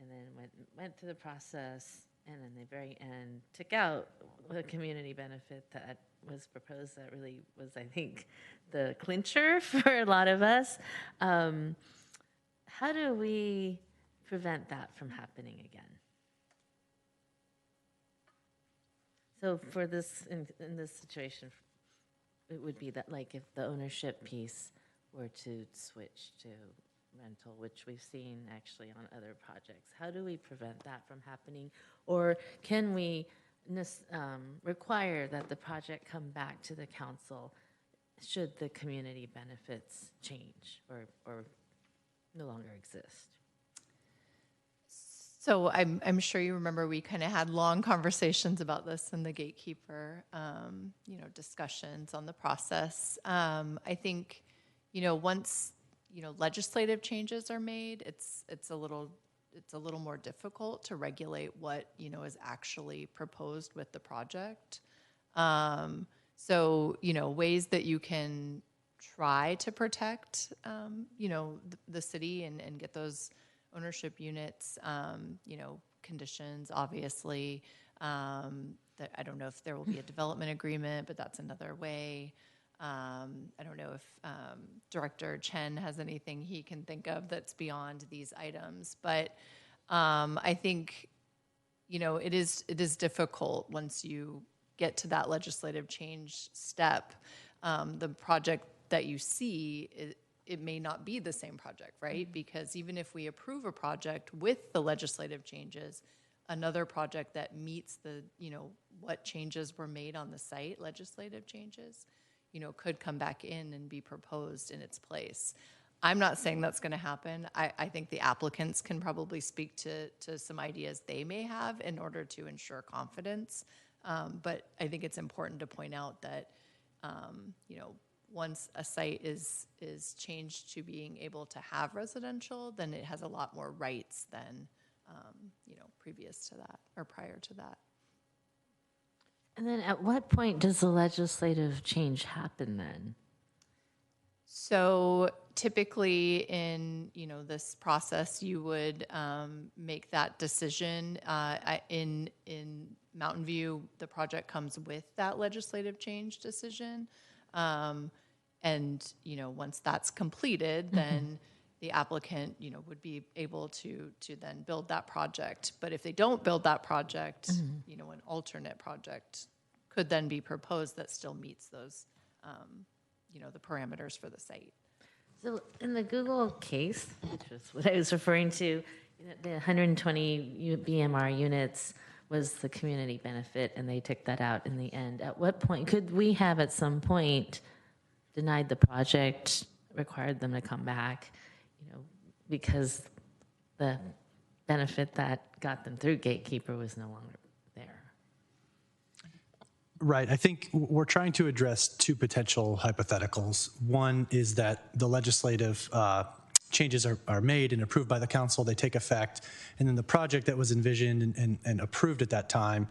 and then went through the process, and then the very end took out a community benefit that was proposed that really was, I think, the clincher for a lot of us. How do we prevent that from happening again? So for this, in this situation, it would be that, like, if the ownership piece were to switch to rental, which we've seen actually on other projects, how do we prevent that from happening? Or can we require that the project come back to the council should the community benefits change or no longer exist? So I'm sure you remember we kind of had long conversations about this in the gatekeeper, discussions on the process. I think, once legislative changes are made, it's a little more difficult to regulate what is actually proposed with the project. So ways that you can try to protect the city and get those ownership units, conditions, obviously. That I don't know if there will be a development agreement, but that's another way. I don't know if Director Chen has anything he can think of that's beyond these items, but I think, it is difficult once you get to that legislative change step the project that you see, it may not be the same project, right? Because even if we approve a project with the legislative changes, another project that meets the, what changes were made on the site, legislative changes, could come back in and be proposed in its place. I'm not saying that's going to happen. I think the applicants can probably speak to some ideas they may have in order to ensure confidence. But I think it's important to point out that, once a site is changed to being able to have residential, then it has a lot more rights than, previous to that or prior to that. And then at what point does the legislative change happen then? So typically in, this process, you would make that decision. In Mountain View, the project comes with that legislative change decision. And, once that's completed, then the applicant, would be able to then build that project. But if they don't build that project, an alternate project could then be proposed that still meets those, the parameters for the site. So in the Google case, which is what I was referring to, the 120 BMR units was the community benefit, and they took that out in the end. At what point could we have at some point denied the project, required them to come back, because the benefit that got them through Gatekeeper was no longer there? Right. I think we're trying to address two potential hypotheticals. One is that the legislative changes are made and approved by the council, they take effect, and then the project that was envisioned and approved at that time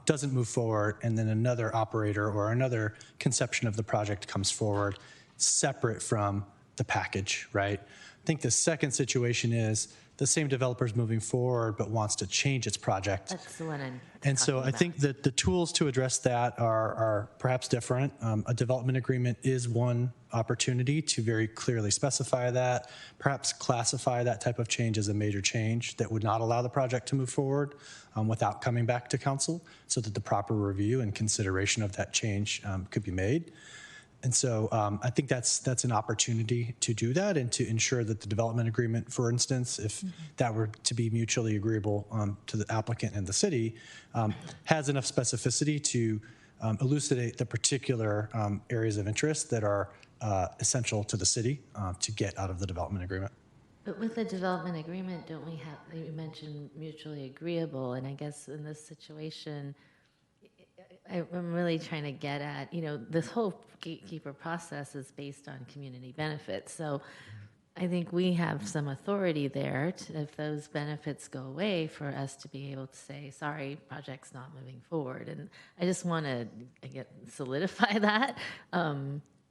doesn't move forward, and then another operator or another conception of the project comes forward separate from the package, right? I think the second situation is the same developer's moving forward but wants to change its project. That's the one I'm And so I think that the tools to address that are perhaps different. A development agreement is one opportunity to very clearly specify that, perhaps classify that type of change as a major change that would not allow the project to move forward without coming back to council, so that the proper review and consideration of that change could be made. And so I think that's an opportunity to do that and to ensure that the development agreement, for instance, if that were to be mutually agreeable to the applicant and the city, has enough specificity to elucidate the particular areas of interest that are essential to the city to get out of the development agreement. But with the development agreement, don't we have, you mentioned mutually agreeable, and I guess in this situation, I'm really trying to get at, this whole Gatekeeper process is based on community benefits. So I think we have some authority there if those benefits go away, for us to be able to say, sorry, project's not moving forward. And I just want to solidify that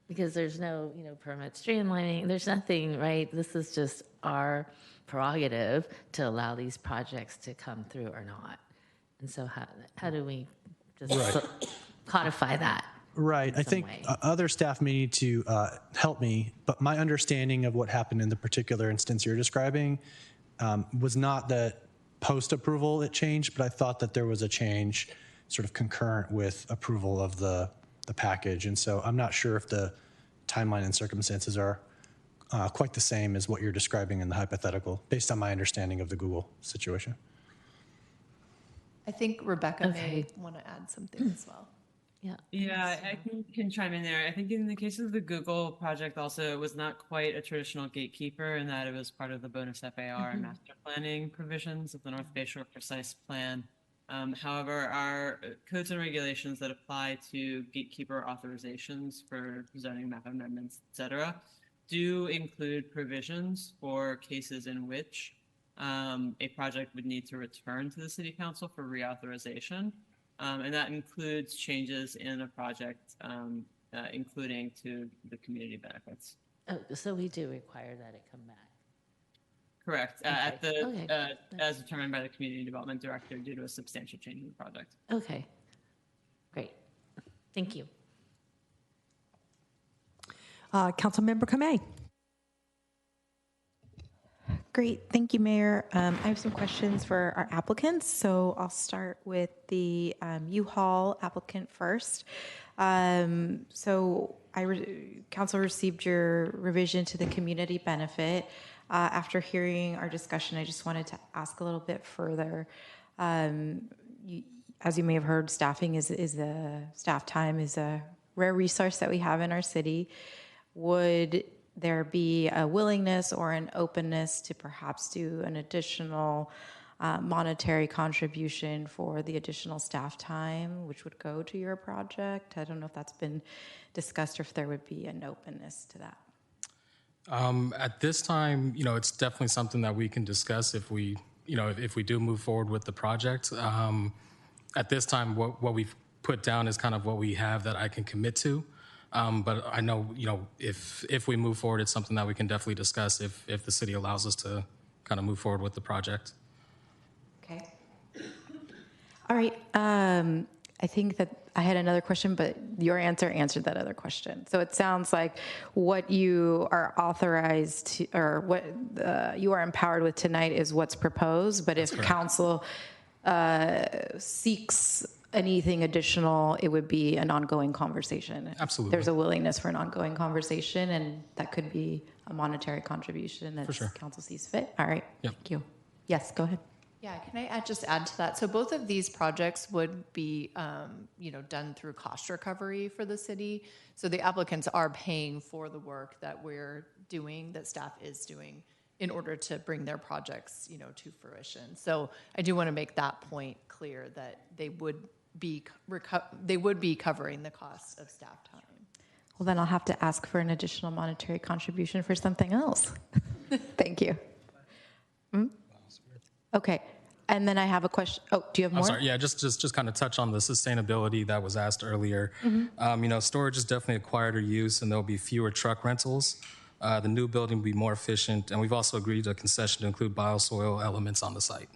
because there's no, permit streamlining. There's nothing, right? This is just our prerogative to allow these projects to come through or not. And so how do we just codify that? Right. I think other staff may need to help me, but my understanding of what happened in the particular instance you're describing was not that post-approval it changed, but I thought that there was a change sort of concurrent with approval of the package. And so I'm not sure if the timeline and circumstances are quite the same as what you're describing in the hypothetical, based on my understanding of the Google situation. I think Rebecca may want to add something as well. Yeah, I can chime in there. I think in the case of the Google project also, it was not quite a traditional gatekeeper in that it was part of the bonus FAR and master planning provisions of the North Bay Shore Precise Plan. However, our codes and regulations that apply to gatekeeper authorizations for zoning map amendments, et cetera, do include provisions for cases in which a project would need to return to the city council for reauthorization. And that includes changes in a project, including to the community benefits. Oh, so we do require that it come back. Correct. At the as determined by the community development director due to a substantial change in the project. Okay. Great. Thank you. Councilmember Kamei. Great, thank you, Mayor. I have some questions for our applicants. So I'll start with the U-Haul applicant first. So council received your revision to the community benefit. After hearing our discussion, I just wanted to ask a little bit further. As you may have heard, staff time is a rare resource that we have in our city. Would there be a willingness or an openness to perhaps do an additional monetary contribution for the additional staff time, which would go to your project? I don't know if that's been discussed or if there would be an openness to that. At this time, it's definitely something that we can discuss if we do move forward with the project. At this time, what we've put down is kind of what we have that I can commit to. But I know, if we move forward, it's something that we can definitely discuss if the city allows us to kind of move forward with the project. Okay. All right. I think that I had another question, but your answer answered that other question. So it sounds like what you are authorized to, or what you are empowered with tonight is what's proposed. But if council seeks anything additional, it would be an ongoing conversation. Absolutely. There's a willingness for an ongoing conversation, and that could be a monetary contribution as council sees fit. All right. Yep. Thank you. Yes, go ahead. Yeah, can I just add to that? So both of these projects would be, done through cost recovery for the city. So the applicants are paying for the work that we're doing, that staff is doing, in order to bring their projects, to fruition. So I do want to make that point clear that they would be covering the cost of staff time. Well, then I'll have to ask for an additional monetary contribution for something else. Thank you. Okay. And then I have a question. Oh, do you have more? I'm sorry. Yeah, just kind of touch on the sustainability that was asked earlier. Storage is definitely acquired or used, and there'll be fewer truck rentals. The new building will be more efficient, and we've also agreed to a concession to include bioswale elements on the site.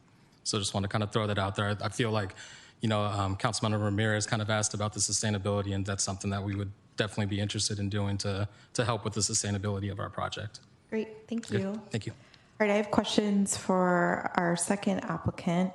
So just want to kind of throw that out there. I feel like, Councilmember Ramirez kind of asked about the sustainability, and that's something that we would definitely be interested in doing to help with the sustainability of our project. Great. Thank you. Good. Thank you. All right, I have questions for our second applicant.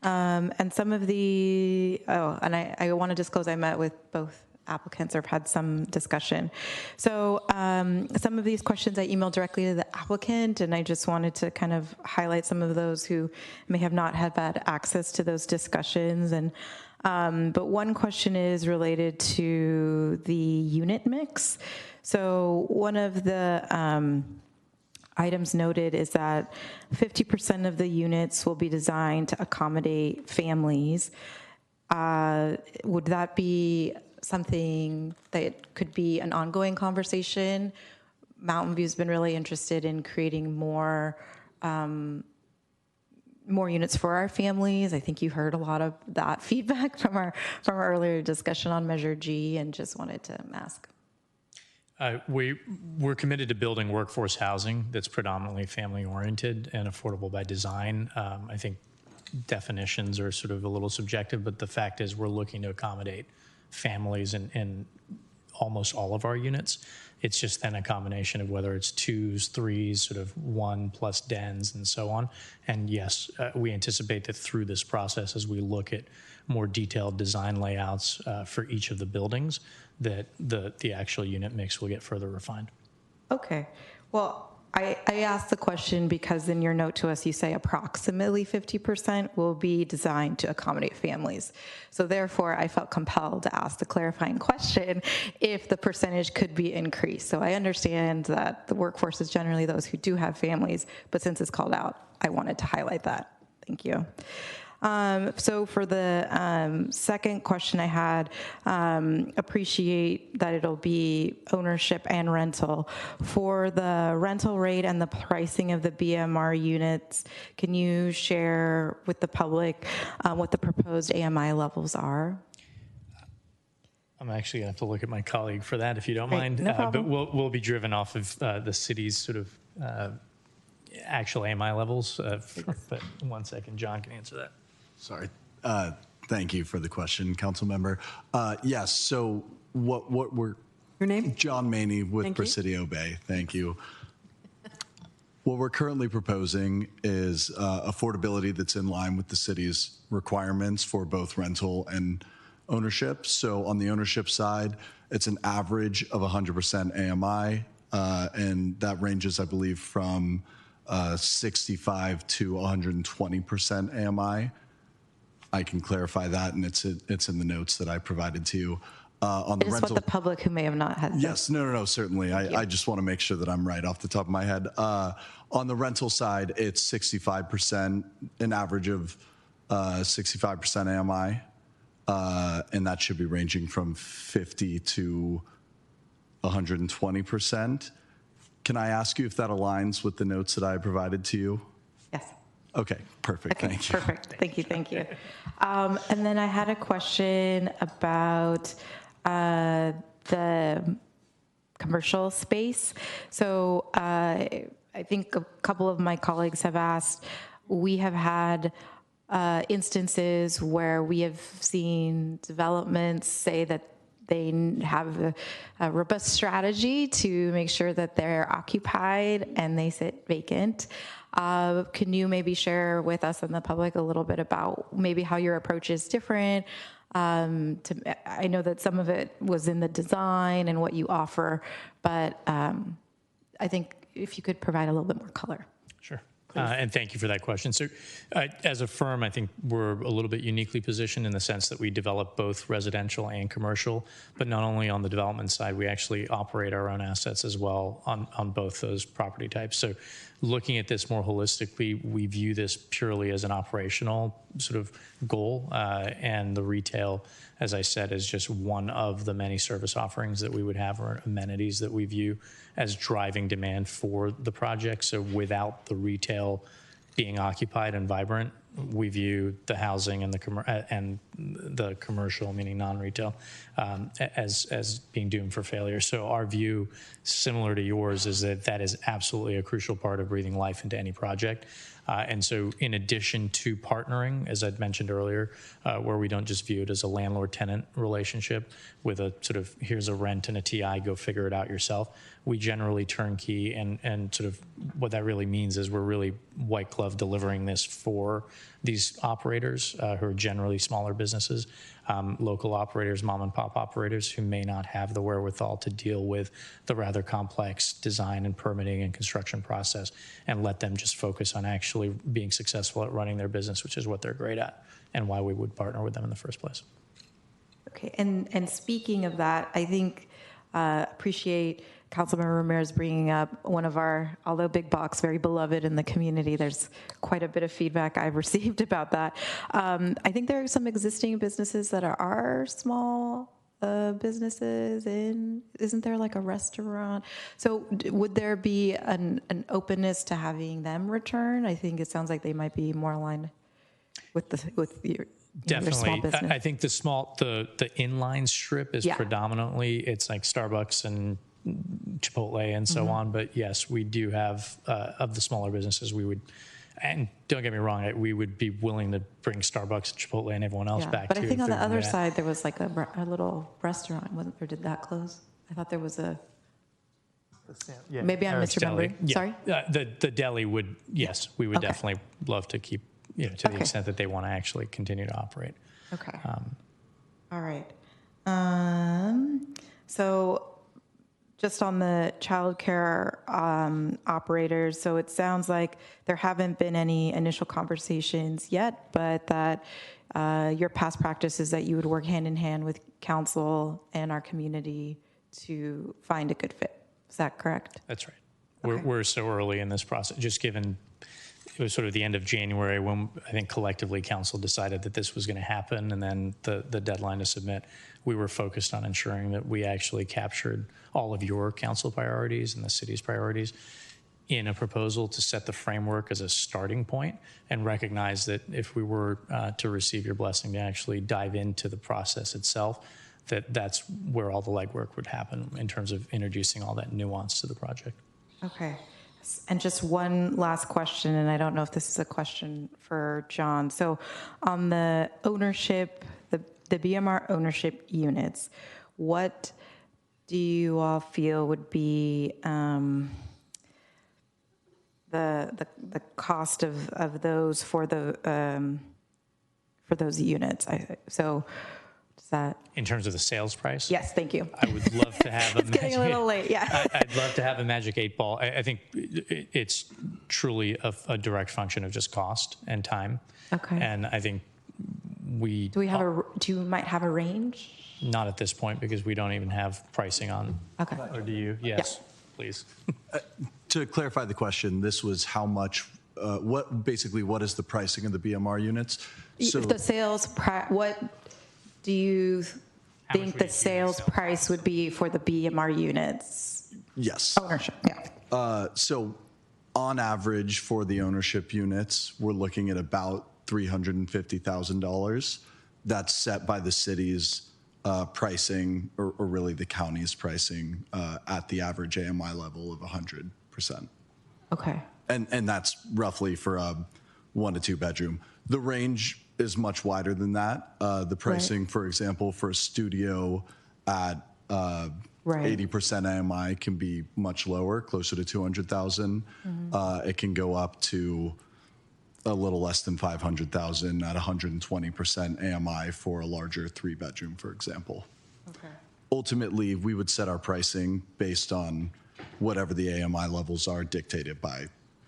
And some of the, I want to disclose I met with both applicants or have had some discussion. So some of these questions I emailed directly to the applicant, and I just wanted to kind of highlight some of those who may have not had access to those discussions. And but one question is related to the unit mix. So one of the items noted is that 50% of the units will be designed to accommodate families. Would that be something that could be an ongoing conversation? Mountain View's been really interested in creating more units for our families. I think you heard a lot of that feedback from our earlier discussion on Measure G, and just wanted to ask. We're committed to building workforce housing that's predominantly family-oriented and affordable by design. I think definitions are sort of a little subjective, but the fact is we're looking to accommodate families in almost all of our units. It's just then a combination of whether it's 2s, 3s, sort of 1+ dens and so on. And yes, we anticipate that through this process, as we look at more detailed design layouts for each of the buildings, that the actual unit mix will get further refined. Okay. Well, I asked the question because in your note to us, you say approximately 50% will be designed to accommodate families. So therefore, I felt compelled to ask the clarifying question if the percentage could be increased. So I understand that the workforce is generally those who do have families, but since it's called out, I wanted to highlight that. Thank you. So for the second question I had, appreciate that it'll be ownership and rental. For the rental rate and the pricing of the BMR units, can you share with the public what the proposed AMI levels are? I'm actually going to have to look at my colleague for that, if you don't mind. No problem. But we'll be driven off of the city's sort of actual AMI levels. But 1 second, John can answer that. Sorry. Thank you for the question, council member. Yes, so what we're... Your name? John Maney with Presidio Bay. Thank you. What we're currently proposing is affordability that's in line with the city's requirements for both rental and ownership. So on the ownership side, it's an average of 100% AMI, and that ranges, I believe, from 65 to 120% AMI. I can clarify that, and it's in the notes that I provided to you. On the I just rental, want the public who may have not had. yes, no, certainly. I just want to make sure that I'm right off the top of my head. On the rental side, it's 65%, an average of 65% AMI, and that should be ranging from 50 to 120%. Can I ask you if that aligns with the notes that I provided to you? Yes. Okay, perfect. Okay, Thank you. perfect. Thank you. And then I had a question about the commercial space. So I think a couple of my colleagues have asked. We have had instances where we have seen developments say that they have a robust strategy to make sure that they're occupied and they sit vacant. Can you maybe share with us and the public a little bit about maybe how your approach is different? I know that some of it was in the design and what you offer, but I think if you could provide a little bit more color. Sure. And thank you for that question. So as a firm, I think we're a little bit uniquely positioned in the sense that we develop both residential and commercial, but not only on the development side, we actually operate our own assets as well on both those property types. So looking at this more holistically, we view this purely as an operational sort of goal, and the retail, as I said, is just one of the many service offerings that we would have or amenities that we view as driving demand for the project. So without the retail being occupied and vibrant, we view the housing and the commercial, meaning non-retail, as being doomed for failure. So our view, similar to yours, is that is absolutely a crucial part of breathing life into any project. And so in addition to partnering, as I'd mentioned earlier, where we don't just view it as a landlord-tenant relationship with a sort of here's a rent and a TI, go figure it out yourself, we generally turnkey, and sort of what that really means is we're really white glove delivering this for these operators who are generally smaller businesses, local operators, mom and pop operators who may not have the wherewithal to deal with the rather complex design and permitting and construction process, and let them just focus on actually being successful at running their business, which is what they're great at and why we would partner with them in the first place. Okay, and speaking of that, I think appreciate Councilmember Ramirez bringing up one of our, although big box, very beloved in the community. There's quite a bit of feedback I've received about that. I think there are some existing businesses that are small businesses isn't there like a restaurant? So would there be an openness to having them return? I think it sounds like they might be more aligned with your Definitely. Small business. I think the inline strip is predominantly, it's like Starbucks and Chipotle and so on. But yes, we do have, of the smaller businesses, we would, and don't get me wrong, we would be willing to bring Starbucks, Chipotle, and everyone else back but too. I think on the other side, there was like a little restaurant, or did that close? I thought there was a, maybe I'm misremembering. Yeah. Sorry? The deli would, yes, we would definitely love to keep, to the extent that they want to actually continue to operate. Okay. All right. So just on the childcare operators, so it sounds like there haven't been any initial conversations yet, but that your past practice is that you would work hand in hand with council and our community to find a good fit. Is that correct? That's right. We're so early in this process, just given it was sort of the end of January when I think collectively council decided that this was going to happen, and then the deadline to submit. We were focused on ensuring that we actually captured all of your council priorities and the city's priorities in a proposal to set the framework as a starting point, and recognize that if we were to receive your blessing to actually dive into the process itself, that's where all the legwork would happen in terms of introducing all that nuance to the project. Okay. And just one last question, and I don't know if this is a question for John. So on the ownership, the BMR ownership units, what do you all feel would be the cost of those for those units? So does that? In terms of the sales price? Yes, thank you. I would love to have It's getting a little late, yeah. I'd love to have a magic 8 ball. I think it's truly a direct function of just cost and time. Okay. And I think we... Do you might have a range? Not at this point, because we don't even have pricing on. Okay. Or do you? Yes, please. To clarify the question, this was how much, what is the pricing of the BMR units? So The sales price, what do you think the sales price would be for the BMR units? yes. Ownership, yeah. So on average for the ownership units, we're looking at about $350,000. That's set by the city's pricing, or really the county's pricing at the average AMI level of 100%. Okay. And that's roughly for a 1 to 2 bedroom. The range is much wider than that. The pricing, for example, for a studio at 80% AMI can be much lower, closer to 200,000. It can go up to a little less than 500,000 at 120% AMI for a larger 3-bedroom, for example. Okay. Ultimately, we would set our pricing based on whatever the AMI levels are dictated by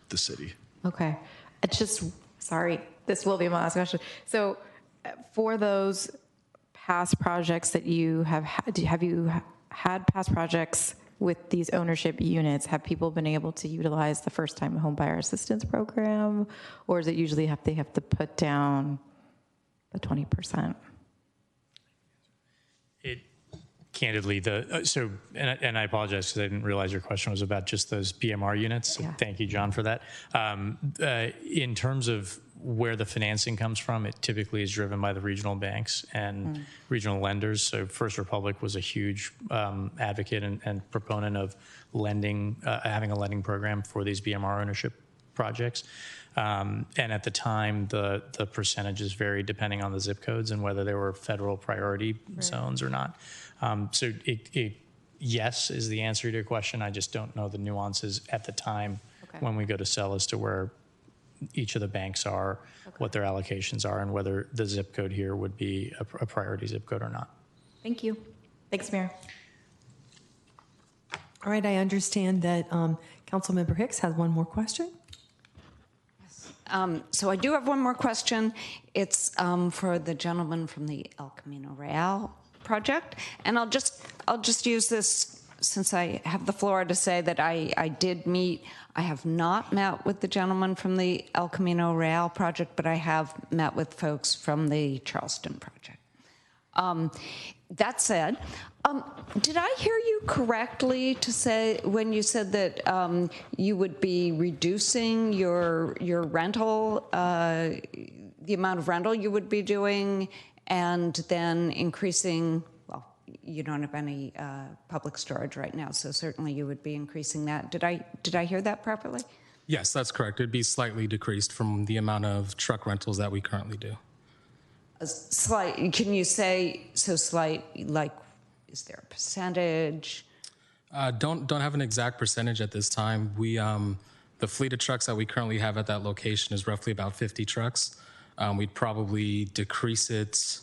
the city. Okay. It's just, sorry, this will be my last question. So for those past projects that you have you had past projects with these ownership units? Have people been able to utilize the first-time homebuyer assistance program, or is it usually they have to put down the 20%? Candidly, and I apologize because I didn't realize your question was about just those BMR units. So thank you, John, for that. In terms of where the financing comes from, it typically is driven by the regional banks and regional lenders. So First Republic was a huge advocate and proponent of lending, having a lending program for these BMR ownership projects. And at the time, the percentages varied depending on the zip codes and whether they were federal priority zones or not. So yes is the answer to your question. I just don't know the nuances at the time when we go to sell as to where each of the banks are, what their allocations are, and whether the zip code here would be a priority zip code or not. Thank you. Thanks, Mayor. All right, I understand that Councilmember Hicks has one more question. So I do have one more question. It's for the gentleman from the El Camino Real project, and I'll just use this since I have the floor to say that I have not met with the gentleman from the El Camino Real project, but I have met with folks from the Charleston project. That said, did I hear you correctly to say when you said that you would be reducing your rental, the amount of rental you would be doing, and then increasing? Well, you don't have any public storage right now, so certainly you would be increasing that. Did I hear that properly? Yes, that's correct. It'd be slightly decreased from the amount of truck rentals that we currently do. A slight. Can you say so slight? Like, is there a percentage? Don't have an exact percentage at this time. We the fleet of trucks that we currently have at that location is roughly about 50 trucks. We'd probably decrease it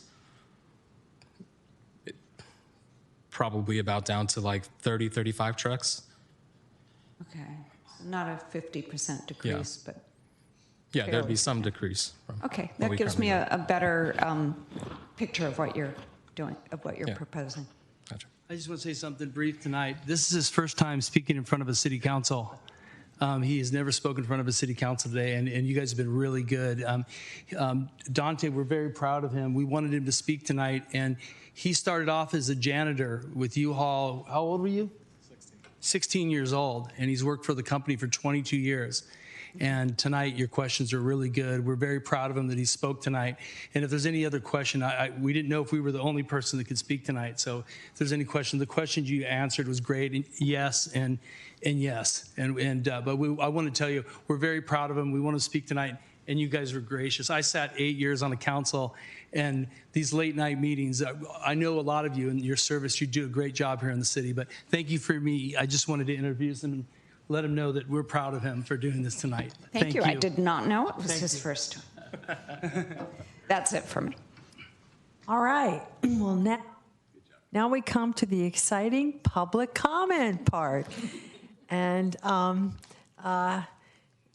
probably about down to like 30, 35 trucks. Okay, so not a 50% decrease, but. Yeah, there'd be some decrease. Okay, that gives me a better picture of what you're doing, of what you're proposing. Gotcha. I just want to say something brief tonight. This is his first time speaking in front of a city council. He has never spoken in front of a city council today, and you guys have been really good. Dante, we're very proud of him. We wanted him to speak tonight, and he started off as a janitor with U-Haul. How old were you? 16 years old, and he's worked for the company for 22 years. And tonight, your questions are really good. We're very proud of him that he spoke tonight. And if there's any other question, we didn't know if we were the only person that could speak tonight. So if there's any question, the questions you answered was great. And yes, and yes. But I want to tell you, we're very proud of him. We want to speak tonight, and you guys were gracious. I sat 8 years on the council, and these late night meetings, I know a lot of you in your service, you do a great job here in the city. But thank you for me. I just wanted to introduce him and let him know that we're proud of him for doing this tonight. Thank you. I did not know it was his first time. That's it for me. All right. Well, now we come to the exciting public comment part. And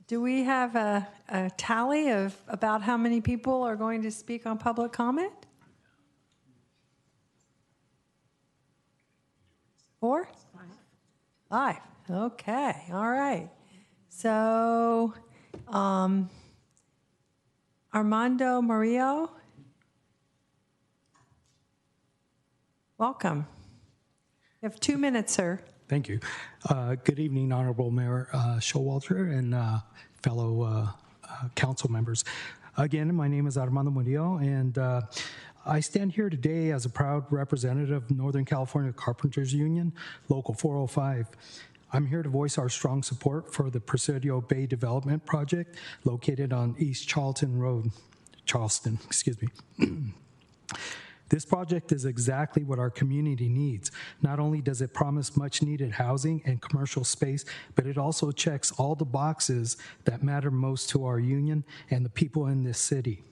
do we have a tally of about how many people are going to speak on public comment? 4? 5. Okay. All right. So, Armando Murillo, welcome. You have 2 minutes, sir. Thank you. Good evening, Honorable Mayor Showalter and fellow council members. Again, my name is Armando Murillo, and I stand here today as a proud representative of Northern California Carpenters Union, Local 405. I'm here to voice our strong support for the Presidio Bay Development Project located on East Charleston, excuse me. This project is exactly what our community needs. Not only does it promise much needed housing and commercial space, but it also checks all the boxes that matter most to our union and the people in this city.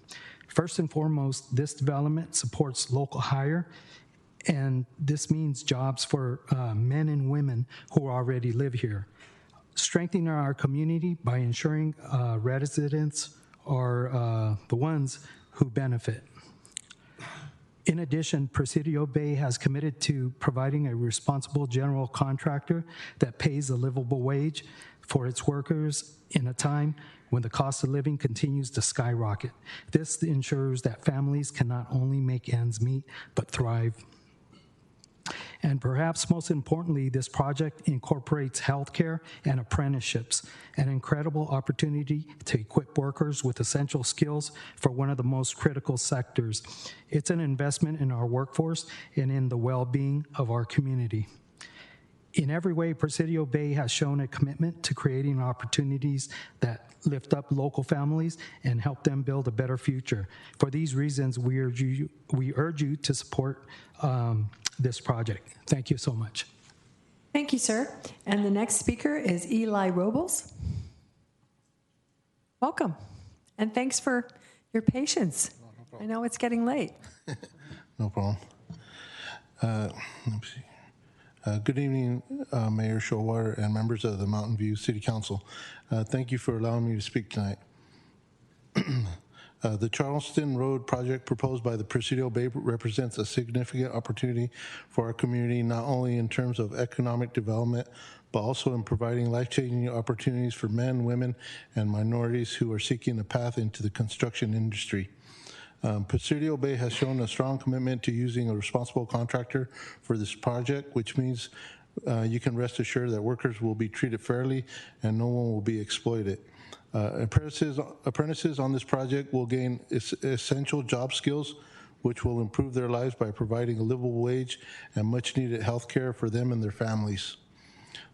First and foremost, this development supports local hire, and this means jobs for men and women who already live here. Strengthening our community by ensuring residents are the ones who benefit. In addition, Presidio Bay has committed to providing a responsible general contractor that pays a livable wage for its workers in a time when the cost of living continues to skyrocket. This ensures that families can not only make ends meet, but thrive. And perhaps most importantly, this project incorporates healthcare and apprenticeships, an incredible opportunity to equip workers with essential skills for one of the most critical sectors. It's an investment in our workforce and in the well-being of our community. In every way, Presidio Bay has shown a commitment to creating opportunities that lift up local families and help them build a better future. For these reasons, we urge you to support this project. Thank you so much. Thank you, sir. And the next speaker is Eli Robles. Welcome. And thanks for your patience. I know it's getting late. No problem. Let me see. Good evening, Mayor Showalter and members of the Mountain View City Council. Thank you for allowing me to speak tonight. The Charleston Road project proposed by the Presidio Bay represents a significant opportunity for our community, not only in terms of economic development, but also in providing life-changing opportunities for men, women, and minorities who are seeking a path into the construction industry. Presidio Bay has shown a strong commitment to using a responsible contractor for this project, which means you can rest assured that workers will be treated fairly and no one will be exploited. Apprentices on this project will gain essential job skills, which will improve their lives by providing a livable wage and much needed health care for them and their families.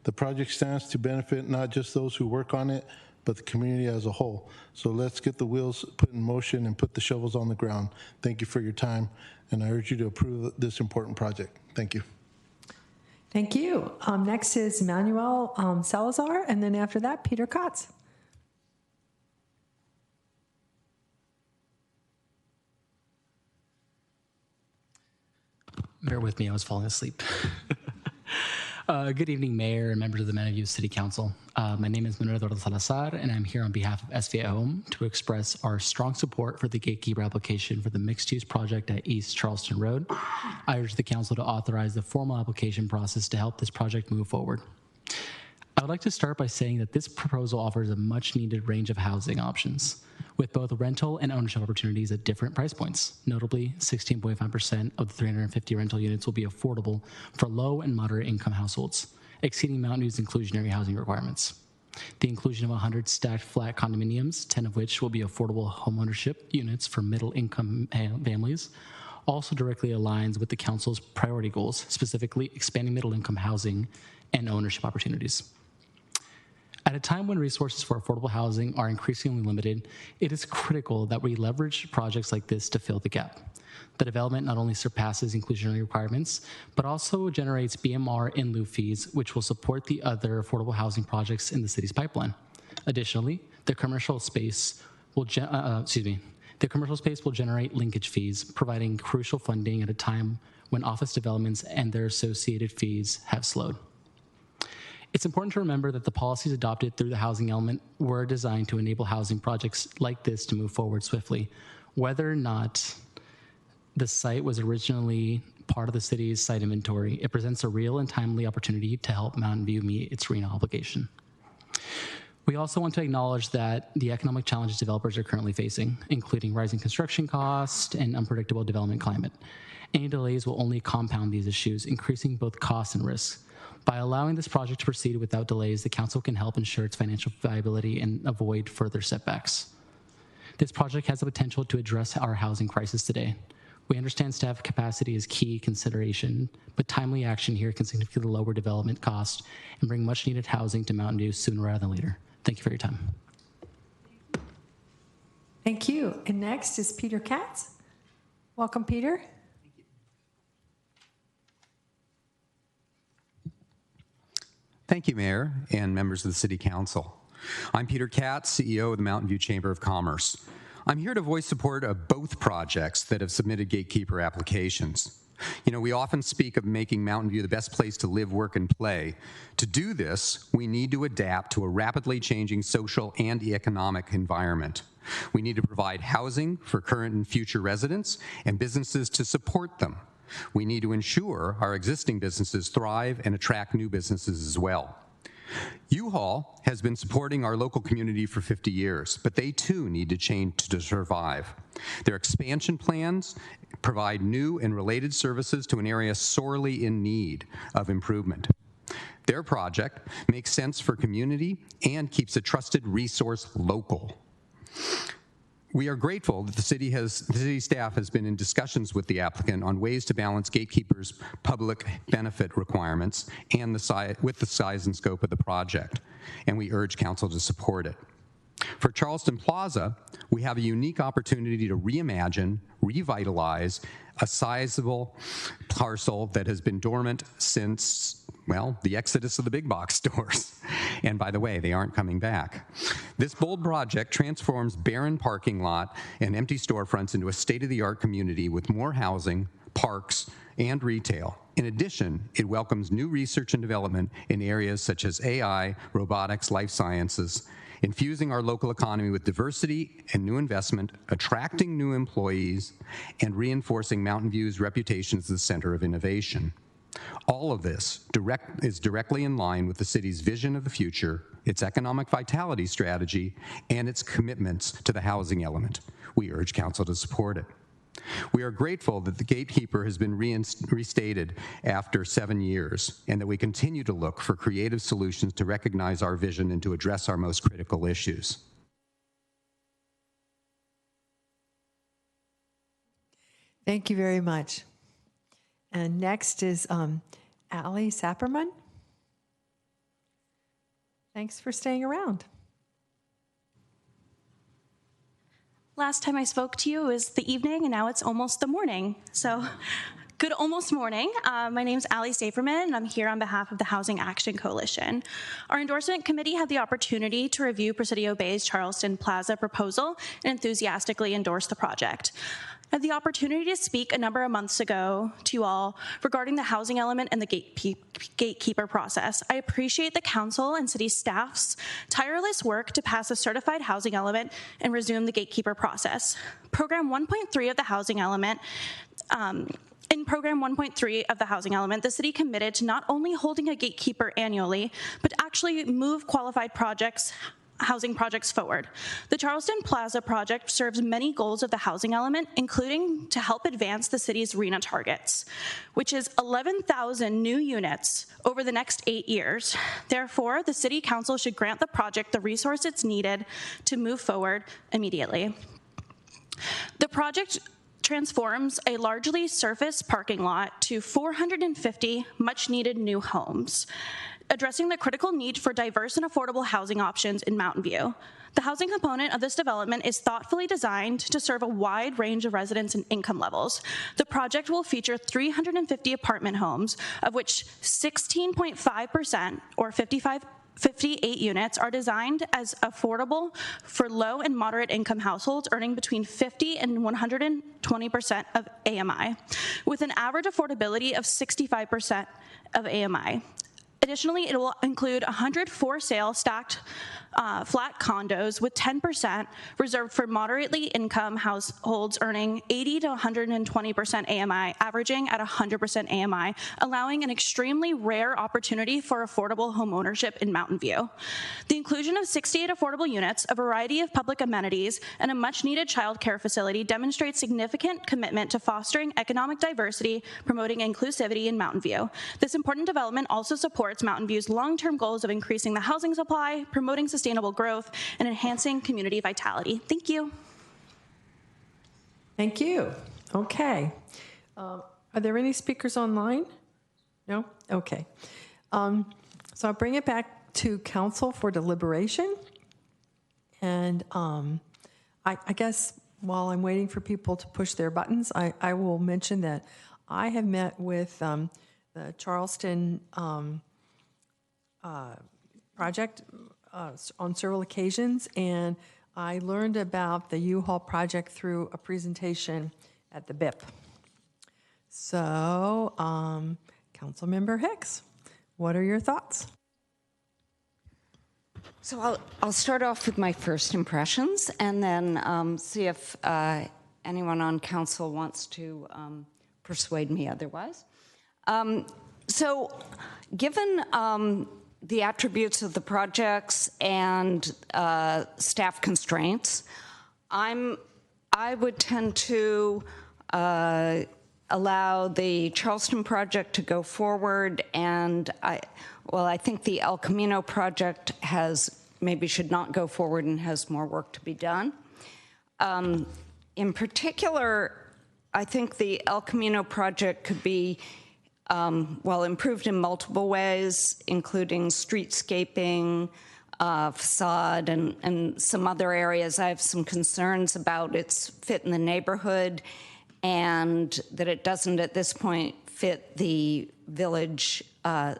The project stands to benefit not just those who work on it, but the community as a whole. So let's get the wheels put in motion and put the shovels on the ground. Thank you for your time, and I urge you to approve this important project. Thank you. Thank you. Next is Manuel Salazar, and then after that, Peter Kotz. Bear with me, I was falling asleep. Good evening, Mayor and members of the Mountain View City Council. My name is Manuel Salazar, and I'm here on behalf of SVA Home to express our strong support for the gatekeeper application for the mixed-use project at East Charleston Road. I urge the council to authorize the formal application process to help this project move forward. I would like to start by saying that this proposal offers a much-needed range of housing options, with both rental and ownership opportunities at different price points. Notably, 16.5% of the 350 rental units will be affordable for low and moderate income households, exceeding Mountain View's inclusionary housing requirements. The inclusion of 100 stacked flat condominiums, 10 of which will be affordable homeownership units for middle income families, also directly aligns with the council's priority goals, specifically expanding middle income housing and ownership opportunities. At a time when resources for affordable housing are increasingly limited, it is critical that we leverage projects like this to fill the gap. The development not only surpasses inclusionary requirements, but also generates BMR in lieu fees, which will support the other affordable housing projects in the city's pipeline. Additionally, the commercial space will, the The commercial space will generate linkage fees, providing crucial funding at a time when office developments and their associated fees have slowed. It's important to remember that the policies adopted through the housing element were designed to enable housing projects like this to move forward swiftly. Whether or not the site was originally part of the city's site inventory, it presents a real and timely opportunity to help Mountain View meet its RHNA obligation. We also want to acknowledge that the economic challenges developers are currently facing, including rising construction costs and unpredictable development climate. Any delays will only compound these issues, increasing both costs and risks. By allowing this project to proceed without delays, the council can help ensure its financial viability and avoid further setbacks. This project has the potential to address our housing crisis today. We understand staff capacity is key consideration, but timely action here can significantly lower development costs and bring much needed housing to Mountain View sooner rather than later. Thank you for your time. Thank you. And next is Peter Katz. Welcome, Peter. Thank you, Mayor and members of the City Council. I'm Peter Katz, CEO of the Mountain View Chamber of Commerce. I'm here to voice support of both projects that have submitted gatekeeper applications. You know, we often speak of making Mountain View the best place to live, work, and play. To do this, we need to adapt to a rapidly changing social and economic environment. We need to provide housing for current and future residents and businesses to support them. We need to ensure our existing businesses thrive and attract new businesses as well. U-Haul has been supporting our local community for 50 years, but they too need to change to survive. Their expansion plans provide new and related services to an area sorely in need of improvement. Their project makes sense for community and keeps a trusted resource local. We are grateful that the city staff has been in discussions with the applicant on ways to balance gatekeepers' public benefit requirements and with the size and scope of the project, and we urge council to support it. For Charleston Plaza, we have a unique opportunity to reimagine, revitalize a sizable parcel that has been dormant since, well, the exodus of the big box stores. And by the way, they aren't coming back. This bold project transforms barren parking lot and empty storefronts into a state-of-the-art community with more housing, parks, and retail. In addition, it welcomes new research and development in areas such as AI, robotics, life sciences, infusing our local economy with diversity and new investment, attracting new employees, and reinforcing Mountain View's reputation as the center of innovation. All of this is directly in line with the city's vision of the future, its economic vitality strategy, and its commitments to the housing element. We urge council to support it. We are grateful that the gatekeeper has been restated after 7 years, and that we continue to look for creative solutions to recognize our vision and to address our most critical issues. Thank you very much. And next is Ali Sapperman. Thanks for staying around. Last time I spoke to you was the evening, and now it's almost the morning. So good almost morning. My name's Ali Saferman, and I'm here on behalf of the Housing Action Coalition. Our endorsement committee had the opportunity to review Presidio Bay's Charleston Plaza proposal and enthusiastically endorse the project. I had the opportunity to speak a number of months ago to you all regarding the housing element and the gatekeeper process. I appreciate the council and city staff's tireless work to pass a certified housing element and resume the gatekeeper process. Program 1.3 of the housing element In Program 1.3 of the housing element, the city committed to not only holding a gatekeeper annually, but actually move qualified housing projects forward. The Charleston Plaza project serves many goals of the housing element, including to help advance the city's RHNA targets, which is 11,000 new units over the next 8 years. Therefore, the city council should grant the project the resource it's needed to move forward immediately. The project transforms a largely surface parking lot to 450 much-needed new homes, addressing the critical need for diverse and affordable housing options in Mountain View. The housing component of this development is thoughtfully designed to serve a wide range of residents and income levels. The project will feature 350 apartment homes, of which 16.5%, or 55 58 units are designed as affordable for low and moderate income households earning between 50 and 120% of AMI, with an average affordability of 65% of AMI. Additionally, it will include 100 for-sale stacked flat condos with 10% reserved for moderately income households earning 80 to 120% AMI, averaging at 100% AMI, allowing an extremely rare opportunity for affordable homeownership in Mountain View. The inclusion of 68 affordable units, a variety of public amenities, and a much-needed child care facility demonstrates significant commitment to fostering economic diversity, promoting inclusivity in Mountain View. This important development also supports Mountain View's long-term goals of increasing the housing supply, promoting sustainable growth, and enhancing community vitality. Thank you. Thank you. Okay. Are there any speakers online? No? Okay. So I'll bring it back to council for deliberation. And I guess while I'm waiting for people to push their buttons, I will mention that I have met with the Charleston project on several occasions, and I learned about the U-Haul project through a presentation at the BIP. So, Councilmember Hicks, what are your thoughts? So I'll start off with my first impressions and then see if anyone on council wants to persuade me otherwise. So given the attributes of the projects and staff constraints, I would tend to allow the Charleston project to go forward, and I think the El Camino project maybe should not go forward and has more work to be done. In particular, I think the El Camino project could be improved in multiple ways, including streetscaping, facade, and some other areas. I have some concerns about its fit in the neighborhood and that it doesn't at this point fit the village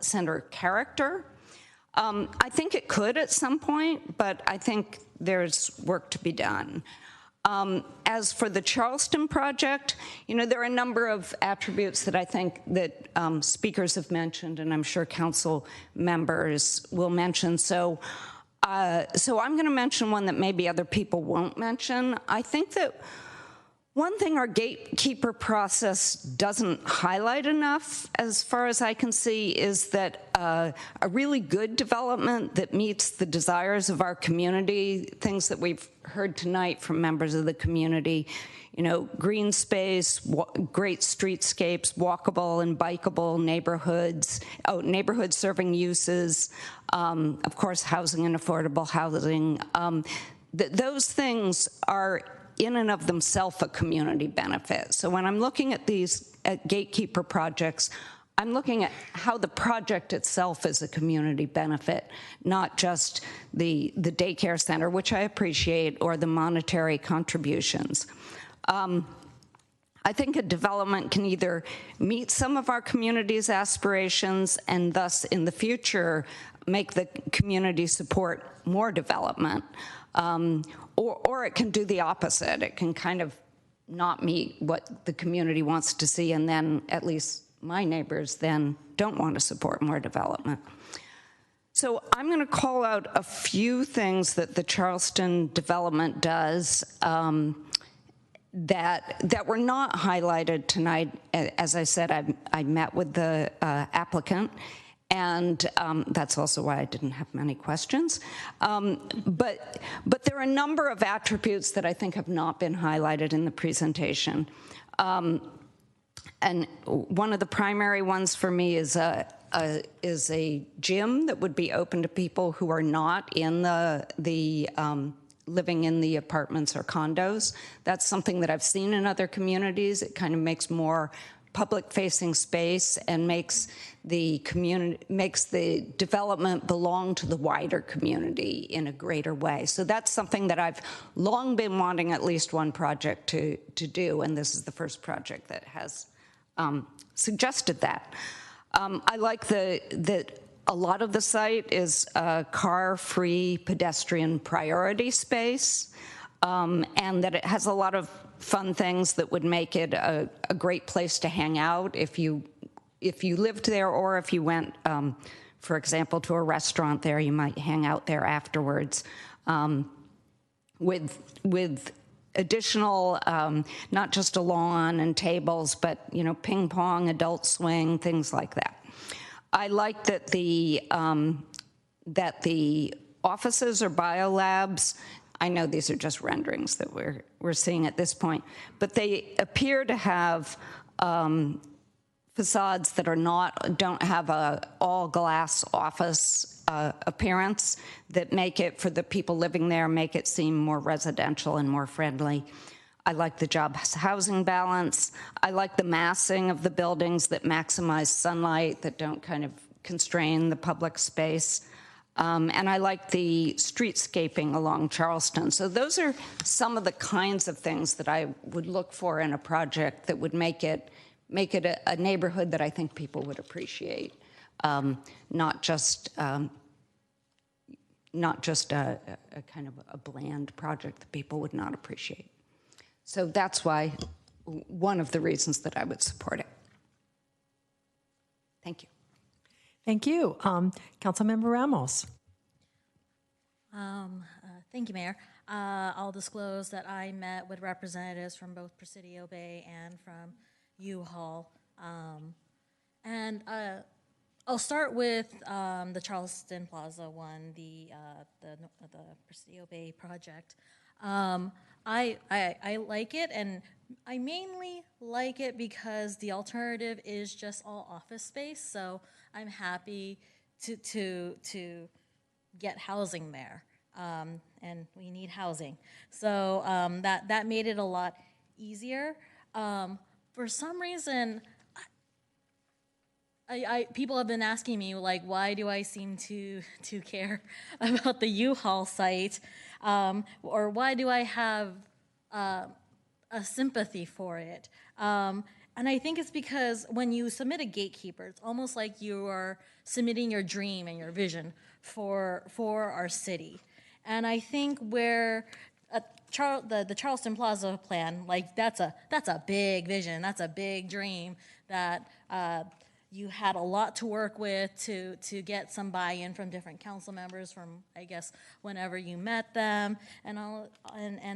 center character. I think it could at some point, but I think there's work to be done. As for the Charleston project, there are a number of attributes that I think that speakers have mentioned, and I'm sure council members will mention. So I'm going to mention one that maybe other people won't mention. I think that one thing our gatekeeper process doesn't highlight enough, as far as I can see, is that a really good development that meets the desires of our community, things that we've heard tonight from members of the community, green space, great streetscapes, walkable and bikeable neighborhoods, neighborhood-serving uses, of course, housing and affordable housing. Those things are in and of themselves a community benefit. So when I'm looking at these gatekeeper projects, I'm looking at how the project itself is a community benefit, not just the daycare center, which I appreciate, or the monetary contributions. I think a development can either meet some of our community's aspirations and thus in the future make the community support more development, or it can do the opposite. It can kind of not meet what the community wants to see, and then at least my neighbors then don't want to support more development. So I'm going to call out a few things that the Charleston development does that were not highlighted tonight. As I said, I met with the applicant, and that's also why I didn't have many questions. But there are a number of attributes that I think have not been highlighted in the presentation. And one of the primary ones for me is a gym that would be open to people who are not in living in the apartments or condos. That's something that I've seen in other communities. It kind of makes more public-facing space and makes the development belong to the wider community in a greater way. So that's something that I've long been wanting at least one project to do, and this is the first project that has suggested that. I like that a lot of the site is car-free pedestrian priority space, and that it has a lot of fun things that would make it a great place to hang out if you lived there, or if you went, for example, to a restaurant there, you might hang out there afterwards, with additional, not just a lawn and tables, but ping pong, adult swing, things like that. I like that the offices or biolabs, I know these are just renderings that we're seeing at this point, but they appear to have facades that don't have a all glass office appearance, that make it, for the people living there, make it seem more residential and more friendly. I like the job housing balance. I like the massing of the buildings that maximize sunlight, that don't kind of constrain the public space. And I like the streetscaping along Charleston. So those are some of the kinds of things that I would look for in a project that would make it a neighborhood that I think people would appreciate, not just a kind of a bland project that people would not appreciate. So that's why, one of the reasons that I would support it. Thank you. Thank you. Councilmember Ramos. Thank you, Mayor. I'll disclose that I met with representatives from both Presidio Bay and from U-Haul. And I'll start with the Charleston Plaza one, the Presidio Bay project. I like it, and I mainly like it because the alternative is just all office space. So I'm happy to get housing there, and we need housing. So that made it a lot easier. For some reason, people have been asking me, like, why do I seem to care about the U-Haul site, or why do I have a sympathy for it? And I think it's because when you submit a gatekeeper, it's almost like you are submitting your dream and your vision for our city. And I think where the Charleston Plaza plan, like that's a big vision, that's a big dream that you had a lot to work with to get some buy-in from different council members from, I guess, whenever you met them and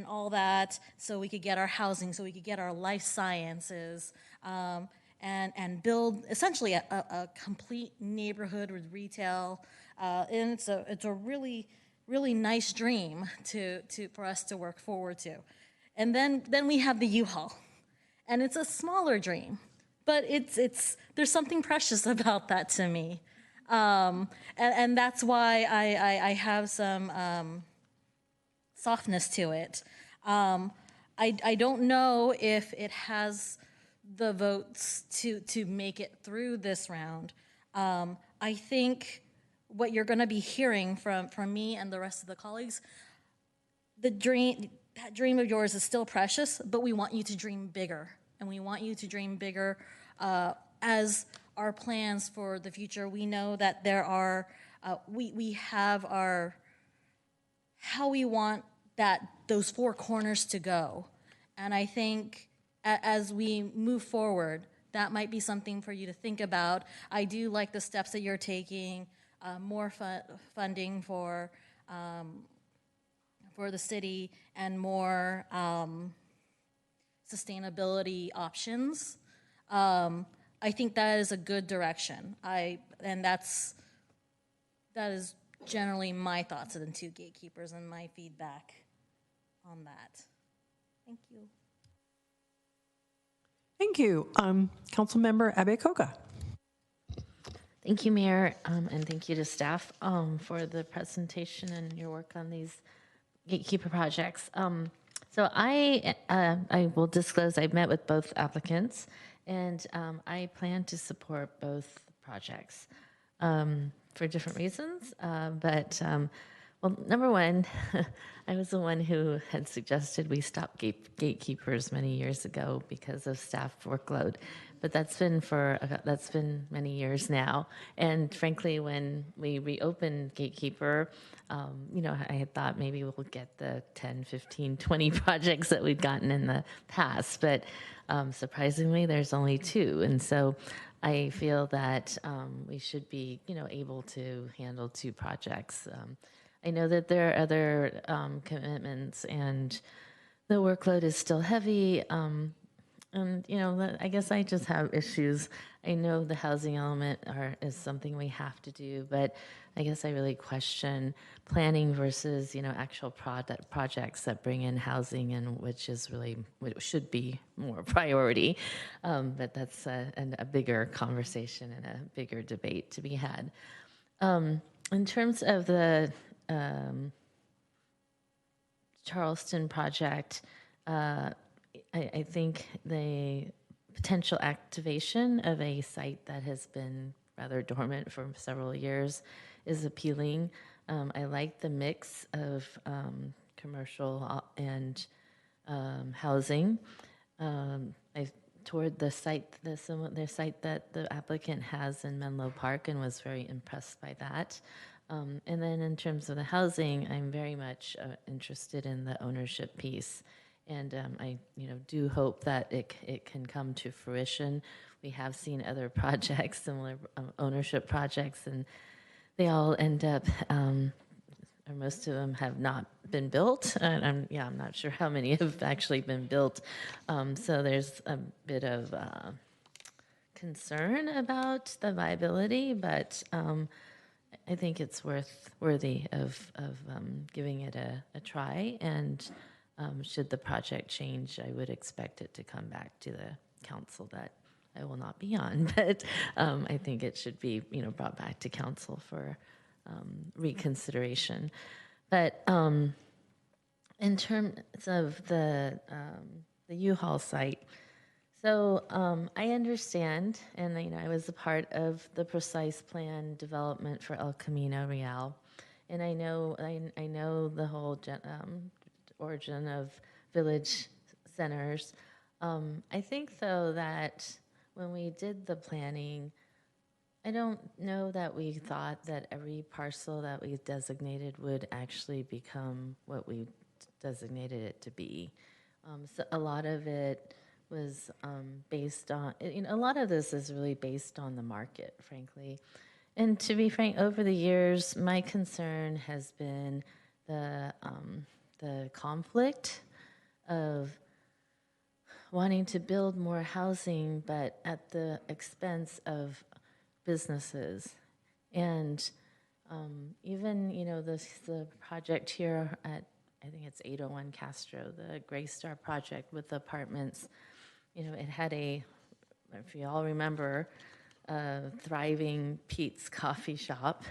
all that, so we could get our housing, so we could get our life sciences, and build essentially a complete neighborhood with retail. And it's a really nice dream for us to work forward to. And then we have the U-Haul, and it's a smaller dream. But there's something precious about that to me, and that's why I have some softness to it. I don't know if it has the votes to make it through this round. I think what you're going to be hearing from me and the rest of the colleagues, that dream of yours is still precious, but we want you to dream bigger. And we want you to dream bigger as our plans for the future. We know that there are, we have our, how we want those four corners to go. And I think as we move forward, that might be something for you to think about. I do like the steps that you're taking, more funding for the city and more sustainability options. I think that is a good direction. And that is generally my thoughts of the two gatekeepers and my feedback on that. Thank you. Thank you. Councilmember Abe-Koga. Thank you, Mayor, and thank you to staff for the presentation and your work on these gatekeeper projects. So I will disclose I've met with both applicants, and I plan to support both projects for different reasons. Well, number one, I was the one who had suggested we stop gatekeepers many years ago because of staff workload. but that's been many years now. And frankly, when we reopened Gatekeeper, I had thought maybe we'll get the 10, 15, 20 projects that we'd gotten in the past, but surprisingly, there's only 2. And so I feel that we should be, able to handle 2 projects. I know that there are other commitments, and the workload is still heavy. I guess I just have issues. I know the housing element is something we have to do, but I guess I really question planning versus, actual projects that bring in housing, and which should be more priority. But that's a bigger conversation and a bigger debate to be had. In terms of the Charleston project, I think the potential activation of a site that has been rather dormant for several years is appealing. I like the mix of commercial and housing. I toured the site that the applicant has in Menlo Park and was very impressed by that. And then in terms of the housing, I'm very much interested in the ownership piece. And I do hope that it can come to fruition. We have seen other projects, similar ownership projects, and they all end up, or most of them have not been built. And I'm not sure how many have actually been built. So there's a bit of concern about the viability, but I think it's worthy of giving it a try. And should the project change, I would expect it to come back to the council that I will not be on. But I think it should be brought back to council for reconsideration. But in terms of the U-Haul site, so I understand, and I was a part of the precise plan development for El Camino Real, and I know the whole origin of village centers. I think though that when we did the planning, I don't know that we thought that every parcel that we designated would actually become what we designated it to be. So a lot of it was based on, a lot of this is really based on the market, frankly. And to be frank, over the years, my concern has been the conflict of wanting to build more housing, but at the expense of businesses. And even, the project here at, I think it's 801 Castro, the Gray Star project with the apartments, it had if you all remember, a thriving Pete's coffee shop.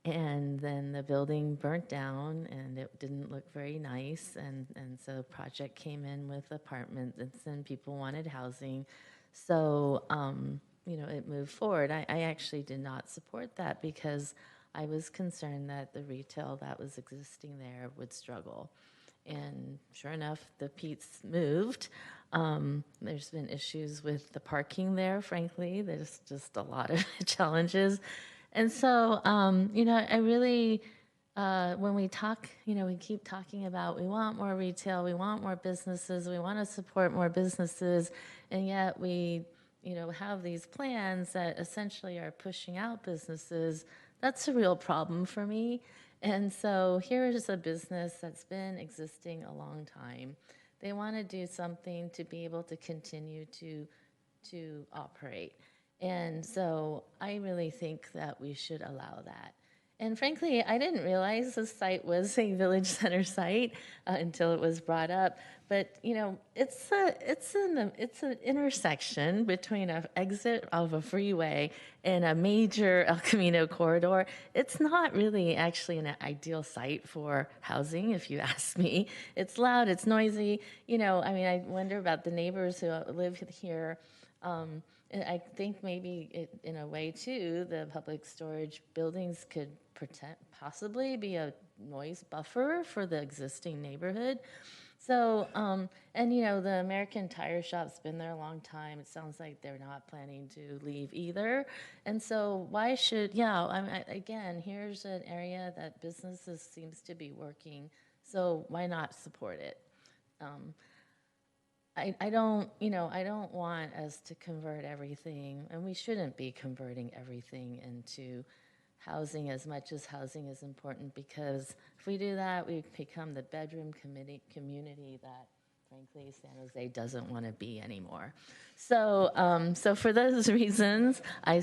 And then the building burnt down and it didn't look very nice. And so the project came in with apartments and people wanted housing. So, it moved forward. I actually did not support that because I was concerned that the retail that was existing there would struggle. And sure enough, the Pete's moved. There's been issues with the parking there, frankly. There's just a lot of challenges. And so, I really, when we talk, we keep talking about we want more retail, we want more businesses, we want to support more businesses, and yet we, have these plans that essentially are pushing out businesses. That's a real problem for me. And so here is a business that's been existing a long time. They want to do something to be able to continue to operate. And so I really think that we should allow that. And frankly, I didn't realize the site was a village center site until it was brought up. But it's an intersection between an exit of a freeway and a major El Camino corridor. It's not really actually an ideal site for housing, if you ask me. It's loud, it's noisy. I wonder about the neighbors who live here. And I think maybe in a way too, the public storage buildings could possibly be a noise buffer for the existing neighborhood. So, and the American Tire Shop's been there a long time. It sounds like they're not planning to leave either. And so why should, again, here's an area that businesses seems to be working. So why not support it? I don't want us to convert everything, and we shouldn't be converting everything into housing as much as housing is important, because if we do that, we become the bedroom community that, frankly, San Jose doesn't want to be anymore. So, so for those reasons, I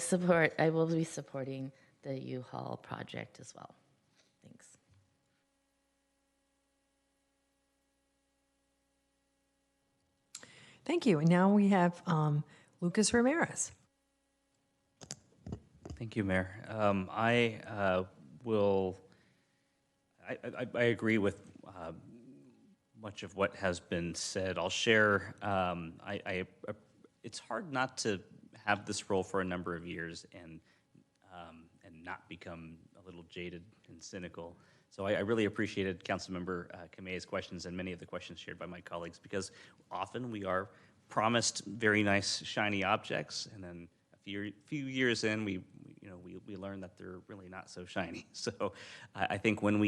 will be supporting the U-Haul project as well. Thanks. Thank you. And now we have Lucas Ramirez. Thank you, Mayor. I agree with much of what has been said. I'll share. It's hard not to have this role for a number of years and not become a little jaded and cynical. So I really appreciated Councilmember Kame's questions and many of the questions shared by my colleagues, because often we are promised very nice, shiny objects, and then a few years in, we learn that they're really not so shiny. So I think when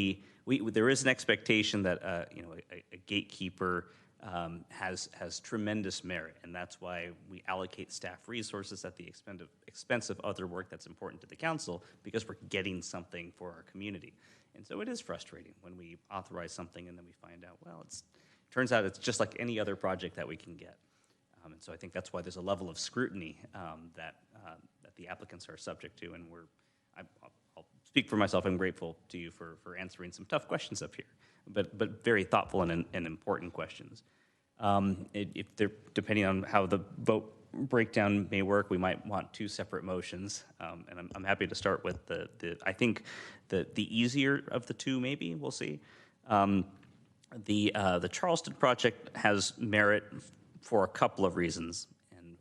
there is an expectation that a gatekeeper has tremendous merit, and that's why we allocate staff resources at the expense of other work that's important to the council, because we're getting something for our community. And so it is frustrating when we authorize something and then we find out, well, turns out it's just like any other project that we can get. And so I think that's why there's a level of scrutiny that the applicants are subject to. And I'll speak for myself. I'm grateful to you for answering some tough questions up here, but very thoughtful and important questions. If they're, depending on how the vote breakdown may work, we might want two separate motions. And I'm happy to start with I think the easier of the two, maybe, we'll see. The Charleston project has merit for a couple of reasons, and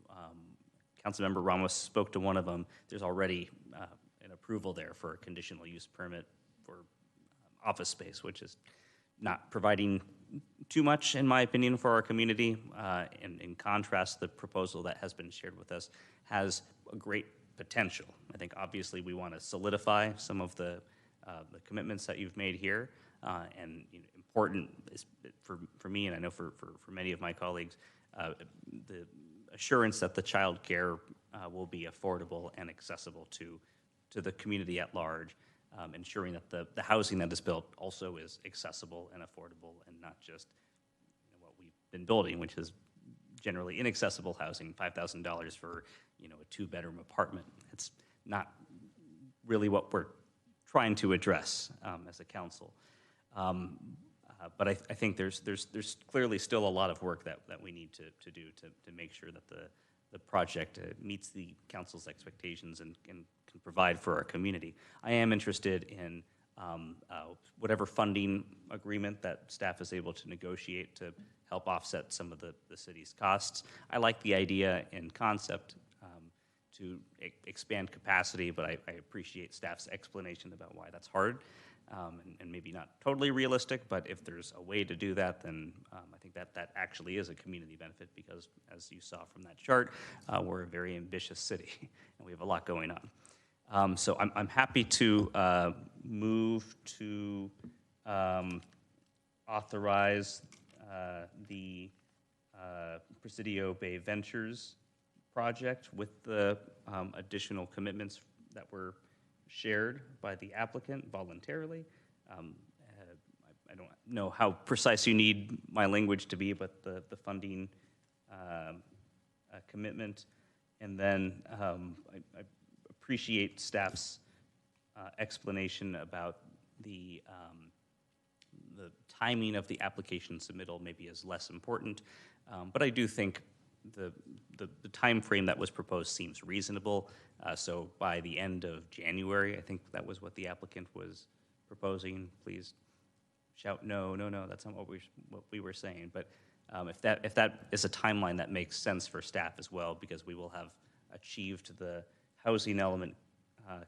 Councilmember Ramos spoke to one of them. There's already an approval there for a conditional use permit for office space, which is not providing too much, in my opinion, for our community. In contrast, the proposal that has been shared with us has a great potential. I think obviously we want to solidify some of the commitments that you've made here, and important is for me, and I know for many of my colleagues, the assurance that the child care will be affordable and accessible to the community at large, ensuring that the housing that is built also is accessible and affordable, and not just what we've been building, which is generally inaccessible housing, $5,000 for a two-bedroom apartment. It's not really what we're trying to address as a council. But I think there's clearly still a lot of work that we need to do to make sure that the project meets the council's expectations and can provide for our community. I am interested in whatever funding agreement that staff is able to negotiate to help offset some of the city's costs. I like the idea in concept to expand capacity, but I appreciate staff's explanation about why that's hard. And maybe not totally realistic, but if there's a way to do that, then I think that actually is a community benefit, because as you saw from that chart, we're a very ambitious city and we have a lot going on. So I'm happy to move to authorize the Presidio Bay Ventures project with the additional commitments that were shared by the applicant voluntarily. I don't know how precise you need my language to be, but the funding commitment. And then I appreciate staff's explanation about the timing of the application submittal maybe is less important, but I do think the time frame that was proposed seems reasonable. So by the end of January, I think that was what the applicant was proposing. Please shout no, that's not what we were saying. But if that is a timeline that makes sense for staff as well, because we will have achieved the housing element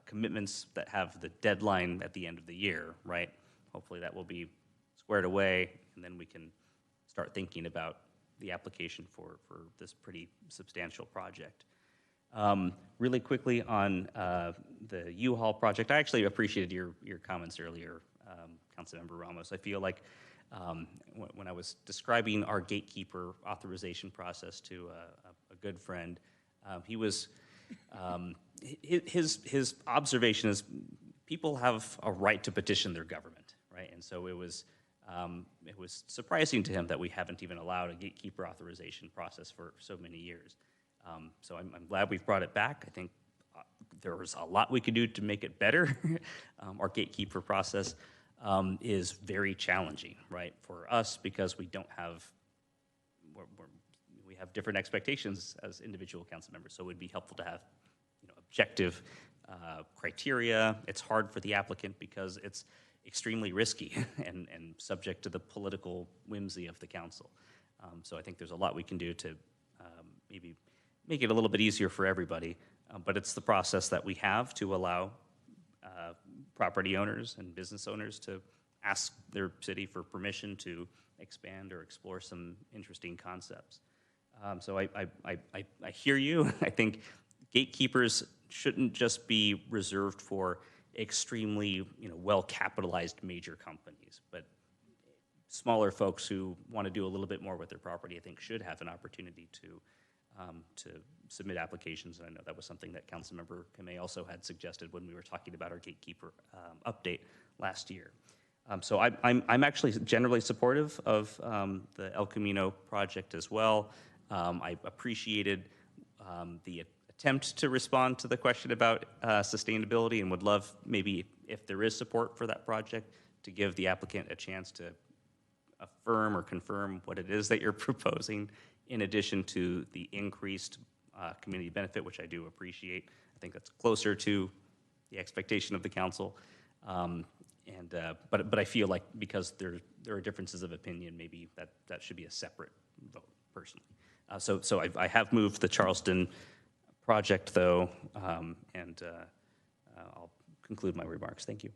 commitments that have the deadline at the end of the year, right? Hopefully that will be squared away, and then we can start thinking about the application for this pretty substantial project. Really quickly on the U-Haul project, I actually appreciated your comments earlier, Councilmember Ramos. I feel like when I was describing our gatekeeper authorization process to a good friend, he was his observation is people have a right to petition their government, right? And so it was surprising to him that we haven't even allowed a gatekeeper authorization process for so many years. So I'm glad we've brought it back. I think there was a lot we could do to make it better. Our gatekeeper process is very challenging, right, for us because we don't have, we have different expectations as individual council members. So it would be helpful to have, objective criteria. It's hard for the applicant because it's extremely risky and subject to the political whimsy of the council. So I think there's a lot we can do to maybe make it a little bit easier for everybody, but it's the process that we have to allow property owners and business owners to ask their city for permission to expand or explore some interesting concepts. So I hear you. I think gatekeepers shouldn't just be reserved for extremely well-capitalized major companies, but smaller folks who want to do a little bit more with their property, I think, should have an opportunity to submit applications. And I know that was something that Councilmember Kamei also had suggested when we were talking about our gatekeeper update last year. So I'm actually generally supportive of the El Camino project as well. I appreciated the attempt to respond to the question about sustainability and would love maybe if there is support for that project to give the applicant a chance to affirm or confirm what it is that you're proposing in addition to the increased community benefit, which I do appreciate. I think that's closer to the expectation of the council. But I feel like because there are differences of opinion, maybe that should be a separate vote personally. So I have moved the Charleston project though, and I'll conclude my remarks. Thank you.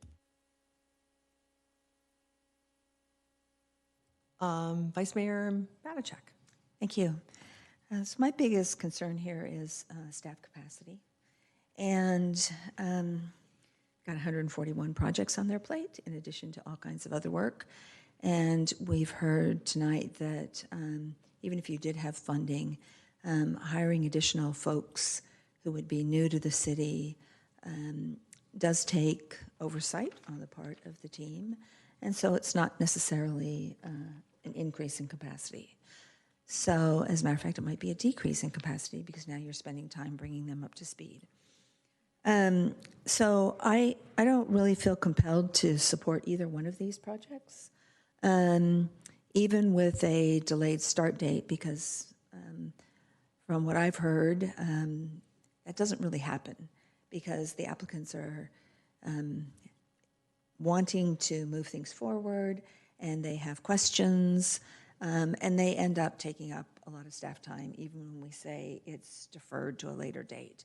Vice Mayor Matichak. Thank you. So my biggest concern here is staff capacity. And got 141 projects on their plate in addition to all kinds of other work. And we've heard tonight that even if you did have funding, hiring additional folks who would be new to the city does take oversight on the part of the team. And so it's not necessarily an increase in capacity. So as a matter of fact, it might be a decrease in capacity because now you're spending time bringing them up to speed. So I don't really feel compelled to support either one of these projects, even with a delayed start date, because from what I've heard, that doesn't really happen because the applicants are wanting to move things forward and they have questions, and they end up taking up a lot of staff time, even when we say it's deferred to a later date.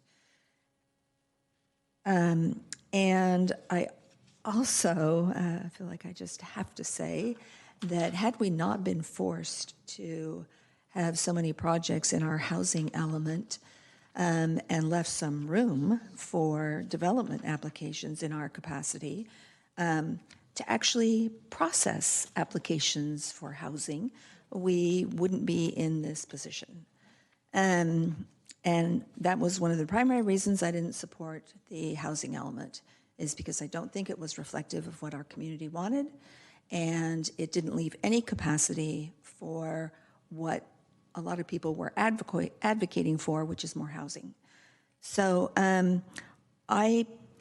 And I also feel like I just have to say that had we not been forced to have so many projects in our housing element and left some room for development applications in our capacity, to actually process applications for housing, we wouldn't be in this position. And that was one of the primary reasons I didn't support the housing element, is because I don't think it was reflective of what our community wanted, and it didn't leave any capacity for what a lot of people were advocating for, which is more housing. So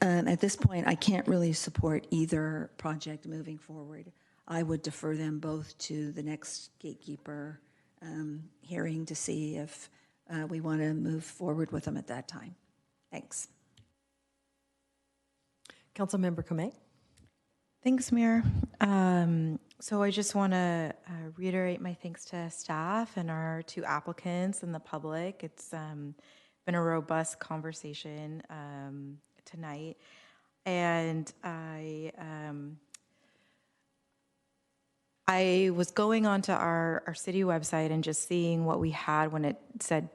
at this point, I can't really support either project moving forward. I would defer them both to the next gatekeeper hearing to see if we want to move forward with them at that time. Thanks. Councilmember Kamei. Thanks, Mayor. So I just want to reiterate my thanks to staff and our two applicants and the public. It's been a robust conversation tonight, and I was going onto our city website and just seeing what we had when it said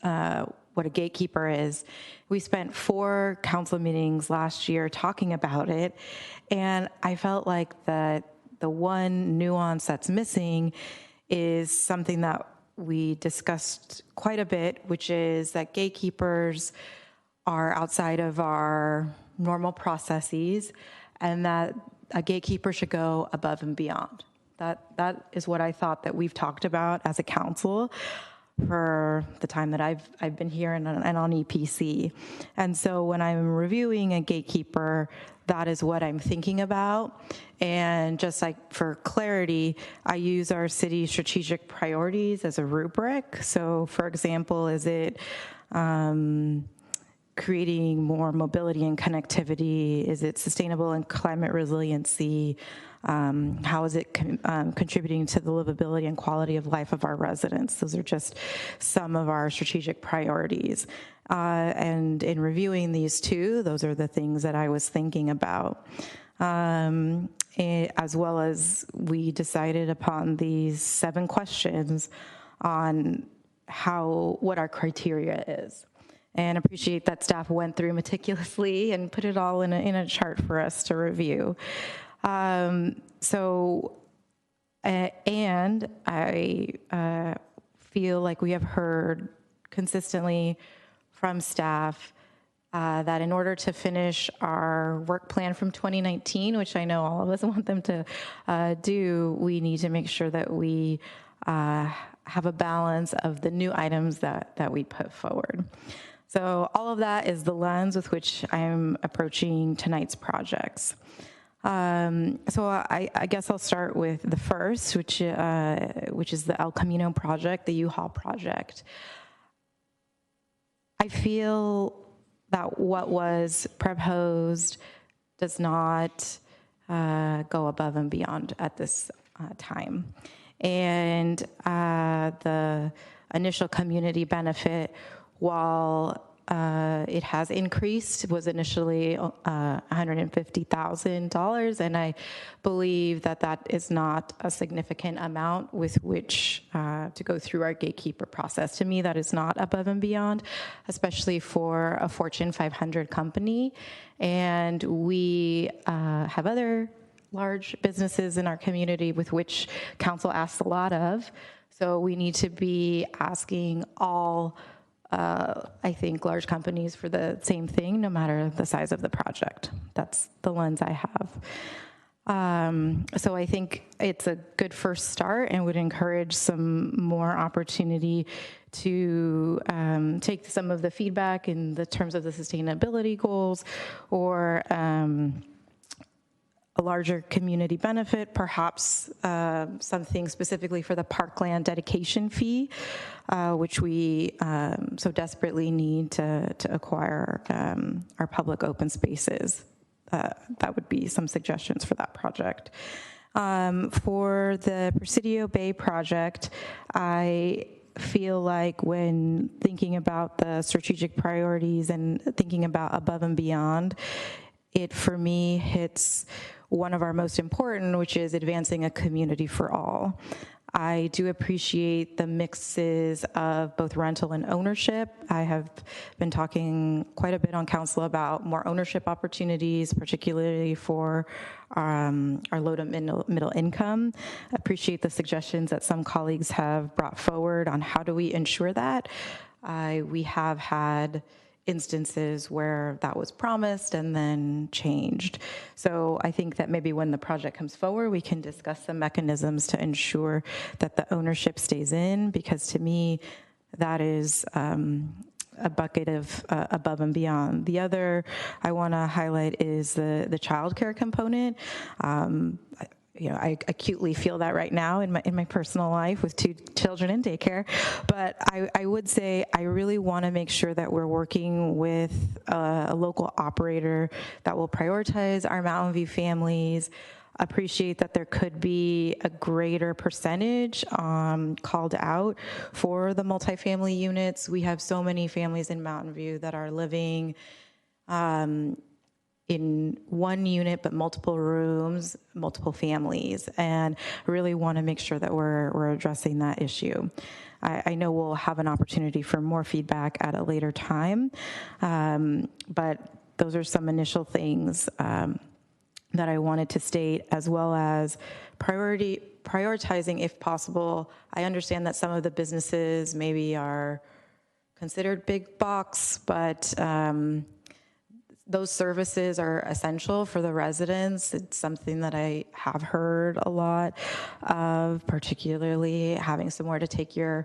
what a gatekeeper is. We spent 4 council meetings last year talking about it, and I felt like the one nuance that's missing is something that we discussed quite a bit, which is that gatekeepers are outside of our normal processes, and that a gatekeeper should go above and beyond. That is what I thought that we've talked about as a council for the time that I've been here and on EPC. And so when I'm reviewing a gatekeeper, that is what I'm thinking about. And just like for clarity, I use our city strategic priorities as a rubric. So for example, is it creating more mobility and connectivity? Is it sustainable and climate resiliency? How is it contributing to the livability and quality of life of our residents? Those are just some of our strategic priorities. And in reviewing these 2, those are the things that I was thinking about. As well as we decided upon these 7 questions on what our criteria is. And appreciate that staff went through meticulously and put it all in a chart for us to review. And I feel like we have heard consistently from staff that in order to finish our work plan from 2019, which I know all of us want them to do, we need to make sure that we have a balance of the new items that we put forward. So all of that is the lens with which I'm approaching tonight's projects. So I guess I'll start with the first, which is the El Camino project, the U-Haul project. I feel that what was proposed does not go above and beyond at this time. And the initial community benefit, while it has increased, was initially $150,000, and I believe that is not a significant amount with which to go through our gatekeeper process. To me, that is not above and beyond, especially for a Fortune 500 company. And we have other large businesses in our community with which council asks a lot of. So we need to be asking all I think large companies for the same thing, no matter the size of the project. That's the lens I have. So I think it's a good first start and would encourage some more opportunity to take some of the feedback in the terms of the sustainability goals, or a larger community benefit, perhaps something specifically for the parkland dedication fee, which we so desperately need to acquire our public open spaces. That would be some suggestions for that project. For the Presidio Bay project, I feel like when thinking about the strategic priorities and thinking about above and beyond, it for me hits one of our most important, which is advancing a community for all. I do appreciate the mixes of both rental and ownership. I have been talking quite a bit on council about more ownership opportunities, particularly for our low to middle income. I appreciate the suggestions that some colleagues have brought forward on how do we ensure that. We have had instances where that was promised and then changed. So I think that maybe when the project comes forward, we can discuss some mechanisms to ensure that the ownership stays in, because to me, that is a bucket of above and beyond. The other I want to highlight is the childcare component. I acutely feel that right now in my personal life with 2 children in daycare. But I would say I really want to make sure that we're working with a local operator that will prioritize our Mountain View families. Appreciate that there could be a greater percentage called out for the multifamily units. We have so many families in Mountain View that are living in one unit, but multiple rooms, multiple families, and really want to make sure that we're addressing that issue. I know we'll have an opportunity for more feedback at a later time, but those are some initial things that I wanted to state, as well as prioritizing if possible. I understand that some of the businesses maybe are considered big box, but those services are essential for the residents. It's something that I have heard a lot of, particularly having somewhere to take your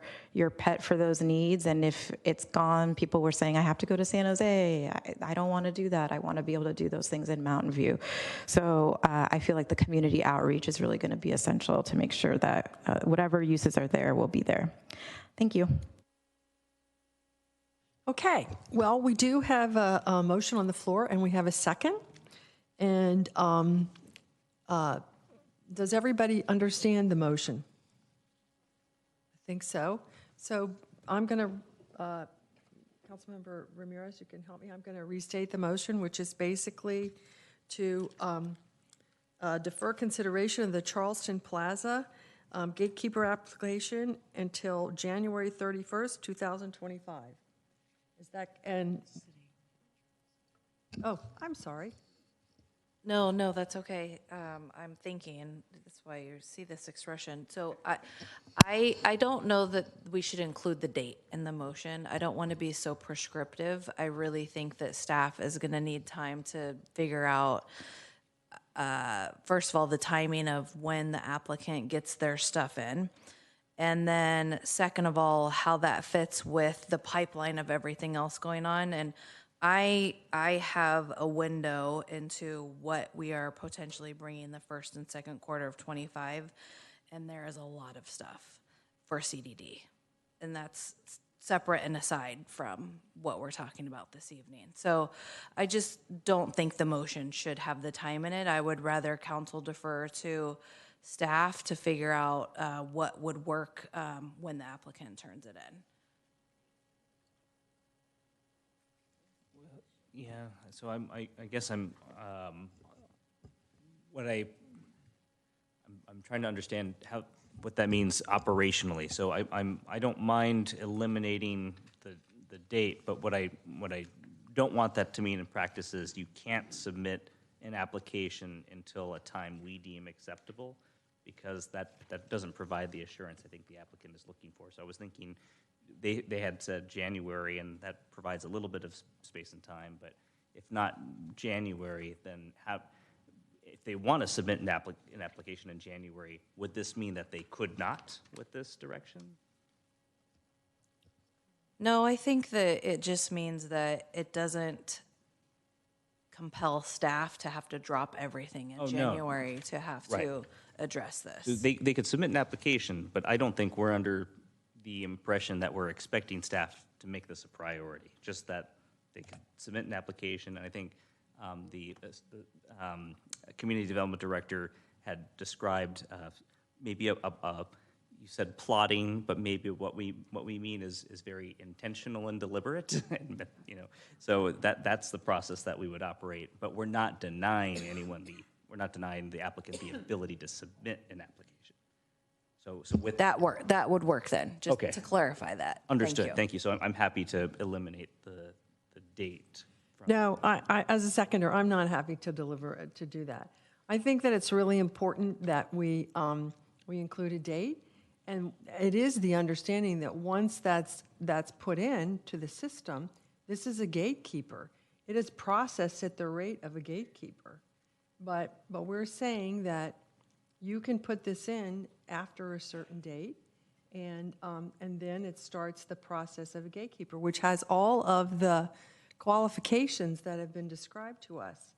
pet for those needs. And if it's gone, people were saying, I have to go to San Jose. I don't want to do that. I want to be able to do those things in Mountain View. So I feel like the community outreach is really going to be essential to make sure that whatever uses are there will be there. Thank you. Okay, well, we do have a motion on the floor, and we have a second. And does everybody understand the motion? I think so. So I'm going to, Councilmember Ramirez, you can help me. I'm going to restate the motion, which is basically to defer consideration of the Charleston Plaza gatekeeper application until January 31st, 2025. Is that, and, oh, I'm sorry. No, that's okay. I'm thinking, and that's why you see this expression. So I don't know that we should include the date in the motion. I don't want to be so prescriptive. I really think that staff is going to need time to figure out, first of all, the timing of when the applicant gets their stuff in. And then second of all, how that fits with the pipeline of everything else going on. And I have a window into what we are potentially bringing the first and second quarter of 25. And there is a lot of stuff for CDD. And that's separate and aside from what we're talking about this evening. So I just don't think the motion should have the time in it. I would rather council defer to staff to figure out what would work when the applicant turns it in. Yeah, so I guess I'm trying to understand what that means operationally. So I don't mind eliminating the date, but what I don't want that to mean in practice is you can't submit an application until a time we deem acceptable, because that doesn't provide the assurance I think the applicant is looking for. So I was thinking they had said January, and that provides a little bit of space and time, but if not January, then if they want to submit an application in January, would this mean that they could not with this direction? No, I think that it just means that it doesn't compel staff to have to drop everything in January to have to address this. They could submit an application, but I don't think we're under the impression that we're expecting staff to make this a priority, just that they could submit an application. And I think the community development director had described maybe you said plotting, but maybe what we mean is very intentional and deliberate. And, so that's the process that we would operate. But we're not denying the applicant the ability to submit an application. So with that would work then. Just to clarify that. Understood. Thank you. So I'm happy to eliminate the date. No, I as a seconder, I'm not happy to do that. I think that it's really important that we include a date. And it is the understanding that once that's put into the system, this is a gatekeeper. It is processed at the rate of a gatekeeper. But we're saying that you can put this in after a certain date, and then it starts the process of a gatekeeper, which has all of the qualifications that have been described to us.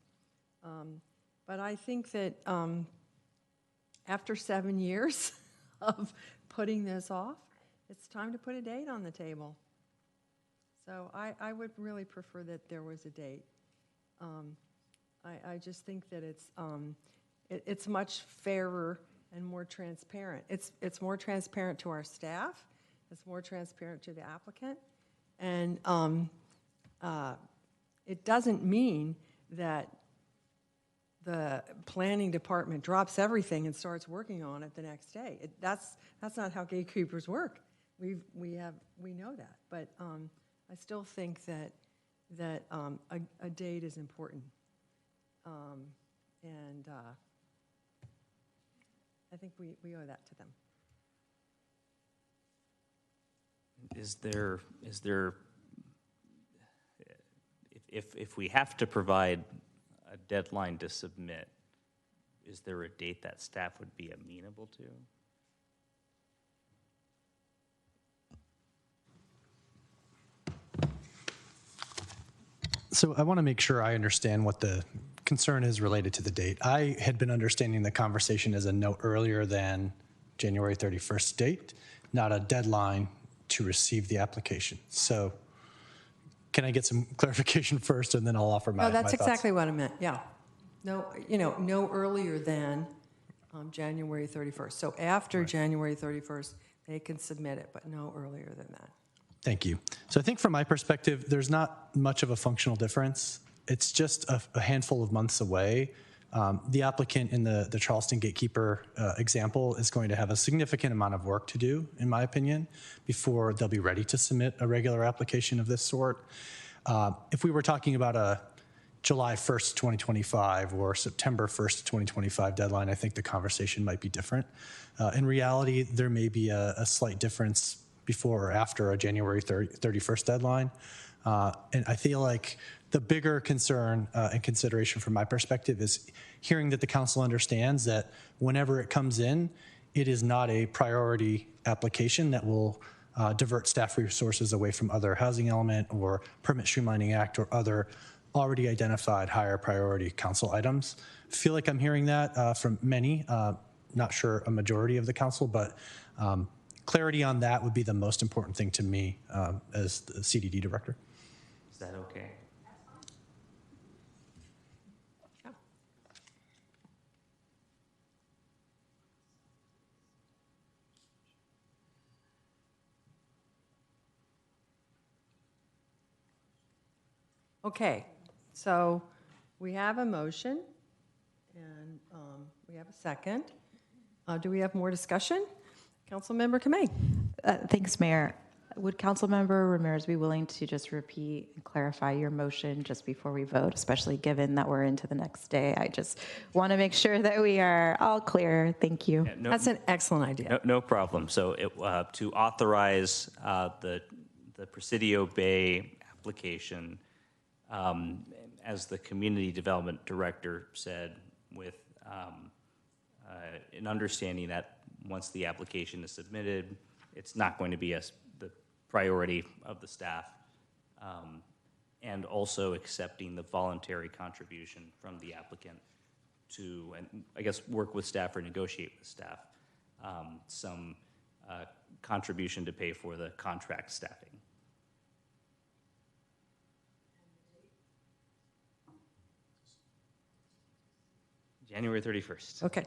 But I think that after 7 years of putting this off, it's time to put a date on the table. So I would really prefer that there was a date. I just think that it's much fairer and more transparent. It's more transparent to our staff. It's more transparent to the applicant. And it doesn't mean that the planning department drops everything and starts working on it the next day. That's not how gatekeepers work. We know that, but I still think that a date is important, and I think we owe that to them. Is there if we have to provide a deadline to submit, is there a date that staff would be amenable to? So I want to make sure I understand what the concern is related to the date. I had been understanding the conversation as a no earlier than January 31st date, not a deadline to receive the application. So can I get some clarification first, and then I'll offer my No, that's my thoughts. exactly what I meant, yeah. No, no earlier than January 31st. So after January 31st, they can submit it, but no earlier than that. Thank you. So I think from my perspective, there's not much of a functional difference. It's just a handful of months away. The applicant in the Charleston Gatekeeper example is going to have a significant amount of work to do, in my opinion, before they'll be ready to submit a regular application of this sort. If we were talking about a July 1st, 2025 or September 1st, 2025 deadline, I think the conversation might be different. In reality, there may be a slight difference before or after a January 31st deadline. And I feel like the bigger concern and consideration from my perspective is hearing that the council understands that whenever it comes in, it is not a priority application that will divert staff resources away from other housing element or Permit Streamlining Act or other already identified higher priority council items. I feel like I'm hearing that from many, not sure a majority of the council, but clarity on that would be the most important thing to me as the CDD director. Is that okay? Okay, so we have a motion, and we have a second. Do we have more discussion? Councilmember Kamei. Thanks, Mayor. Would Councilmember Ramirez be willing to just repeat and clarify your motion just before we vote, especially given that we're into the next day? I just want to make sure that we are all clear. Thank you. Yeah, That's an excellent idea. No problem. So to authorize the Presidio Bay application, as the community development director said, with an understanding that once the application is submitted, it's not going to be the priority of the staff, and also accepting the voluntary contribution from the applicant to, and I guess, work with staff or negotiate with staff, some contribution to pay for the contract staffing. January 31st. Okay.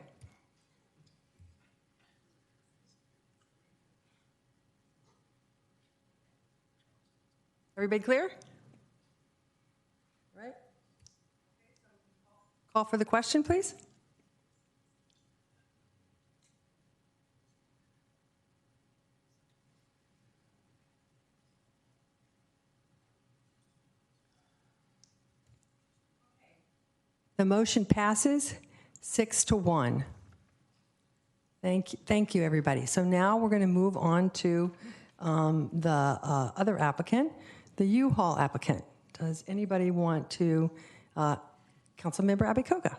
Everybody clear? Right? Call for the question, please. The motion passes 6-1. Thank you, everybody. So now we're going to move on to the other applicant, the U-Haul applicant. Does anybody want to, Councilmember Abikoga?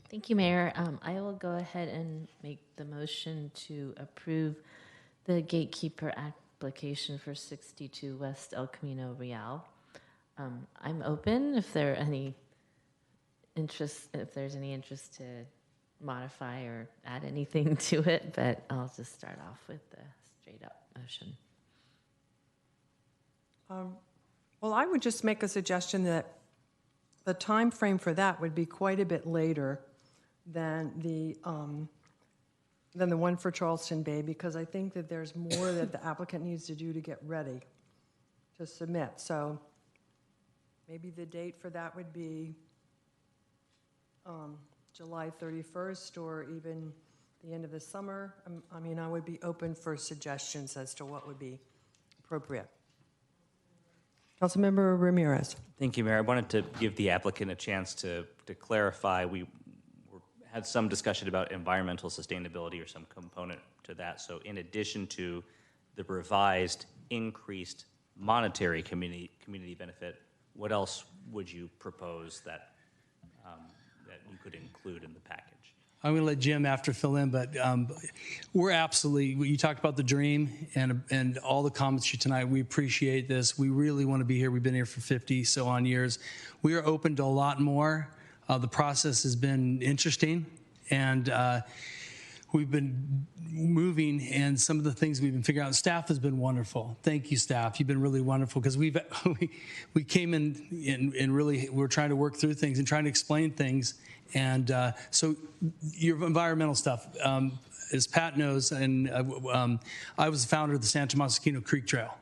Thank you, Mayor. I will go ahead and make the motion to approve the gatekeeper application for 62 West El Camino Real. I'm open if there are any interest, if there's any interest to modify or add anything to it, but I'll just start off with the straight up motion. Well, I would just make a suggestion that the time frame for that would be quite a bit later than the one for Charleston Bay, because I think that there's more that the applicant needs to do to get ready to submit. So maybe the date for that would be July 31st or even the end of the summer. I mean, I would be open for suggestions as to what would be appropriate. Councilmember Ramirez. Thank you, Mayor. I wanted to give the applicant a chance to clarify. We had some discussion about environmental sustainability or some component to that. So in addition to the revised increased monetary community benefit, what else would you propose that that you could include in the package? I'm going to let Jim after fill in, but we're absolutely, you talked about the dream and all the comments you tonight. We appreciate this. We really want to be here. We've been here for 50 so on years. We are open to a lot more. The process has been interesting, and we've been moving, and some of the things we've been figuring out. Staff has been wonderful. Thank you, staff. You've been really wonderful, because we came in and really we're trying to work through things and trying to explain things. And so your environmental stuff, as Pat knows, and I was the founder of the San Tomas Aquino Creek Trail.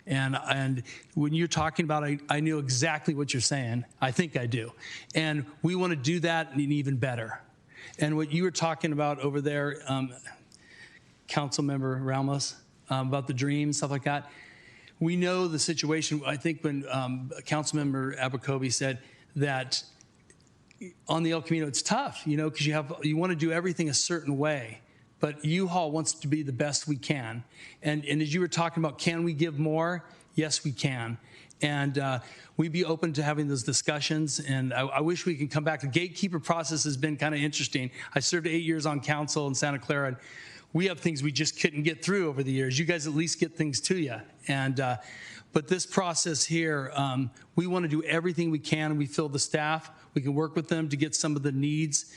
And when you're talking about, I know exactly what you're saying. I think I do. And we want to do that and even better. And what you were talking about over there, Councilmember Ramos, about the dream, stuff like that, we know the situation. I think when Councilmember Abercrombie said that on the El Camino, it's tough, you know, because you want to do everything a certain way. But U-Haul wants to be the best we can. And as you were talking about, can we give more? Yes, we can. And we'd be open to having those discussions. And I wish we could come back. The gatekeeper process has been kind of interesting. I served 8 years on council in Santa Clara. And we have things we just couldn't get through over the years. You guys at least get things to you. And but this process here, we want to do everything we can. We feel the staff. We can work with them to get some of the needs.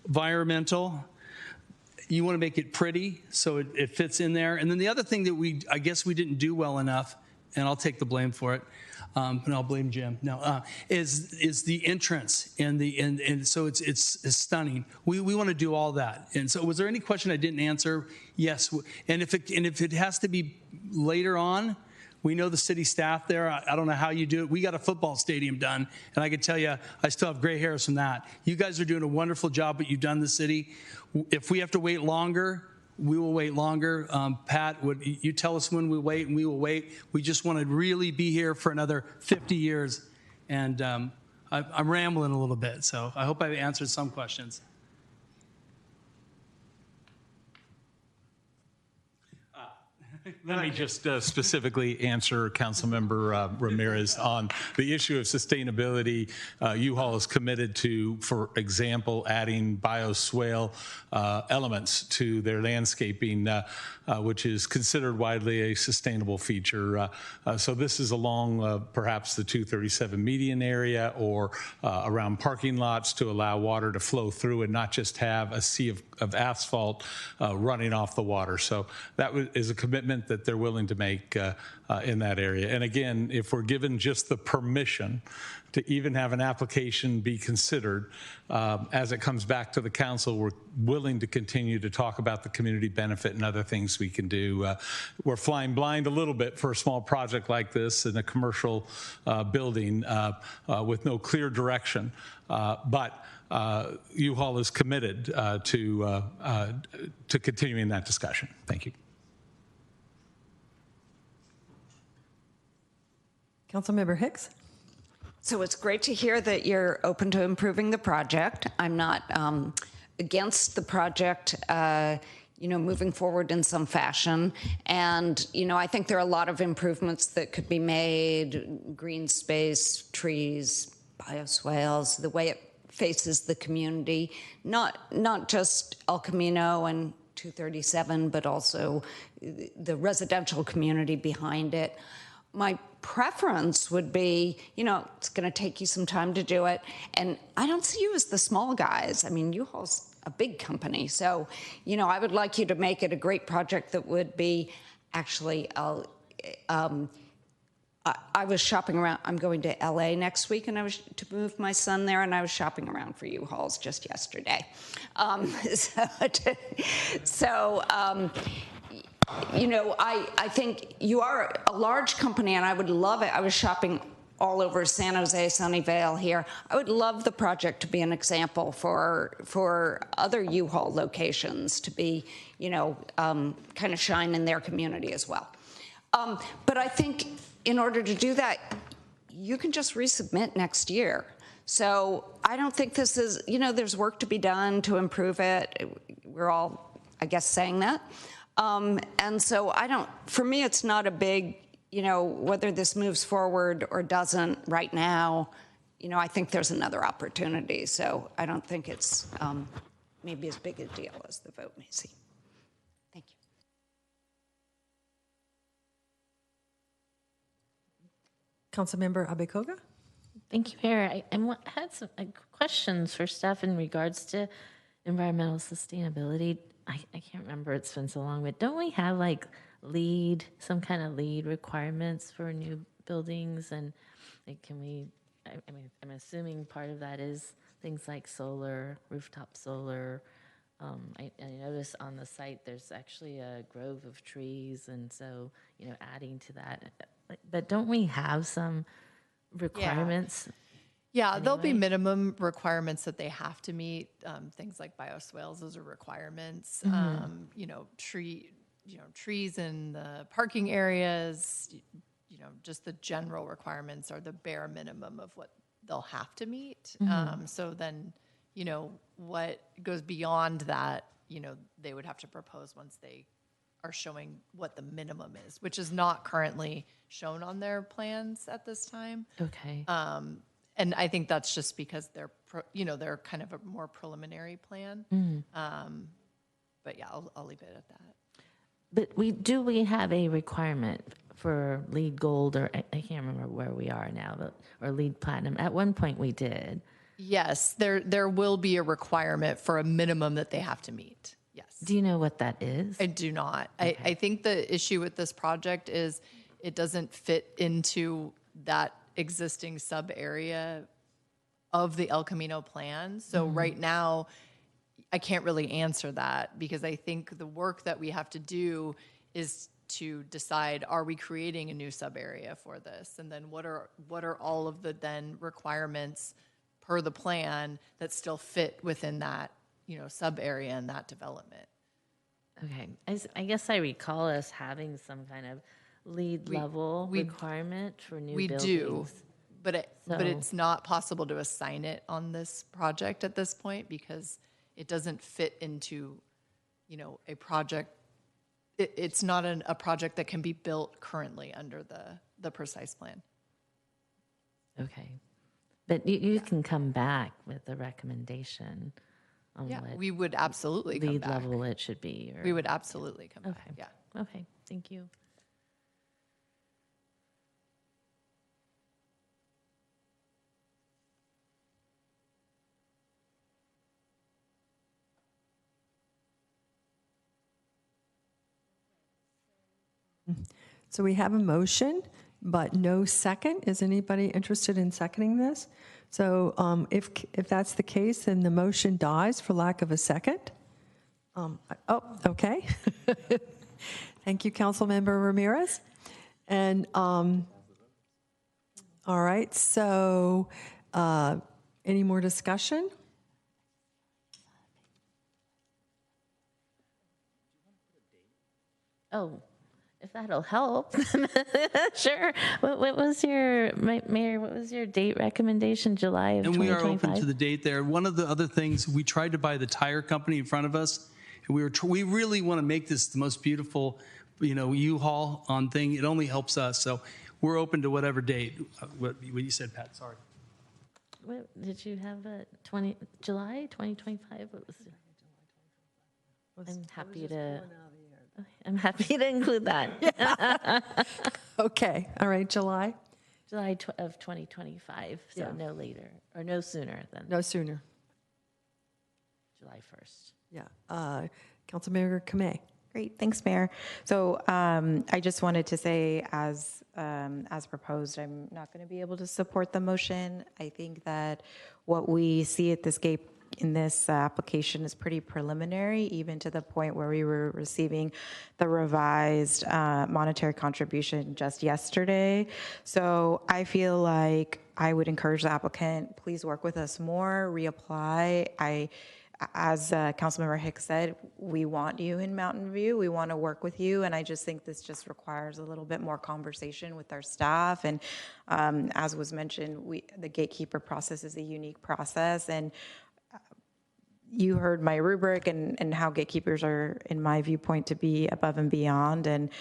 Environmental. You want to make it pretty so it fits in there. And then the other thing that I guess we didn't do well enough, and I'll take the blame for it, and I'll blame Jim. No, is the entrance and so it's stunning. We want to do all that. And so, was there any question I didn't answer? Yes. And if it has to be later on, we know the city staff there. I don't know how you do it. We got a football stadium done, and I can tell you, I still have gray hairs from that. You guys are doing a wonderful job, but you've done the city. If we have to wait longer, we will wait longer. Pat, would you tell us when we wait, and we will wait. We just want to really be here for another 50 years. And I'm rambling a little bit, so I hope I've answered some questions. Let me just specifically answer Councilmember Ramirez on the issue of sustainability. U-Haul is committed to, for example, adding bioswale elements to their landscaping, which is considered widely a sustainable feature. So this is along perhaps the 237 median area or around parking lots to allow water to flow through and not just have a sea of asphalt running off the water. So that is a commitment that they're willing to make in that area. And again, if we're given just the permission to even have an application be considered, as it comes back to the council, we're willing to continue to talk about the community benefit and other things we can do. We're flying blind a little bit for a small project like this in a commercial building with no clear direction, but U-Haul is committed to continuing that discussion. Thank you. Councilmember Hicks. So it's great to hear that you're open to improving the project. I'm not against the project, moving forward in some fashion. And, I think there are a lot of improvements that could be made, green space, trees, bioswales, the way it faces the community, not just El Camino and 237, but also the residential community behind it. My preference would be, it's going to take you some time to do it. And I don't see you as the small guys. I mean, U-Haul's a big company. So, I would like you to make it a great project that would be actually, I was shopping around. I'm going to LA next week, and I was to move my son there, and I was shopping around for U-Hauls just yesterday. I think you are a large company, and I would love it. I was shopping all over San Jose, Sunnyvale here. I would love the project to be an example for other U-Haul locations to be, kind of shine in their community as well. But I think in order to do that, you can just resubmit next year. So I don't think this is, there's work to be done to improve it. We're all, I guess, saying that. And so for me, it's not a big, whether this moves forward or doesn't right now, I think there's another opportunity. So I don't think it's maybe as big a deal as the vote may seem. Thank you. Councilmember Abekoga? Thank you, Mayor. I had some questions for staff in regards to environmental sustainability. I can't remember, it's been so long, but don't we have some kind of LEED requirements for new buildings? And I'm assuming part of that is things like solar, rooftop solar. I noticed on the site there's actually a grove of trees, and so, adding to that. But don't we have some requirements? Yeah, there'll be minimum requirements that they have to meet. Things like bioswales, those are requirements. Trees in the parking areas, just the general requirements are the bare minimum of what they'll have to meet. So then, what goes beyond that, they would have to propose once they are showing what the minimum is, which is not currently shown on their plans at this time. Okay. And I think that's just because they're kind of a more preliminary plan. But yeah, I'll leave it at that. But we have a requirement for LEED Gold, or I can't remember where we are now, or LEED Platinum? At one point we did. Yes, there will be a requirement for a minimum that they have to meet. Yes. Do you know what that is? I do not. Okay. I think the issue with this project is it doesn't fit into that existing sub area of the El Camino plan. So right now, I can't really answer that because I think the work that we have to do is to decide, are we creating a new sub area for this? And then what are all of the then requirements per the plan that still fit within that, sub area and that development? Okay. I guess I recall us having some kind of LEED level requirement for new buildings. We do, but it's not possible to assign it on this project at this point because it doesn't fit into, a project. It's not a project that can be built currently under the precise plan. Okay. But you can come back with a recommendation on what we would absolutely come LEED back. level it should be. We would absolutely come back, yeah. Okay, thank you. So we have a motion, but no second. Is anybody interested in seconding this? So if that's the case, then the motion dies for lack of a second. Okay. Thank you, Councilmember Ramirez. And all right, so any more discussion? Oh, if that'll help. Sure. What was your, Mayor, what was your date recommendation? July of 2025? And we are open to the date there. One of the other things, we tried to buy the tire company in front of us. And we really want to make this the most beautiful, U-Haul on thing. It only helps us. So we're open to whatever date. What you said, Pat, sorry. What, did you have a July 2025? What was it? I'm happy to include that. Okay. All right. July of 2025. So no later or no sooner than. No sooner. July 1st. Yeah. Councilmember Kamei. Great. Thanks, Mayor. So I just wanted to say, as proposed, I'm not going to be able to support the motion. I think that what we see at this in this application is pretty preliminary, even to the point where we were receiving the revised monetary contribution just yesterday. So I feel like I would encourage the applicant, please work with us more, reapply. As Councilmember Hicks said, we want you in Mountain View. We want to work with you, and I just think this just requires a little bit more conversation with our staff. And as was mentioned, the gatekeeper process is a unique process, and you heard my rubric and how gatekeepers are, in my viewpoint, to be above and beyond. And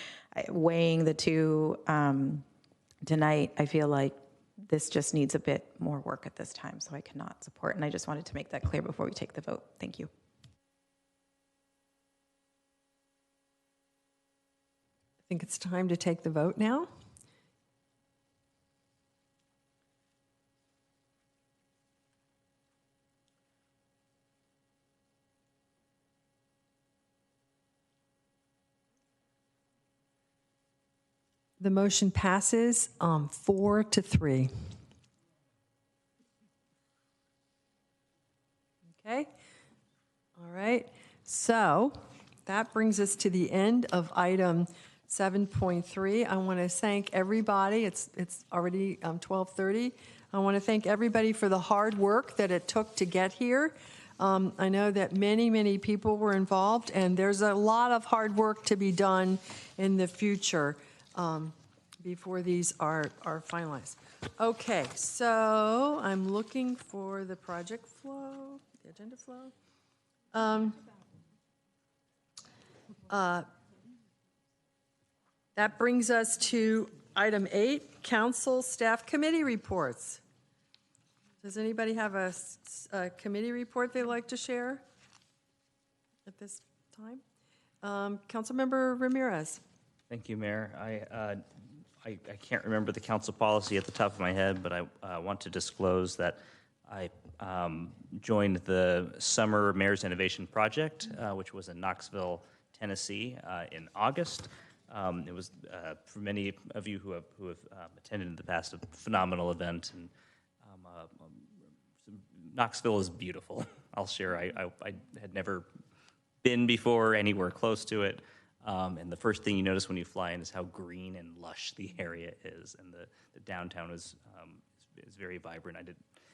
weighing the two tonight, I feel like this just needs a bit more work at this time, so I cannot support. And I just wanted to make that clear before we take the vote. Thank you. I think it's time to take the vote now. The motion passes 4-3. Okay. All right. So that brings us to the end of item 7.3. I want to thank everybody. It's already 12:30. I want to thank everybody for the hard work that it took to get here. I know that many people were involved, and there's a lot of hard work to be done in the future before these are finalized. Okay, so I'm looking for the project flow, the agenda flow. That brings us to item 8, council staff committee reports. Does anybody have a committee report they'd like to share at this time? Councilmember Ramirez. Thank you, Mayor. I can't remember the council policy at the top of my head, but I want to disclose that I joined the Summer Mayor's Innovation Project, which was in Knoxville, Tennessee, in August. It was, for many of you who have attended in the past, a phenomenal event. And Knoxville is beautiful. I'll share. I had never been before anywhere close to it. And the first thing you notice when you fly in is how green and lush the area is, and the downtown is very vibrant.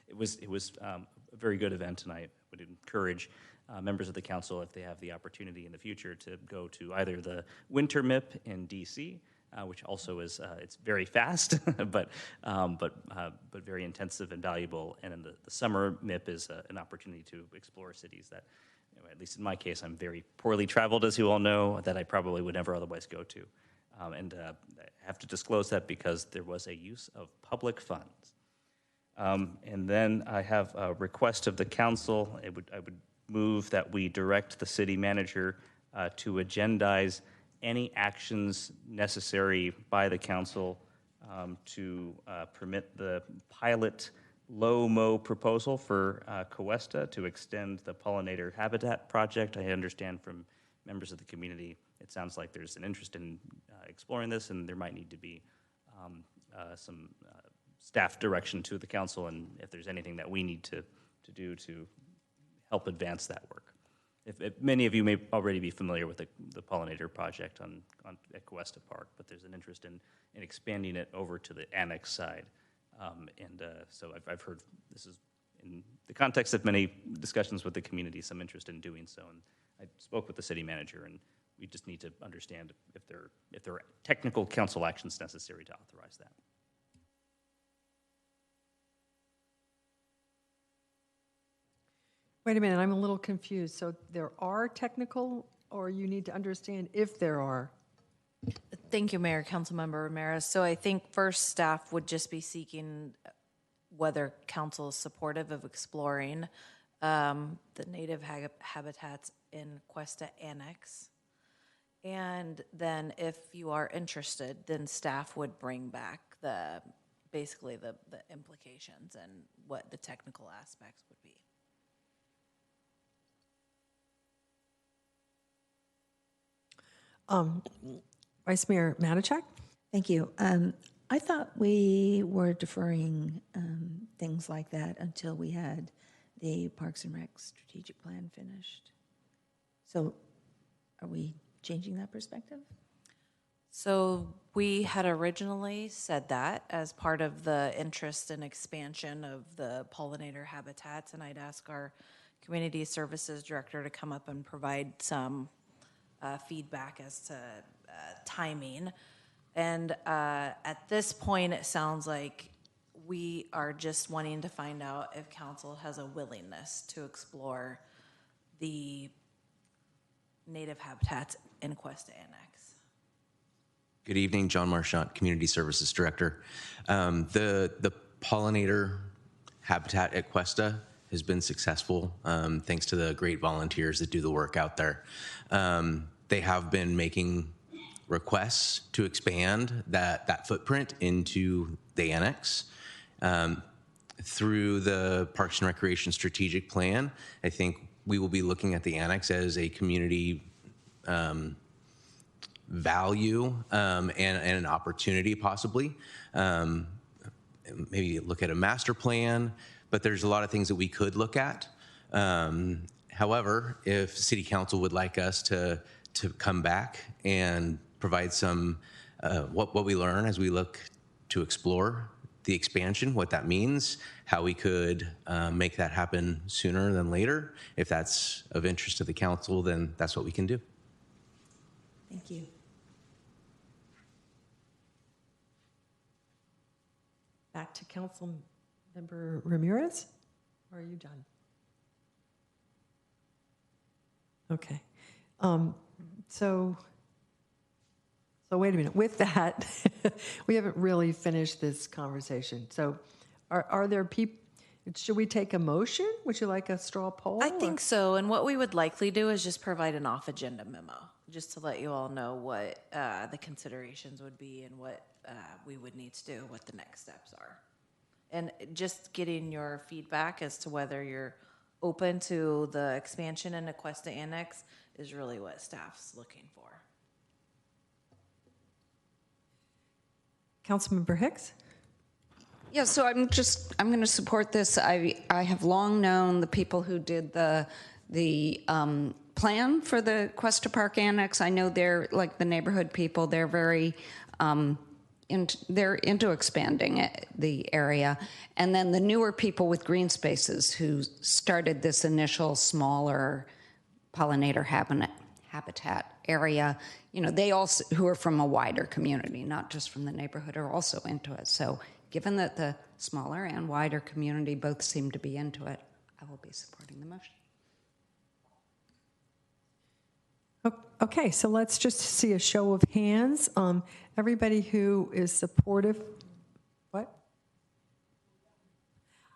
It was a very good event, and I would encourage members of the council, if they have the opportunity in the future, to go to either the Winter MIP in DC, which also is it's very fast, but very intensive and valuable, and then the Summer MIP is an opportunity to explore cities that, at least in my case, I'm very poorly traveled, as you all know, that I probably would never otherwise go to. And I have to disclose that because there was a use of public funds. And then I have a request of the council. I would move that we direct the city manager to agendize any actions necessary by the council to permit the pilot low-mow proposal for Cuesta to extend the pollinator habitat project. I understand from members of the community, it sounds like there's an interest in exploring this, and there might need to be some staff direction to the council, and if there's anything that we need to do to help advance that work. If many of you may already be familiar with the pollinator project at Cuesta Park, but there's an interest in expanding it over to the annex side. So I've heard this is, in the context of many discussions with the community, some interest in doing so. And I spoke with the city manager, and we just need to understand if there are technical council actions necessary to authorize that. Wait a minute, I'm a little confused. So there are technical, or you need to understand if there are? Thank you, Mayor. Councilmember Ramirez. So I think first staff would just be seeking whether council is supportive of exploring the native habitats in Cuesta Annex. And then if you are interested, then staff would bring back basically the implications and what the technical aspects would be. Vice Mayor Matichak? Thank you. I thought we were deferring things like that until we had the Parks and Rec strategic plan finished. So are we changing that perspective? So we had originally said that as part of the interest and expansion of the pollinator habitats, and I'd ask our community services director to come up and provide some feedback as to timing. And at this point, it sounds like we are just wanting to find out if council has a willingness to explore the native habitats in Cuesta Annex. Good evening, John Marchant, Community Services Director. The pollinator habitat at Cuesta has been successful thanks to the great volunteers that do the work out there. They have been making requests to expand that footprint into the annex. Through the Parks and Recreation Strategic Plan, I think we will be looking at the annex as a community value and an opportunity possibly. Maybe look at a master plan, but there's a lot of things that we could look at. However, if City Council would like us to come back and provide some, what we learn as we look to explore the expansion, what that means, how we could make that happen sooner than later. If that's of interest to the council, then that's what we can do. Thank you. Back to Council Member Ramirez, or are you done? Okay. So wait a minute. With that, we haven't really finished this conversation. So are there people, should we take a motion? Would you like a straw poll? I think so. And what we would likely do is just provide an off-agenda memo, just to let you all know what the considerations would be and what we would need to do, what the next steps are. And just getting your feedback as to whether you're open to the expansion in the Cuesta Annex is really what staff's looking for. Councilmember Hicks? Yeah, so I'm going to support this. I have long known the people who did the plan for the Cuesta Park Annex. I know they're like the neighborhood people. They're very they're into expanding the area. And then the newer people with green spaces who started this initial smaller pollinator habitat area, you know, they also, who are from a wider community, not just from the neighborhood, are also into it. So given that the smaller and wider community both seem to be into it, I will be supporting the motion. Okay, so let's just see a show of hands. Everybody who is supportive, what?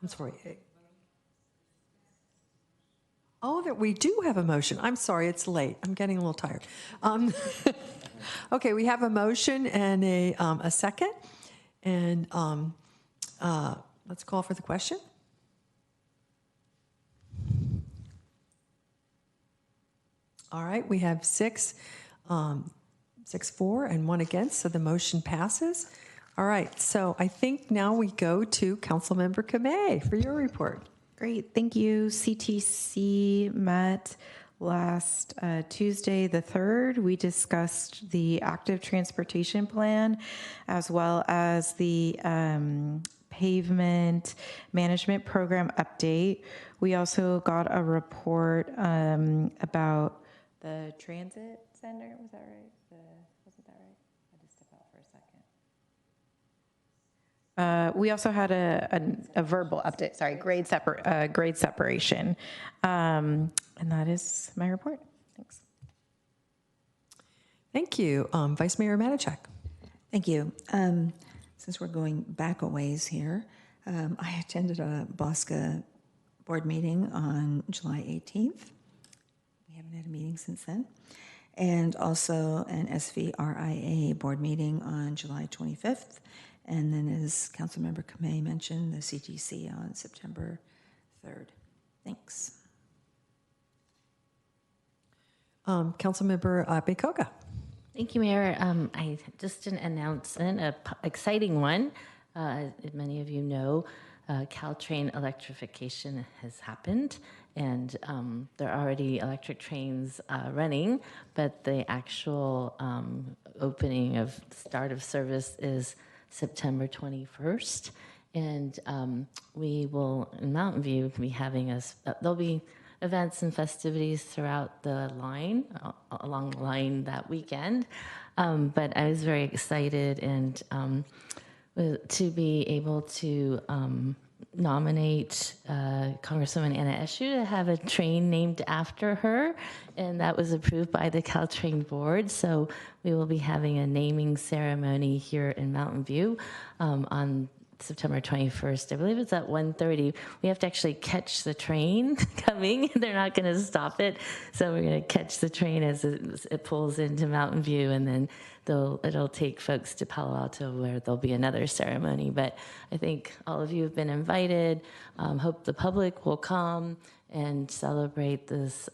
I'm sorry. Oh, that we do have a motion. I'm sorry, it's late. I'm getting a little tired. Okay, we have a motion and a second. And let's call for the question. All right, we have 6 for, and 1 against, so the motion passes. All right, so I think now we go to Councilmember Kamei for your report. Great, thank you. CTC met last Tuesday the 3rd. We discussed the active transportation plan as well as the pavement management program update. We also got a report about the transit center. Was that right? Wasn't that right? I just stepped out for a second. We also had a verbal update. Sorry, grade separation, and that is my report. Thanks. Thank you, Vice Mayor Matichak. Thank you. Since we're going back a ways here, I attended a BOSCA board meeting on July 18th. We haven't had a meeting since then. And also an SVRIA board meeting on July 25th. And then, as Councilmember Kamei mentioned, the CTC on September 3rd. Thanks. Councilmember Bacoga. Thank you, Mayor. Just an announcement, an exciting one. As many of you know, Caltrain electrification has happened, and there are already electric trains running, but the actual opening of start of service is September 21st. And we will, in Mountain View, be having there'll be events and festivities throughout the line, along the line that weekend. But I was very excited and to be able to nominate Congresswoman Anna Eshoo to have a train named after her, and that was approved by the Caltrain board. So we will be having a naming ceremony here in Mountain View on September 21st. I believe it's at 1:30. We have to actually catch the train coming. They're not going to stop it. So we're going to catch the train as it pulls into Mountain View, and then it'll take folks to Palo Alto where there'll be another ceremony. But I think all of you have been invited. Hope the public will come and celebrate this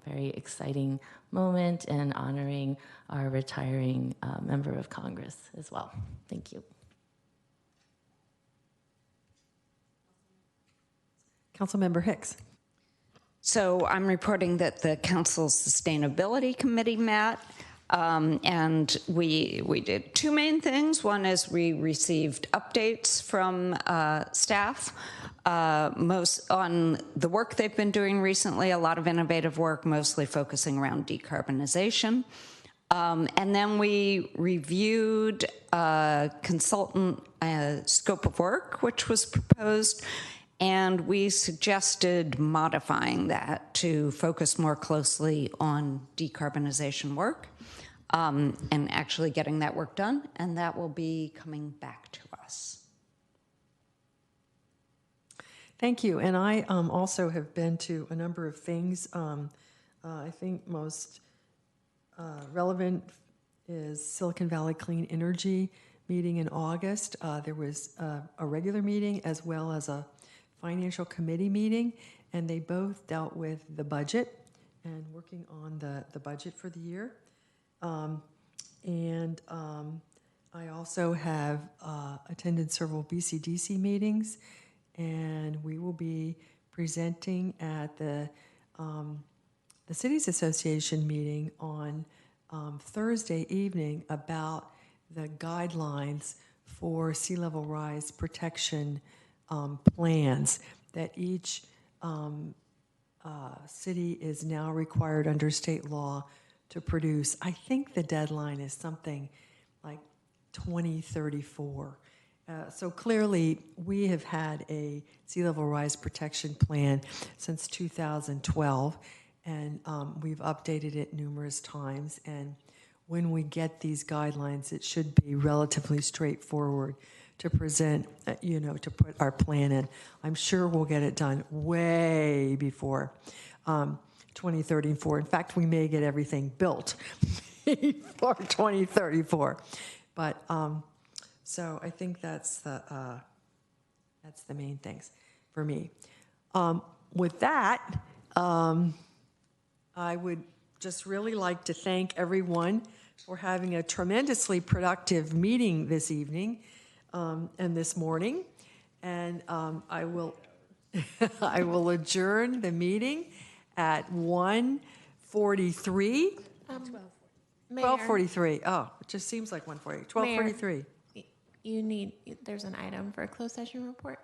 very exciting moment and honoring our retiring member of Congress as well. Thank you. Councilmember Hicks. So I'm reporting that the Council's Sustainability Committee met, and we did two main things. One is we received updates from staff most on the work they've been doing recently, a lot of innovative work, mostly focusing around decarbonization. And then we reviewed consultant scope of work, which was proposed, and we suggested modifying that to focus more closely on decarbonization work and actually getting that work done, and that will be coming back to us. Thank you. And I also have been to a number of things. I think most relevant is Silicon Valley Clean Energy meeting in August. There was a regular meeting as well as a financial committee meeting, and they both dealt with the budget and working on the budget for the year. I also have attended several BCDC meetings, and we will be presenting at the Cities Association meeting on Thursday evening about the guidelines for sea level rise protection plans that each city is now required under state law to produce. I think the deadline is something like 2034. So clearly, we have had a sea level rise protection plan since 2012, and we've updated it numerous times. And when we get these guidelines, it should be relatively straightforward to present, to put our plan in. I'm sure we'll get it done way before 2034. In fact, we may get everything built before 2034. But so I think that's the main things for me. With that, I would just really like to thank everyone for having a tremendously productive meeting this evening and this morning. And I will I will adjourn the meeting at 1:43. 12:43. Oh, it just seems like 1:40. 12:43. There's an item for a closed session report.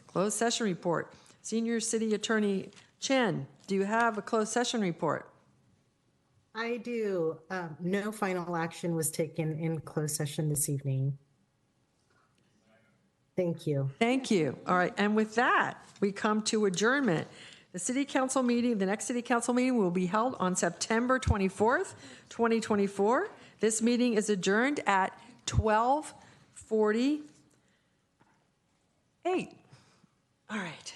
Closed session report. Senior City Attorney Chen, do you have a closed session report? I do. No final action was taken in closed session this evening. Thank you. Thank you. All right. And with that, we come to adjournment. The city council meeting, the next city council meeting will be held on September 24th, 2024. This meeting is adjourned at 12:48. All right.